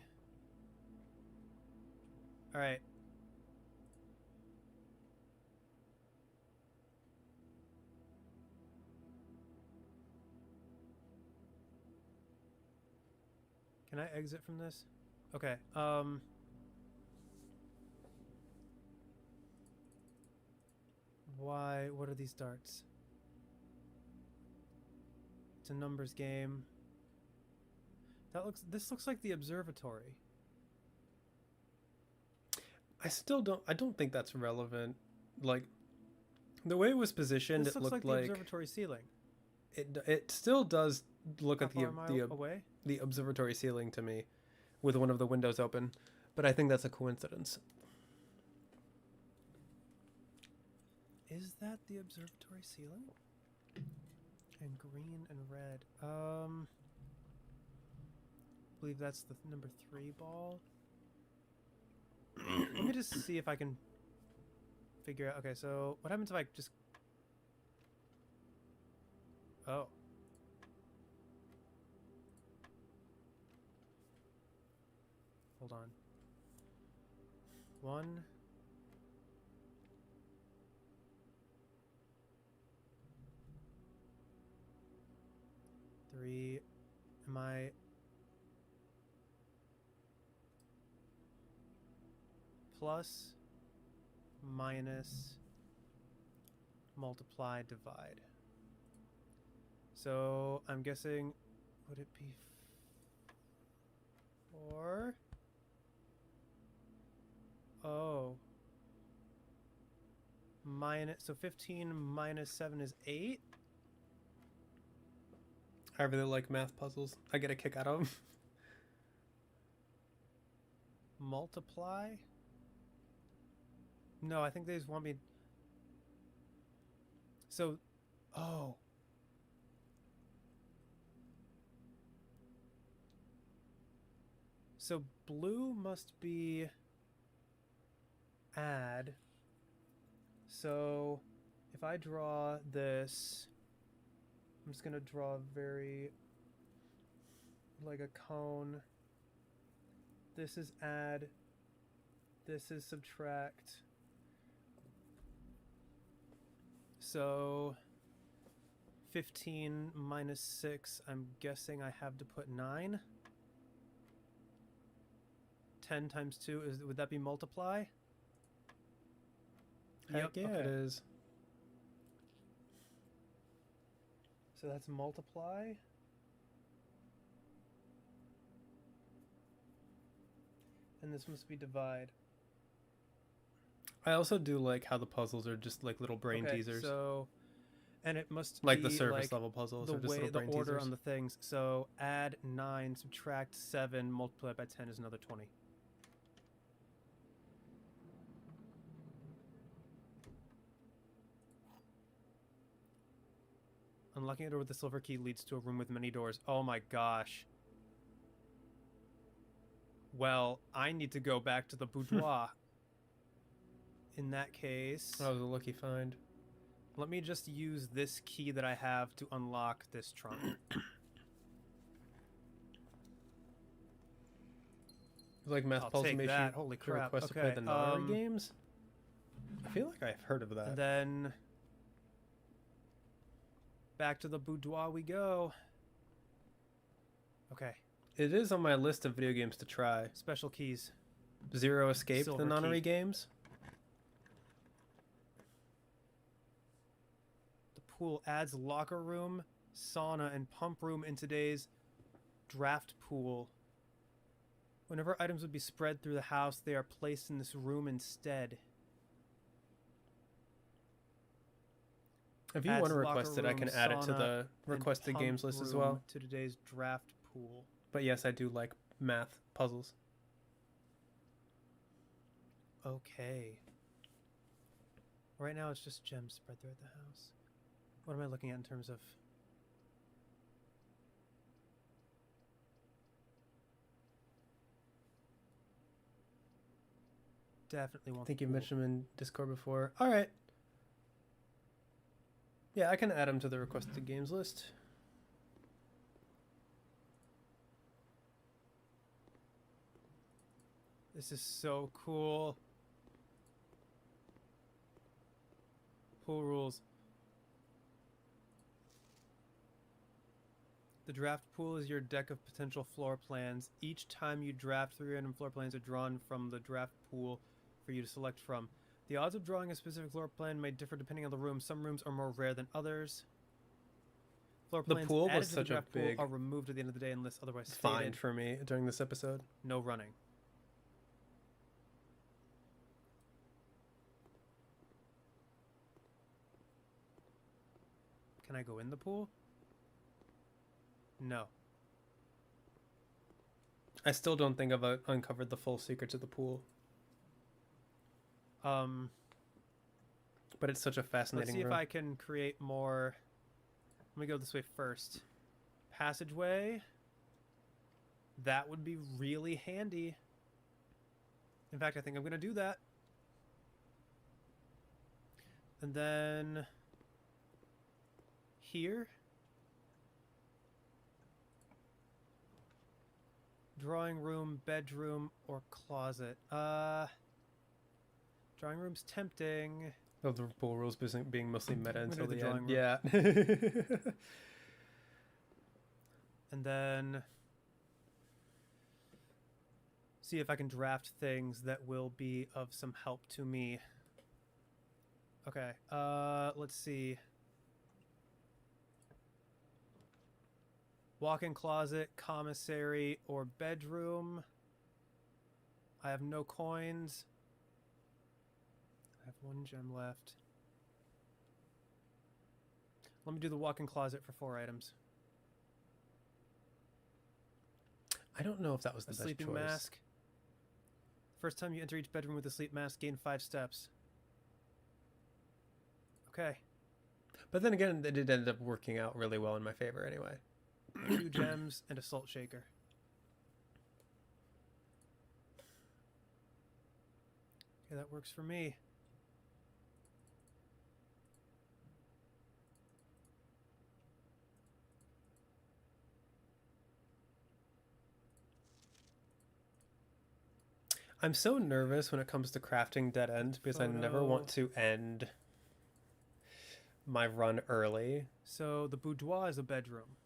All right. Can I exit from this? Okay. Why? What are these darts? It's a numbers game. This looks like the observatory. I don't think that's relevant. Like the way it was positioned, This it looks looked like like the observatory ceiling. it still does look How at far am I away? the observatory ceiling to me, with one of the windows open, but I think that's a coincidence. Is that the observatory ceiling? And green and red. I believe that's the number 3 ball. Let me just see if I can figure out. Okay, so what happens if I just... Oh. Hold on. 1. Three. Am I... Plus, minus, multiply, divide. So I'm guessing, would it be 4? Oh. So 15 minus 7 is 8? I really like math puzzles. I get a kick out of them. Multiply? No, I think they just want me... So, oh. So blue must be add. So if I draw this, I'm just gonna draw very like a cone. This is add. This is subtract. So 15 minus 6, I'm guessing I have to put 9. 10 times 2, would that be multiply? Heck yeah, it is. So that's multiply. And this must be divide. I also do like how the puzzles are just like little brain teasers. So, and it must like be the surface like level puzzles the are just way little the brain order teasers. on the things. So add 9, subtract 7, multiply by 10 is another 20. Unlocking a door with the silver key leads to a room with many doors. Oh my gosh. Well, I need to go back to the boudoir. In that case... That was a lucky find. Let me just use this key that I have to unlock this trunk. Like math I'll puzzle take made that. you Holy crap. request Okay, to play the Nonary games? I feel like I've heard of that. And then... back to the boudoir we go. Okay. It is on my list of video games to try. Special keys. Zero Escape, Silver the Nonary key. games. The pool adds locker room, sauna, and pump room in today's draft pool. Whenever items would be spread through the house, they are placed in this room instead. If you Adds want to locker request it, I can room, add it to sauna, the and requested pump games list as room well. To today's draft pool. But yes, I do like math puzzles. Okay. Right now it's just gems spread throughout the house. What am I looking at in terms of... Definitely I want think the you pool. mentioned them in Discord before. All right. Yeah, I can add them to the requested games list. This is so cool. Pool rules. The draft pool is your deck of potential floor plans. Each time you draft, 3 random floor plans are drawn from the draft pool for you to select from. The odds of drawing a specific floor plan may differ depending on the room. Some rooms are more rare than others. Floor The plans pool added was to the such a draft pool big are removed at the end of the day unless otherwise find stated. for me during this episode. No running. Can I go in the pool? No. I still don't think I've uncovered the full secrets of the pool. But it's such a fascinating Let's see room. if I can create more. Let me go this way first. Passageway. That would be really handy. In fact, I think I'm going to do that. And then here. Drawing room, bedroom, or closet. Drawing room's tempting. Of the pool rules being mostly meta I'm until gonna do the the end. drawing Yeah. And then see if I can draft things that will be of some help to me. Okay. Let's see. Walk-in closet, commissary, or bedroom. I have no coins. I have 1 gem left. Let me do the walk-in closet for 4 items. I don't know if that was the best sleeping choice. Mask. First time you enter each bedroom with a sleep mask, gain 5 steps. Okay. But then again, it did end up working out really well in my favor anyway. 2 gems and a salt shaker. Okay, that works for me. I'm so nervous when it comes to crafting dead ends because I never want to end my run early. So the boudoir is a bedroom.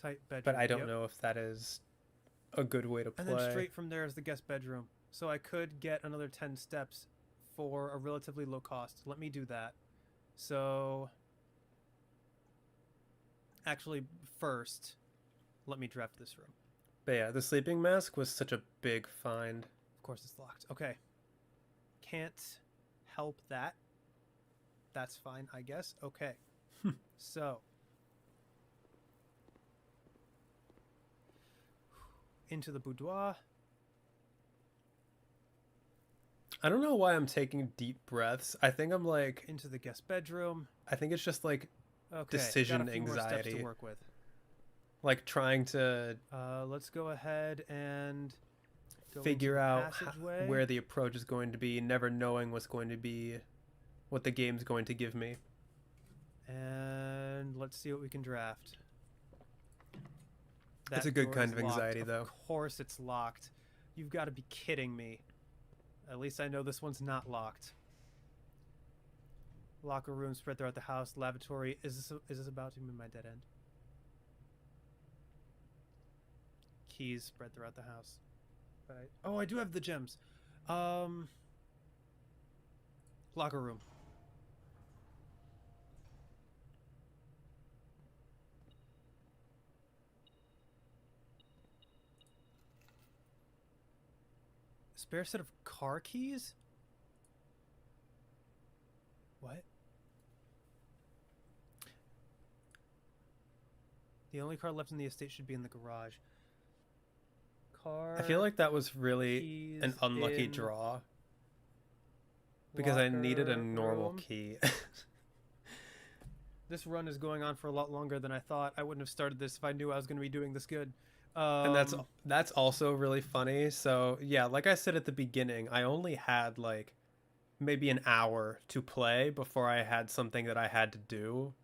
Tight bedroom. But I don't know if that is a good way to play. And then straight from there is the guest bedroom. So I could get another 10 steps for a relatively low cost. Let me do that. So actually first, let me draft this room. But yeah, the sleeping mask was such a big find. Of course it's locked. Okay. Can't help that. That's fine, I guess. Okay. So. Into the boudoir. I don't know why I'm taking deep breaths. I think I'm like... Into the guest bedroom. I think it's just like decision got a few anxiety. more steps to work with. Like trying to let's go ahead and figure out where the approach is going to be, never knowing what's going to be, what the game's going to give me. And let's see what we can draft. That's a good kind of anxiety, though. Of course it's locked. You've got to be kidding me. At least I know this one's not locked. Locker room spread throughout the house. Lavatory. Is this about to be my dead end? Keys spread throughout the house. But I do have the gems. Locker room. Spare set of car keys? What? The only car left in the estate should be in the garage. Car. I feel like that was really an unlucky draw. Because I needed a normal key. This run is going on for a lot longer than I thought. I wouldn't have started this if I knew I was going to be doing this good. And that's also really funny. So yeah, like I said at the beginning, I only had like maybe an hour to play before I had something that I had to do.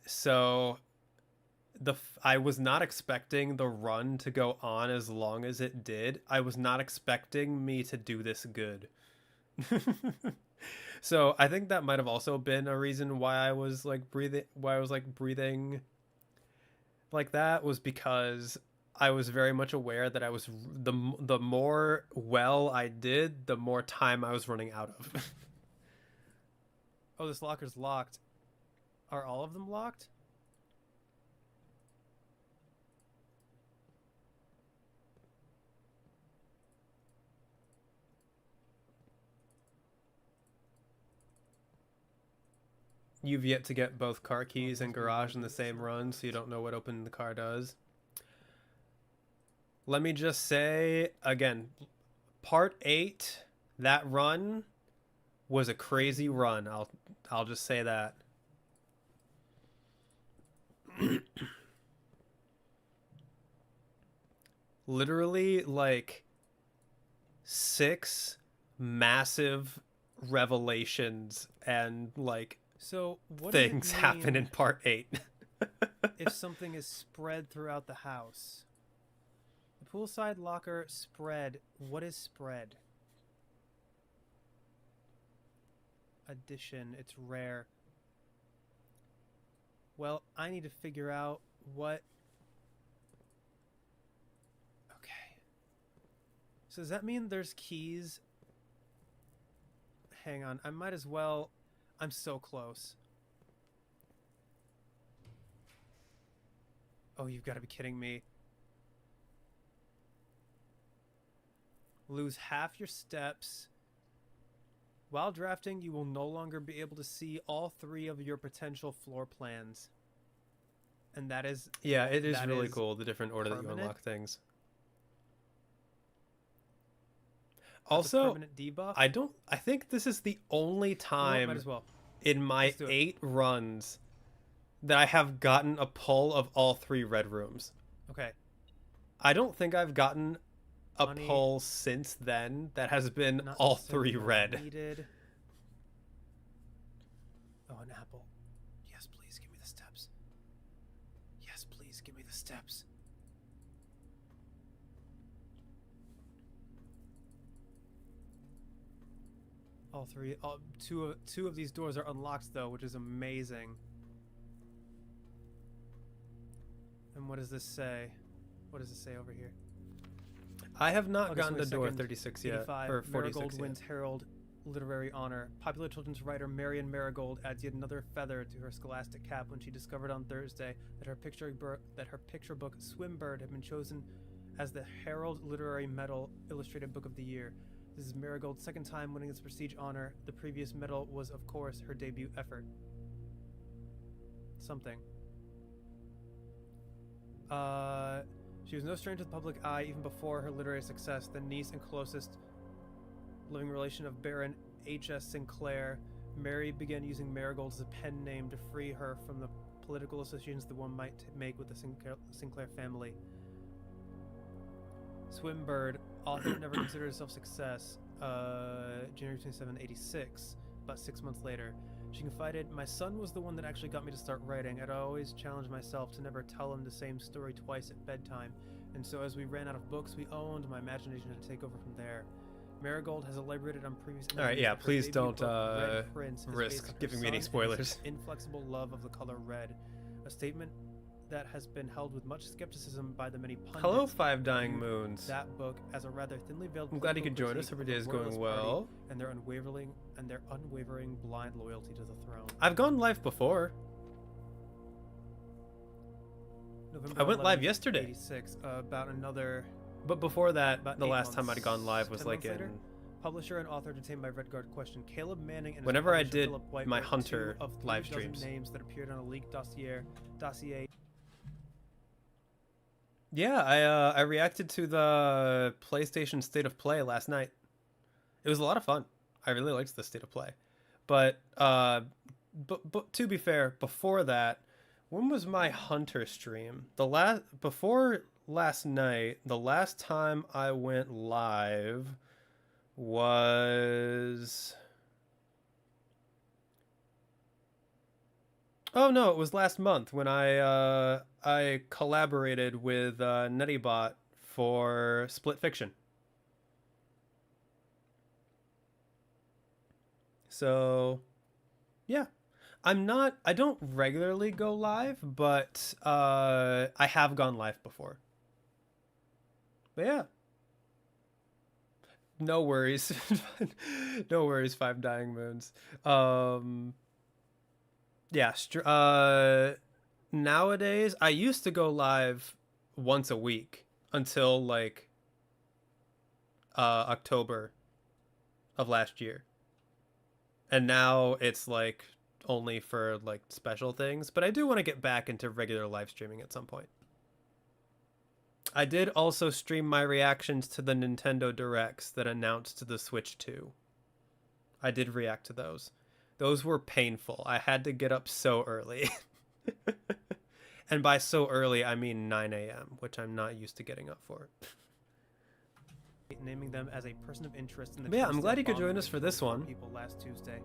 So I was not expecting the run to go on as long as it did. I was not expecting me to do this good. So I think that might have also been a reason why I was like breathing like that, was because I was very much aware that I was the more well I did, the more time I was running out of. Oh, this locker's locked. Are all of them locked? You've yet to get both car keys and garage in the same run, so you don't know what opening the car does. Let me just say, again, part 8, that run was a crazy run. I'll just say that. Literally, like, 6 massive revelations and, like, so what things happen in part 8. If something is spread throughout the house. The poolside locker spread. What is spread? Addition. It's rare. Well, I need to figure out what... Okay. So does that mean there's keys hang on. I might as well. I'm so close. Oh, you've got to be kidding me. Lose half your steps. While drafting, you will no longer be able to see all 3 of your potential floor plans. And that is... Yeah, it is really cool, the different order that you permanent? unlock things. Also, debuff? I think this is the only time might as well. in my Let's do it. 8 runs that I have gotten a pull of all 3 red rooms. Okay. I don't think I've gotten a Money. pull since then that has been Not all necessarily 3 what red. Needed. Oh, an apple. Yes, please give me the steps. Yes, please give me the steps. All 3. Two of these doors are unlocked though, which is amazing. And what does this say? What does it say over here? I have not Okay, gotten so to door second, 36 yet, 85, or 46 Marigold yet. wins Herald Literary Honor. Popular children's writer Marion Marigold adds yet another feather to her scholastic cap when she discovered on Thursday that her picture book Swimbird had been chosen as the Herald Literary Medal Illustrated Book of the Year. This is Marigold's second time winning this prestige honor. The previous medal was, of course, her debut effort. Something. She was no stranger to the public eye even before her literary success. The niece and closest living relation of Baron H.S. Sinclair, Mary began using Marigold as a pen name to free her from the political associations that one might make with the Sinclair family. Swimbird, author never considered herself success. January 27, 86, about 6 months later. She confided, "My son was the one that actually got me to start writing. I'd always challenged myself to never tell him the same story twice at bedtime. And so as we ran out of books we owned, my imagination had to take over from there." Marigold has elaborated on previous... All right, yeah, Her please debut don't book, Red Prince, is based risk on her giving me any son and his spoilers. inflexible love of the color red. A statement that has been held with much skepticism by the many pundits. Hello, Five Dying who viewed Moons. That book as a rather thinly veiled. I'm glad you political could join us. critique Every day of is the going Royalist well. Party and their unwavering blind loyalty to the throne. I've gone live before. November I went live 11th, yesterday. 86, about another. But before that, About the 8 last time months, I'd gone live was 10 like months later, in... publisher and author detained by Redguard question. Caleb Manning and his Whenever I publisher, did Philip White, my were Hunter 2 of 3 live dozen streams. names that appeared on a leaked dossier. Yeah, I reacted to the PlayStation State of Play last night. It was a lot of fun. I really liked the State of Play. But to be fair, before that, when was my Hunter stream? Before last night, the last time I went live was... Oh no, it was last month when I collaborated with Nettybot for Split Fiction. So, yeah. I don't regularly go live, but I have gone live before. But yeah. No worries. No worries, Five Dying Moons. Yeah, nowadays I used to go live once a week until like October of last year. And now it's like only for like special things, but I do want to get back into regular live streaming at some point. I did also stream my reactions to the Nintendo Directs that announced the Switch 2. I did react to those. Those were painful. I had to get up so early. And by so early, I mean 9 a.m., which I'm not used to getting up for. Naming them as a person of interest in the... But yeah, I'm Tuesday glad you could bombing join us for this one. People last Tuesday.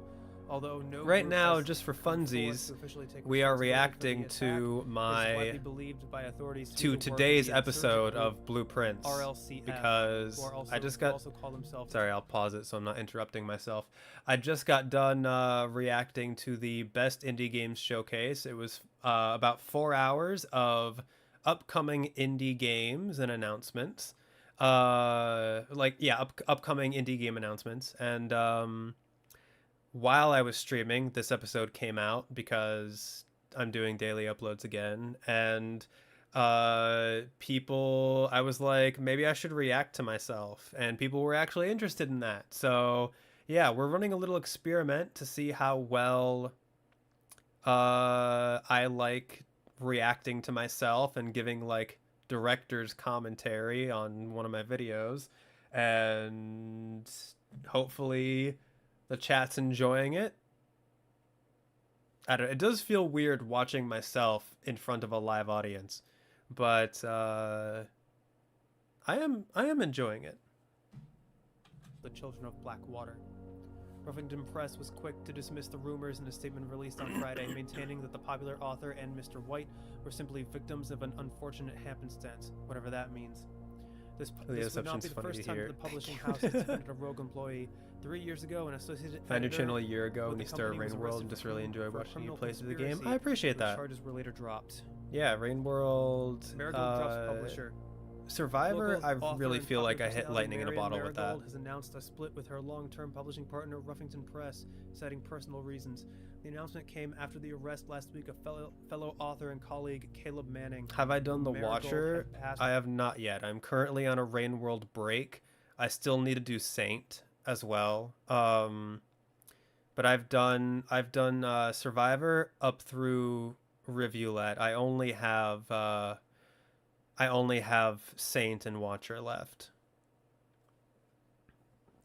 Although no Right group now, has just for come forward funsies, to officially take we are responsibility reacting for the to attack. my This is widely believed by authorities to be the work of today's the insurgent episode group of Blueprints RLCF, because who are also, I just who got also call themselves... Sorry, I'll pause it so I'm not interrupting myself. I just got done reacting to the Best Indie Games Showcase. It was about 4 hours of upcoming indie games and announcements. Upcoming indie game announcements, and while I was streaming, this episode came out because I'm doing daily uploads again, and people, I was like, maybe I should react to myself, and people were actually interested in that. So yeah, we're running a little experiment to see how well I like reacting to myself and giving like director's commentary on one of my videos, and hopefully the chat's enjoying it. I don't, it does feel weird watching myself in front of a live audience, but I am enjoying it. The Children of Blackwater. Ruffington Press was quick to dismiss the rumors in a statement released on Friday, maintaining that the popular author and Mr. White were simply victims of an unfortunate happenstance, whatever that means. This would not be the first time that the publishing house has defended a rogue employee. 3 years ago, an associated found your channel a year ago when you started Rain World and just really enjoyed watching you play through the game. I appreciate that. Charges were later dropped. Yeah, Rain World. Marigold drops publisher. Survivor, I really feel like I hit lightning in a bottle with that. Marigold has announced a split with her long-term publishing partner, Ruffington Press, citing personal reasons. The announcement came after the arrest last week of fellow author and colleague Caleb Manning. Have I done The Watcher? I have not yet. I'm currently on a Rain World break. I still need to do Saint as well. But I've done Survivor up through Rivulet. I only have Saint and Watcher left.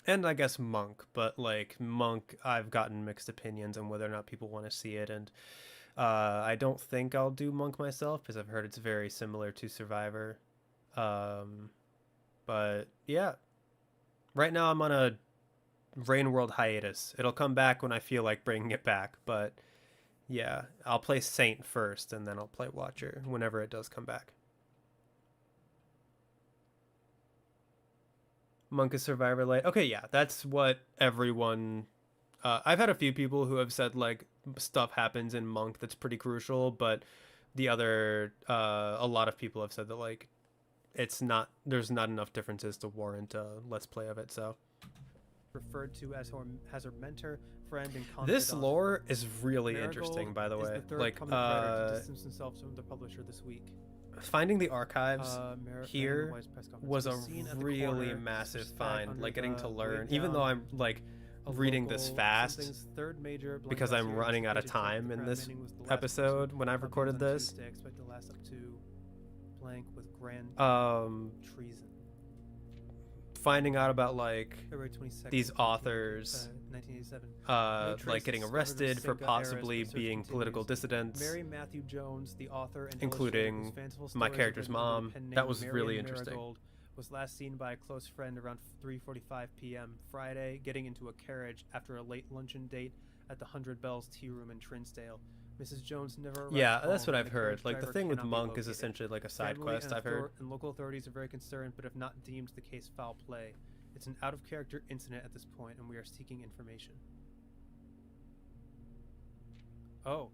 And I guess Monk, but like Monk, I've gotten mixed opinions on whether or not people want to see it, and I don't think I'll do Monk myself because I've heard it's very similar to Survivor. But yeah, right now I'm on a Rain World hiatus. It'll come back when I feel like bringing it back, but yeah, I'll play Saint first and then I'll play Watcher whenever it does come back. Monk is Survivor Light. Okay, yeah, that's what everyone... I've had a few people who have said, like, stuff happens in Monk that's pretty crucial, but the other... a lot of people have said that, like, it's not... There's not enough differences to warrant a Let's Play of it, so... Referred to as her mentor, friend, and confidant. This lore is really interesting, by the way. Like, to distance himself from the publisher this week. Finding the archives here was a really massive find, like getting to learn, even though I'm like reading this fast because I'm running out of time in this episode when I've recorded this. Finding out about like these authors like getting arrested for possibly being political dissidents, Mary Matthew Jones, the author and including my character's mom. That was really interesting. Marigold was last seen by a close friend around 3:45 p.m. Friday, getting into a carriage after a late luncheon date at the 100 Bells Tea Room in Trinsdale. Mrs. Jones never arrived Yeah, home, that's what and I've the carriage heard. Like, the driver thing with cannot be Monk is located. essentially like a side Family quest, I've heard. And local authorities are very concerned, but have not deemed the case foul play. It's an out-of-character incident at this point, and we are seeking information. Oh.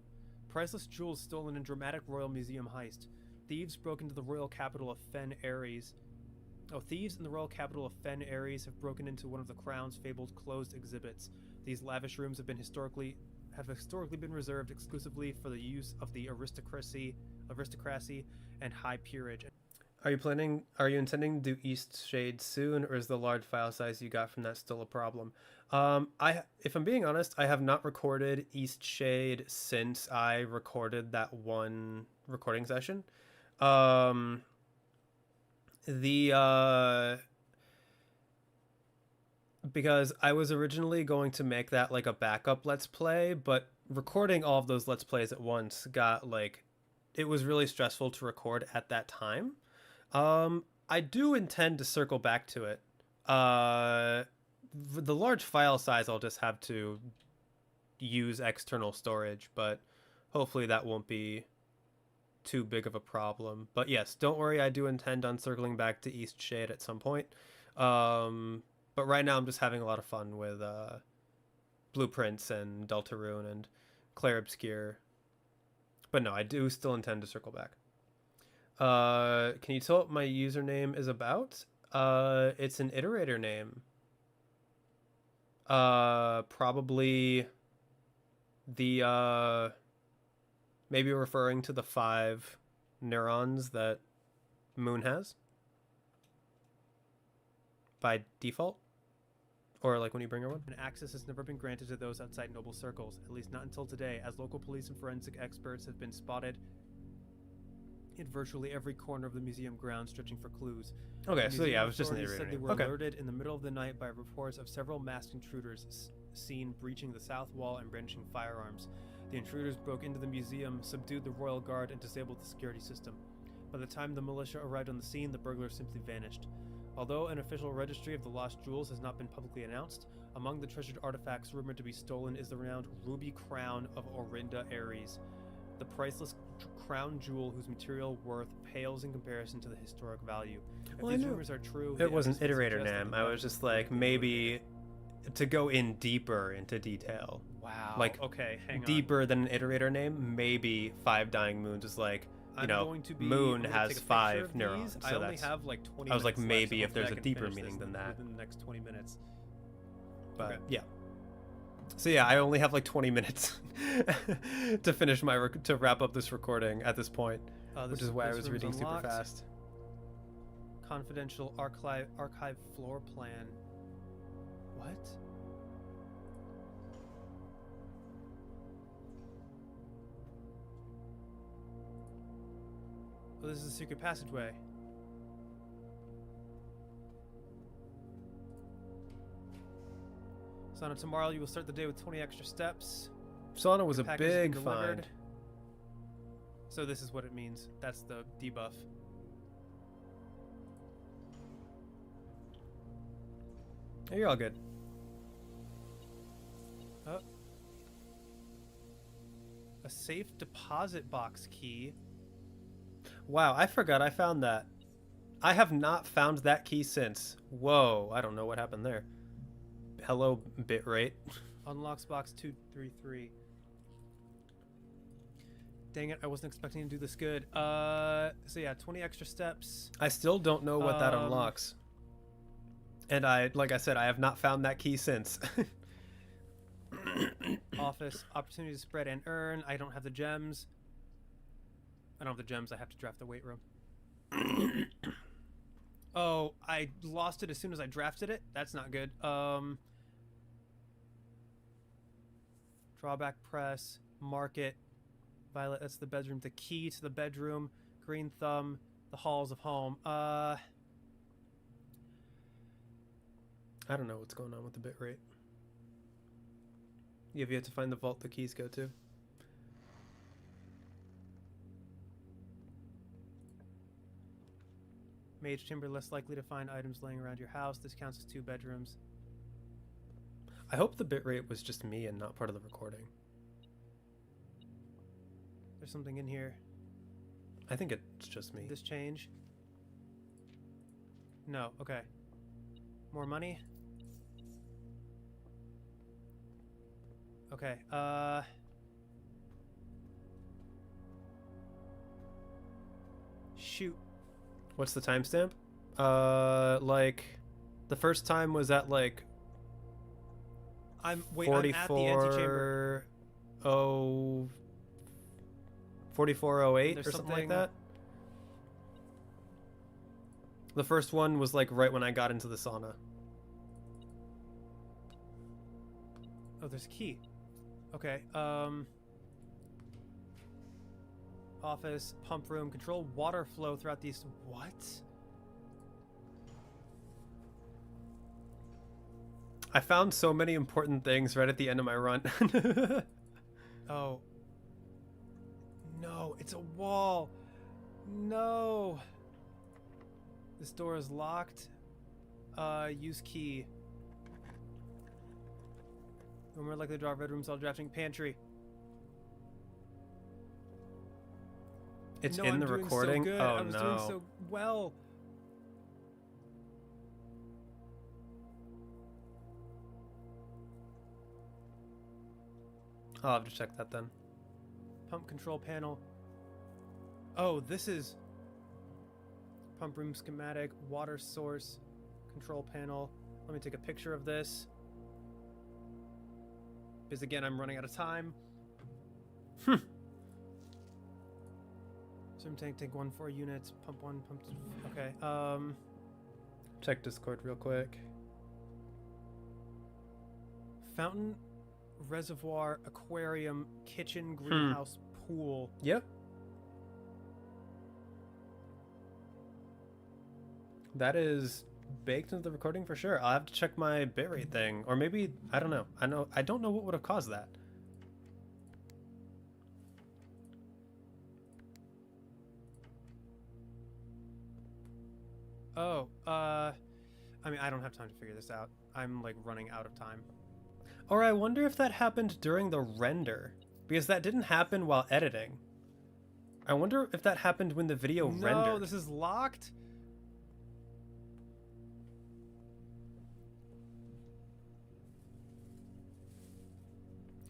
Priceless jewels stolen in dramatic Royal Museum heist. Thieves broke into the royal capital of Fen Ares. Thieves in the royal capital of Fen Ares have broken into one of the Crown's fabled closed exhibits. These lavish rooms have historically been reserved exclusively for the use of the aristocracy and high peerage. Are you intending to do East Shade soon, or is the large file size you got from that still a problem? If I'm being honest, I have not recorded East Shade since I recorded that one recording session. Because I was originally going to make that like a backup Let's Play, but recording all of those Let's Plays at once got like, it was really stressful to record at that time. I do intend to circle back to it. The large file size I'll just have to use external storage, but hopefully that won't be too big of a problem. But yes, don't worry, I do intend on circling back to East Shade at some point. But right now I'm just having a lot of fun with Blueprints and Deltarune and Clair Obscure. But no, I do still intend to circle back. Can you tell what my username is about? It's an iterator name. Probably the maybe referring to the 5 neurons that Moon has by default, or like when you bring her one. And access has never been granted to those outside noble circles, at least not until today, as local police and forensic experts have been spotted in virtually every corner of the museum grounds, searching for clues. Okay, so yeah, I was just in the said they were alerted in the middle of the night by reports of several masked intruders seen breaching the south wall and brandishing firearms. The intruders broke into the museum, subdued the royal guard, and disabled the security system. By the time the militia arrived on the scene, the burglars simply vanished. Although an official registry of the lost jewels has not been publicly announced, among the treasured artifacts rumored to be stolen is the renowned ruby crown of Orinda Ares, the priceless crown jewel whose material worth pales in comparison to the historic value. If these rumors are true, it was an iterator name. I was just like, maybe to go in deeper into detail. Wow. Like, okay, hang on. Deeper than an iterator name, maybe 5 Dying Moons is like, you know, Moon has 5 neurons. So I only that's, have like 20 I was like, minutes maybe left, if so there's a hopefully I can deeper finish meaning this than that. within the next 20 minutes. But Okay. yeah. So yeah, I only have like 20 minutes to finish my to wrap up this recording at this point, which is why I was reading super fast. Confidential archive floor plan. What? Oh, this is a secret passageway. Sana, tomorrow you will start the day with 20 extra steps. Sana was a Package has been big delivered. find. So this is what it means. That's the debuff. You're all good. Oh. A safe deposit box key. Wow, I forgot I found that. I have not found that key since. Whoa, I don't know what happened there. Hello, bitrate. Unlocks box 233. Dang it, I wasn't expecting to do this good. So yeah, 20 extra steps. I still don't know what that unlocks. And like I said, I have not found that key since. Office, opportunity to spread and earn. I don't have the gems. I don't have the gems, I have to draft the weight room. Oh, I lost it as soon as I drafted it? That's not good. Drawback press, market, violet, that's the bedroom. The key to the bedroom, green thumb, the halls of home. I don't know what's going on with the bitrate. You have yet to find the vault the keys go to. Mage chamber, less likely to find items laying around your house. This counts as 2 bedrooms. I hope the bitrate was just me and not part of the recording. There's something in here. I think it's just me. This change? No, okay. More money? Okay, shoot. What's the timestamp? Like, the first time was at like. I'm at the antechamber. 4408 or something like that. The first one was like right when I got into the sauna. Oh, there's a key. Okay, office, pump room, control water flow throughout these. What? I found so many important things right at the end of my run. Oh. No, it's a wall. No. This door is locked. Use key. When we're likely to draw red rooms while drafting pantry. It's no, in I'm the doing recording? So good. Oh, I was no. doing so well. I'll have to check that then. Pump control panel. Oh, this is pump room schematic, water source, control panel. Let me take a picture of this. Because again, I'm running out of time. Swim tank 1 4 units, pump 1, pump 2. Okay. Check Discord real quick. Fountain, reservoir, aquarium, kitchen, greenhouse, pool. Yep. That is baked into the recording for sure. I'll have to check my bitrate thing, or maybe I don't know. I don't know what would have caused that. Oh, I mean, I don't have time to figure this out. I'm like running out of time. Or I wonder if that happened during the render, because that didn't happen while editing. I wonder if that happened when the video rendered. No, this is locked.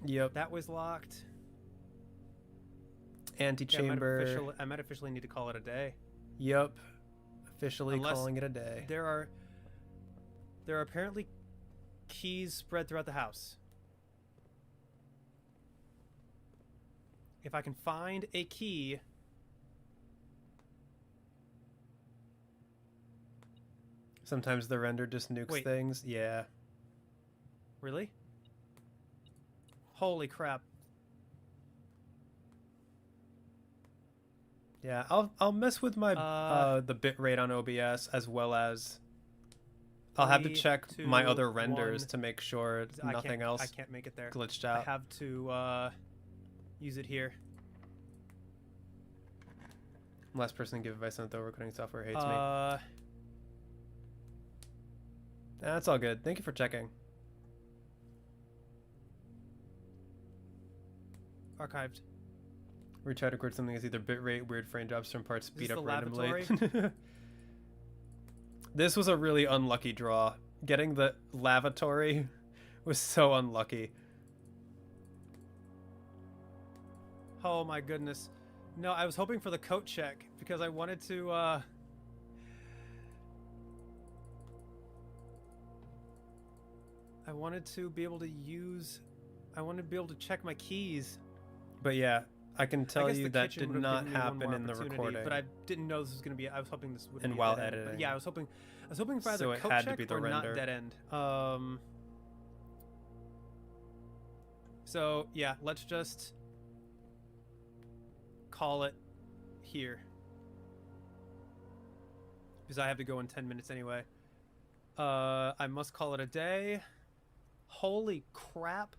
Yep. That was locked. Antechamber. Yeah, I might officially need to call it a day. Yep. Officially Unless calling it a day. There are apparently keys spread throughout the house. If I can find a key. Sometimes the render just nukes things. Yeah. Really? Holy crap. Yeah, I'll mess with my the bitrate on OBS, as well as I'll have to check my other renders to make sure nothing else I can't make it there. Glitched out. I have to use it here. Last person to give advice on the recording software hates me. That's all good. Thank you for checking. Archived. We try to record something as either bitrate, weird frame drops from parts, speed up randomly. Lavatory? This was a really unlucky draw. Getting the lavatory was so unlucky. Oh my goodness. No, I was hoping for the coat check because I wanted to I wanted to be able to check my keys. But yeah, I can tell you that did not happen in the recording. recording. But I didn't know this was going to be. I was hoping this would. And be while a dead end. editing. But yeah, I was hoping for either So it coat had to check be the or render. not dead end. So yeah, let's just call it here because I have to go in 10 minutes anyway. I must call it a day. Holy crap.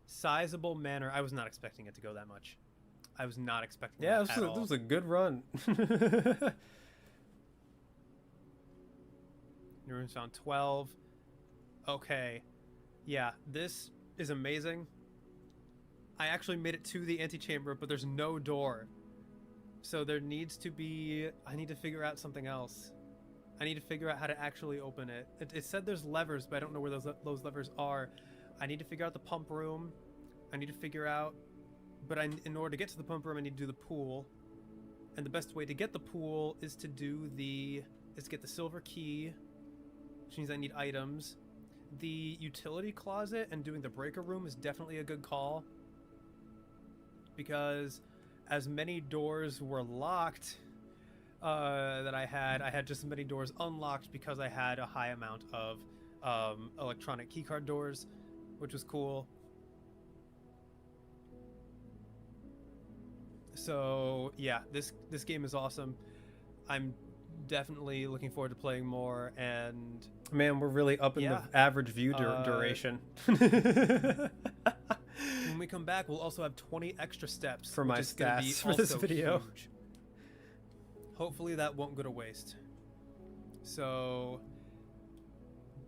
Sizable manor. I was not expecting it to go that much. I was not expecting Yeah, that at all. this was a good run. New rooms found 12. Okay. Yeah, this is amazing. I actually made it to the antechamber, but there's no door. So there needs to be... I need to figure out something else. I need to figure out how to actually open it. It said there's levers, but I don't know where those levers are. I need to figure out the pump room. I need to figure out... But in order to get to the pump room, I need to do the pool. And the best way to get the pool is to get the silver key, which means I need items. The utility closet and doing the breaker room is definitely a good call. Because as many doors were locked that I had just as many doors unlocked because I had a high amount of electronic keycard doors, which was cool. So yeah, this game is awesome. I'm definitely looking forward to playing more, and man, we're really up in the average view duration. When we come back, we'll also have 20 extra steps for my stats for this video. Huge. Hopefully that won't go to waste. So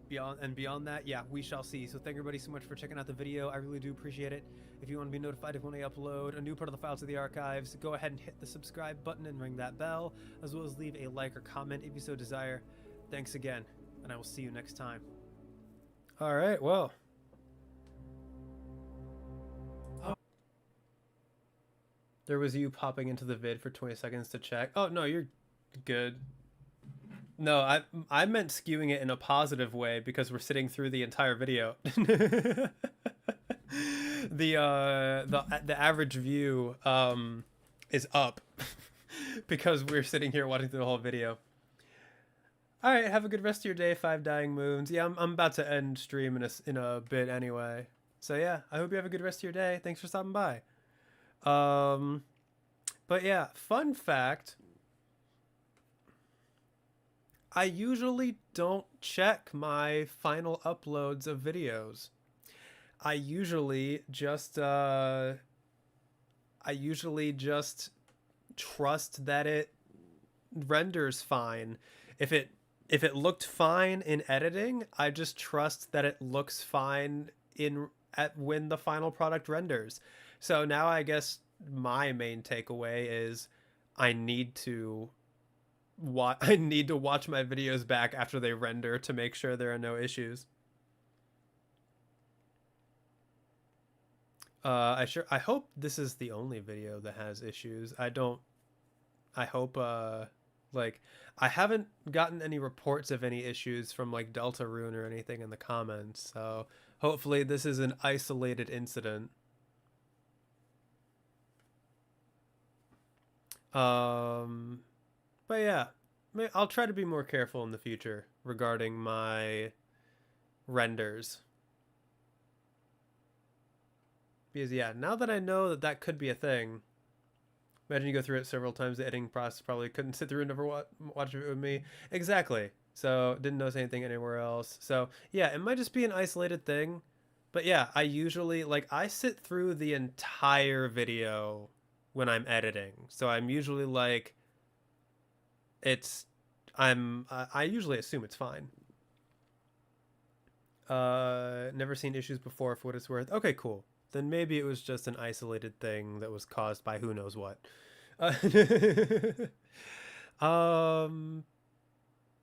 beyond that, yeah, we shall see. So thank everybody so much for checking out the video. I really do appreciate it. If you want to be notified of when I upload a new part of the Files of the Archives, go ahead and hit the subscribe button and ring that bell, as well as leave a like or comment if you so desire. Thanks again, and I will see you next time. All right, well. There was you popping into the vid for 20 seconds to check. Oh, no, you're good. No, I meant skewing it in a positive way because we're sitting through the entire video. The average view is up because we're sitting here watching through the whole video. All right, have a good rest of your day, Five Dying Moons. Yeah, I'm about to end stream in a bit anyway. So yeah, I hope you have a good rest of your day. Thanks for stopping by. But yeah, fun fact. I usually don't check my final uploads of videos. I usually just trust that it renders fine. If it looked fine in editing, I just trust that it looks fine when the final product renders. So now I guess my main takeaway is I need to watch my videos back after they render to make sure there are no issues. I hope this is the only video that has issues. I hope like I haven't gotten any reports of any issues from like Deltarune or anything in the comments, so hopefully this is an isolated incident. But yeah, I'll try to be more careful in the future regarding my renders. Because yeah, now that I know that could be a thing, imagine you go through it several times, the editing process probably couldn't sit through and never watch it with me. Exactly. So didn't notice anything anywhere else. So yeah, it might just be an isolated thing. But yeah, I usually, like, I sit through the entire video when I'm editing. So I'm usually like, I usually assume it's fine. Never seen issues before for what it's worth. Okay, cool. Then maybe it was just an isolated thing that was caused by who knows what.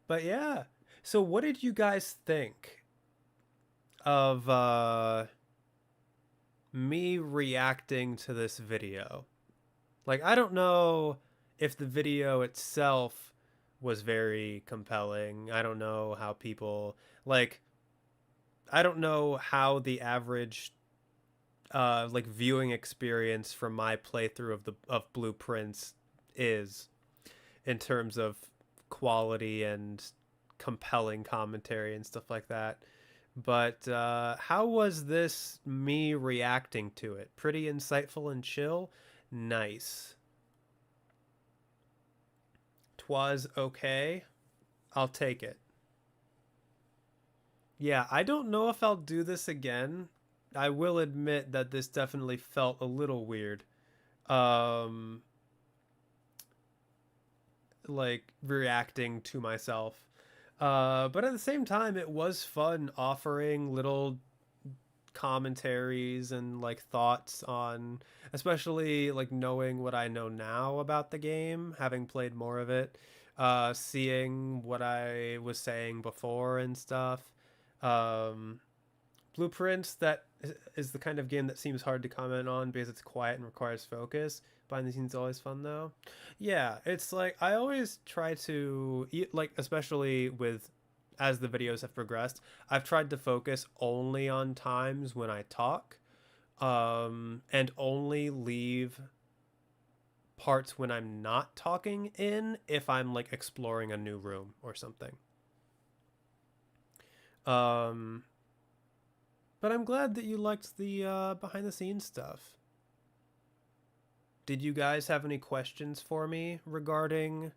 But yeah. So what did you guys think of me reacting to this video? Like, I don't know if the video itself was very compelling. I don't know how people, like, I don't know how the average like viewing experience from my playthrough of Blueprints is in terms of quality and compelling commentary and stuff like that. But how was this me reacting to it? Pretty insightful and chill? Nice. Twas okay. I'll take it. Yeah, I don't know if I'll do this again. I will admit that this definitely felt a little weird. Like reacting to myself. But at the same time, it was fun offering little commentaries and like thoughts on, especially like knowing what I know now about the game, having played more of it, seeing what I was saying before and stuff. Blueprints, that is the kind of game that seems hard to comment on because it's quiet and requires focus. Behind the scenes is always fun though. Yeah, it's like I always try to, like, especially with as the videos have progressed, I've tried to focus only on times when I talk, and only leave parts when I'm not talking in if I'm like exploring a new room or something. But I'm glad that you liked the behind the scenes stuff. Did you guys have any questions for me regarding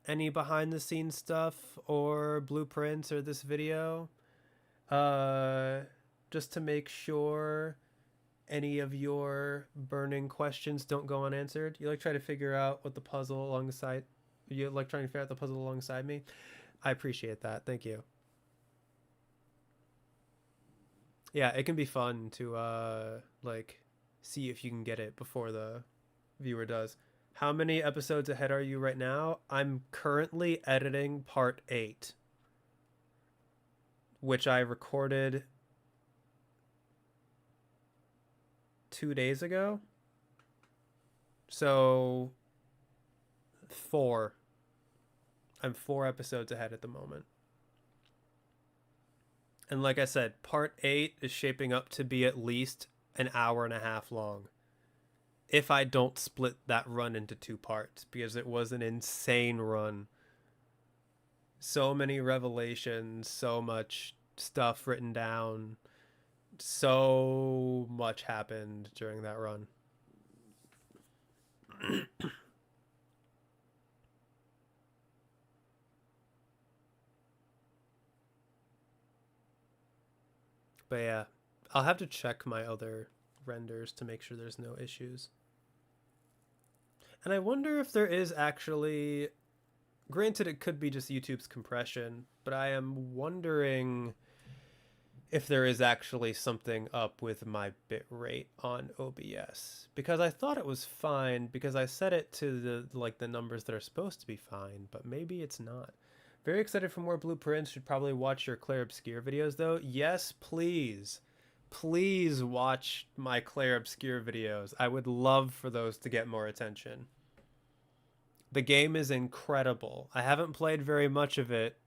any behind the scenes stuff or Blueprints or this video? Just to make sure any of your burning questions don't go unanswered. You like try to figure out what the puzzle alongside, you like trying to figure out the puzzle alongside me? I appreciate that. Thank you. Yeah, it can be fun to like see if you can get it before the viewer does. How many episodes ahead are you right now? I'm currently editing part 8, which I recorded 2 days ago. So 4 I'm 4 episodes ahead at the moment. And like I said, part 8 is shaping up to be at least an hour and a half long. If I don't split that run into 2 parts, because it was an insane run. So many revelations, so much stuff written down. So much happened during that run. But yeah, I'll have to check my other renders to make sure there's no issues. And I wonder if there is actually, granted it could be just YouTube's compression, but I am wondering if there is actually something up with my bitrate on OBS, because I thought it was fine because I set it to the numbers that are supposed to be fine, but maybe it's not. Very excited for more blueprints. Should probably watch your Claire Obscure videos though. Yes, please. Please watch my Claire Obscure videos. I would love for those to get more attention. The game is incredible. I haven't played very much of it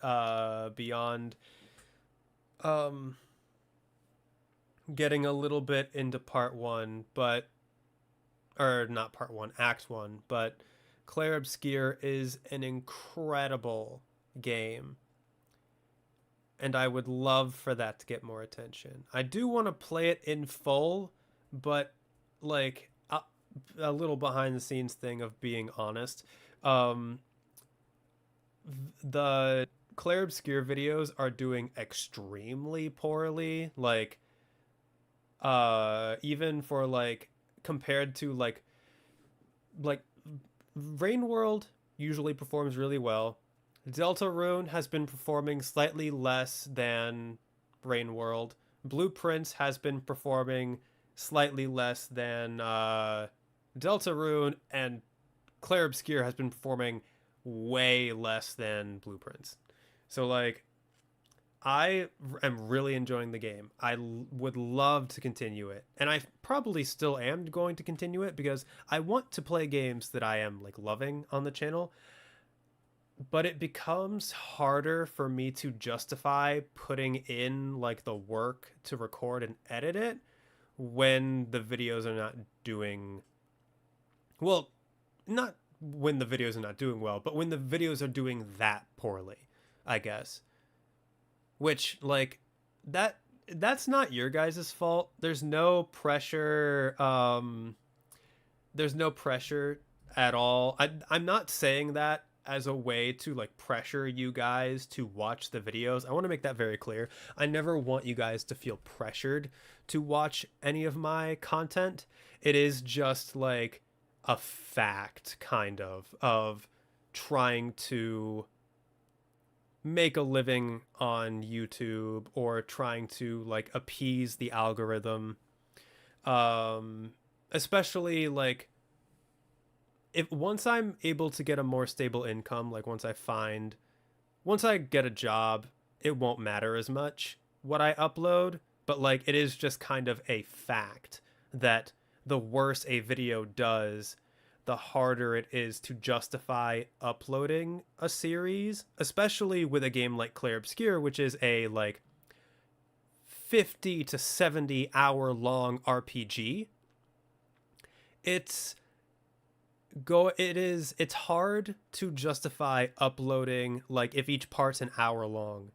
beyond getting a little bit into part 1, but or not part 1, act 1, but Claire Obscure is an incredible game, and I would love for that to get more attention. I do want to play it in full, but like a little behind the scenes thing of being honest, the Claire Obscure videos are doing extremely poorly, like even for like compared to like Rain World usually performs really well. Deltarune has been performing slightly less than Rain World. Blueprints has been performing slightly less than Deltarune, and Claire Obscure has been performing way less than Blueprints. So like, I am really enjoying the game. I would love to continue it, and I probably still am going to continue it because I want to play games that I am like loving on the channel. But it becomes harder for me to justify putting in like the work to record and edit it when the videos are not doing well. Not when the videos are not doing well, but when the videos are doing that poorly, I guess. Which, like, that's not your guys' fault. There's no pressure. There's no pressure at all. I'm not saying that as a way to, like, pressure you guys to watch the videos. I want to make that very clear. I never want you guys to feel pressured to watch any of my content. It is just, like, a fact, kind of trying to make a living on YouTube or trying to like appease the algorithm, especially like if once I'm able to get a more stable income, like once I get a job, it won't matter as much what I upload, but like it is just kind of a fact that the worse a video does, the harder it is to justify uploading a series, especially with a game like Claire Obscure, which is a like 50 to 70 hour long RPG. It's hard to justify uploading, like if each part's an hour long,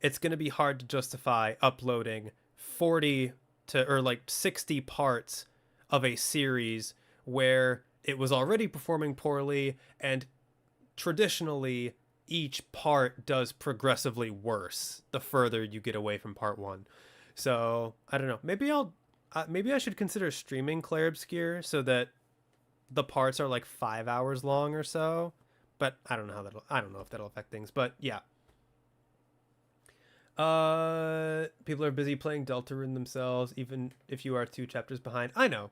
it's going to be hard to justify uploading 40 to or like 60 parts of a series where it was already performing poorly, and traditionally each part does progressively worse the further you get away from part 1. So I don't know, maybe I should consider streaming Claire Obscure so that the parts are like 5 hours long or so, but I don't know if that'll affect things. But yeah, people are busy playing Deltarune themselves, even if you are 2 chapters behind. I know.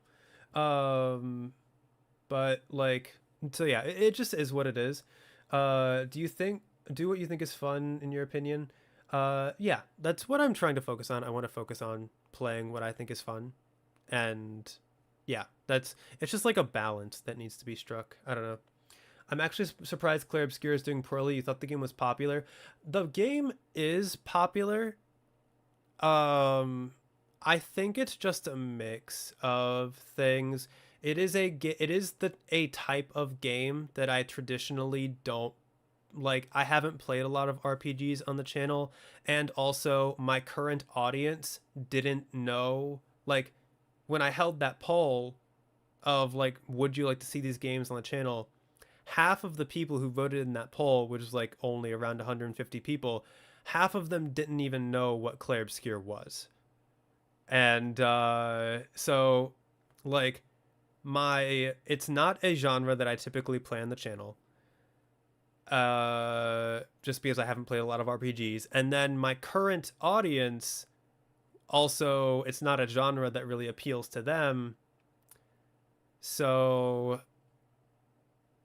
But like, so yeah, it just is what it is. Do what you think is fun in your opinion. Yeah, that's what I'm trying to focus on. I want to focus on playing what I think is fun. And yeah, it's just like a balance that needs to be struck. I don't know. I'm actually surprised Claire Obscure is doing poorly. You thought the game was popular. The game is popular. I think it's just a mix of things. It is a type of game that I traditionally don't like. I haven't played a lot of RPGs on the channel, and also my current audience didn't know, like, when I held that poll of like, would you like to see these games on the channel, half of the people who voted in that poll, which is like only around 150 people, half of them didn't even know what Claire Obscure was. And so like it's not a genre that I typically play on the channel, just because I haven't played a lot of RPGs. And then my current audience also, it's not a genre that really appeals to them. So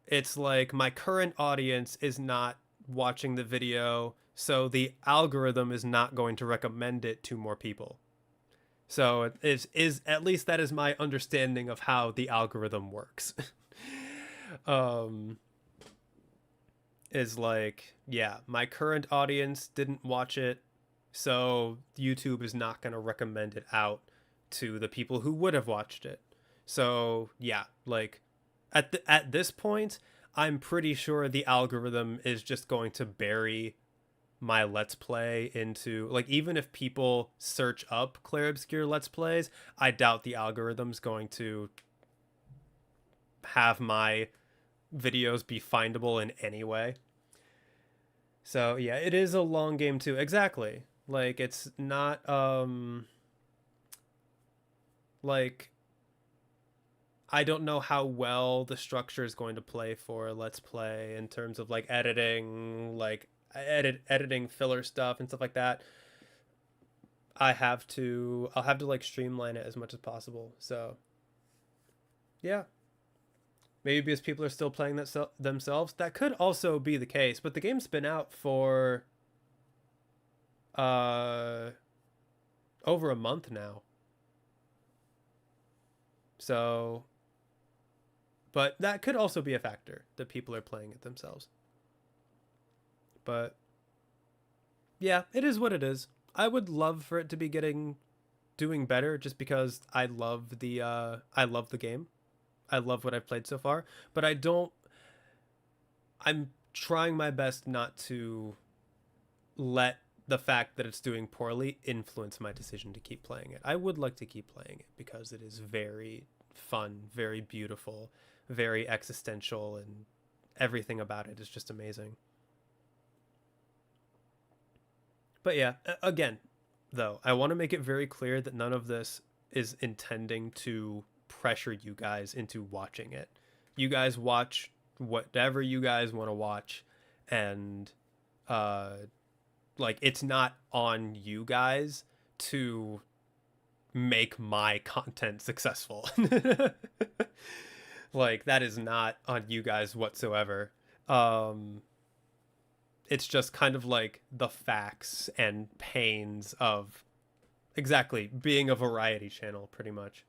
it's like my current audience is not watching the video, so the algorithm is not going to recommend it to more people. So it is at least that is my understanding of how the algorithm works. Is like, yeah, my current audience didn't watch it, so YouTube is not going to recommend it out to the people who would have watched it. So yeah, like at this point, I'm pretty sure the algorithm is just going to bury my Let's Play into, like, even if people search up Claire Obscure Let's Plays, I doubt the algorithm's going to have my videos be findable in any way. So yeah, it is a long game too. Exactly. Like, it's not like, I don't know how well the structure is going to play for Let's Play in terms of like editing, like editing filler stuff and stuff like that. I'll have to like streamline it as much as possible. So yeah, maybe because people are still playing that themselves, that could also be the case. But the game's been out for over a month now. So, but that could also be a factor, that people are playing it themselves. But yeah, it is what it is. I would love for it to be doing better, just because I love the game. I love what I've played so far, but I'm trying my best not to let the fact that it's doing poorly influence my decision to keep playing it. I would like to keep playing it because it is very fun, very beautiful, very existential, and everything about it is just amazing. But yeah, again, though, I want to make it very clear that none of this is intending to pressure you guys into watching it. You guys watch whatever you guys want to watch, and like, it's not on you guys to make my content successful. Like, that is not on you guys whatsoever. It's just kind of like the facts and pains of exactly being a variety channel, pretty much.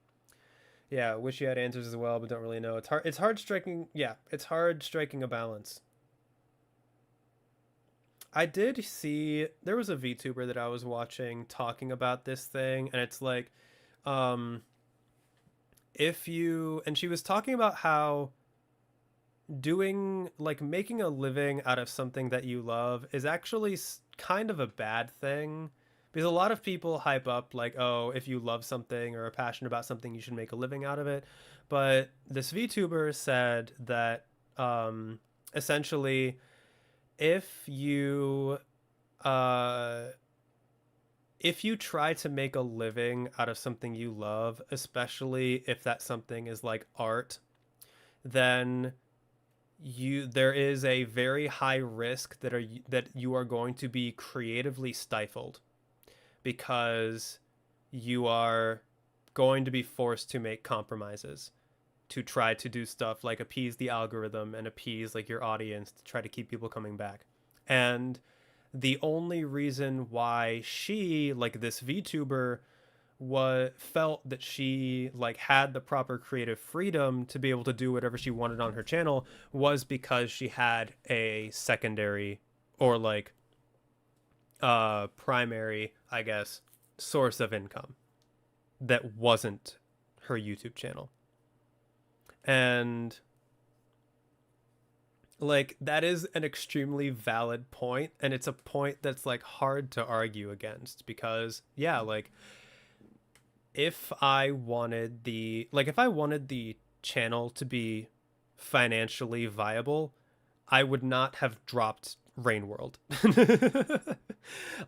Yeah, wish you had answers as well, but don't really know. It's hard striking a balance. I did see, there was a VTuber that I was watching talking about this thing, and it's like, and she was talking about how making a living out of something that you love is actually kind of a bad thing, because a lot of people hype up like, oh, if you love something or are passionate about something, you should make a living out of it. But this VTuber said that essentially, if you try to make a living out of something you love, especially if that something is like art, then there is a very high risk that you are going to be creatively stifled, because you are going to be forced to make compromises to try to do stuff like appease the algorithm and appease like your audience to try to keep people coming back. And the only reason why she, like this VTuber, felt that she like had the proper creative freedom to be able to do whatever she wanted on her channel was because she had a secondary or like primary, I guess, source of income that wasn't her YouTube channel. And like that is an extremely valid point, and it's a point that's like hard to argue against, because yeah, like if I wanted the channel to be financially viable, I would not have dropped Rain World.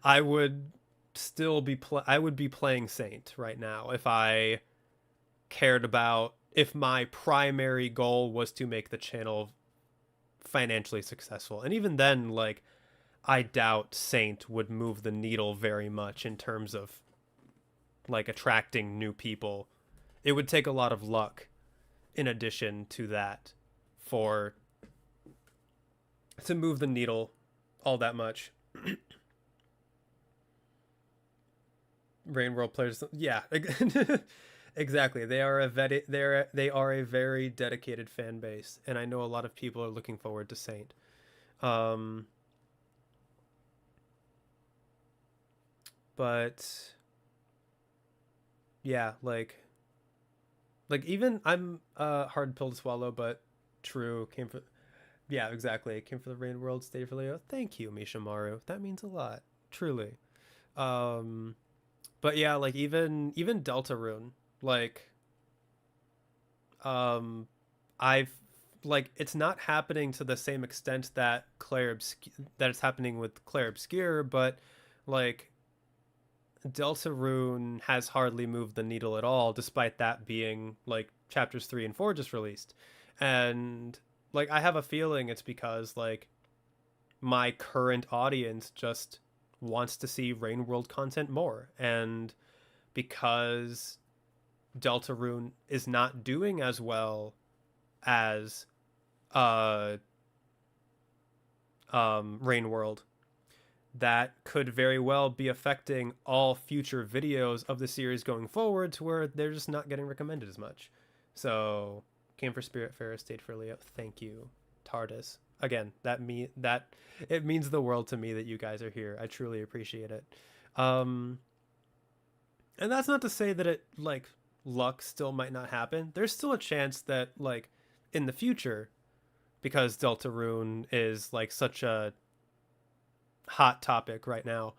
I would still be playing Saint right now if I cared about, if my primary goal was to make the channel financially successful. And even then, like, I doubt Saint would move the needle very much in terms of like attracting new people. It would take a lot of luck in addition to that to move the needle all that much. Rain World players, yeah. Exactly. They are a very dedicated fan base, and I know a lot of people are looking forward to Saint. But yeah, like even I'm hard pill to swallow, but true. Yeah, exactly. Came for the Rain World, stayed for Leo. Thank you, Mishamaru. That means a lot, truly. But yeah, like even Deltarune, like I've like, it's not happening to the same extent that it's happening with Claire Obscure, but like Deltarune has hardly moved the needle at all, despite that being like chapters 3 and 4 just released. And like I have a feeling it's because like my current audience just wants to see Rain World content more, and because Deltarune is not doing as well as Rain World, that could very well be affecting all future videos of the series going forward, to where they're just not getting recommended as much. So came for Spiritfarer, stayed for Leo. Thank you, TARDIS. Again, that it means the world to me that you guys are here. I truly appreciate it. And that's not to say that it like luck still might not happen. There's still a chance that like in the future, because Deltarune is like such a hot topic right now,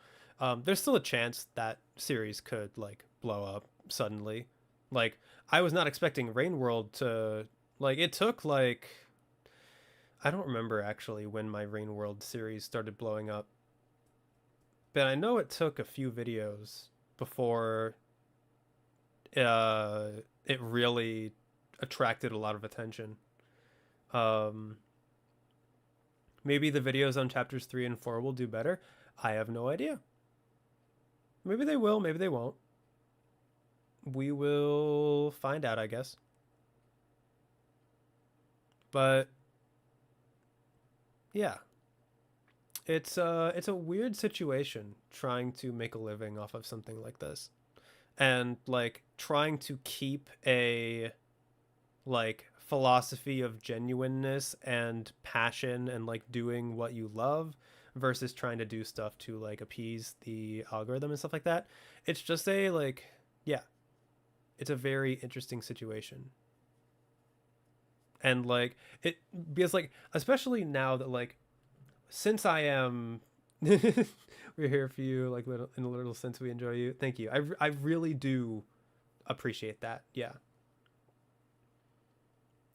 there's still a chance that series could like blow up suddenly. Like I was not expecting Rain World to, like, it took like, I don't remember actually when my Rain World series started blowing up, but I know it took a few videos before it really attracted a lot of attention. Maybe the videos on chapters 3 and 4 will do better. I have no idea. Maybe they will, maybe they won't. We will find out, I guess. But yeah, it's a weird situation trying to make a living off of something like this, and like trying to keep a like philosophy of genuineness and passion and like doing what you love versus trying to do stuff to like appease the algorithm and stuff like that. It's just a like, yeah, it's a very interesting situation. And like it, because like especially now that like, since I am we're here for you, like in a little sense we enjoy you. Thank you. I really do appreciate that. Yeah.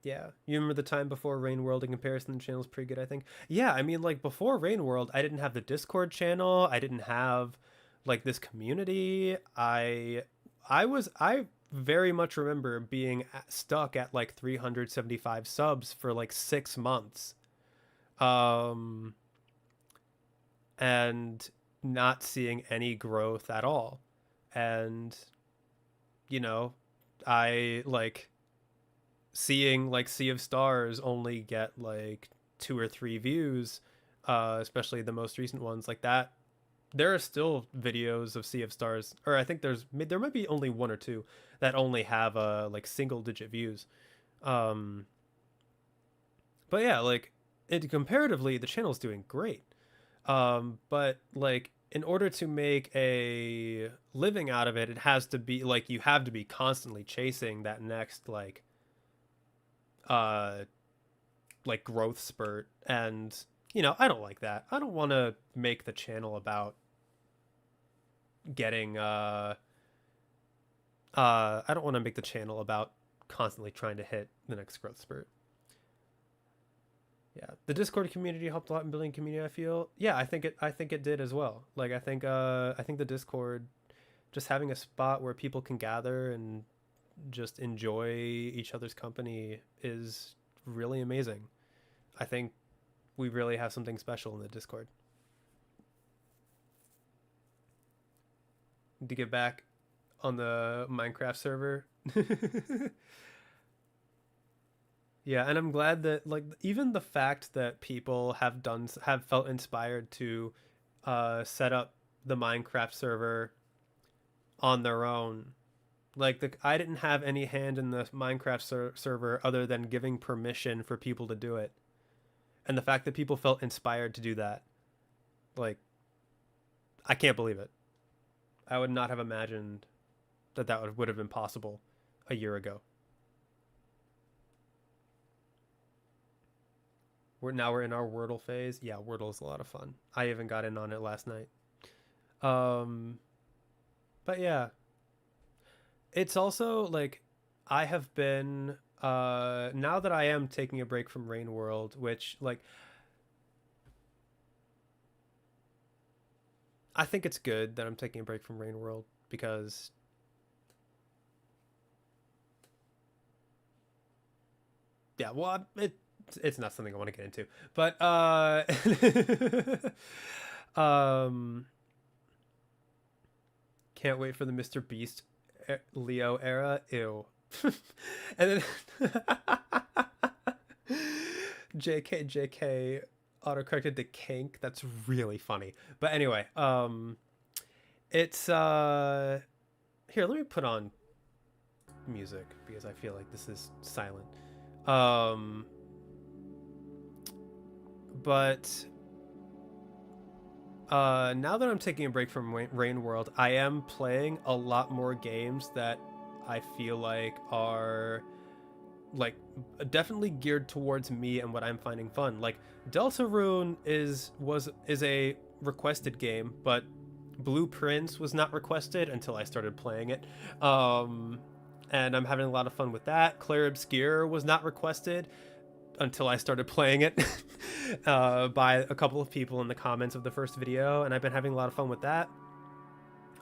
Yeah, you remember the time before Rain World? In comparison, the channel's pretty good, I think. Yeah, I mean, like, before Rain World, I didn't have the Discord channel. I didn't have, like, this community. I very much remember being stuck at, like, 375 subs for, like, 6 months. And not seeing any growth at all. And, you know, I, like, seeing like Sea of Stars only get like 2 or 3 views, especially the most recent ones, like that there are still videos of Sea of Stars, or I think there might be only one or two that only have like single digit views. But yeah, like comparatively, the channel's doing great. But like in order to make a living out of it, it has to be like you have to be constantly chasing that next like growth spurt, and you know, I don't like that. I don't want to make the channel about getting I don't want to make the channel about constantly trying to hit the next growth spurt. Yeah, the Discord community helped a lot in building community, I feel. Yeah, I think it did as well. Like I think the Discord, just having a spot where people can gather and just enjoy each other's company is really amazing. I think we really have something special in the Discord. To get back on the Minecraft server. Yeah, and I'm glad that like even the fact that people have felt inspired to set up the Minecraft server on their own. Like I didn't have any hand in the Minecraft server other than giving permission for people to do it. And the fact that people felt inspired to do that, like, I can't believe it. I would not have imagined that would have been possible a year ago. We're in our Wordle phase. Yeah, Wordle is a lot of fun. I even got in on it last night. But yeah, it's also like I have been now that I am taking a break from Rain World, which like I think it's good that I'm taking a break from Rain World because yeah, well, it's not something I want to get into, but can't wait for the Mr. Beast Leo era. Ew. And then JK autocorrected to kink. That's really funny. But anyway, it's here, let me put on music because I feel like this is silent. But now that I'm taking a break from Rain World, I am playing a lot more games that I feel like are like definitely geared towards me and what I'm finding fun. Like Deltarune is a requested game, but Blue Prince was not requested until I started playing it. And I'm having a lot of fun with that. Clair Obscur was not requested until I started playing it by a couple of people in the comments of the first video, and I've been having a lot of fun with that.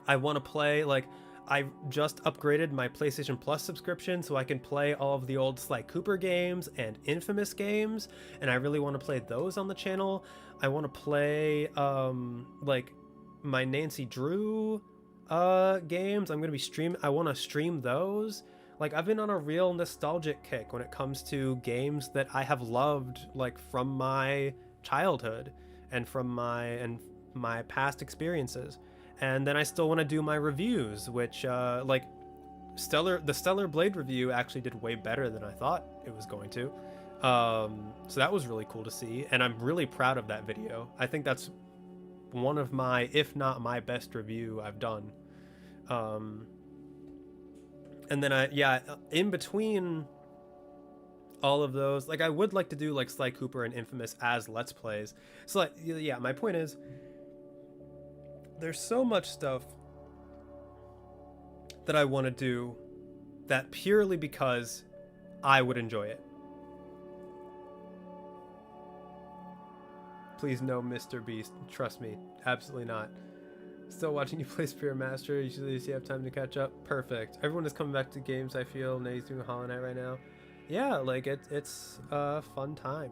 I want to play, like, I just upgraded my PlayStation Plus subscription so I can play all of the old Sly Cooper games and Infamous games, and I really want to play those on the channel. I want to play like my Nancy Drew games. I'm going to be I want to stream those. Like, I've been on a real nostalgic kick when it comes to games that I have loved, like, from my childhood and from my past experiences. And then I still want to do my reviews, which, like, the Stellar Blade review actually did way better than I thought it was going to. So that was really cool to see, and I'm really proud of that video. I think that's one of my, if not my best review I've done. And then in between all of those, like, I would like to do like Sly Cooper and Infamous as Let's Plays. So like, yeah, my point is, there's so much stuff that I want to do that purely because I would enjoy it. Please no, Mr. Beast. Trust me, absolutely not. Still watching you play Spear Master. Usually you have time to catch up. Perfect. Everyone is coming back to games, I feel. Nate's doing Hollow Knight right now. Yeah, like it's a fun time.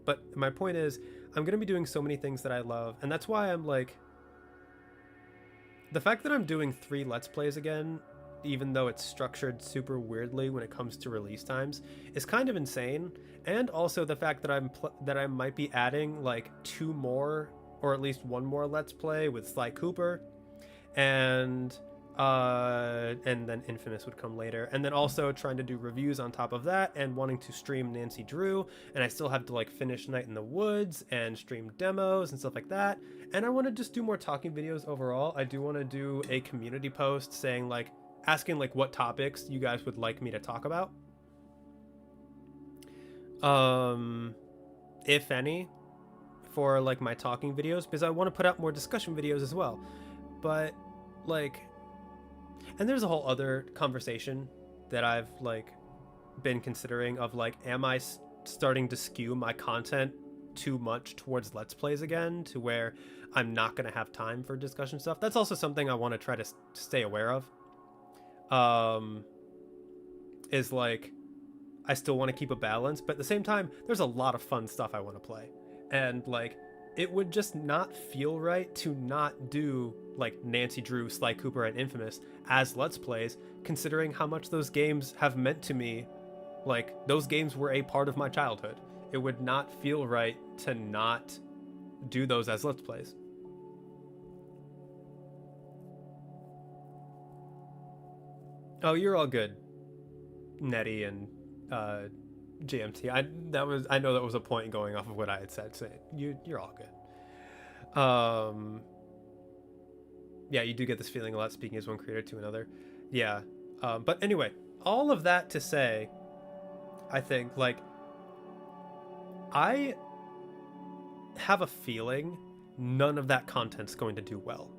But my point is, I'm gonna be doing so many things that I love, and that's why I'm like, the fact that I'm doing 3 Let's Plays again, even though it's structured super weirdly when it comes to release times, is kind of insane. And also the fact that I might be adding like 2 more or at least one more Let's Play with Sly Cooper, and then Infamous would come later, and then also trying to do reviews on top of that, and wanting to stream Nancy Drew, and I still have to like finish Night in the Woods and stream demos and stuff like that. And I want to just do more talking videos overall. I do want to do a community post saying like, asking like what topics you guys would like me to talk about, if any, for like my talking videos, because I want to put out more discussion videos as well. But like, and there's a whole other conversation that I've like been considering of like, am I starting to skew my content too much towards Let's Plays again, to where I'm not going to have time for discussion stuff? That's also something I want to try to stay aware of. Is like, I still want to keep a balance, but at the same time, there's a lot of fun stuff I want to play. And like, it would just not feel right to not do like Nancy Drew, Sly Cooper, and Infamous as Let's Plays, considering how much those games have meant to me. Like, those games were a part of my childhood. It would not feel right to not do those as Let's Plays. Oh, you're all good, Nettie and JMT. I know that was a point going off of what I had said. So you're all good. Yeah, you do get this feeling a lot, speaking as one creator to another. Yeah. But anyway, all of that to say, I think like, I have a feeling none of that content's going to do well,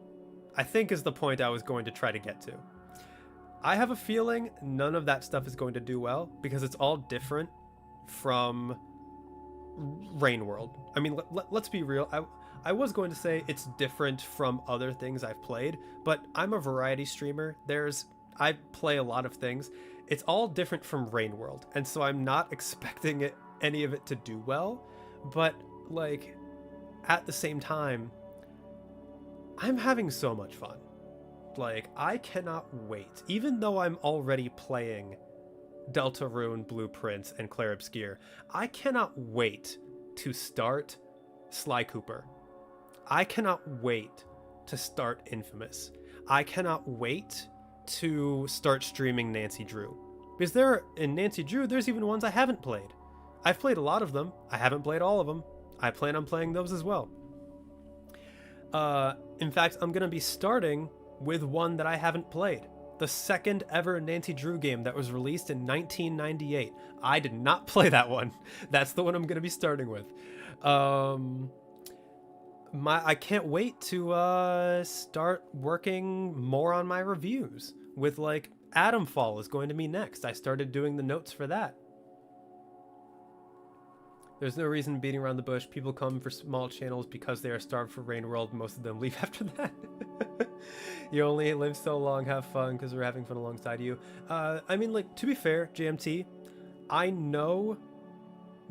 I think, is the point I was going to try to get to. I have a feeling none of that stuff is going to do well because it's all different from Rain World. I mean, let's be real. I was going to say it's different from other things I've played, but I'm a variety streamer. I play a lot of things. It's all different from Rain World, and so I'm not expecting any of it to do well. But like, at the same time, I'm having so much fun. Like, I cannot wait, even though I'm already playing Deltarune, Blue Prince, and Clair Obscur, I cannot wait to start Sly Cooper. I cannot wait to start Infamous. I cannot wait to start streaming Nancy Drew. Because in Nancy Drew, there's even ones I haven't played. I've played a lot of them. I haven't played all of them. I plan on playing those as well. In fact, I'm going to be starting with one that I haven't played. The second ever Nancy Drew game that was released in 1998. I did not play that one. That's the one I'm going to be starting with. I can't wait to start working more on my reviews. With like, Atomfall is going to be next. I started doing the notes for that. There's no reason beating around the bush. People come for small channels because they are starved for Rain World. Most of them leave after that. You only live so long, have fun, because we're having fun alongside you. I mean, like, to be fair, JMT, I know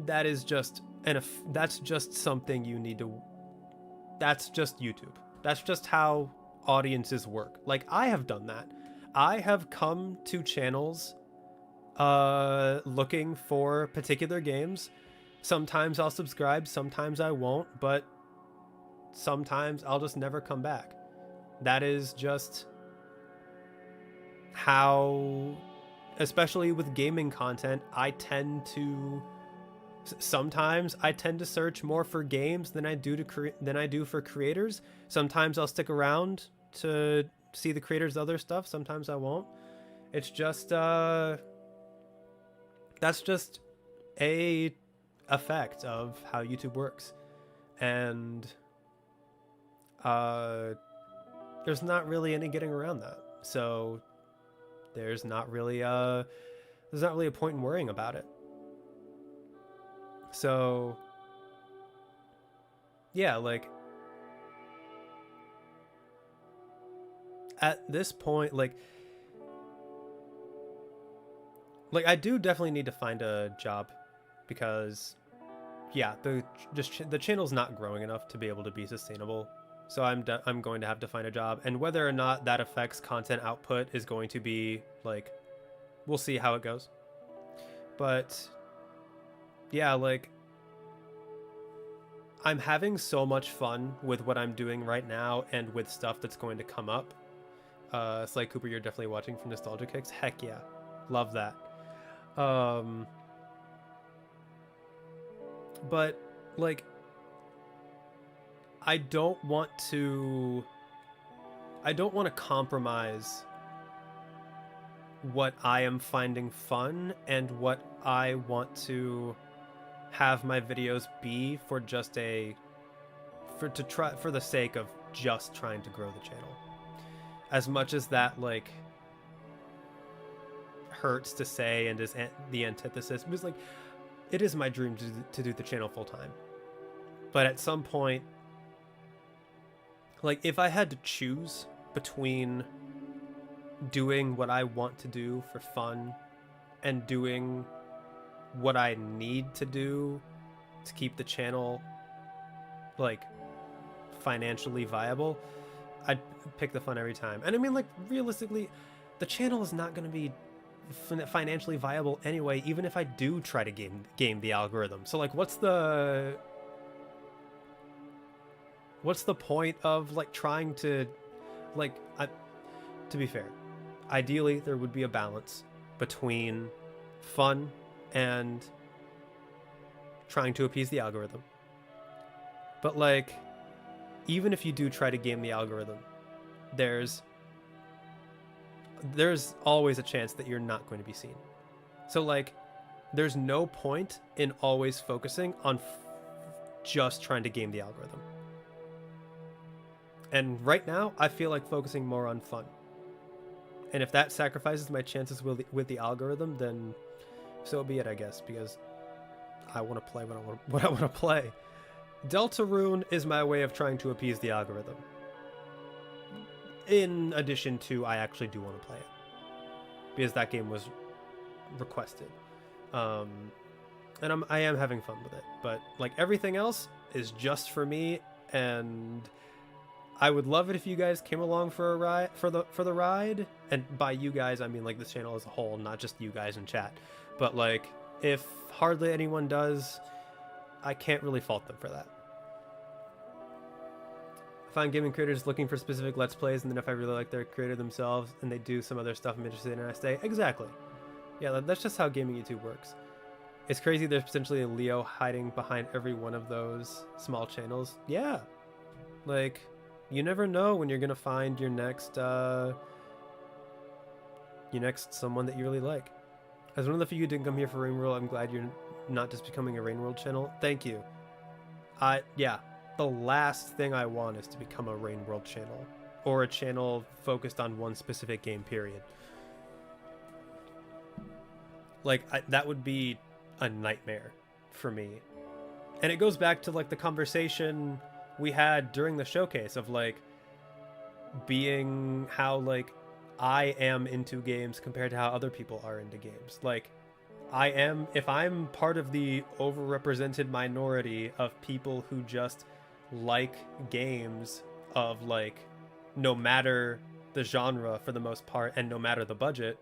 that is just, that's just something you need to, that's just YouTube. That's just how audiences work. Like, I have done that. I have come to channels looking for particular games. Sometimes I'll subscribe, sometimes I won't, but sometimes I'll just never come back. That is just how, especially with gaming content, sometimes I tend to search more for games than I do for creators. Sometimes I'll stick around to see the creators' other stuff, sometimes I won't. It's just that's just a effect of how YouTube works, and there's not really any getting around that. So there's not really a point in worrying about it. So yeah, like, at this point, like I do definitely need to find a job, because yeah, the channel's not growing enough to be able to be sustainable. So I'm going to have to find a job, and whether or not that affects content output is going to be like, we'll see how it goes. But yeah, like, I'm having so much fun with what I'm doing right now and with stuff that's going to come up. Sly Cooper, you're definitely watching for nostalgia kicks. Heck yeah. Love that. But, like, I don't want to compromise what I am finding fun and what I want to have my videos be for just for the sake of just trying to grow the channel. As much as that, like, hurts to say and is the antithesis, because, like, it is my dream to do the channel full time. But at some point, like, if I had to choose between doing what I want to do for fun and doing what I need to do to keep the channel, like, financially viable, I'd pick the fun every time. And I mean, like, realistically, the channel is not going to be financially viable anyway, even if I do try to game the algorithm. So, like, what's the point of, like, trying to, like, to be fair, ideally there would be a balance between fun and trying to appease the algorithm. But, like, even if you do try to game the algorithm, there's always a chance that you're not going to be seen. So, like, there's no point in always focusing on just trying to game the algorithm. And right now, I feel like focusing more on fun. And if that sacrifices my chances with the algorithm, then so be it, I guess, because I want to play what I want to play. Deltarune is my way of trying to appease the algorithm. In addition to, I actually do want to play it, because that game was requested. And I am having fun with it. But, like, everything else is just for me, and I would love it if you guys came along for a ride, for the ride. And by you guys, I mean, like, this channel as a whole, not just you guys in chat. But, like, if hardly anyone does, I can't really fault them for that. I find gaming creators looking for specific Let's Plays, and then if I really like their creator themselves and they do some other stuff I'm interested in, and I stay. Exactly. Yeah, that's just how gaming YouTube works. It's crazy there's potentially a Leo hiding behind every one of those small channels. Yeah. Like, you never know when you're gonna find your next someone that you really like. As one of the few who didn't come here for Rain World, I'm glad you're not just becoming a Rain World channel. Thank you. Yeah, the last thing I want is to become a Rain World channel, or a channel focused on one specific game, period. Like, that would be a nightmare for me. And it goes back to, like, the conversation we had during the showcase of, like, being how, like, I am into games compared to how other people are into games. Like, if I'm part of the overrepresented minority of people who just like games of, like, no matter the genre for the most part and no matter the budget,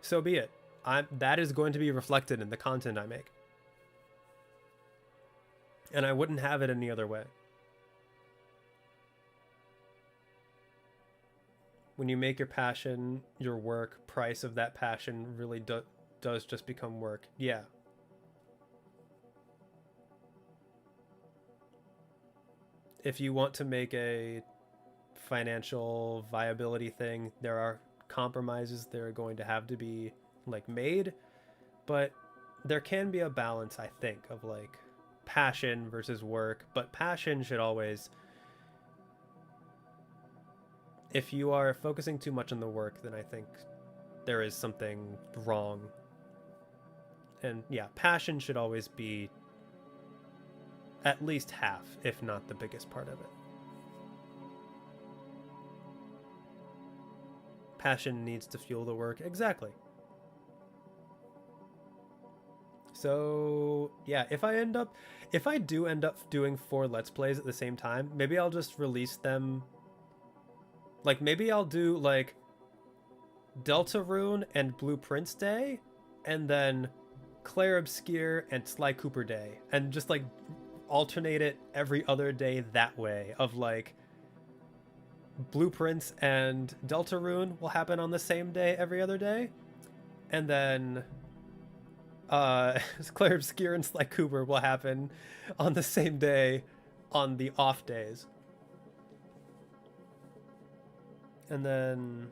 so be it. That is going to be reflected in the content I make. And I wouldn't have it any other way. When you make your passion your work, price of that passion really does just become work. Yeah. If you want to make a financial viability thing, there are compromises that are going to have to be, like, made, but there can be a balance, I think, of, like, passion versus work. But passion should always, if you are focusing too much on the work, then I think there is something wrong. And yeah, passion should always be at least half, if not the biggest part of it. Passion needs to fuel the work. Exactly. So yeah, if I do end up doing 4 Let's Plays at the same time, maybe I'll just release them. Like, maybe I'll do, like, Deltarune and Blueprints Day, and then Claire Obscure and Sly Cooper Day, and just, like, alternate it every other day that way, of like Blueprints and Deltarune will happen on the same day every other day, and then Clair Obscur and Sly Cooper will happen on the same day on the off days. And then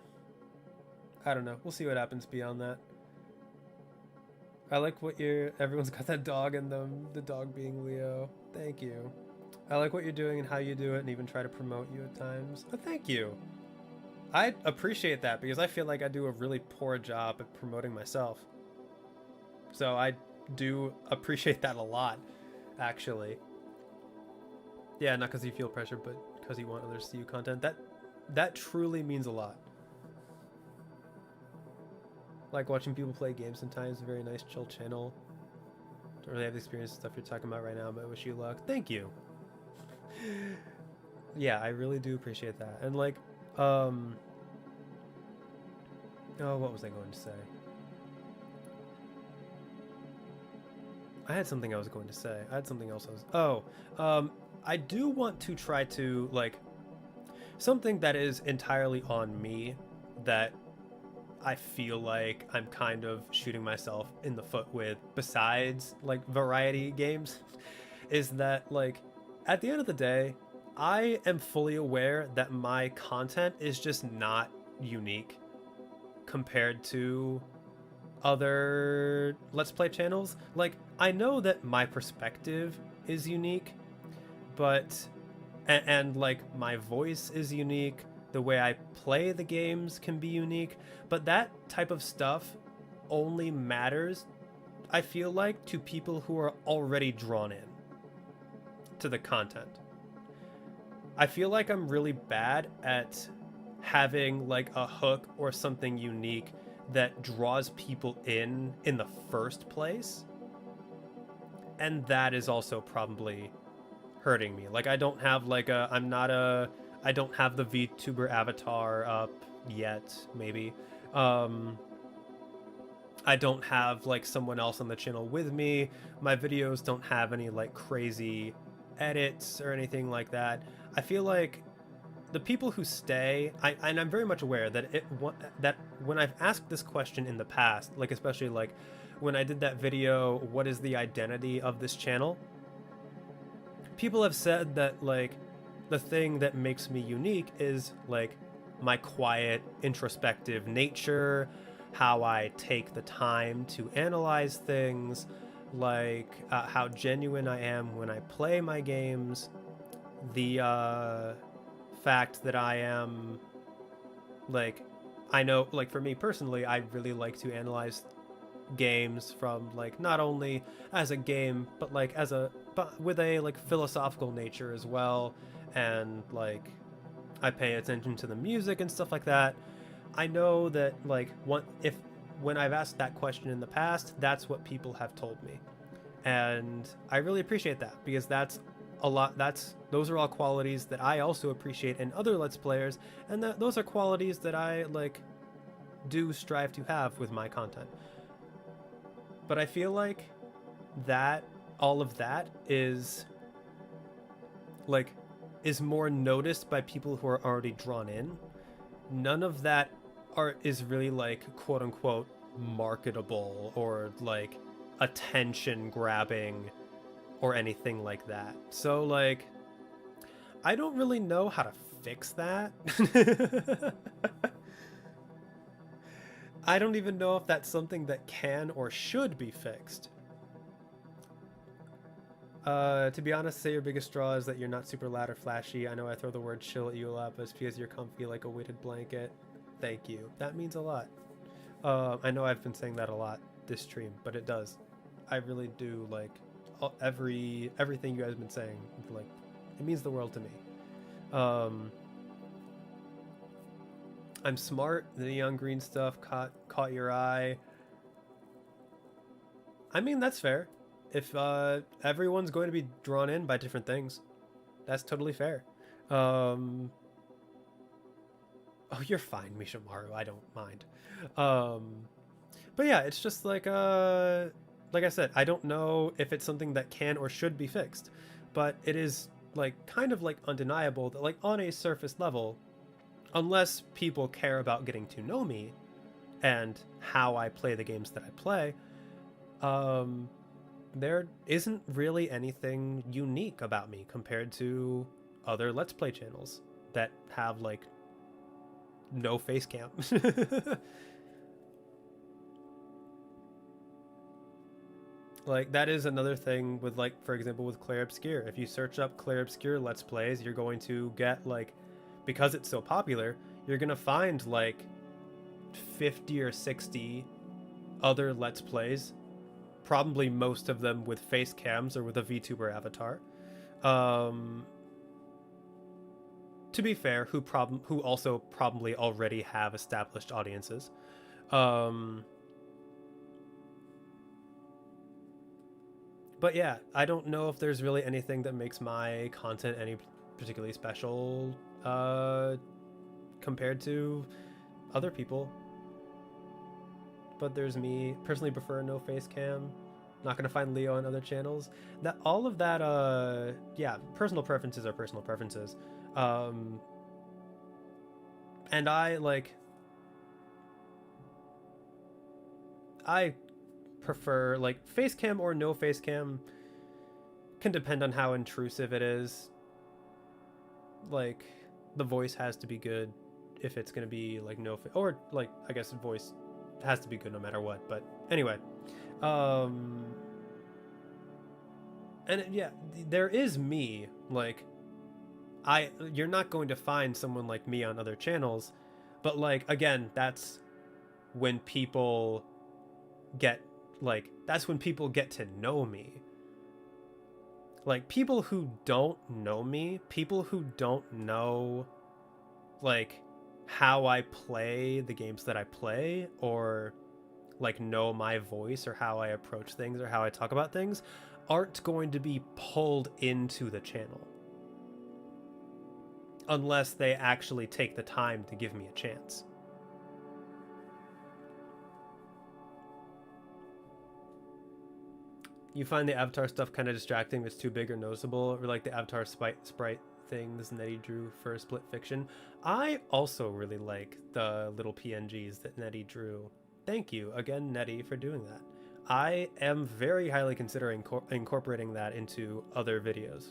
I don't know, we'll see what happens beyond that. I like what everyone's got that dog in them, the dog being Leo. Thank you. I like what you're doing and how you do it, and even try to promote you at times. Oh, thank you. I appreciate that, because I feel like I do a really poor job at promoting myself. So I do appreciate that a lot, actually. Yeah, not because you feel pressure, but because you want others to see you content. That truly means a lot. Like watching people play games sometimes, a very nice chill channel. Don't really have the experience and stuff you're talking about right now, but I wish you luck. Thank you. Yeah, I really do appreciate that. And like, oh, what was I going to say? I had something I was going to say. I had something else I do want to try to, like, something that is entirely on me, that I feel like I'm kind of shooting myself in the foot with, besides like variety games, is that like at the end of the day, I am fully aware that my content is just not unique compared to other Let's Play channels. Like, I know that my perspective is unique, but and like my voice is unique, the way I play the games can be unique, but that type of stuff only matters, I feel like, to people who are already drawn in to the content. I feel like I'm really bad at having like a hook or something unique that draws people in the first place. And that is also probably hurting me. Like, I don't have like I don't have the VTuber avatar up yet, maybe. I don't have like someone else on the channel with me. My videos don't have any like crazy edits or anything like that. I feel like the people who stay, and I'm very much aware that that when I've asked this question in the past, like especially like when I did that video, what is the identity of this channel? People have said that like the thing that makes me unique is like my quiet, introspective nature, how I take the time to analyze things, like how genuine I am when I play my games, the fact that I am like, I know, like for me personally, I really like to analyze games from like not only as a game, but like but with a like philosophical nature as well, and like I pay attention to the music and stuff like that. I know that like when I've asked that question in the past, that's what people have told me, and I really appreciate that, because that's a lot. Those are all qualities that I also appreciate in other Let's Players, and those are qualities that I like do strive to have with my content. But I feel like that all of that is more noticed by people who are already drawn in. None of that is really like quote unquote marketable or like attention grabbing or anything like that. So like I don't really know how to fix that. I don't even know if that's something that can or should be fixed. To be honest, say your biggest draw is that you're not super loud or flashy. I know I throw the word chill at you a lot, but it's because you're comfy like a weighted blanket. Thank you. That means a lot. I know I've been saying that a lot this stream, but it does. I really do like everything you guys have been saying. Like, it means the world to me. I'm smart. The neon green stuff caught your eye. I mean, that's fair. If everyone's going to be drawn in by different things, that's totally fair. Oh, you're fine, Mishamaru. I don't mind. But yeah, it's just like I said, I don't know if it's something that can or should be fixed. but it is like kind of like undeniable that like on a surface level, unless people care about getting to know me and how I play the games that I play, there isn't really anything unique about me compared to other Let's Play channels that have like no face cam. Like, that is another thing with, like, for example, with Claire Obscure. If you search up Claire Obscure Let's Plays, you're going to get, like, because it's so popular, you're going to find, like, 50 or 60 other Let's Plays, probably most of them with face cams or with a VTuber avatar. To be fair, who also probably already have established audiences. But yeah, I don't know if there's really anything that makes my content any particularly special compared to other people. But there's me. Personally prefer no face cam. Not gonna find Leo on other channels. That all of that, yeah, personal preferences are personal preferences. And I prefer, like, face cam or no face cam can depend on how intrusive it is. Like, the voice has to be good if it's gonna be like or like, I guess voice has to be good no matter what. But anyway, and yeah, there is me. Like, you're not going to find someone like me on other channels, but like, again, that's when people get to know me. Like, people who don't know me, people who don't know like how I play the games that I play, or like know my voice or how I approach things or how I talk about things, aren't going to be pulled into the channel unless they actually take the time to give me a chance. You find the avatar stuff kind of distracting if it's too big or noticeable, or like the avatar sprite things Nettie drew for Split Fiction. I also really like the little PNGs that Nettie drew. Thank you again, Nettie, for doing that. I am very highly considering incorporating that into other videos.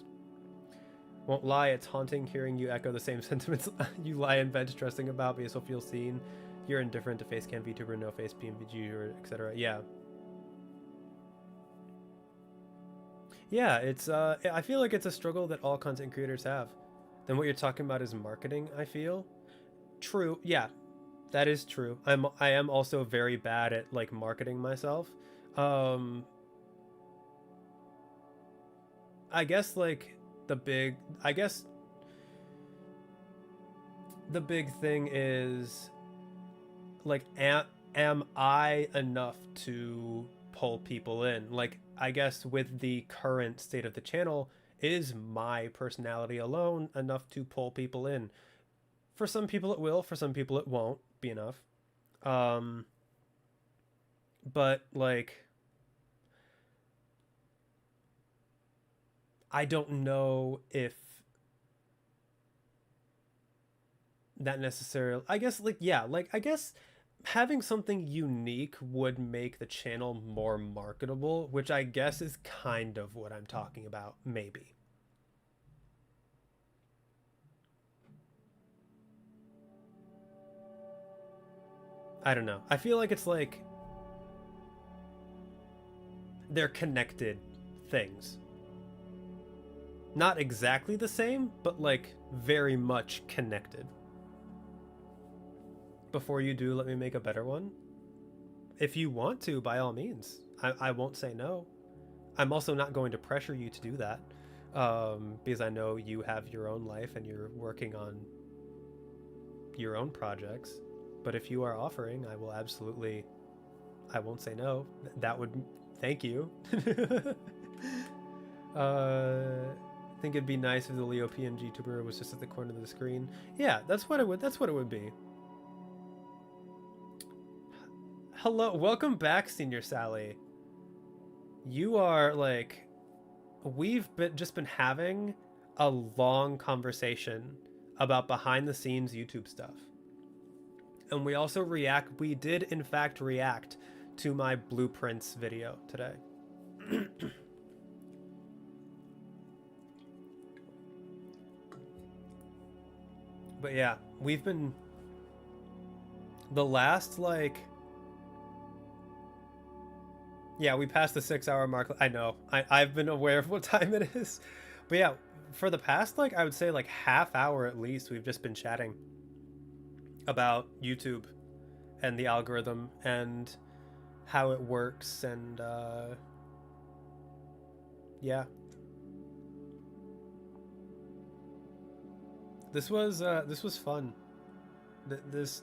Won't lie, it's haunting hearing you echo the same sentiments you lie in bed stressing about, but you still feel seen. You're indifferent to facecam VTuber, no face PMVG, or etc. Yeah. Yeah, it's I feel like it's a struggle that all content creators have. Then what you're talking about is marketing, I feel. True, yeah. That is true. I am also very bad at like marketing myself. I guess like the big thing is like, am I enough to pull people in? Like, I guess with the current state of the channel, is my personality alone enough to pull people in? For some people it will, for some people it won't be enough. But like, I don't know if that necessarily, I guess, like, yeah, like, I guess having something unique would make the channel more marketable, which I guess is kind of what I'm talking about, maybe. I don't know. I feel like it's like they're connected things. Not exactly the same, but like very much connected. Before you do, let me make a better one. If you want to, by all means. I won't say no. I'm also not going to pressure you to do that, because I know you have your own life and you're working on your own projects. But if you are offering, I will absolutely, I won't say no. That would, thank you. I think it'd be nice if the Leo PNG tuber was just at the corner of the screen. Yeah, that's what it would be. Hello, welcome back, Senior Sally. You are like we've just been having a long conversation about behind the scenes YouTube stuff. And we also we did in fact react to my blueprints video today. But yeah, we've been the last yeah, we passed the 6-hour mark. I know. I've been aware of what time it is. But yeah, for the past I would say half hour at least, we've just been chatting about YouTube and the algorithm and how it works, and yeah. This was fun. This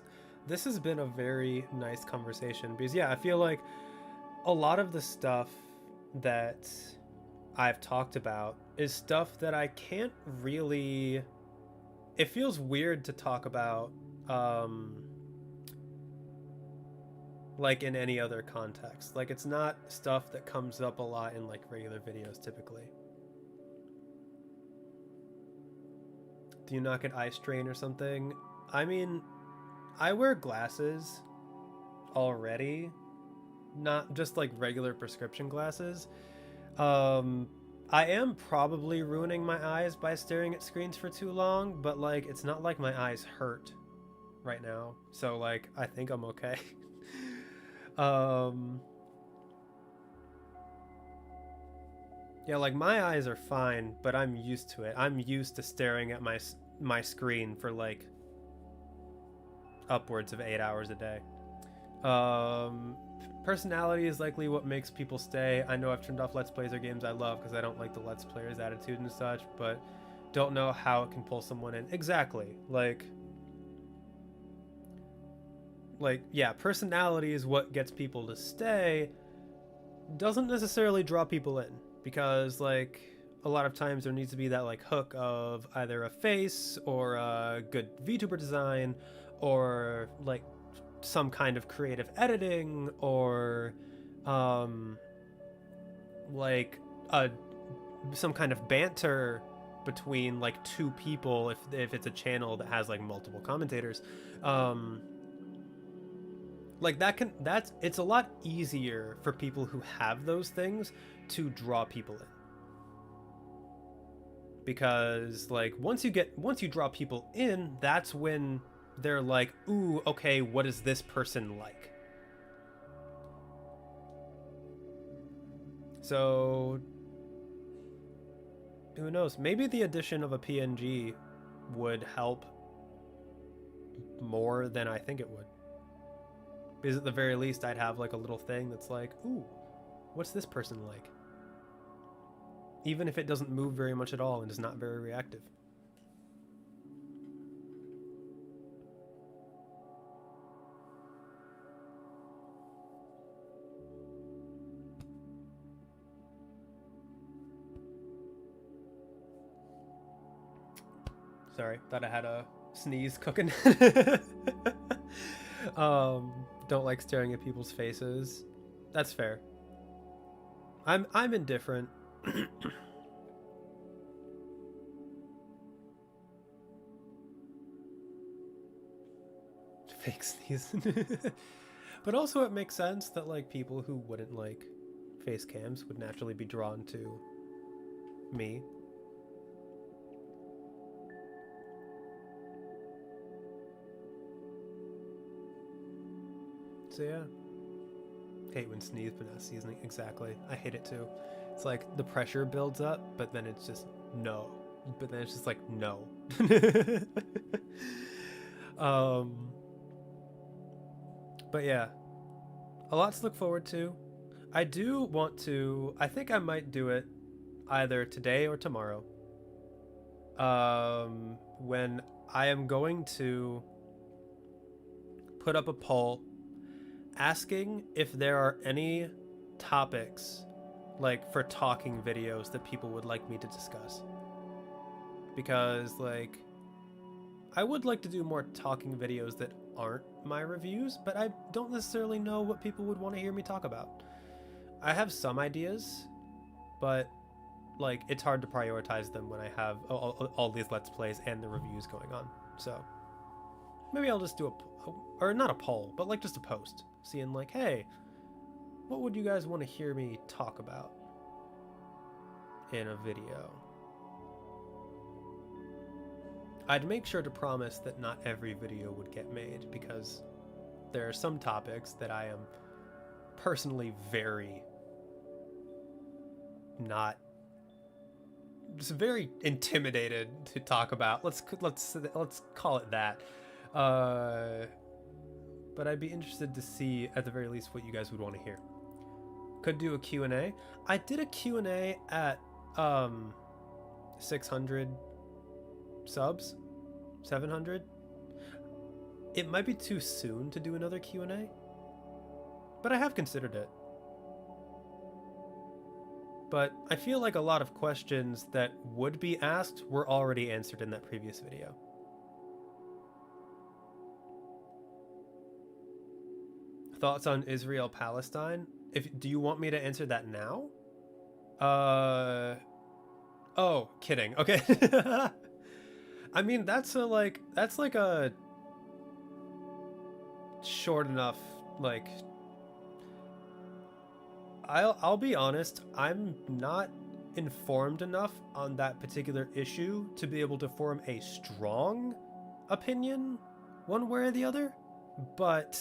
has been a very nice conversation, because yeah, I feel like a lot of the stuff that I've talked about is stuff that I can't really, it feels weird to talk about in any other context. It's not stuff that comes up a lot in regular videos typically. Do you not get eye strain or something? I mean, I wear glasses already, not just regular prescription glasses. I am probably ruining my eyes by staring at screens for too long, but it's not like my eyes hurt right now, so I think I'm okay. Yeah, my eyes are fine, but I'm used to it. I'm used to staring at my screen for upwards of 8 hours a day. Personality is likely what makes people stay. I know I've turned off Let's Plays or games I love because I don't like the Let's Player's attitude and such, but don't know how it can pull someone in. Exactly. Yeah, personality is what gets people to stay. Doesn't necessarily draw people in, because a lot of times there needs to be that hook of either a face or a good VTuber design, or some kind of creative editing, or some kind of banter between two people if it's a channel that has multiple commentators. It's a lot easier for people who have those things to draw people in, because once you draw people in, that's when they're ooh, okay, what is this person like? So who knows, maybe the addition of a PNG would help more than I think it would. Because at the very least, I'd have a little thing that's ooh, what's this person like? Even if it doesn't move very much at all and is not very reactive. Sorry, thought I had a sneeze cooking. Don't like staring at people's faces. That's fair. I'm indifferent. Fake sneeze. But also it makes sense that people who wouldn't like face cams would naturally be drawn to me. So yeah, hate when sneeze but not seasoning. Exactly, I hate it too. It's the pressure builds up, but then it's just no. But then it's just no. But yeah, a lot to look forward to. I do want to. I think I might do it either today or tomorrow. When I am going to put up a poll asking if there are any topics for talking videos that people would like me to discuss, because I would like to do more talking videos that aren't my reviews, but I don't necessarily know what people would want to hear me talk about. I have some ideas, but like, it's hard to prioritize them when I have all these Let's Plays and the reviews going on. So maybe I'll just do or not a poll, but like just a post, seeing like, hey, what would you guys want to hear me talk about in a video? I'd make sure to promise that not every video would get made, because there are some topics that I am personally very not, just very intimidated to talk about. Let's call it that. But I'd be interested to see, at the very least, what you guys would want to hear. Could do a Q&A. I did a Q&A at 600 subs, 700. It might be too soon to do another Q&A, but I have considered it. But I feel like a lot of questions that would be asked were already answered in that previous video. Thoughts on Israel-Palestine? Do you want me to answer that now? Oh, kidding. Okay. I mean, that's like a short enough, like, I'll be honest, I'm not informed enough on that particular issue to be able to form a strong opinion one way or the other, but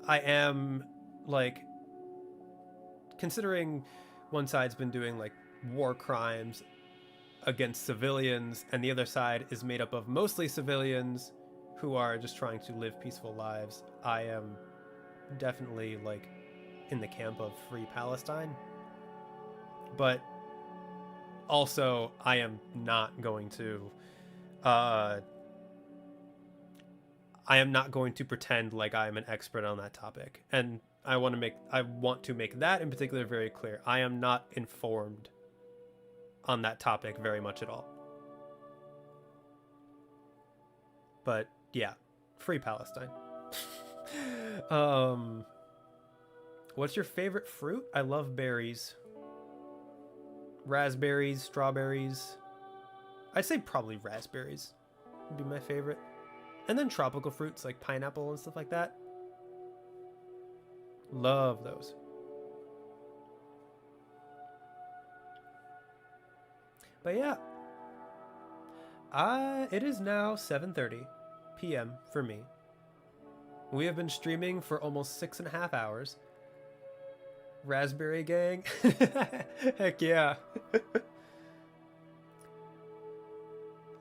I am, like, considering one side's been doing like war crimes against civilians and the other side is made up of mostly civilians who are just trying to live peaceful lives, I am definitely like in the camp of Free Palestine. But also I am not going to pretend like I am an expert on that topic. And I want to make that in particular very clear. I am not informed on that topic very much at all. But yeah, Free Palestine. What's your favorite fruit? I love berries. Raspberries, strawberries. I'd say probably raspberries would be my favorite. And then tropical fruits like pineapple and stuff like that. Love those. But yeah. It is now 7:30 p.m. for me. We have been streaming for almost 6.5 hours. Raspberry Gang? Heck yeah.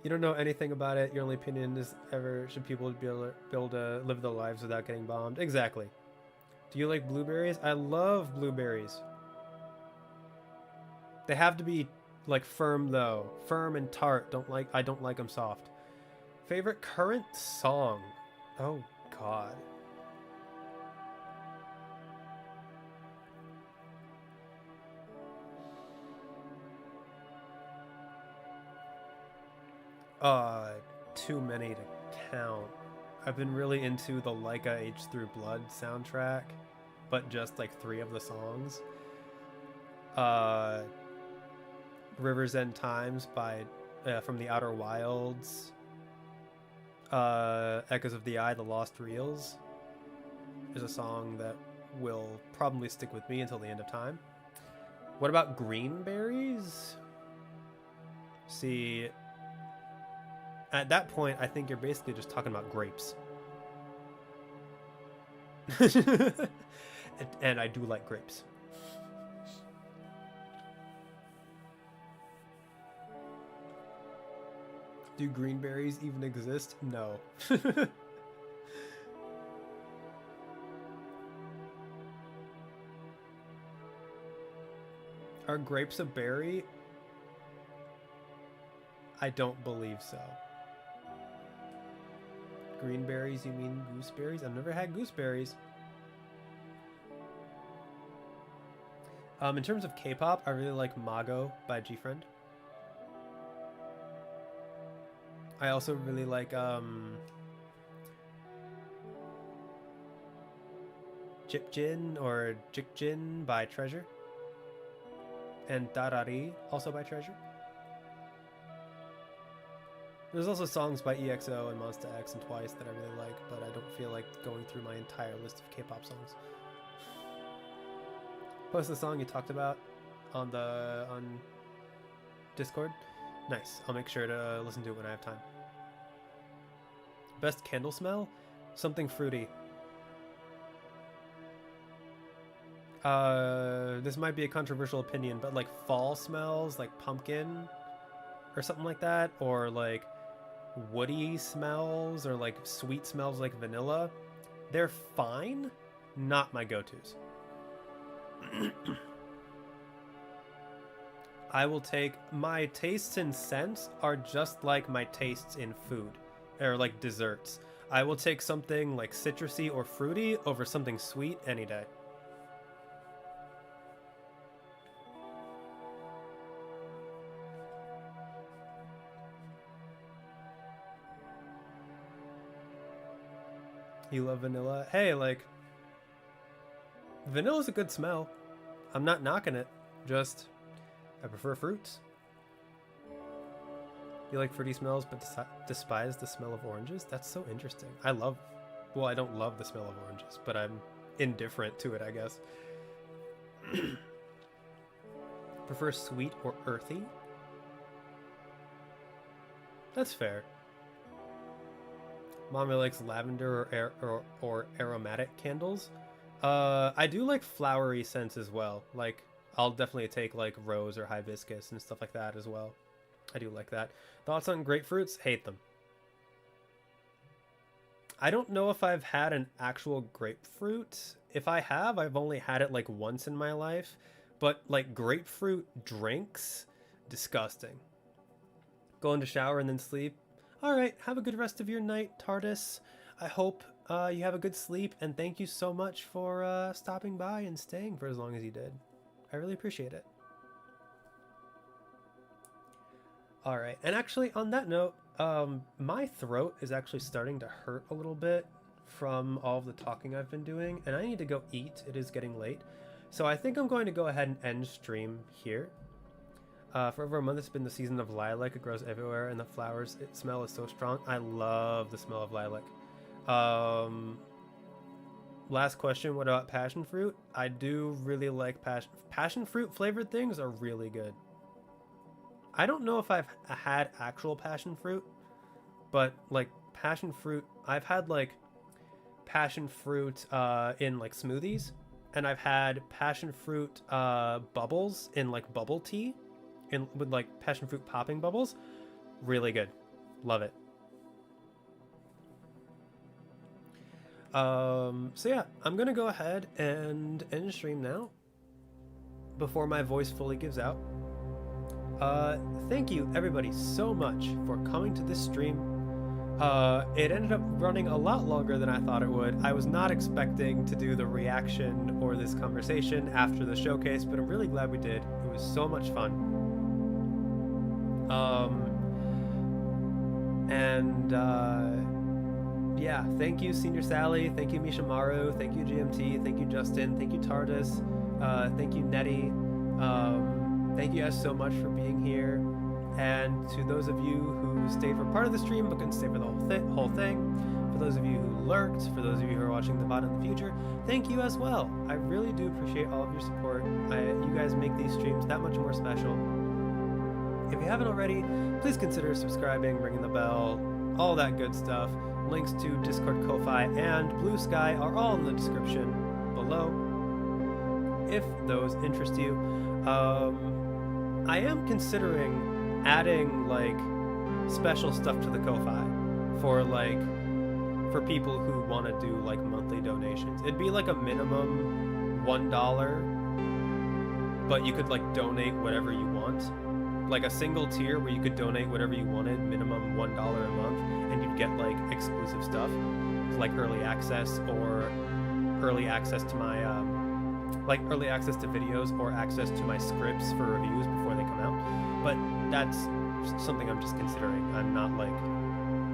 You don't know anything about it. Your only opinion is should people be able to live their lives without getting bombed? Exactly. Do you like blueberries? I love blueberries. They have to be like firm though. Firm and tart. I don't like them soft. Favorite current song? Oh God. Too many to count. I've been really into the Laika Age Through Blood soundtrack, but just like 3 of the songs. River's End Times by from the Outer Wilds. Echoes of the Eye, The Lost Reels is a song that will probably stick with me until the end of time. What about Greenberries? See, at that point, I think you're basically just talking about grapes. And I do like grapes. Do greenberries even exist? No. Are grapes a berry? I don't believe so. Greenberries, you mean gooseberries? I've never had gooseberries. In terms of K-pop, I really like Mago by GFriend. I also really like Jipjin or Jikjin by Treasure. and Darari, also by Treasure. There's also songs by EXO and Monsta X and Twice that I really like, but I don't feel like going through my entire list of K-pop songs. Post the song you talked about on Discord. Nice. I'll make sure to listen to it when I have time. Best candle smell? Something fruity. This might be a controversial opinion, but like fall smells, like pumpkin or something like that, or like woody smells, or like sweet smells like vanilla, they're fine, not my go-tos. I will take, my tastes and scents are just like my tastes in food, or like desserts. I will take something like citrusy or fruity over something sweet any day. You love vanilla? Hey, like, vanilla's a good smell. I'm not knocking it. Just, I prefer fruits. You like fruity smells but despise the smell of oranges? That's so interesting. Well, I don't love the smell of oranges, but I'm indifferent to it, I guess. Prefer sweet or earthy? That's fair. Mommy likes lavender or aromatic candles. I do like flowery scents as well. Like, I'll definitely take like rose or hibiscus and stuff like that as well. I do like that. Thoughts on grapefruits? Hate them. I don't know if I've had an actual grapefruit. If I have, I've only had it like once in my life. But like grapefruit drinks, disgusting. Go into shower and then sleep. Alright, have a good rest of your night, TARDIS. I hope you have a good sleep, and thank you so much for stopping by and staying for as long as you did. I really appreciate it. Alright, and actually on that note, my throat is actually starting to hurt a little bit from all of the talking I've been doing, and I need to go eat. It is getting late. So I think I'm going to go ahead and end stream here. For over a month, it's been the season of lilac. It grows everywhere, and the flowers, its smell is so strong. I love the smell of lilac. Last question, what about passion fruit? I do really like passion fruit flavored things are really good. I don't know if I've had actual passion fruit, but like passion fruit, I've had like passion fruit in like smoothies, and I've had passion fruit bubbles in like bubble tea. With like passion fruit popping bubbles. Really good. Love it. So yeah, I'm gonna go ahead and end stream now before my voice fully gives out. Thank you everybody so much for coming to this stream. It ended up running a lot longer than I thought it would. I was not expecting to do the reaction or this conversation after the showcase, but I'm really glad we did. It was so much fun. Yeah, thank you Senior Sally, thank you Mishamaru, thank you GMT, thank you Justin, thank you TARDIS, thank you Nettie, thank you guys so much for being here, and to those of you who stayed for part of the stream but couldn't stay for the whole thing, for those of you who lurked, for those of you who are watching the VOD in the future, thank you as well. I really do appreciate all of your support. You guys make these streams that much more special. If you haven't already, please consider subscribing, ringing the bell, all that good stuff. Links to Discord, Ko-Fi, and Blue Sky are all in the description below, if those interest you. I am considering adding like special stuff to the Ko-Fi for people who want to do like monthly donations. It'd be like a minimum $1, but you could like donate whatever you want. Like a single tier where you could donate whatever you wanted, minimum $1 a month, and you'd get like exclusive stuff, like early access or early access to my like early access to videos or access to my scripts for reviews before they come out. But that's something I'm just considering. I'm not like,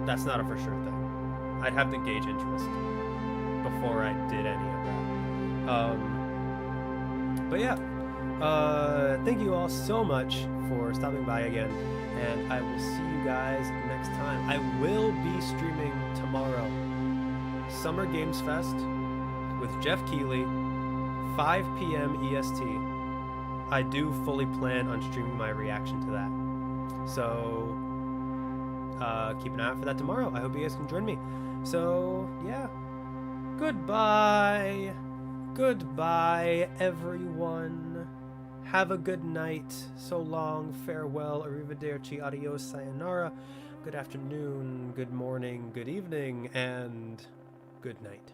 that's not a for sure thing. I'd have to gauge interest before I did any of that. But yeah. Thank you all so much for stopping by again, and I will see you guys next time. I will be streaming tomorrow, Summer Games Fest with Jeff Keighley, 5 p.m. EST. I do fully plan on streaming my reaction to that. So, keep an eye out for that tomorrow. I hope you guys can join me. So, yeah. Goodbye. Goodbye, everyone. Have a good night. So long. Farewell. Arrivederci. Adios. Sayonara. Good afternoon. Good morning. Good evening. And good night.